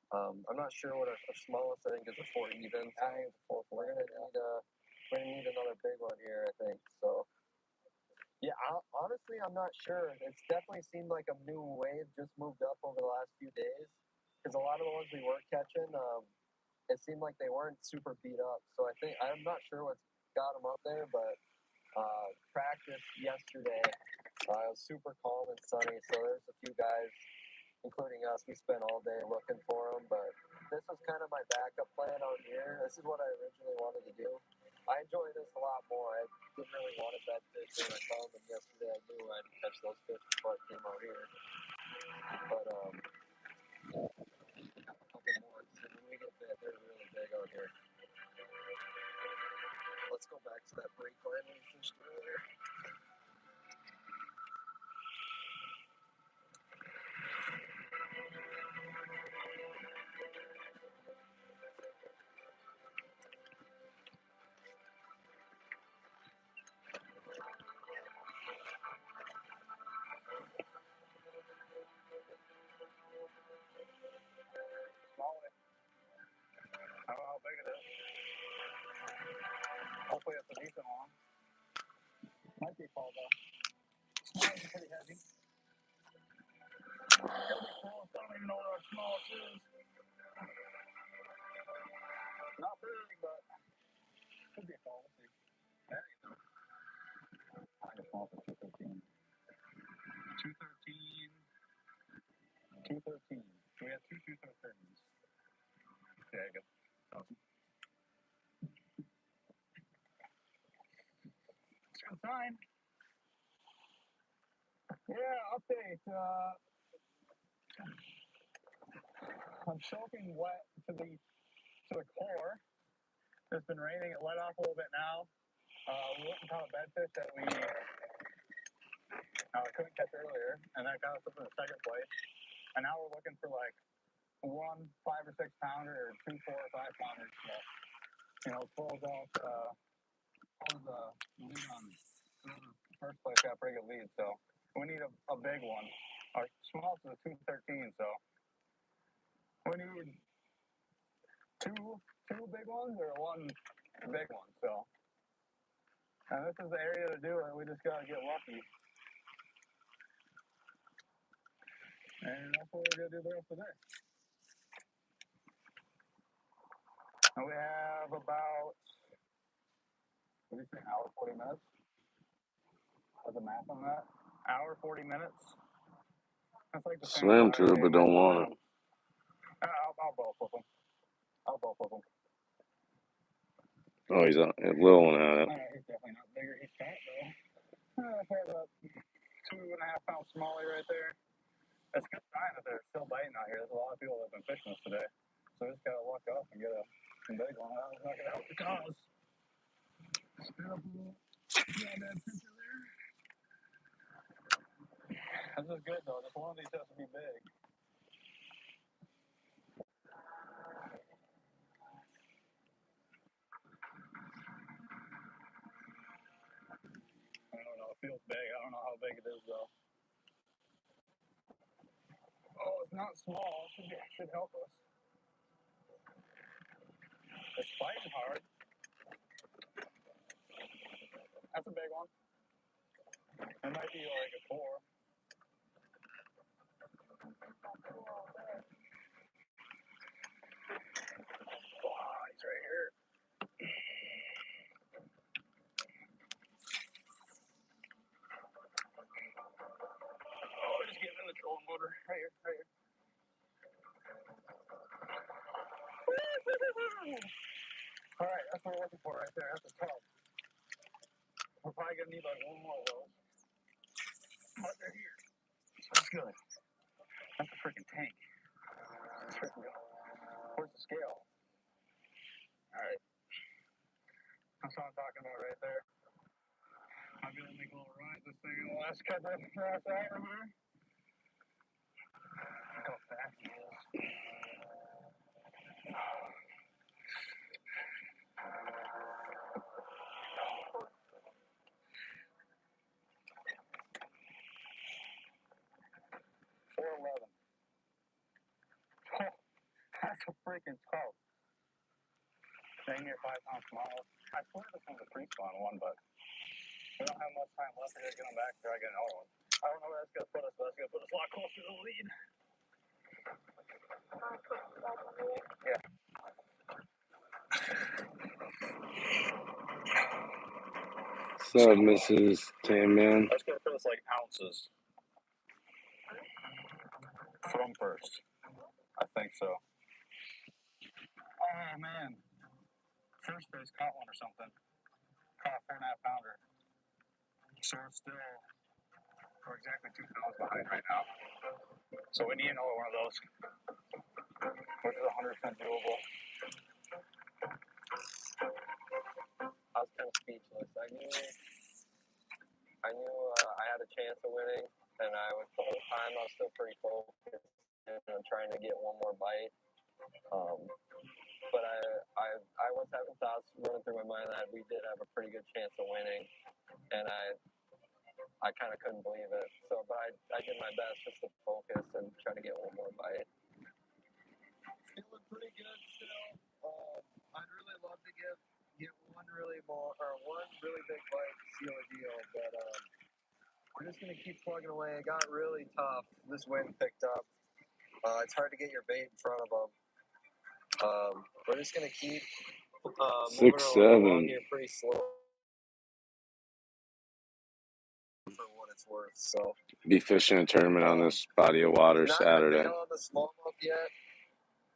Speaker 19: I'm not sure what our smallest, I think, is a 4 even. I think it's a 4. We're gonna need another big one here, I think. So yeah, honestly, I'm not sure. It's definitely seemed like a new wave just moved up over the last few days because a lot of the ones we were catching, it seemed like they weren't super beat up. So I'm not sure what's got them up there, but practice yesterday, it was super calm and sunny. So there's a few guys, including us, we spent all day looking for them. But this was kind of my backup plan out here. This is what I originally wanted to do. I enjoy this a lot more. I didn't really want to bedfish when I found them yesterday. I knew I'd catch those fish before I came out here. But a couple more. So when we get bit, they're really big out here. Let's go back to that break line we fished earlier. I don't know how big it is. Hopefully it's a decent one. Might be fall though. Smallest is pretty heavy. I don't even know what our smallest is. Not big, but could be a fall. We'll see. There you go. I just fall for 213. 213. 213. So we have 2 213s. There you go. Awesome. It's a good sign. Yeah, update. I'm soaking wet to the core. It's been raining. It let off a little bit now. We went and caught a bedfish that we couldn't catch earlier, and that got us up in the second place. And now we're looking for like 1 5 or 6 pounder or 2 4 or 5 pounders. So, close out the lead on first place. Got a pretty good lead, so we need a big one. Our smallest is a 213, so we need two big ones or 1 big one. So, and this is the area to do it. We just gotta get lucky. And that's what we're gonna do the rest of the day.
Speaker 12: And we have about, what do you think, hour, 40 minutes? How's the math on that? Hour, 40 minutes? That's like the same
Speaker 4: Swim
Speaker 12: Saturday
Speaker 4: to it, but
Speaker 12: we
Speaker 4: don't want
Speaker 12: swim.
Speaker 4: it.
Speaker 12: I'll both of them. I'll both of them.
Speaker 4: Oh, he's a little one at it.
Speaker 12: He's definitely not bigger. He's fat, though. That's about 2.5 pound smallie right there. It's a good sign that they're still biting out here. There's a lot of people that have been fishing this today. So we just got to luck up and get some big one. That was not going to help the cause. Spin up a little. Yeah, that picture there. This is good, though. Just one of these has to be big. I don't know. It feels big. I don't know how big it is, though. Oh, it's not small. It should help us. It's fighting hard. That's a big one. It might be like a 4. Oh, he's right here. Oh, just getting in the trolling motor. Right here, right here. All right, that's what we're looking for right there. That's a tub. We're probably going to need like one more of those. But they're here. That's good. That's a freaking tank. That's freaking good. Where's the scale? All right. That's what I'm talking about right there. I'll be able to make a little ride this thing in the last couple of minutes out of here. Look how fast he is. 411. Oh, that's a freaking tub. Dang near 5 pounds smaller. I swear this one's a pre-spawn one, but we don't have much time left to get them back until I get another one. I don't know where that's going to put us, but that's going to put us a lot closer to the lead. Yeah.
Speaker 4: What's up, Mrs. Tan Man?
Speaker 12: That's going to put us like ounces. From first. I think so. Oh, man. First base caught one or something. Caught a 4.5 pounder. So we're exactly 2 pounds behind right now. So we need another one of those, which is 100% doable.
Speaker 11: I was kind of speechless. I knew I had a chance of winning, and the whole time I was still pretty focused and trying to get one more bite. But I was having thoughts running through my mind that we did have a pretty good chance of winning, and I kind of couldn't believe it. So, but I did my best just to focus and try to get one more bite.
Speaker 5: Feeling pretty good still. I'd really love to get one really big bite to seal a deal, but we're just gonna keep plugging away. It got really tough. This wind picked up. It's hard to get your bait in front of them. We're just gonna keep moving
Speaker 4: 6'7".
Speaker 5: along here pretty slow for what it's worth. So
Speaker 4: Be fishing a tournament on this body of water
Speaker 5: not
Speaker 4: Saturday.
Speaker 5: gonna bail on the smallmouth yet,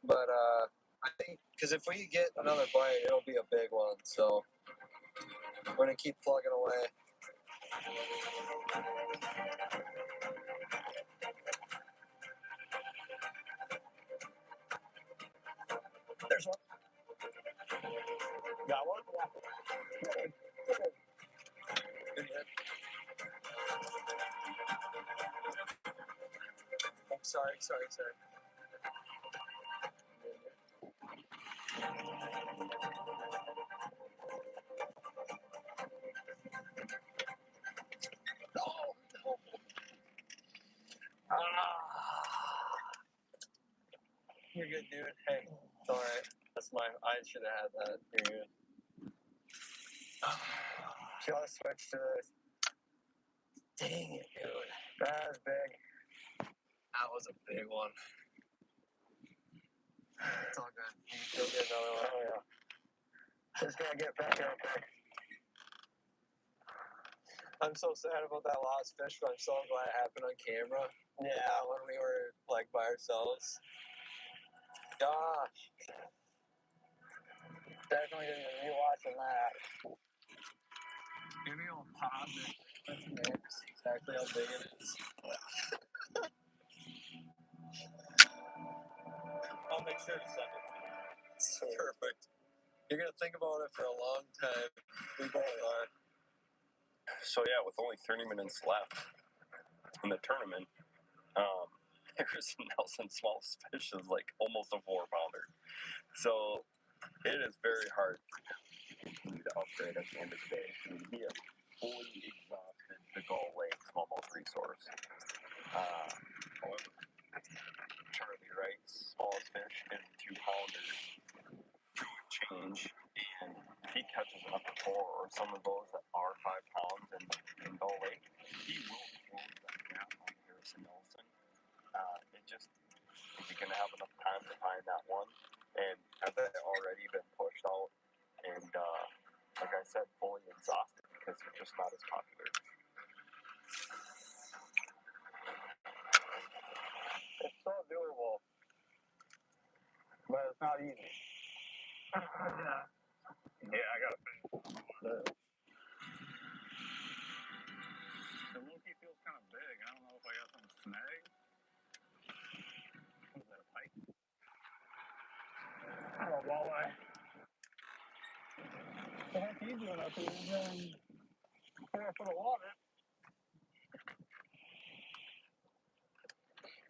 Speaker 5: but I think because if we get another bite, it'll be a big one. So we're gonna keep plugging away.
Speaker 12: There's one. Got one? Yeah. Good hit.
Speaker 5: I'm sorry.
Speaker 11: You're good, dude. Hey, it's all right. I should have had that. You're good.
Speaker 5: Just switch to this.
Speaker 11: Dang it, dude.
Speaker 5: That was big. That was a big one. It's all good.
Speaker 11: You'll get another one.
Speaker 5: Oh, yeah. Just gonna get back real quick. I'm so sad about that lost fish, but I'm so glad it happened on camera. Yeah, when we were like by ourselves. Gosh. Definitely gonna be rewatching that. Maybe I'll pause it. That's nice. Exactly how big it is. I'll make sure to send it to you. It's perfect. You're gonna think about it for a long time. We both are.
Speaker 12: So yeah, with only 30 minutes left in the tournament, Harrison Nelson's smallest fish is like almost a 4-pounder. So it is very hard to continue to upgrade at the end of the day. I mean, he has fully exhausted the Gull Lake smallmouth resource. However, Charlie Wright's smallest fish is 2-pounders change, and he catches up to 4 or some of those that are 5 pounds in Gull Lake, he will close that gap on Harrison Nelson. It just, is he going to have enough time to find that one? And have they already been pushed out and, like I said, fully exhausted because they're just not as popular?
Speaker 5: It's so doable, but it's not easy.
Speaker 12: Yeah, I got to finish. The Loki feels kind of big. I don't know if I got some snag. Was that a pike?
Speaker 5: Oh, walleye. The heck he's doing up here is 4 foot of water.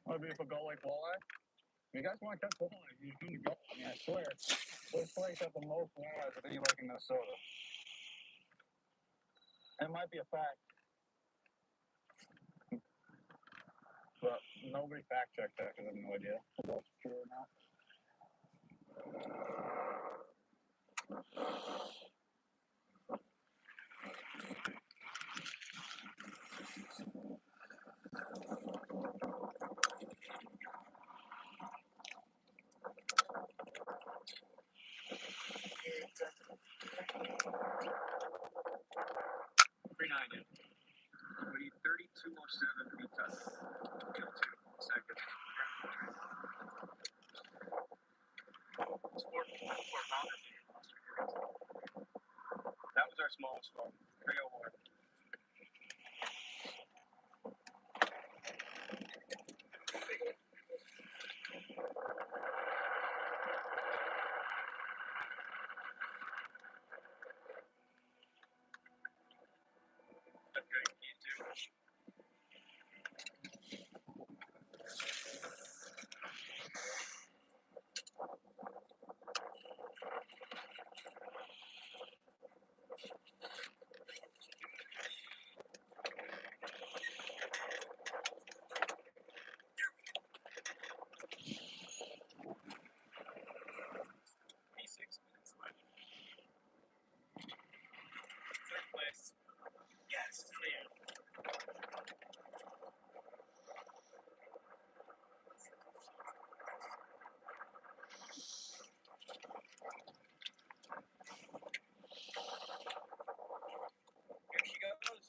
Speaker 5: Want to be a Gull Lake walleye? If you guys want to catch walleye, you come to Gull. I mean, I swear, this place has the most walleyes of any lake in Minnesota. It might be a fact, but nobody fact checked that because I have no idea if that's true or not.
Speaker 12: We need 3207 feet touch. Kill 2 seconds. It's 4 pounders. That was our smallest one. 301. That's good. You too. P6 minutes left. Third place. Yes, clear. Here she goes.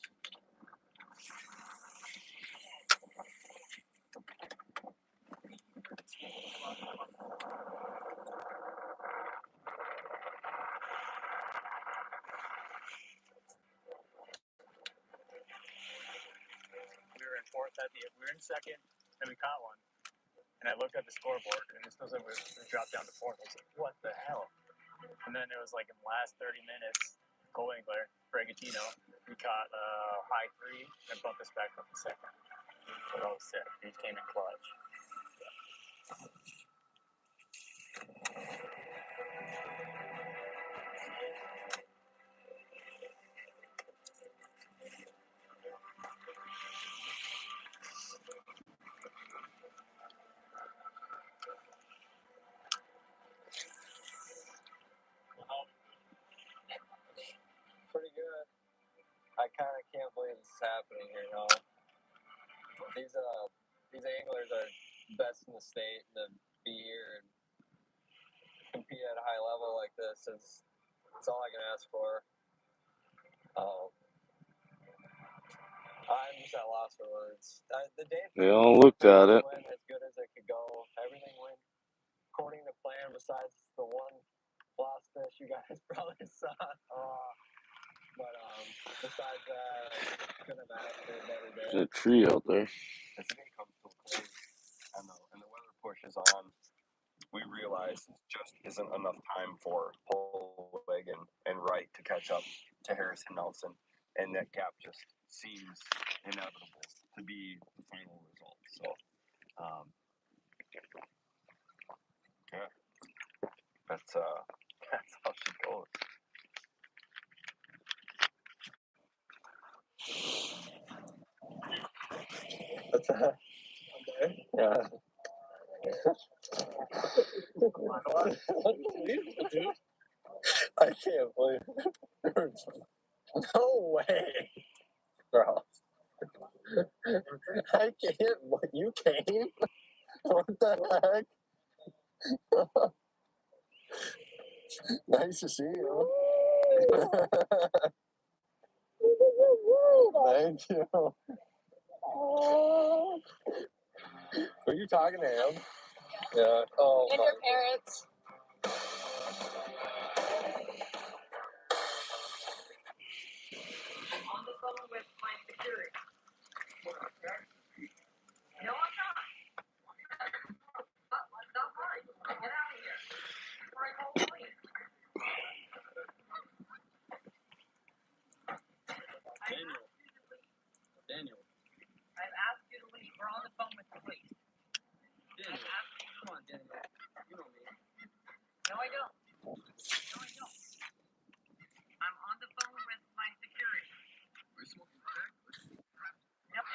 Speaker 11: We were in second, and we caught one. And I looked at the scoreboard, and it still said we dropped down to 4th. I was like, what the hell? And then it was like in the last 30 minutes, Cole Engler, Bragantino, we caught high 3 and bumped us back up to second. So that was sick. He came in clutch.
Speaker 5: Pretty good. I kind of can't believe this is happening here, no. These anglers are best in the state, and to be here and compete at a high level like this is That's all I can ask for. I'm just at loss for words. The day
Speaker 4: They all looked at it.
Speaker 5: went as good as it could go. Everything went according to plan, besides the one lost fish you guys probably saw. But besides that, couldn't have asked for a better day.
Speaker 4: There's a tree out there.
Speaker 12: As the day comes to a close and the weather pushes on, we realize it just isn't enough time for Hollweg and Wright to catch up to Harrison Nelson, and that gap just seems inevitable to be the final result. So, yeah, that's how she goes.
Speaker 5: What's that? Yeah. Unbelievable, dude. I can't believe it. No way, bro. I can't. You came? What the heck? Nice to see you. Thank you. Were you talking to him? Yeah. Oh.
Speaker 13: And your parents.
Speaker 2: I'm on the phone with my security. No, I'm not. Stop lying. Get out of here. Before I call the police.
Speaker 3: Daniel.
Speaker 2: I've asked you to leave. We're on the phone with the police.
Speaker 3: Daniel. Come on, Daniel. You know me.
Speaker 2: No, I don't. No, I don't. I'm on the phone with my security.
Speaker 3: Are you smoking crack?
Speaker 2: Yep.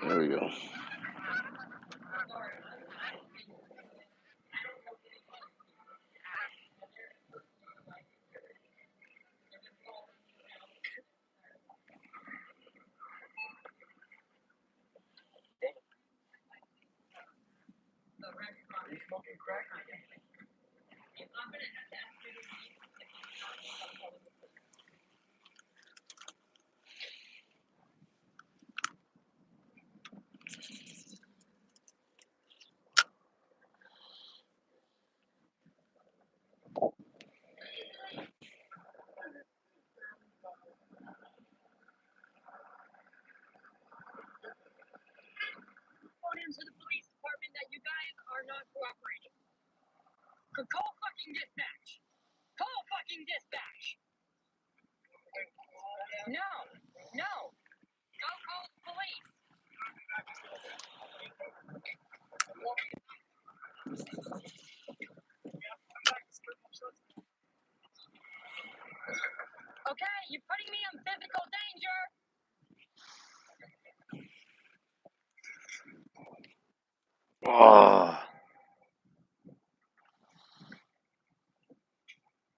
Speaker 4: There we go.
Speaker 5: Are you smoking crack?
Speaker 21: Phone into the police department that you guys are not cooperating. So call fucking dispatch. Call fucking dispatch. No. No. Go call the police. Okay, you're putting me in physical danger.
Speaker 4: Oh.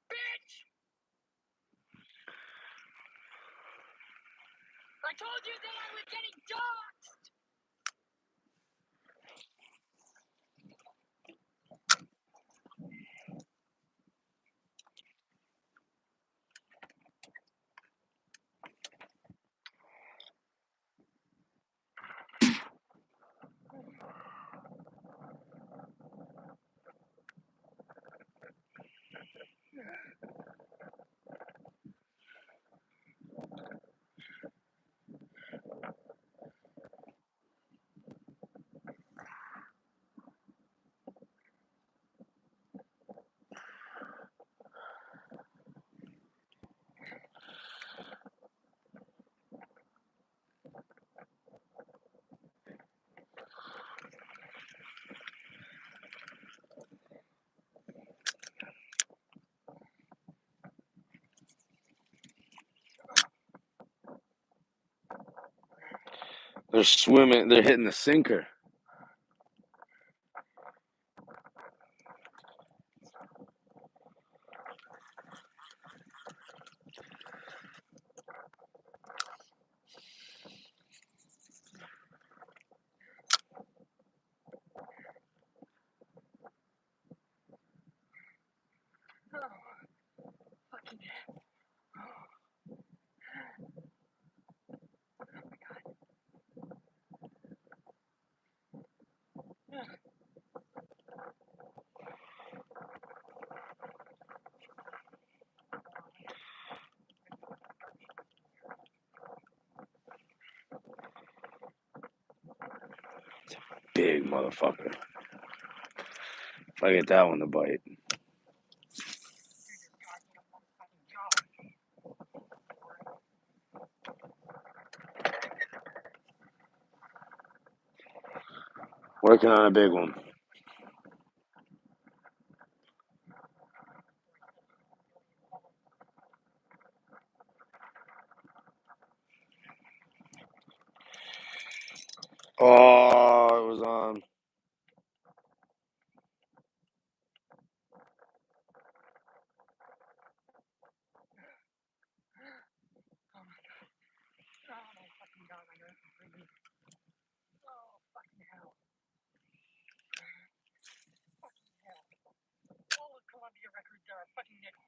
Speaker 21: Bitch! I told you that I was getting doxxed!
Speaker 4: They're swimming. They're hitting the sinker. big motherfucker. If I get that one to bite. Working on a big one. Oh, it was on.
Speaker 21: All of Columbia Records are a fucking nickel.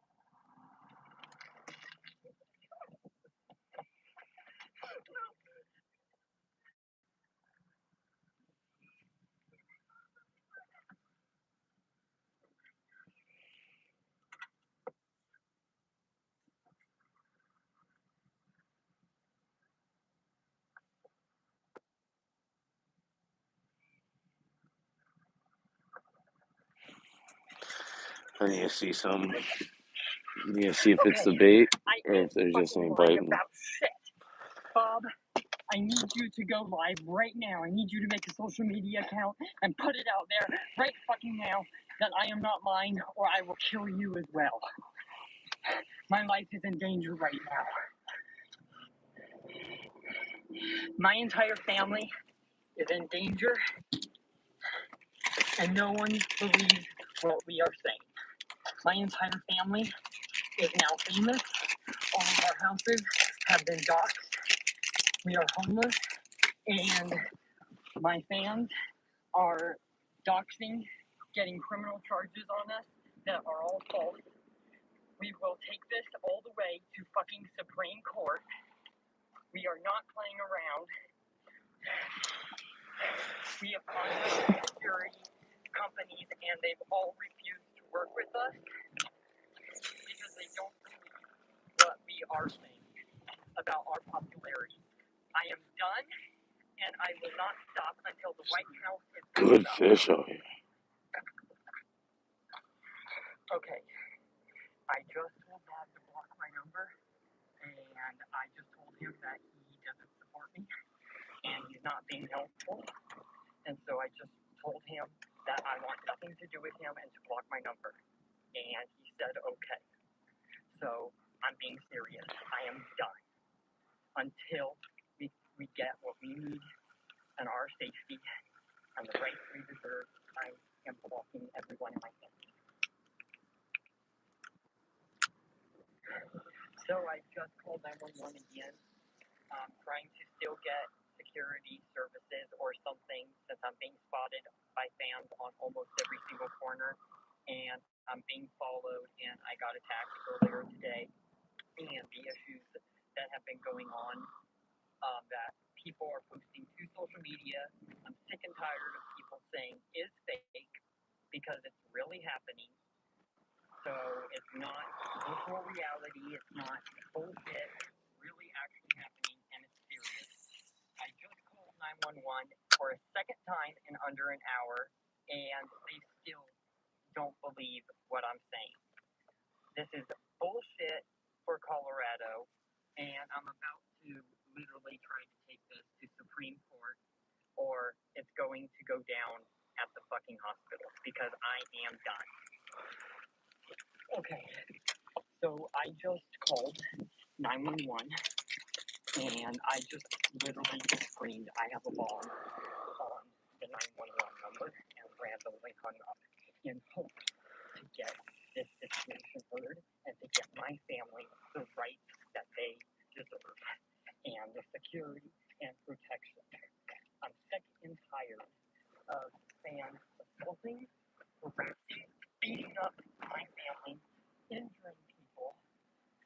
Speaker 4: I need to see some. I need to see if it's the bait or if there's just any
Speaker 21: Lying
Speaker 4: biting.
Speaker 21: about shit. Bob, I need you to go live right now. I need you to make a social media account and put it out there right fucking now that I am not lying or I will kill you as well. My life is in danger right now. My entire family is in danger and no one believes what we are saying. My entire family is now famous. All of our houses have been doxxed. We are homeless and my fans are doxing, getting criminal charges on us that are all false. We will take this all the way to fucking Supreme Court. We are not playing around. We have contacted security companies and they've all refused to work with us because they don't believe what we are saying about our popularity. I am done and I will not stop until the White House is
Speaker 4: Good
Speaker 21: up.
Speaker 4: fish out here.
Speaker 21: Okay. I just told Dad to block my number and I just told him that he doesn't support me and he's not being helpful. And so I just told him that I want nothing to do with him and to block my number. And he said, okay. So I'm being serious. I am done. Until we get what we need and our safety and the rights we deserve, I am blocking everyone in my family. So I just called 911 again, trying to still get security services or something since I'm being spotted by fans on almost every single corner and I'm being followed and I got attacked earlier today and the issues that have been going on that people are posting to social media. I'm sick and tired of people saying is fake because it's really happening. So it's not virtual reality, it's not bullshit, it's really actually happening and it's serious. I just called 911 for a second time in under an hour and they still don't believe what I'm saying. This is bullshit for Colorado and I'm about to literally try to take this to Supreme Court or it's going to go down at the fucking hospital because I am done. Okay, so I just called 911 and I just literally screamed, I have a bomb on the 911 number and randomly hung up in hopes to get this situation heard and to get my family the rights that they deserve and the security and protection. I'm sick and tired of fans assaulting, harassing, beating up my family, injuring people,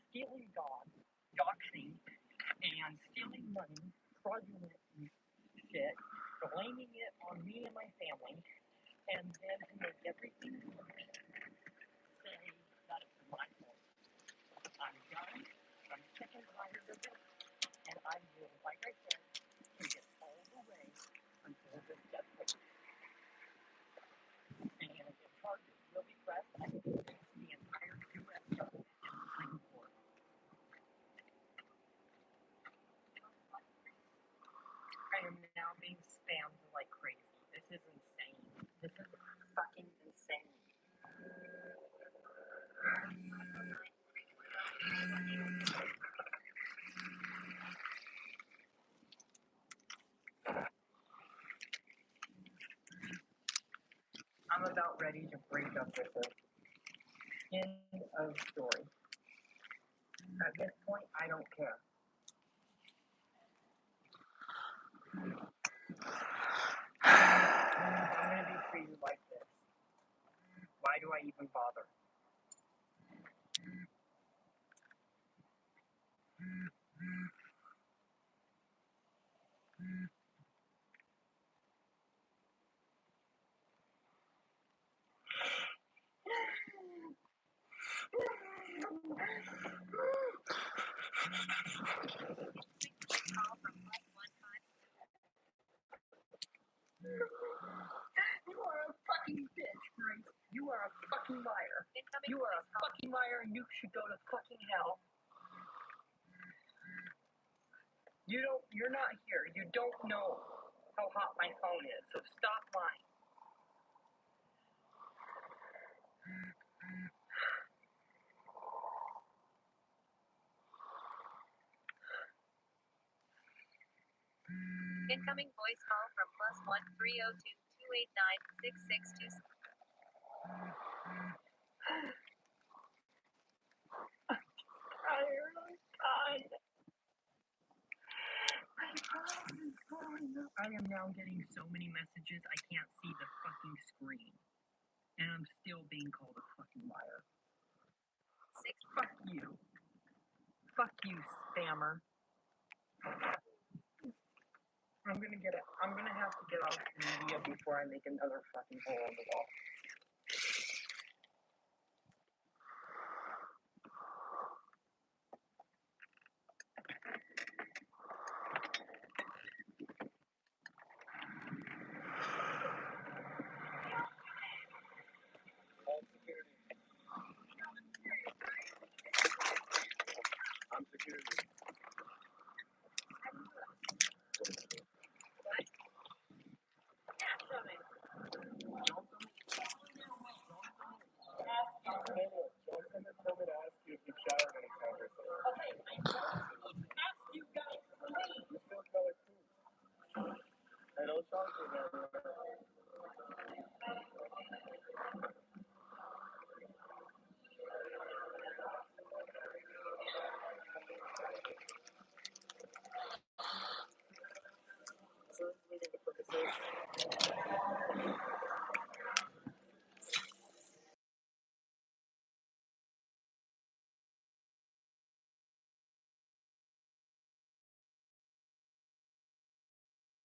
Speaker 21: stealing dogs, doxing, and stealing money, fraudulent shit, blaming it on me and my family, and then to make everything worse, say that it's my fault. I'm done, I'm sick and tired of it, and I will, like I said, take it all the way until this gets fixed. about ready to break up with her. End of story. At this point, I don't care. I'm gonna be treated like this. Why do I even bother? You are a fucking bitch, Grace. You are a fucking liar. You are a fucking liar and you should go to fucking hell. You're not here. You don't know how hot my phone is, so stop lying.
Speaker 13: Incoming voice call from +1 302 289 6627.
Speaker 21: I am now getting so many messages I can't see the fucking screen. And I'm still being called a fucking liar. Fuck you. Fuck you, spammer. I'm gonna have to get off the media before I make another fucking hole in the wall.
Speaker 12: I'm security.
Speaker 3: Johnson had told me to ask you if you've showered any time recently.
Speaker 21: Okay, I don't ask you guys to leave.
Speaker 3: You still smell like food. Hey, don't talk to me.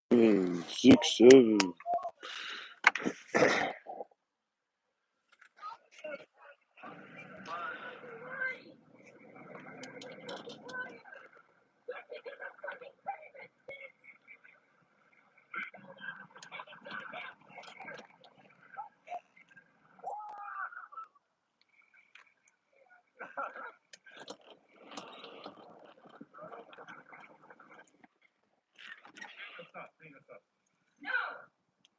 Speaker 4: Mm, 6-7.
Speaker 3: What's up? Hang us up.
Speaker 21: No!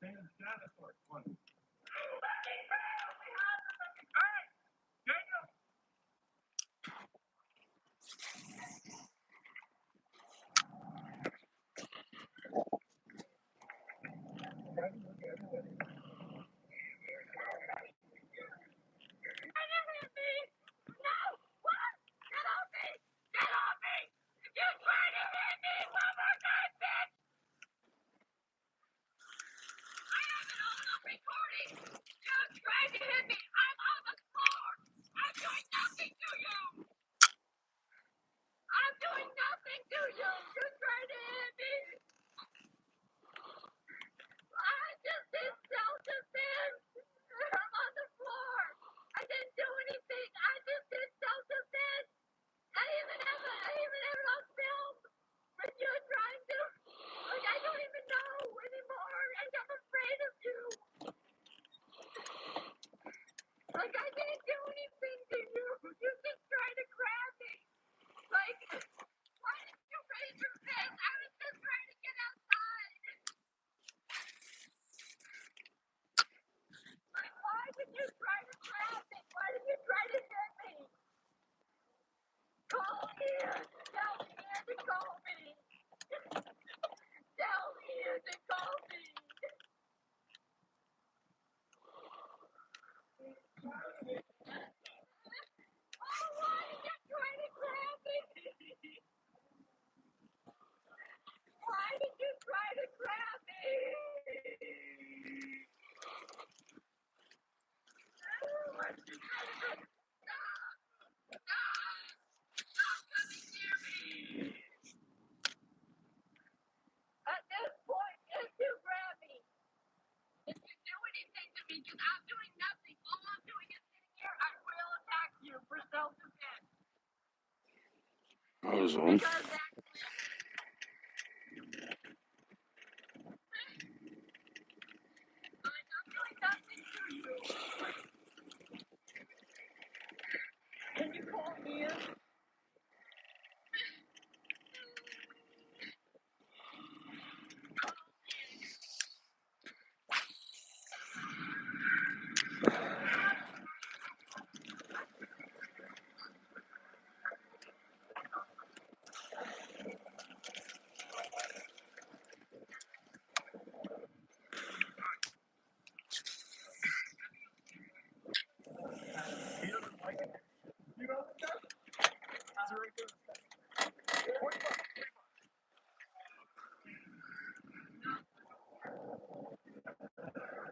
Speaker 3: Hang us. Get out of the store. Come on.
Speaker 4: Ozone.
Speaker 21: Can you call me in?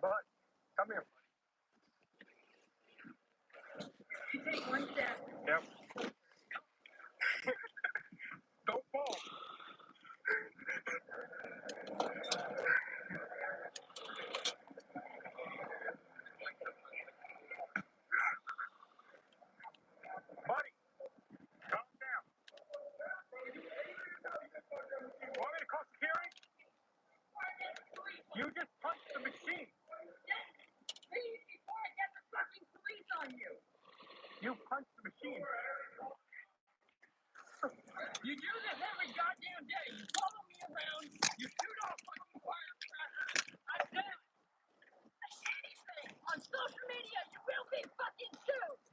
Speaker 5: But come here.
Speaker 21: You take one step.
Speaker 5: Yep. Don't fall. Buddy, calm down. Want me to call security? You just punched the machine.
Speaker 21: Please, before I get the fucking police on you.
Speaker 5: You punched the machine.
Speaker 21: You do this every goddamn day. You follow me around. You shoot off fucking firecrackers. I tell you. Anything on social media, you will be fucking sued.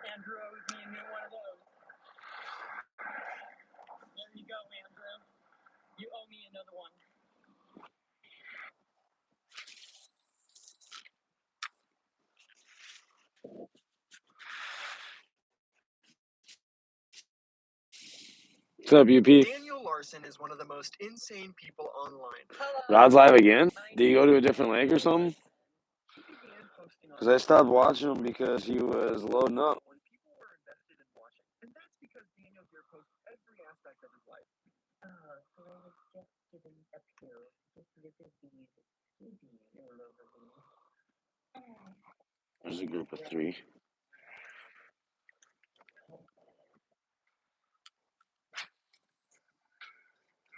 Speaker 21: Andrew owes me a new one of those. There you go, Andrew. You owe me another one.
Speaker 4: What's up, UP?
Speaker 10: Daniel Larson is one of the most insane people online.
Speaker 4: Rod's live again? Did he go to a different lake or something? Because I stopped watching him because he was loading up.
Speaker 10: When people were invested in watching, and that's because Daniel here posts every aspect of his life.
Speaker 14: So I was just given a pill, just little bees, all over me.
Speaker 4: There's a group of 3.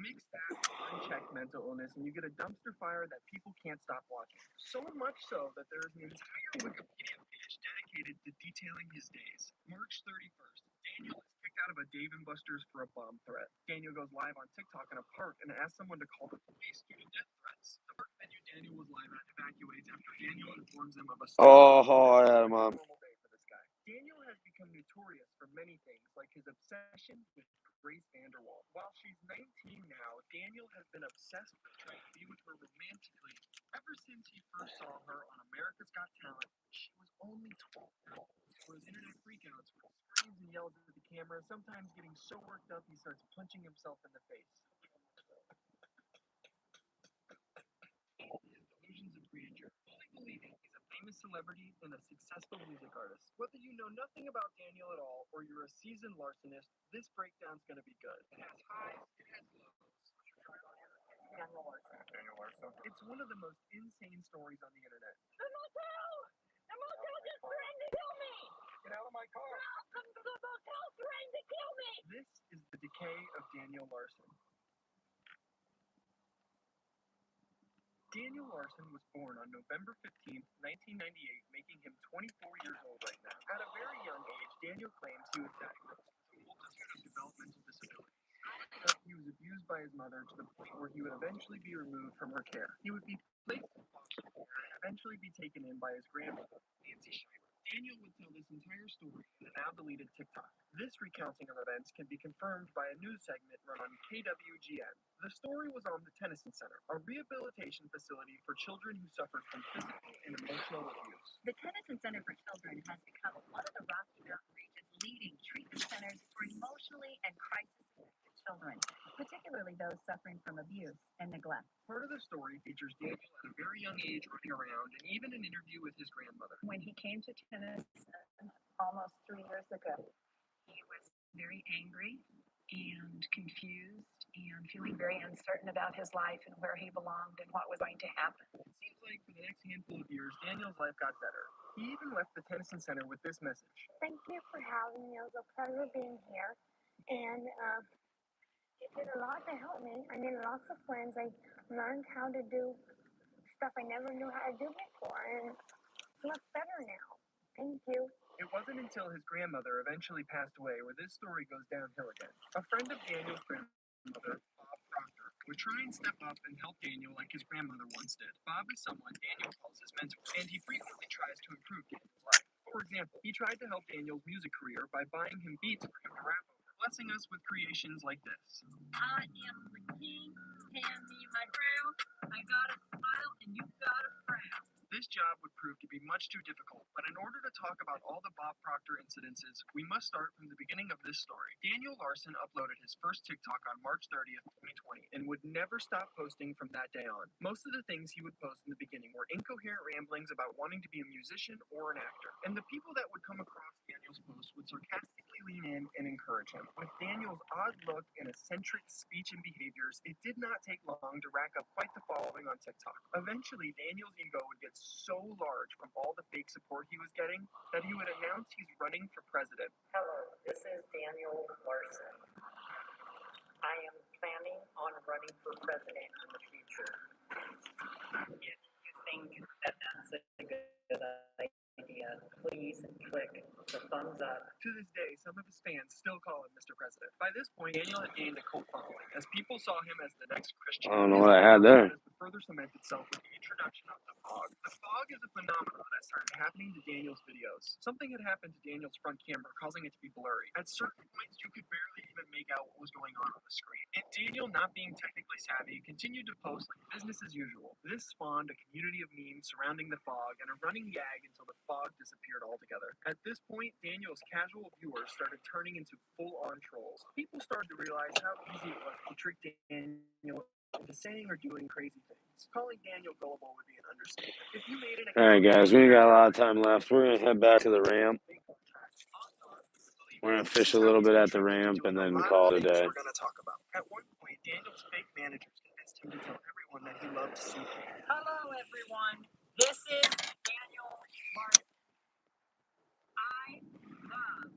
Speaker 10: Mix that with unchecked mental illness, and you get a dumpster fire that people can't stop watching. So much so that there's an entire Wikipedia page dedicated to detailing his days. March 31st, Daniel is kicked out of a Dave & Buster's for a bomb threat. Daniel goes live on TikTok in a park and asks someone to call the police due to death threats. The park venue Daniel was live at evacuates after Daniel informs them of a
Speaker 4: Oh, I had him up.
Speaker 10: normal day for this guy. Daniel has become notorious for many things, like his obsession with Grace Vanderwall. While she's 19 now, Daniel has been obsessed with trying to be with her romantically ever since he first saw her on America's Got Talent. She was only 12. For his internet freakouts, where he screams and yells at the camera, sometimes getting so worked up he starts punching himself in the face. Delusions of grandeur, fully believing he's a famous celebrity and a successful music artist. Whether you know nothing about Daniel at all or you're a seasoned larcenist, this breakdown's gonna be good. It has highs, it has lows. Daniel Larson.
Speaker 5: Daniel Larson.
Speaker 10: It's one of the most insane stories on the internet.
Speaker 21: The motel! The motel just threatened to kill me!
Speaker 5: Get out of my car.
Speaker 21: The motel threatened to kill me!
Speaker 10: This is the decay of Daniel Larson. Daniel Larson was born on November 15th, 1998, making him 24 years old right now. At a very young age, Daniel claims he was diagnosed with a multitude of developmental disabilities. He was abused by his mother to the point where he would eventually be removed from her care. He would be placed in foster care and eventually be taken in by his grandmother, Nancy Schreiber. Daniel would tell this entire story in a now deleted TikTok. This recounting of events can be confirmed by a news segment run on KWGN. The story was on the Tennyson Center, a rehabilitation facility for children who suffered from physical and emotional abuse.
Speaker 22: The Tennyson Center for Children has become one of the Rocky Mountain region's leading treatment centers for emotionally and crisis-affected children, particularly those suffering from abuse and neglect.
Speaker 10: Part of the story features Daniel at a very young age running around and even an interview with his grandmother.
Speaker 22: When he came to Tennyson almost 3 years ago, he was very angry and confused and feeling very uncertain about his life and where he belonged and what was going to happen.
Speaker 10: It seems like for the next handful of years, Daniel's life got better. He even left the Tennyson Center with this message.
Speaker 7: Thank you for having me. It was a pleasure being here. And it did a lot to help me. I made lots of friends. I learned how to do stuff I never knew how to do before. And it's much better now. Thank you.
Speaker 10: It wasn't until his grandmother eventually passed away where this story goes downhill again. A friend of Daniel's grandmother, Bob Proctor, would try and step up and help Daniel like his grandmother once did. Bob is someone Daniel calls his mentor, and he frequently tries to improve Daniel's life. For example, he tried to help Daniel's music career by buying him beats for him to rap over, blessing us with creations like this.
Speaker 7: I am the king. Hand me my crown. I got a smile and you got a frown.
Speaker 10: This job would prove to be much too difficult, but in order to talk about all the Bob Proctor incidences, we must start from the beginning of this story. Daniel Larson uploaded his first TikTok on March 30th, 2020, and would never stop posting from that day on. Most of the things he would post in the beginning were incoherent ramblings about wanting to be a musician or an actor, and the people that would come across Daniel's posts would sarcastically lean in and encourage him. With Daniel's odd look and eccentric speech and behaviors, it did not take long to rack up quite the following on TikTok. Eventually, Daniel's ego would get so large from all the fake support he was getting that he would announce he's running for president.
Speaker 21: Hello, this is Daniel Larson. I am planning on running for president in the future. If you think that that's a good idea, please click the thumbs up.
Speaker 10: To this day, some of his fans still call him Mr. President. By this point, Daniel had gained a cult following, as people saw him as the next Christian.
Speaker 4: I don't know what I had there.
Speaker 10: Further cement itself with the introduction of the fog. The fog is a phenomenon that started happening to Daniel's videos. Something had happened to Daniel's front camera, causing it to be blurry. At certain points, you could barely even make out what was going on the screen. And Daniel, not being technically savvy, continued to post like business as usual. This spawned a community of memes surrounding the fog and a running gag until the fog disappeared altogether. At this point, Daniel's casual viewers started turning into full-on trolls. People started to realize how easy it was to trick Daniel into saying or doing crazy things. Calling Daniel gullible would be an understatement. If you made an
Speaker 4: Alright, guys, we got a lot of time left. We're going to head back to the ramp. We're going to fish a little bit at the ramp and then call it a day.
Speaker 10: We're going to talk about. At one point, Daniel's fake managers convinced him to tell everyone that he loved CP.
Speaker 21: Hello, everyone. This is Daniel Larson. I love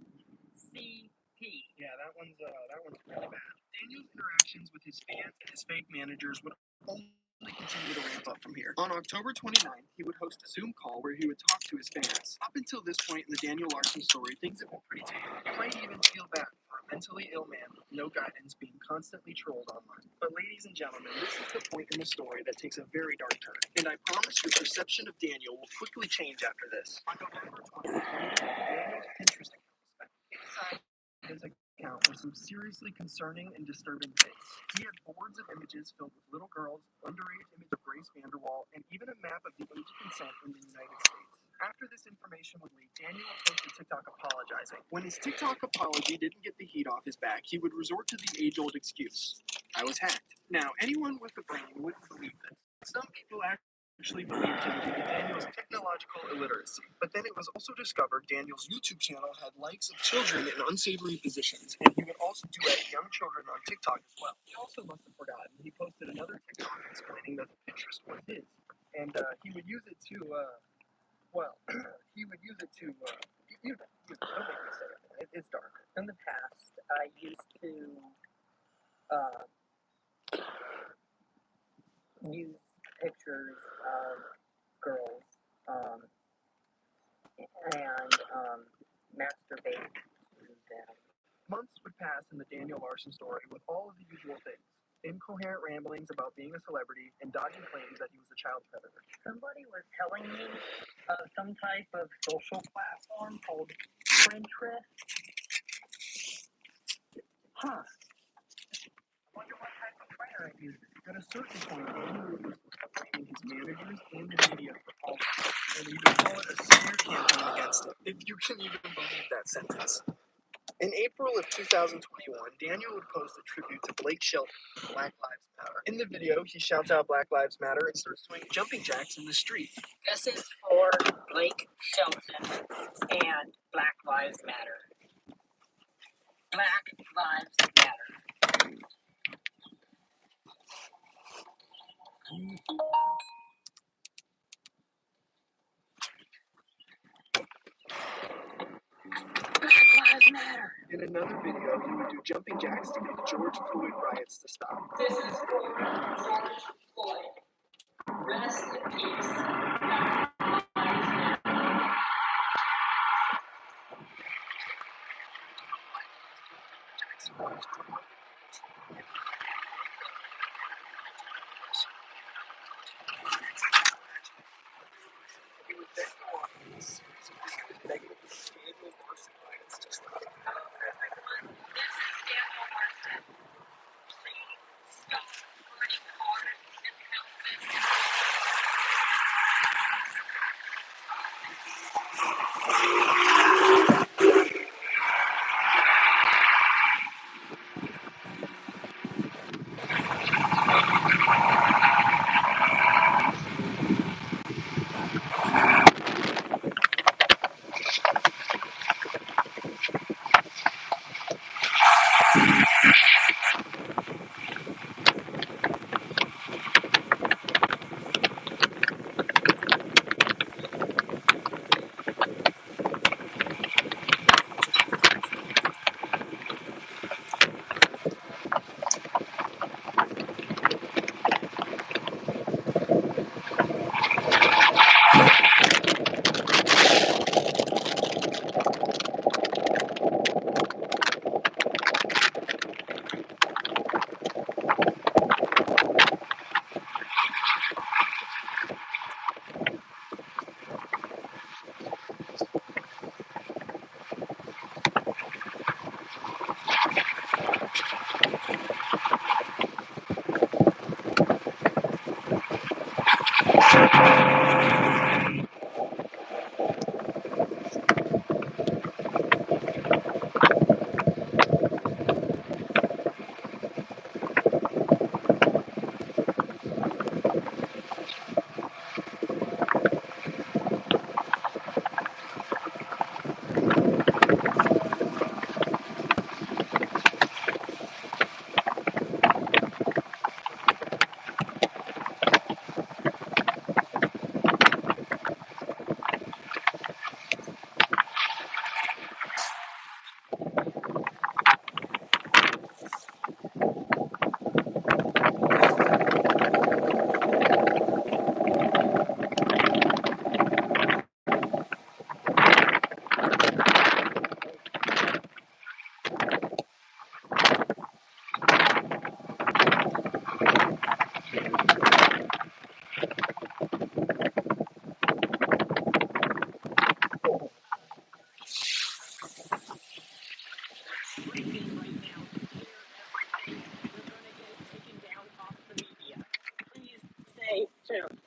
Speaker 21: CP.
Speaker 10: Yeah, that one's really bad. Daniel's interactions with his fans and his fake managers would only continue to ramp up from here. On October 29th, he would host a Zoom call where he would talk to his fans. Up until this point in the Daniel Larson story, things have been pretty tame. You might even feel bad for a mentally ill man with no guidance being constantly trolled online. But ladies and gentlemen, this is the point in the story that takes a very dark turn. And I promise your perception of Daniel will quickly change after this. On November 20th, Daniel's Pinterest account was found. Inside his account were some seriously concerning and disturbing things. He had boards of images filled with little girls, underage image of Grace Vanderwall, and even a map of the age of consent in the United States. After this information was leaked, Daniel posted TikTok apologizing. When his TikTok apology didn't get the heat off his back, he would resort to the age-old excuse: I was hacked. Now, anyone with a brain wouldn't believe this. Some people actually believed him due to Daniel's technological illiteracy. But then it was also discovered Daniel's YouTube channel had likes of children in unsavory positions, and he would also duet young children on TikTok as well. He also must have forgotten he posted another TikTok explaining that the Pinterest was his, and he would use it to, he would use it to, don't make me say it. It's dark.
Speaker 21: In the past, I used to use pictures of girls and masturbate to them.
Speaker 10: Months would pass in the Daniel Larson story with all of the usual things. Incoherent ramblings about being a celebrity and dodgy claims that he was a child predator.
Speaker 21: Somebody was telling me some type of social platform called Pinterest. Huh. I wonder what type of printer it uses.
Speaker 10: At a certain point, Daniel was blaming his managers and the media for all this, and he would call it a smear campaign against him, if you can even believe that sentence. In April of 2021, Daniel would post a tribute to Blake Shelton from Black Lives Matter. In the video, he shouts out Black Lives Matter and starts swinging jumping jacks in the street.
Speaker 21: This is for Blake Shelton and Black Lives Matter. Black Lives Matter.
Speaker 10: In another video, he would do jumping jacks to get George Floyd riots to stop.
Speaker 2: This is for George Floyd. Rest in peace.
Speaker 10: He would then go on a series of videos begging for the Daniel Larson riots to stop.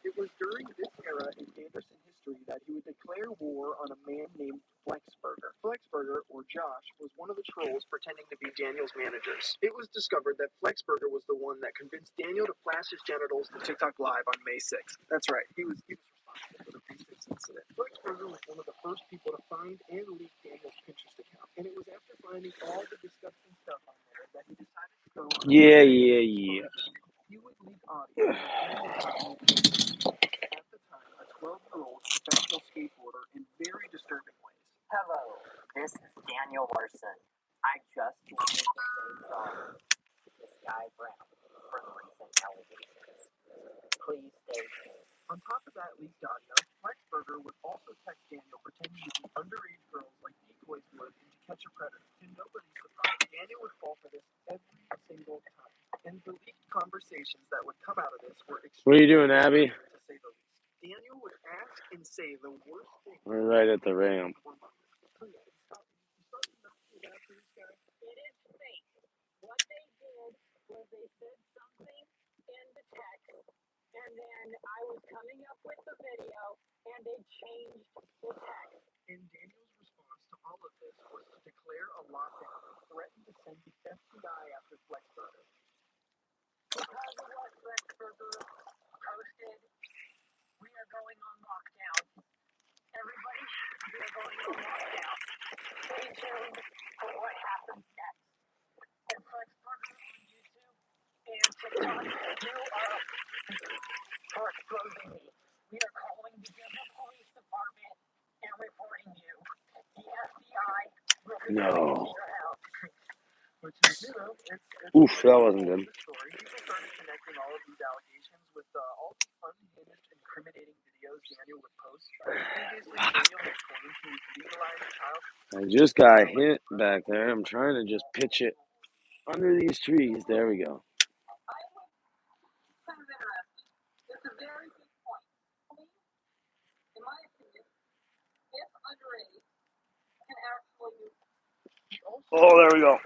Speaker 10: It was during this era in Anderson history that he would declare war on a man named Flexburger. Flexburger, or Josh, was one of the trolls pretending to be Daniel's managers. It was discovered that Flexburger was the one that convinced Daniel to flash his genitals to TikTok Live on May 6th. That's right, he was responsible for the May 6th incident. Flexburger was one of the first people to find and leak Daniel's Pinterest account, and it was after finding all the disgusting stuff on there that he decided to go on.
Speaker 4: Yeah.
Speaker 10: He would leak audio of Daniel talking at the time a 12-year-old professional skateboarder in very disturbing ways.
Speaker 14: Hello, this is Daniel Larson. I just wanted to say sorry to Sky Brown for the recent allegations. Please stay tuned.
Speaker 10: On top of that leaked audio, Flexburger would also text Daniel pretending to be underage girls like decoys would in To Catch a Predator. To nobody's surprise, Daniel would fall for this every single time. And the leaked conversations that would come out of this were
Speaker 4: What are you
Speaker 10: extremely
Speaker 4: doing, Abby?
Speaker 10: to say the least. Daniel would ask and say the worst things.
Speaker 4: We're right at the ramp.
Speaker 14: It is fake. What they did was they said something in the text, and then I was coming up with the video, and they changed the text.
Speaker 10: And Daniel's response to all of this was to declare a lockdown and threaten to send the FBI after Flexburger.
Speaker 14: Because of what Flexburger posted, we are going on lockdown. Everybody, we are going on lockdown. Stay tuned for what happens next. And Flexburger on YouTube and TikTok, you are
Speaker 4: No.
Speaker 10: Which is, you know, it's
Speaker 4: Oof, that wasn't good.
Speaker 10: the story. People started connecting all of these allegations with all the unhinged, incriminating videos Daniel would post. Previously, Daniel had claimed he was legalized child.
Speaker 4: I just got hit back there. I'm trying to just pitch it under these trees. There we go.
Speaker 2: Kind of interesting. It's a very good point. In my opinion, if underage can actually.
Speaker 4: Oh, there we go.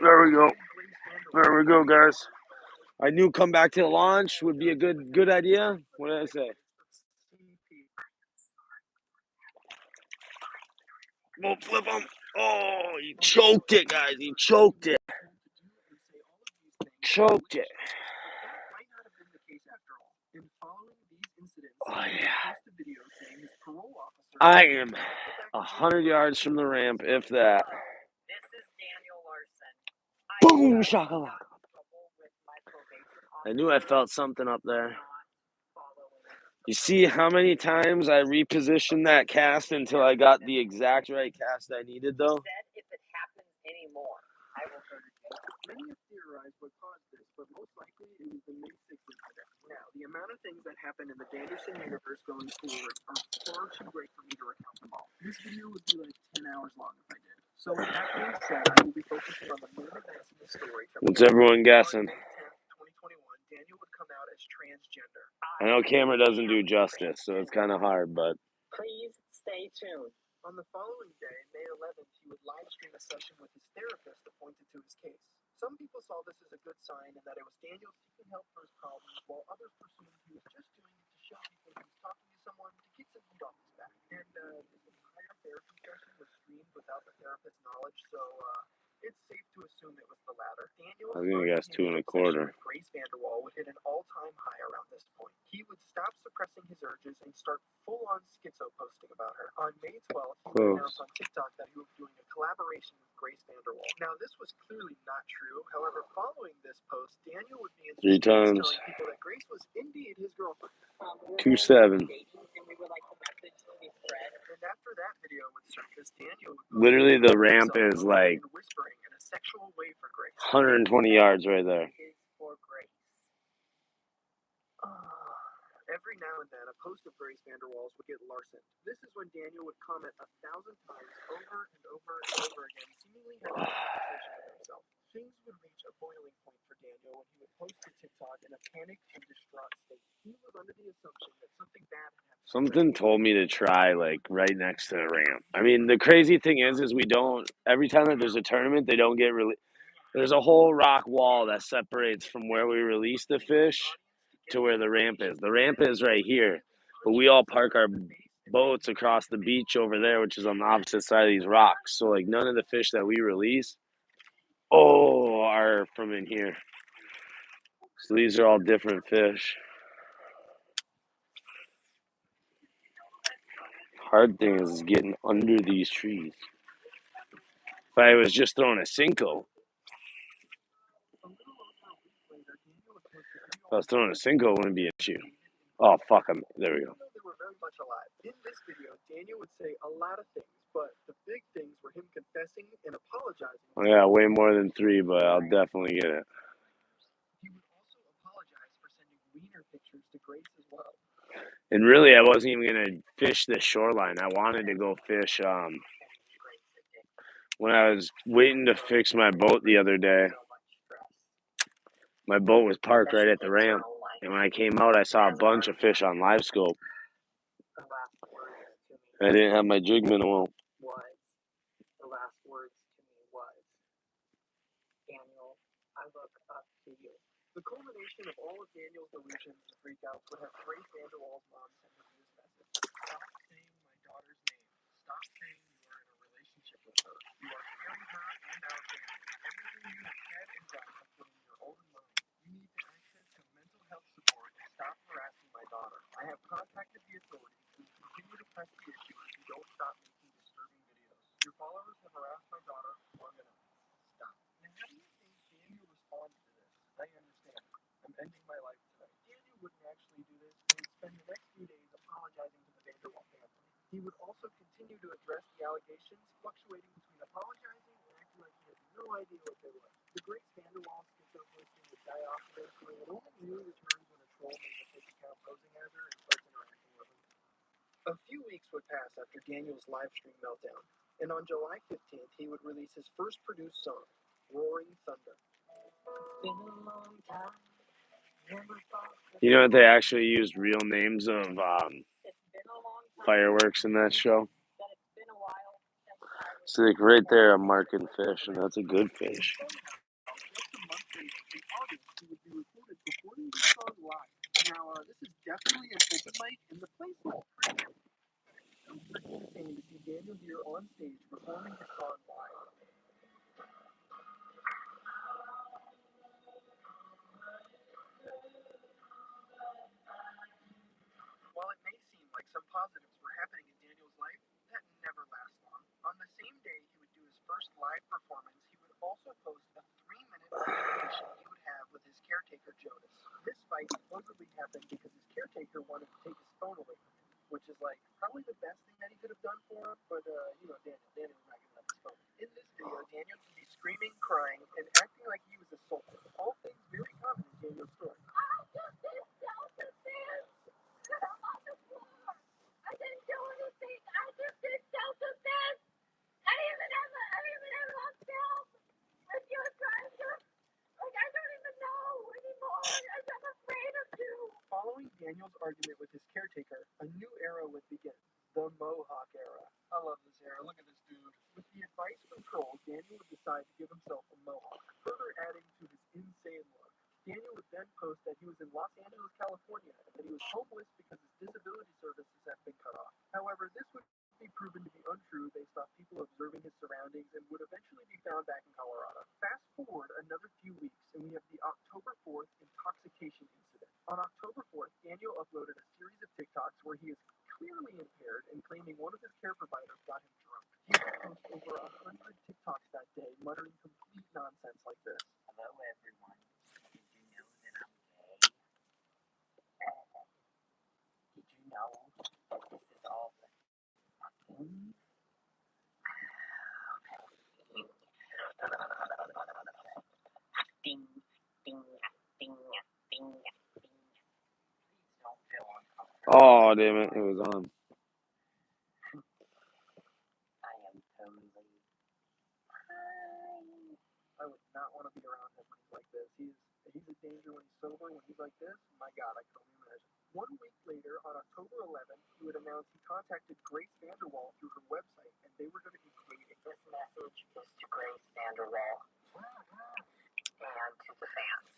Speaker 4: There we go. There we go, guys. I knew come back to the launch would be a good idea. What did I say? We'll flip him. Oh, he choked it, guys. He choked it. Choked it. Oh, yeah. I am 100 yards from the ramp, if that.
Speaker 14: This is Daniel Larson.
Speaker 4: Boom, shakalaka. I knew I felt something up there. You see how many times I repositioned that cast until I got the exact right cast I needed, though?
Speaker 14: If it happens anymore, I will go to jail.
Speaker 10: Many have theorized what caused this, but most likely it was the May 6th incident. Now, the amount of things that happen in the Danderson universe going forward are far too great for me to recount them all. This video would be like 10 hours long if I did. So with that being said, we will be focusing on the main events in the story.
Speaker 4: What's everyone guessing?
Speaker 10: On May 10th, 2021, Daniel would come out as transgender.
Speaker 4: I know camera doesn't do justice, so it's kind of hard, but...
Speaker 14: Please stay tuned.
Speaker 10: On the following day, May 11th, he would live stream a session with his therapist appointed to his case. Some people saw this as a good sign and that it was Daniel seeking help for his problems, while others presumed he was just doing it to show people he was talking to someone to kick some heat off his back. And this entire therapy session was streamed without the therapist's knowledge, so it's safe to assume it was the latter. Daniel's
Speaker 4: I think guess 2 1/4.
Speaker 10: Grace Vanderwall would hit an all-time high around this point. He would stop suppressing his urges and start full-on schizo posting about her. On May 12th, he would announce on TikTok that he would be doing a collaboration with Grace Vanderwall. Now, this was clearly not true. However, following this post, Daniel would be in
Speaker 4: 3 times.
Speaker 10: telling people that Grace was indeed his girlfriend.
Speaker 4: 2-7.
Speaker 14: And we would like the message to be spread.
Speaker 10: And after that video would surface, Daniel would
Speaker 4: Literally, the ramp is like
Speaker 10: whispering in a sexual way for Grace.
Speaker 4: 120 yards right there.
Speaker 14: Is for Grace.
Speaker 10: Every now and then, a post of Grace Vanderwall's would get Larson. This is when Daniel would comment 1,000 times over and over and over again, seemingly having a conversation with himself. Things would reach a boiling point for Daniel when he would post to TikTok in a panicked and distraught state. He was under the assumption that something bad had happened.
Speaker 4: Something told me to try, like, right next to the ramp. I mean, the crazy thing is we don't, every time that there's a tournament, they don't get really, there's a whole rock wall that separates from where we release the fish to where the ramp is. The ramp is right here, but we all park our boats across the beach over there, which is on the opposite side of these rocks. So, like, none of the fish that we release, are from in here. So these are all different fish. Hard thing is getting under these trees. If I was just throwing a Cinco, if I was throwing a Cinco, it wouldn't be an issue. Oh, fuck, there we go.
Speaker 10: They were very much alive. In this video, Daniel would say a lot of things, but the big things were him confessing and apologizing.
Speaker 4: Oh, yeah, way more than 3, but I'll definitely get it.
Speaker 10: He would also apologize for sending wiener pictures to Grace as well.
Speaker 4: And really, I wasn't even going to fish the shoreline. I wanted to go fish, when I was waiting to fix my boat the other day, my boat was parked right at the ramp. And when I came out, I saw a bunch of fish on live scope. I didn't have my jig minnow.
Speaker 14: The last words to me was, Daniel, I look up to you.
Speaker 10: The culmination of all of Daniel's delusions and freakouts would have Grace Vanderwall's mom send him this message. Stop saying my daughter's name. Stop saying you are in a relationship with her. You are carrying her and our family. Everything you have said and done has been in your own mind. You need to access to mental health support and stop harassing my daughter. I have contacted the authorities who will continue to press the issue if you don't stop making disturbing videos. Your followers have harassed my daughter long enough. Stop. Now, how do you think Daniel responded to this? I understand. I'm ending my life tonight. Daniel wouldn't actually do this, and would spend the next few days apologizing to the Vanderwall family. He would also continue to address the allegations, fluctuating between apologizing and acting like he has no idea what they were. The Grace Vanderwall sketchup listing would die off eventually and only really returns when a troll makes a fake account posing as her and starts interacting with him. A few weeks would pass after Daniel's live stream meltdown, and on July 15th, he would release his first produced song, Roaring Thunder. It's been a long time.
Speaker 4: You know what? They actually used real names of fireworks in that show. So like right there, I'm marking fish, and that's a good fish.
Speaker 10: Just a month later, in August, he would be recorded performing the song live. Now, this is definitely an open mic, and the place was pretty insane to see Daniel here on stage performing his song live. While it may seem like some positives were happening in Daniel's life, that never lasts long. On the same day he would do his first live performance, he would also post a 3-minute altercation he would have with his caretaker, Jonas. This fight supposedly happened because his caretaker wanted to take his phone away from him, which is like probably the best thing that he could have done for him, but Daniel was not giving up his phone. In this video, Daniel can be screaming, crying, and acting like he was assaulted. All things very common in Daniel's story.
Speaker 7: I didn't do anything. I just did self-defense. I didn't even have it on film. If you're trying to, I don't even know anymore. I'm afraid of you.
Speaker 10: Following Daniel's argument with his caretaker, a new era would begin. The Mohawk era. I love this era. Look at this dude. With the advice from trolls, Daniel would decide to give himself a mohawk, further adding to his insane look. Daniel would then post that he was in Los Angeles, California, and that he was homeless because his disability services had been cut off. However, this would be proven to be untrue based off people observing his surroundings and would eventually be found back in Colorado. Fast forward another few weeks, and we have the October 4th intoxication incident. On October 4th, Daniel uploaded a series of TikToks where he is clearly impaired and claiming one of his care providers got him drunk. He would post over 100 TikToks that day, muttering complete nonsense like this.
Speaker 21: Hello, everyone. Did you know that I'm gay? Did you know that this is all fucking? Ding, ding, ding, ding, ding. Please don't feel uncomfortable.
Speaker 4: Oh, damn it. It was on.
Speaker 21: I am totally fine.
Speaker 10: I would not want to be around him when he's like this. He's a danger when he's sober. When he's like this, my God, I can only imagine. 1 week later, on October 11th, he would announce he contacted Grace Vanderwall through her website, and they were going to be dating.
Speaker 21: This message is to Grace Vanderwall and to the fans.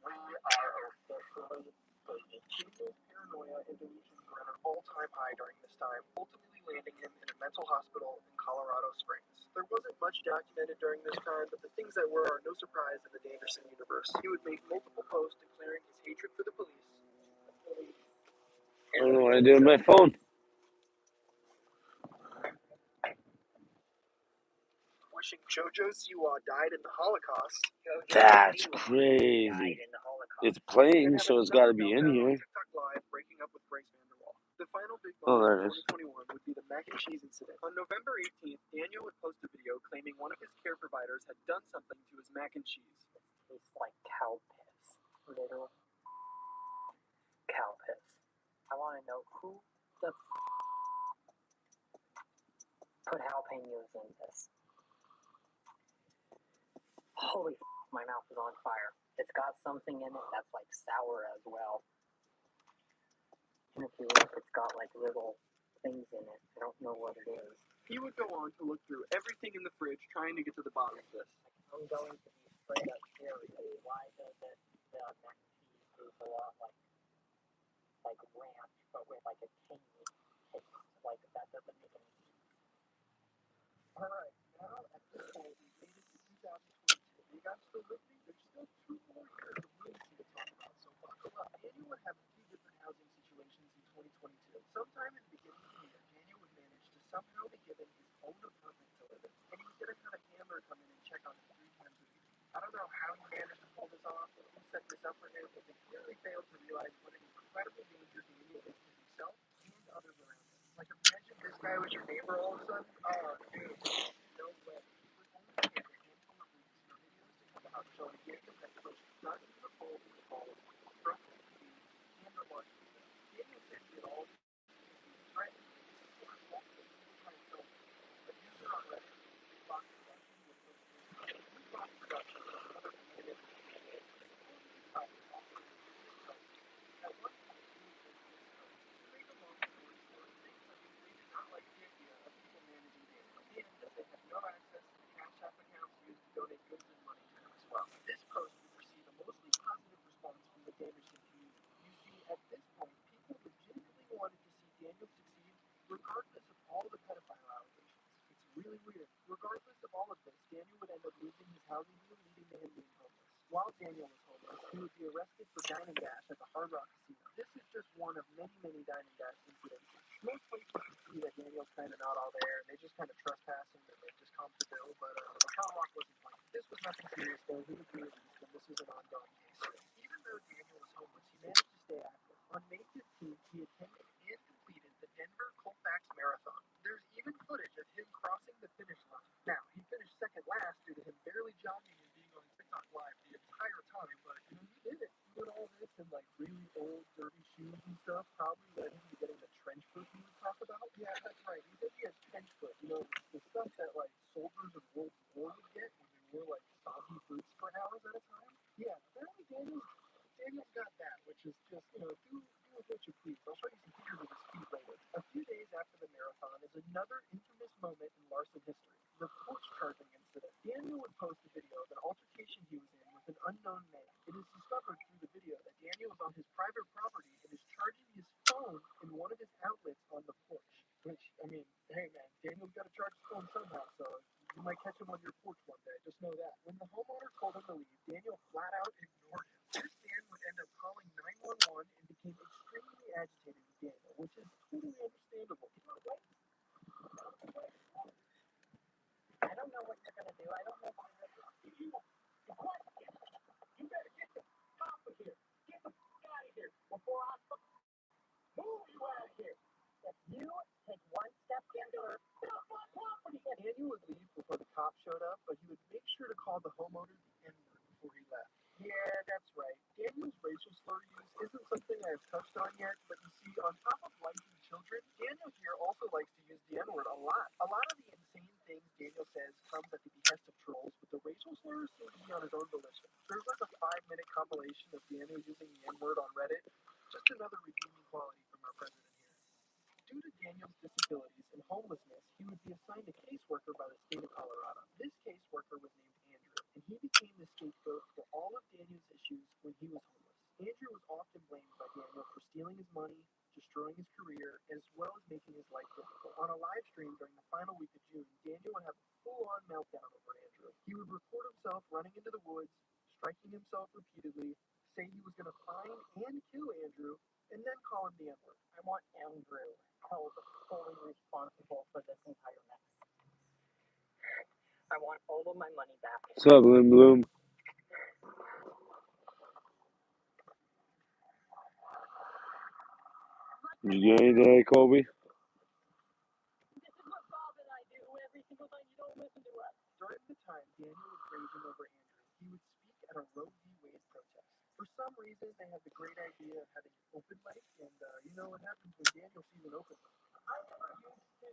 Speaker 21: We are officially dating.
Speaker 10: Daniel's paranoia and delusions were at an all-time high during this time, ultimately landing him in a mental hospital in Colorado Springs. There wasn't much documented during this time, but the things that were are no surprise in the Danderson universe. He would make multiple posts declaring his hatred for the police.
Speaker 4: I don't know what I did with my phone.
Speaker 10: Wishing Jojo Siwa died in the Holocaust.
Speaker 4: That's crazy. It's playing, so it's got to be in here.
Speaker 10: TikTok Live, breaking up with Grace Vanderwall. The final big
Speaker 4: Oh,
Speaker 10: moment
Speaker 4: there
Speaker 10: of
Speaker 4: it is.
Speaker 10: 2021 would be the mac and cheese incident. On November 18th, Daniel would post a video claiming one of his care providers had done something to his mac and cheese.
Speaker 21: It tastes like cow piss. Literal cow piss. I want to know who the put jalapenos in this. Holy my mouth is on fire. It's got something in it that's like sour as well. And if you look, it's got like little things in it. I don't know what it is.
Speaker 10: He would go on to look through everything in the fridge trying to get to the bottom of this.
Speaker 21: I'm going to be straight up serious. Why does it the mac and cheese taste a lot like ranch, but with like a tangy taste? Like that doesn't make any sense.
Speaker 10: Alright, now at this point we've made it to 2022. You guys still with me? There's still 2 more years of lunacy to talk about, so buckle up. Daniel would have a few different housing situations in 2022. Sometime in the beginning of the year, Daniel would manage to somehow be given his own apartment to live in, and he was going to have a handler come in and check on him 3 times a week. I don't know how he managed to pull this off or who set this up for him, but they clearly failed to realize what an incredible danger Daniel is to himself and others around him. Like, imagine
Speaker 5: this guy was your neighbor all of a sudden? Oh, dude, no way. He would only get a handful of weeks for videos to come out showing Daniel had pushed dozens of bowls of balls, struck the TV, and the lunch. Daniel said he had all threatened or assaulted trying to kill him. A user on Reddit, Fox Production, would post this. Fox Production was another candidate. At one point, to make a long story short, they did not like the idea of people managing Daniel, and that they had no access to the Cash App accounts used to donate goods and money to him as well. This post would receive a mostly positive response from the Danielson community. You see, at this point, people legitimately wanted to see Daniel succeed, regardless of all the pedophile allegations. It's really weird. Regardless of all of this, Daniel would end up losing his housing deal, leading to him being homeless. While Daniel was homeless, he would be arrested for dine and dash at the Hard Rock Casino. This is just one of many, many dine and dash incidents. Most places can see that Daniel's kind of not all there, and they just kind of trespass him and they just comp the bill, but Hard Rock wasn't playing. This was nothing serious, though. He would be released, and this is an ongoing case. Even though Daniel was homeless, he managed to stay active. On May 15th, he attended and completed the Denver Colfax Marathon. There's even footage of him crossing the finish line. Now, he finished second last due to him barely jogging and being on TikTok Live the entire time, but he did it. Doing all this in like really old, dirty shoes and stuff probably led him to getting the trench foot he would talk about. Yeah, that's right. He said he had trench foot. You know, the stuff that like soldiers of World War would get when they wore like soggy boots for hours at a time. Yeah, apparently Daniel's got that, which is just, do with what you please. I'll show you some pictures of his feet later. A few days after the marathon is another infamous moment in Larson history, the porch charging incident. Daniel would post a video of an altercation he was in with an unknown man. It is discovered through the video that Daniel is on his private property and is charging his phone in one of his outlets on the porch. Which, I mean, hey man, Daniel's got to charge his phone somehow, so you might catch him on your porch one day. Just know that. When the homeowner told him to leave, Daniel flat out ignored him. This man would end up calling 911 and became extremely agitated with Daniel, which is totally understandable. I don't know what you're going to do. I don't know what you're going to do. You better get the top of here. Get the fuck out of here before I move you out of here. If you take one step into her, get off my property. Daniel would leave before the cops showed up, but he would make sure to call the homeowner the N-word before he left. Yeah, that's right. Daniel's racial slur use isn't something I've touched on yet, but you see, on top of liking children, Daniel here also likes to use the N-word a lot. A lot of the insane things Daniel says comes at the behest of trolls, but the racial slurs seem to be on his own volition. There's like a 5-minute compilation of Daniel using the N-word on Reddit. Just another redeeming quality from our president here. Due to Daniel's disabilities and homelessness, he would be assigned a caseworker by the state of Colorado. This caseworker was named Andrew, and he became the scapegoat for all of Daniel's issues when he was homeless. Andrew was often blamed by Daniel for stealing his money, destroying his career, as well as making his life difficult. On a live stream during the final week of June, Daniel would have a full-on meltdown over Andrew. He would record himself running into the woods, striking himself repeatedly, say he was going to find and kill Andrew, and then call him the N-word. I want Andrew held fully responsible for this entire mess. I want all of my money back.
Speaker 4: What's up, Bloom Bloom? Did you get anything, Colby?
Speaker 5: This is what Bob and I do every single time you don't listen to us. During the time Daniel was raging over Andrew, he would speak at a Roe v. Wade protest. For some reason, they had the great idea of having an open mic, and you know what happens when Daniel sees an open mic. I never used to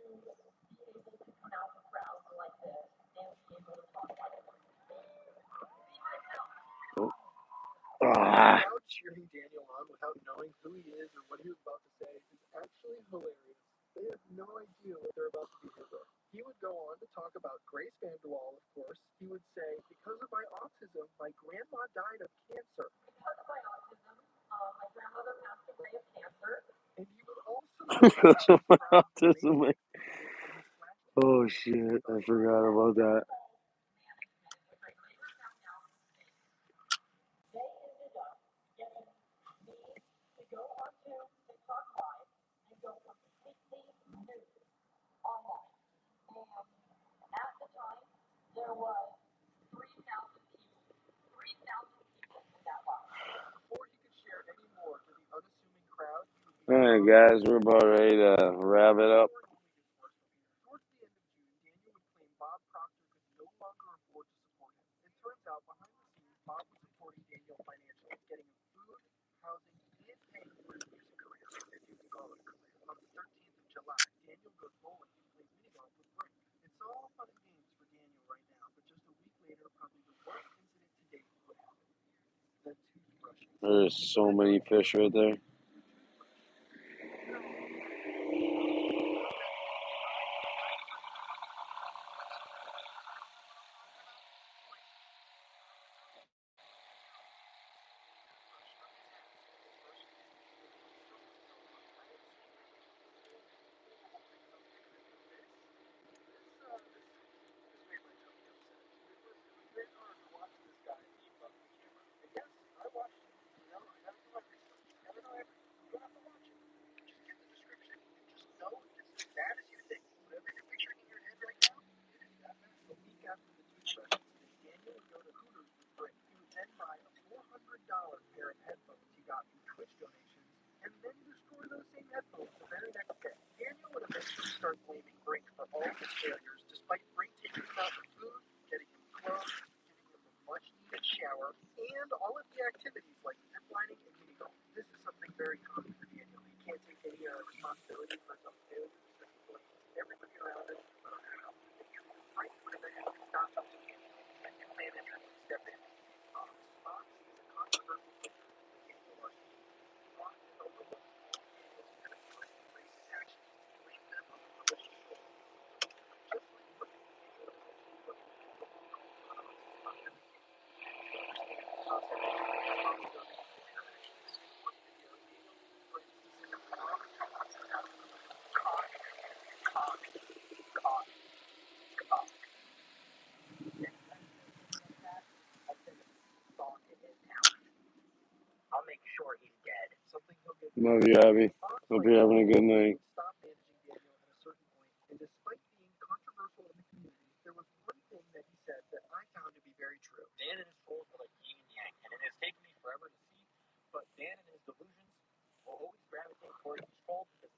Speaker 5: be able to come out in crowds like this and be able to talk like this. Crowd cheering Daniel on without knowing who he is or what he was about to say is actually hilarious. They have no idea what they're about to be hit with. He would go on to talk about Grace VanderWaal, of course. He would say, because of my autism, my grandma died of cancer. Because of my autism, my grandmother passed away of cancer. And he would also
Speaker 4: Because of my autism. Oh shit, I forgot about that.
Speaker 5: They ended up getting me to go onto TikTok Live and go completely nude online. And at the time, there was 3,000 people in that live. Before he could share any more to the unassuming crowd,
Speaker 4: Alright, guys, we're about ready to wrap it up.
Speaker 10: afford to support him. It turns out behind the scenes, Bob was supporting Daniel financially, getting him food, housing, and paying for his music career, if you can call it a career. On the 13th of July, Daniel goes bowling and plays mini golf with Brink. It's all fun and games for Daniel right now, but just a week later, probably the worst incident to date would happen. The toothbrush incident.
Speaker 4: There's so many fish right there.
Speaker 10: Pair of headphones he got from Twitch donations, and then destroy those same headphones the very next day. Daniel would eventually start blaming Brink for all his failures, despite Brink taking him out for food, getting him clothes, giving him a much-needed shower, and all of the activities like ziplining and mini golf. This is something very common for Daniel. He can't take any responsibility for his own failures, so he blames everybody around him. Brink would eventually stop helping Daniel, and new manager would step in. Fox is a controversial figure. Daniel Larson. Fox is overlooked all Daniel's past racist actions, blame them on the malicious goal. Just like Brink, Daniel eventually looked at the goal on him again. To understand the concept of responsibility and interactions. In one video, Daniel uses Brink to send a Bob out of the cock. I'll make sure he's dead. Something he'll get.
Speaker 4: Love you, Abby. Hope you're having a good night.
Speaker 10: Stop managing Daniel at a certain point, and despite being controversial in the community, there was one thing that he said that I found to be very true. Dan and his trolls are like yin and yang, and it has taken me forever to see, but Dan and his delusions will always gravitate towards his trolls because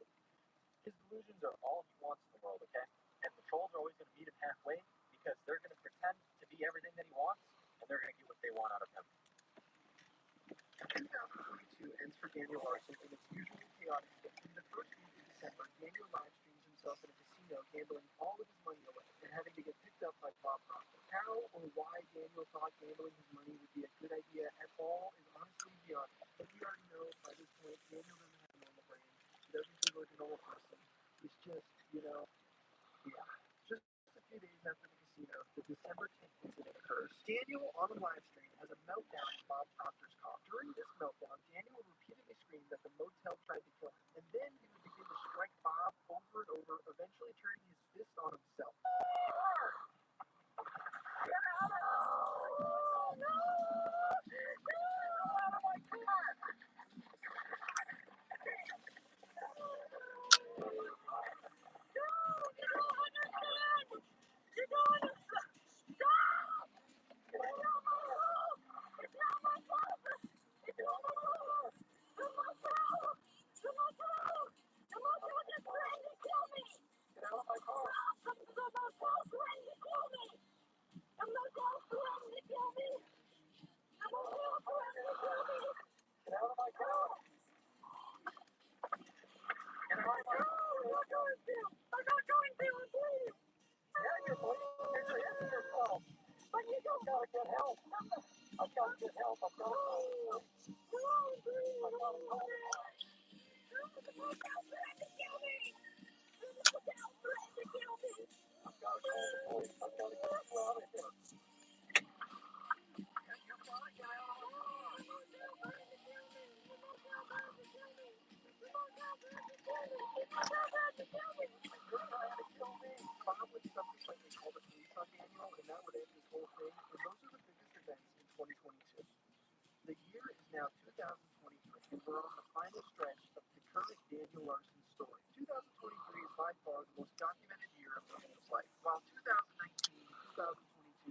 Speaker 10: his delusions are all he wants in the world, okay? And the trolls are always going to meet him halfway because they're going to pretend to be everything that he wants, and they're going to get what they want out of him. 2022 ends for Daniel Larson, and it's usually chaotic. In the first week of December, Daniel live streams himself in a casino, gambling all of his money away and having to get picked up by Bob Proctor. How or why Daniel thought gambling his money would be a good idea at all is honestly beyond me. But we already know by this point, Daniel doesn't have a normal brain. He doesn't think like a normal person. He's just, yeah. Just a few days after the casino, the December 10th incident occurs. Daniel, on a live stream, has a meltdown in Bob Proctor's car. During this meltdown, Daniel would repeatedly scream that the motel tried to kill him, and then he would begin to strike Bob over and over, eventually turning his fist on himself. Bob would subsequently call the police on Daniel, and that would end his whole thing. And those are the biggest events in 2022. The year is now 2023, and we're on the final stretch of the current Daniel Larson story. 2023 is by far the most documented year of Daniel's life. While 2019 and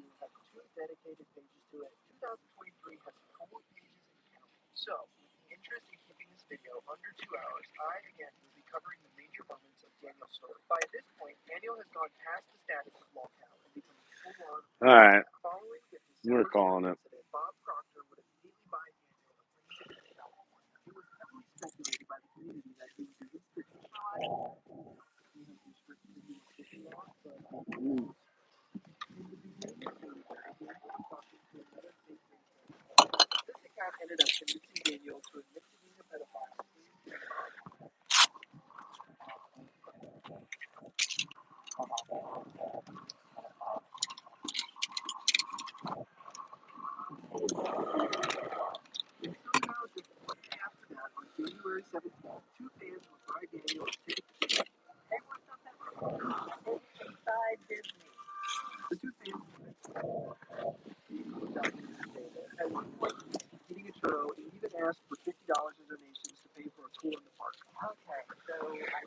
Speaker 10: 2022 have 2 dedicated pages to it, 2023 has 4 pages and counting. So, with the interest in keeping this video under 2 hours, I again will be covering the major moments of Daniel's story. By this point, Daniel has gone past the status of lolcow and become
Speaker 4: All right, we're calling it.
Speaker 10: Bob Proctor would immediately buy Daniel a plane ticket to California. It was heavily speculated by the community that he would do this to this account ended up convincing Daniel to admit to being a pedophile. On January 17th, two fans would buy Daniel a ticket to Disney. Inside Disney. The two fans had one point eating a churro and even asked for $50 in donations to pay for a tour in the park. Okay, so I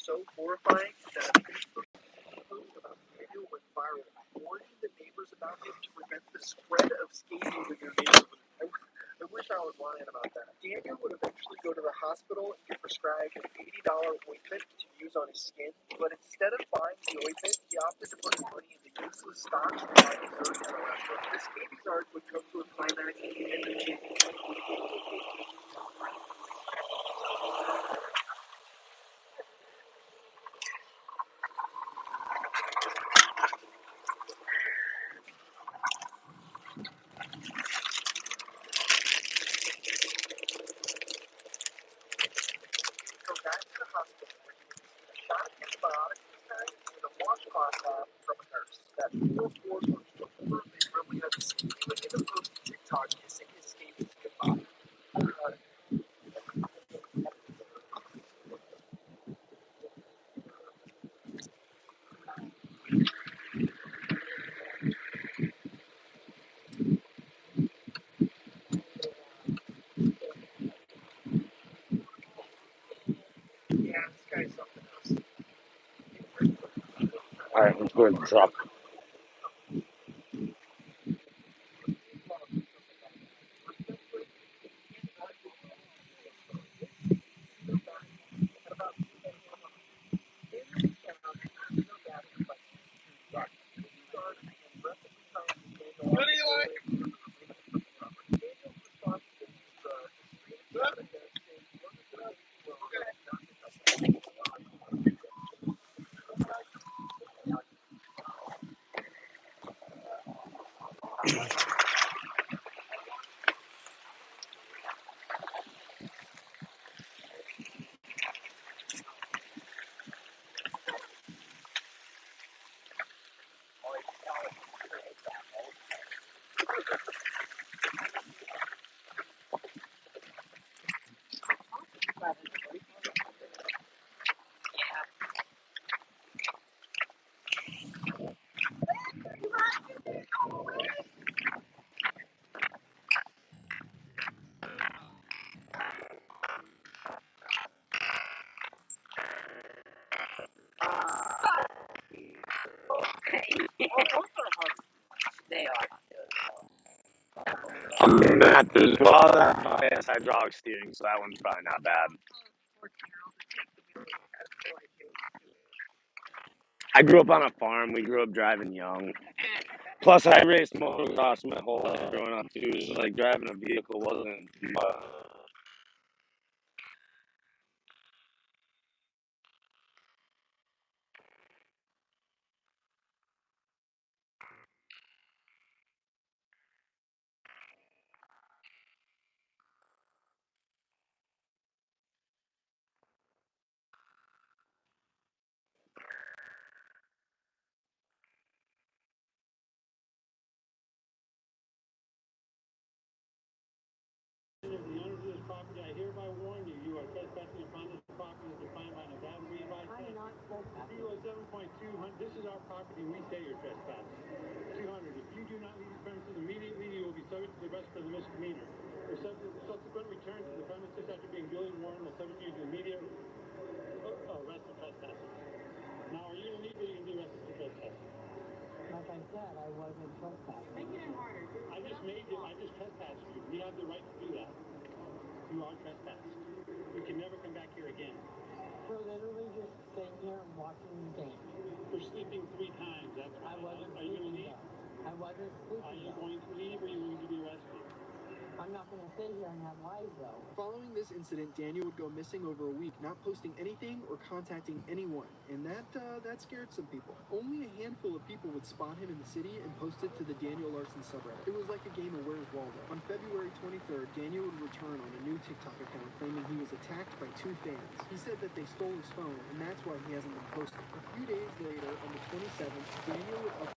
Speaker 10: so horrifying that a Facebook post about Daniel went viral, warning the neighbors about him to prevent the spread of scabies in their neighborhood. I wish I was lying about that. Daniel would eventually go to the hospital and get prescribed an $80 ointment to use on his skin, but instead of buying the ointment, he opted to put his money into useless stocks and buy dessert in a restaurant. The scabies arc would come to a climax at the end of go back to the hospital where he was shot of antibiotics this time with a washcloth from a nurse. That 4 months before they really had to see him in a post TikTok kissing his scabies goodbye. Yeah, this guy's something else.
Speaker 4: All right, let's go to the truck.
Speaker 10: What do you like?
Speaker 4: Well, that's hydraulic steering, so that one's probably not bad. I grew up on a farm. We grew up driving young. Plus, I raced motocross my whole life growing up too. So like driving a vehicle wasn't.
Speaker 6: The owners of this property, I hereby warn you, you are trespassing upon this property as defined by Nevada Revised Code. I'm not trespassing. 207.200, this is our property, and we say you're trespassing. 200, if you do not leave the premises immediately, you will be subject to the arrest for the misdemeanor. Your subsequent return to the premises after being duly warned will subject you to immediate arrest for trespassing. Now, are you illegally in the arrest for trespassing? Like I said, I wasn't trespassing. Make it harder. I just trespassed you. You have the right to do that. You are trespassed. You can never come back here again. We're literally just sitting here and watching the game. We're sleeping 3 times. That's why. Are you going to leave? I wasn't sleeping. Are you going to leave or are you going to be arrested? I'm not going to sit here and have lies, though.
Speaker 10: Following this incident, Daniel would go missing over a week, not posting anything or contacting anyone, and that scared some people. Only a handful of people would spot him in the city and post it to the Daniel Larson subreddit. It was like a game of Where's Waldo. On February 23rd, Daniel would return on a new TikTok account claiming he was attacked by 2 fans. He said that they stole his phone, and that's why he hasn't been posting. A few days later, on the 27th, Daniel would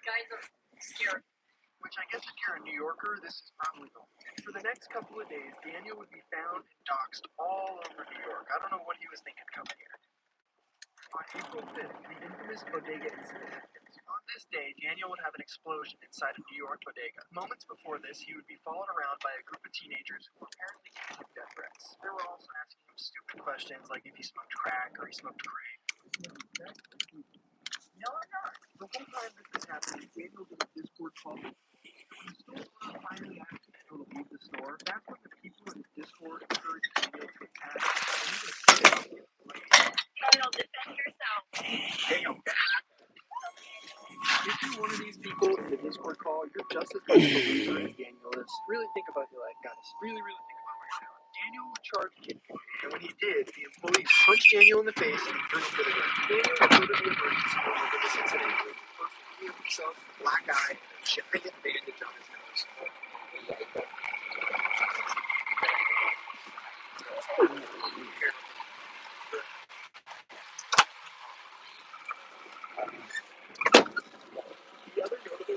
Speaker 21: guys are scared.
Speaker 10: Which I guess if you're a New Yorker, this is probably normal. For the next couple of days, Daniel would be found and doxxed all over New York. I don't know what he was thinking coming here. On April 5th, the infamous bodega incident happens. On this day, Daniel would have an explosion inside a New York bodega. Moments before this, he would be followed around by a group of teenagers who were apparently giving him death threats. They were also asking him stupid questions like if he smoked crack or he smoked crack. No, I'm not. The whole time this is happening, Daniel did a Discord call. When the store owner finally asked Daniel to leave the store, that's when the people in the Discord encouraged Daniel to attack him.
Speaker 21: Daniel, defend yourself.
Speaker 10: Daniel, if you're one of these people in the Discord call, you're just as much of a loser as Daniel is. Really think about your life, guys. Really think about what you're doing. Daniel would charge Daniel, and when he did, the employees punched Daniel in the face and threw him to the ground. Daniel would go to the emergency room after this incident with himself, black eye, and a giant bandage on his nose. The other notable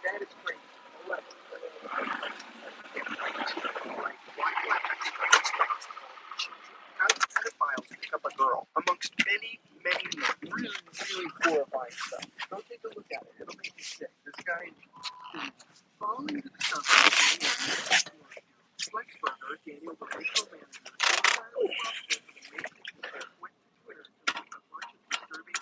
Speaker 10: that is crazy. How do pedophiles pick up a girl? Amongst many really horrifying stuff. Go take a look at it. It'll make you sick. This guy is falling to the subject. Flexburger, Daniel, the regional manager, went to Twitter to make a bunch of disturbing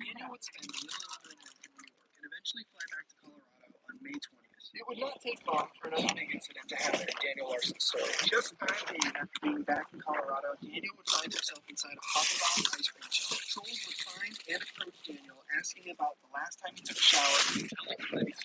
Speaker 10: Daniel would spend a little over a month in New York and eventually fly back to Colorado on May 20th. It would not take long for another big incident to happen in Daniel Larson's story. Just 5 days after being back in Colorado, Daniel would find himself inside a Haagen-Dazs ice cream shop. Trolls would find and approach Daniel, asking about the last time he took a shower and telling him that he's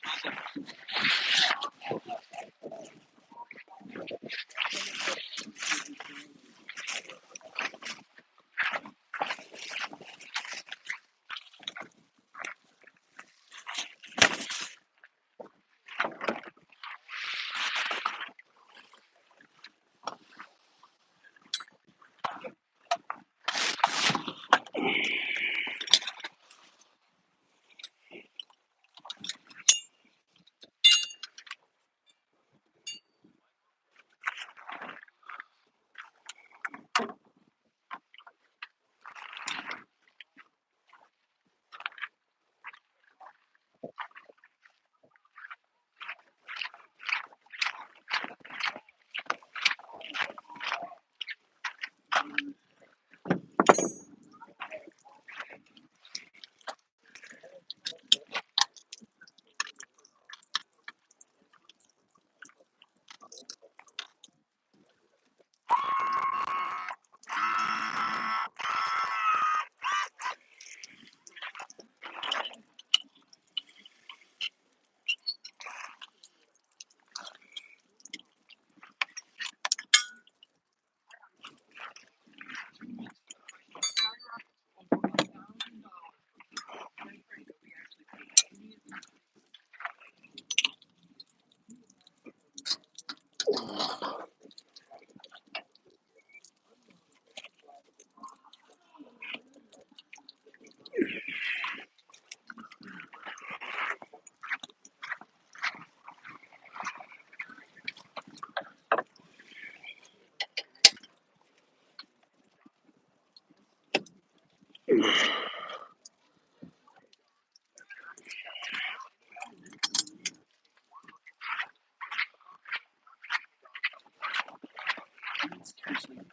Speaker 10: Seriously,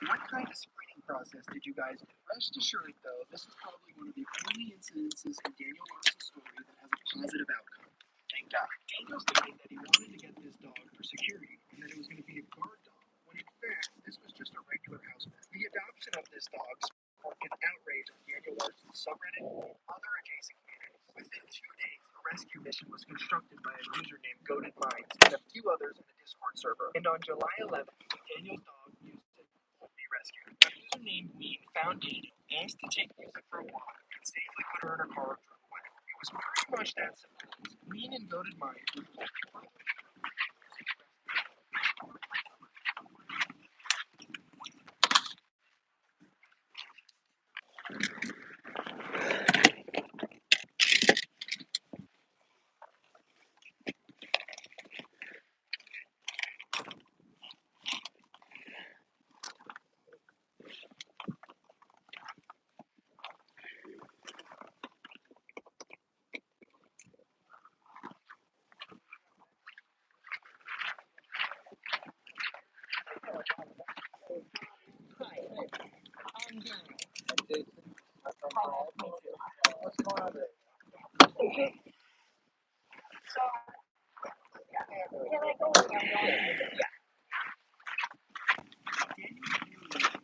Speaker 10: what kind of screening process did you guys do? Rest assured, though, this is probably one of the only incidences in Daniel Ross's story that has a positive outcome. Thank God. Daniel stated that he wanted to get this dog for security and that it was going to be a guard dog, when in fact, this was just a regular house pet. The adoption of this dog sparked an outrage on Daniel Larson's subreddit and other adjacent communities. Within 2 days, a rescue mission was constructed by a user named Goated Minds and a few others in a Discord server. And on July 11th, Daniel's dog Music would be rescued. A user named Ween found Daniel, asked to take Music for a walk, and safely put her in her car and drove away. It was pretty much that simple. Ween and Goated Minds would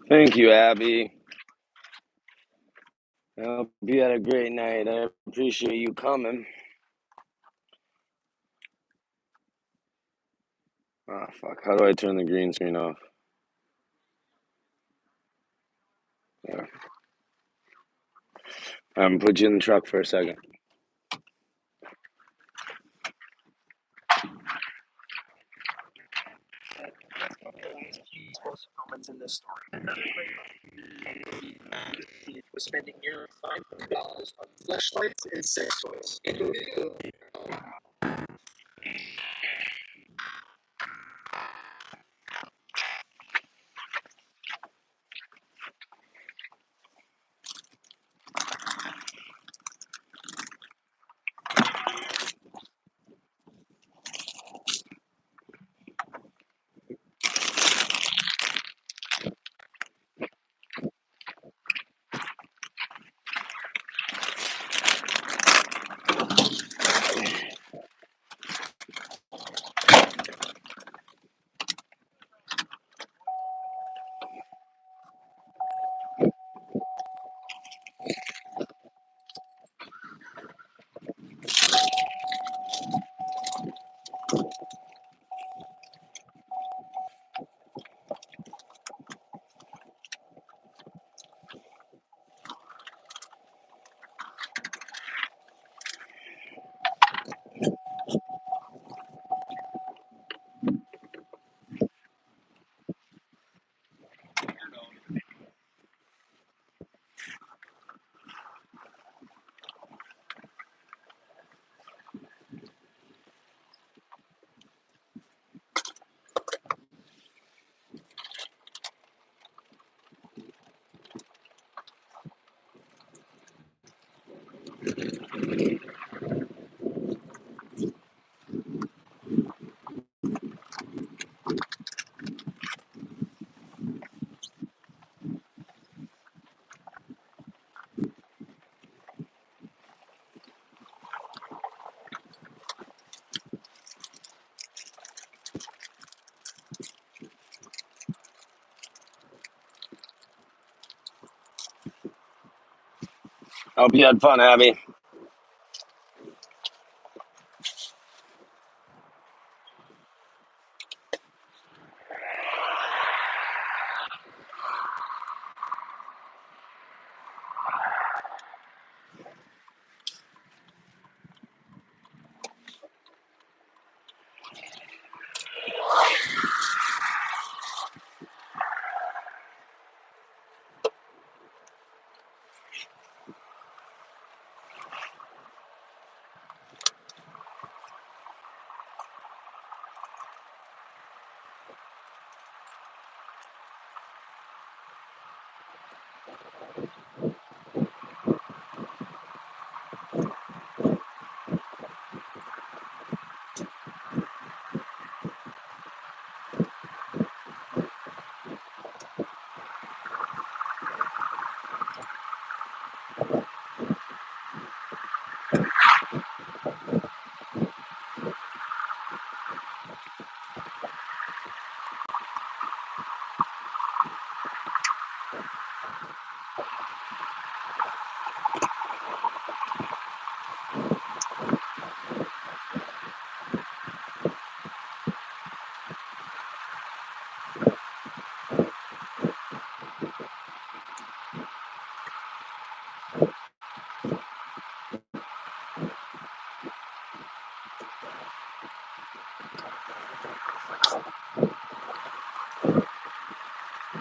Speaker 4: Thank you, Abby. I hope you had a great night. I appreciate you coming. Oh, fuck. How do I turn the green screen off? Yeah. I'm put you in the truck for a second.
Speaker 10: the last few explosive moments in this story. Another great was spending nearly $500 on flashlights and sex toys. In a video,
Speaker 4: Hope you had fun, Abby.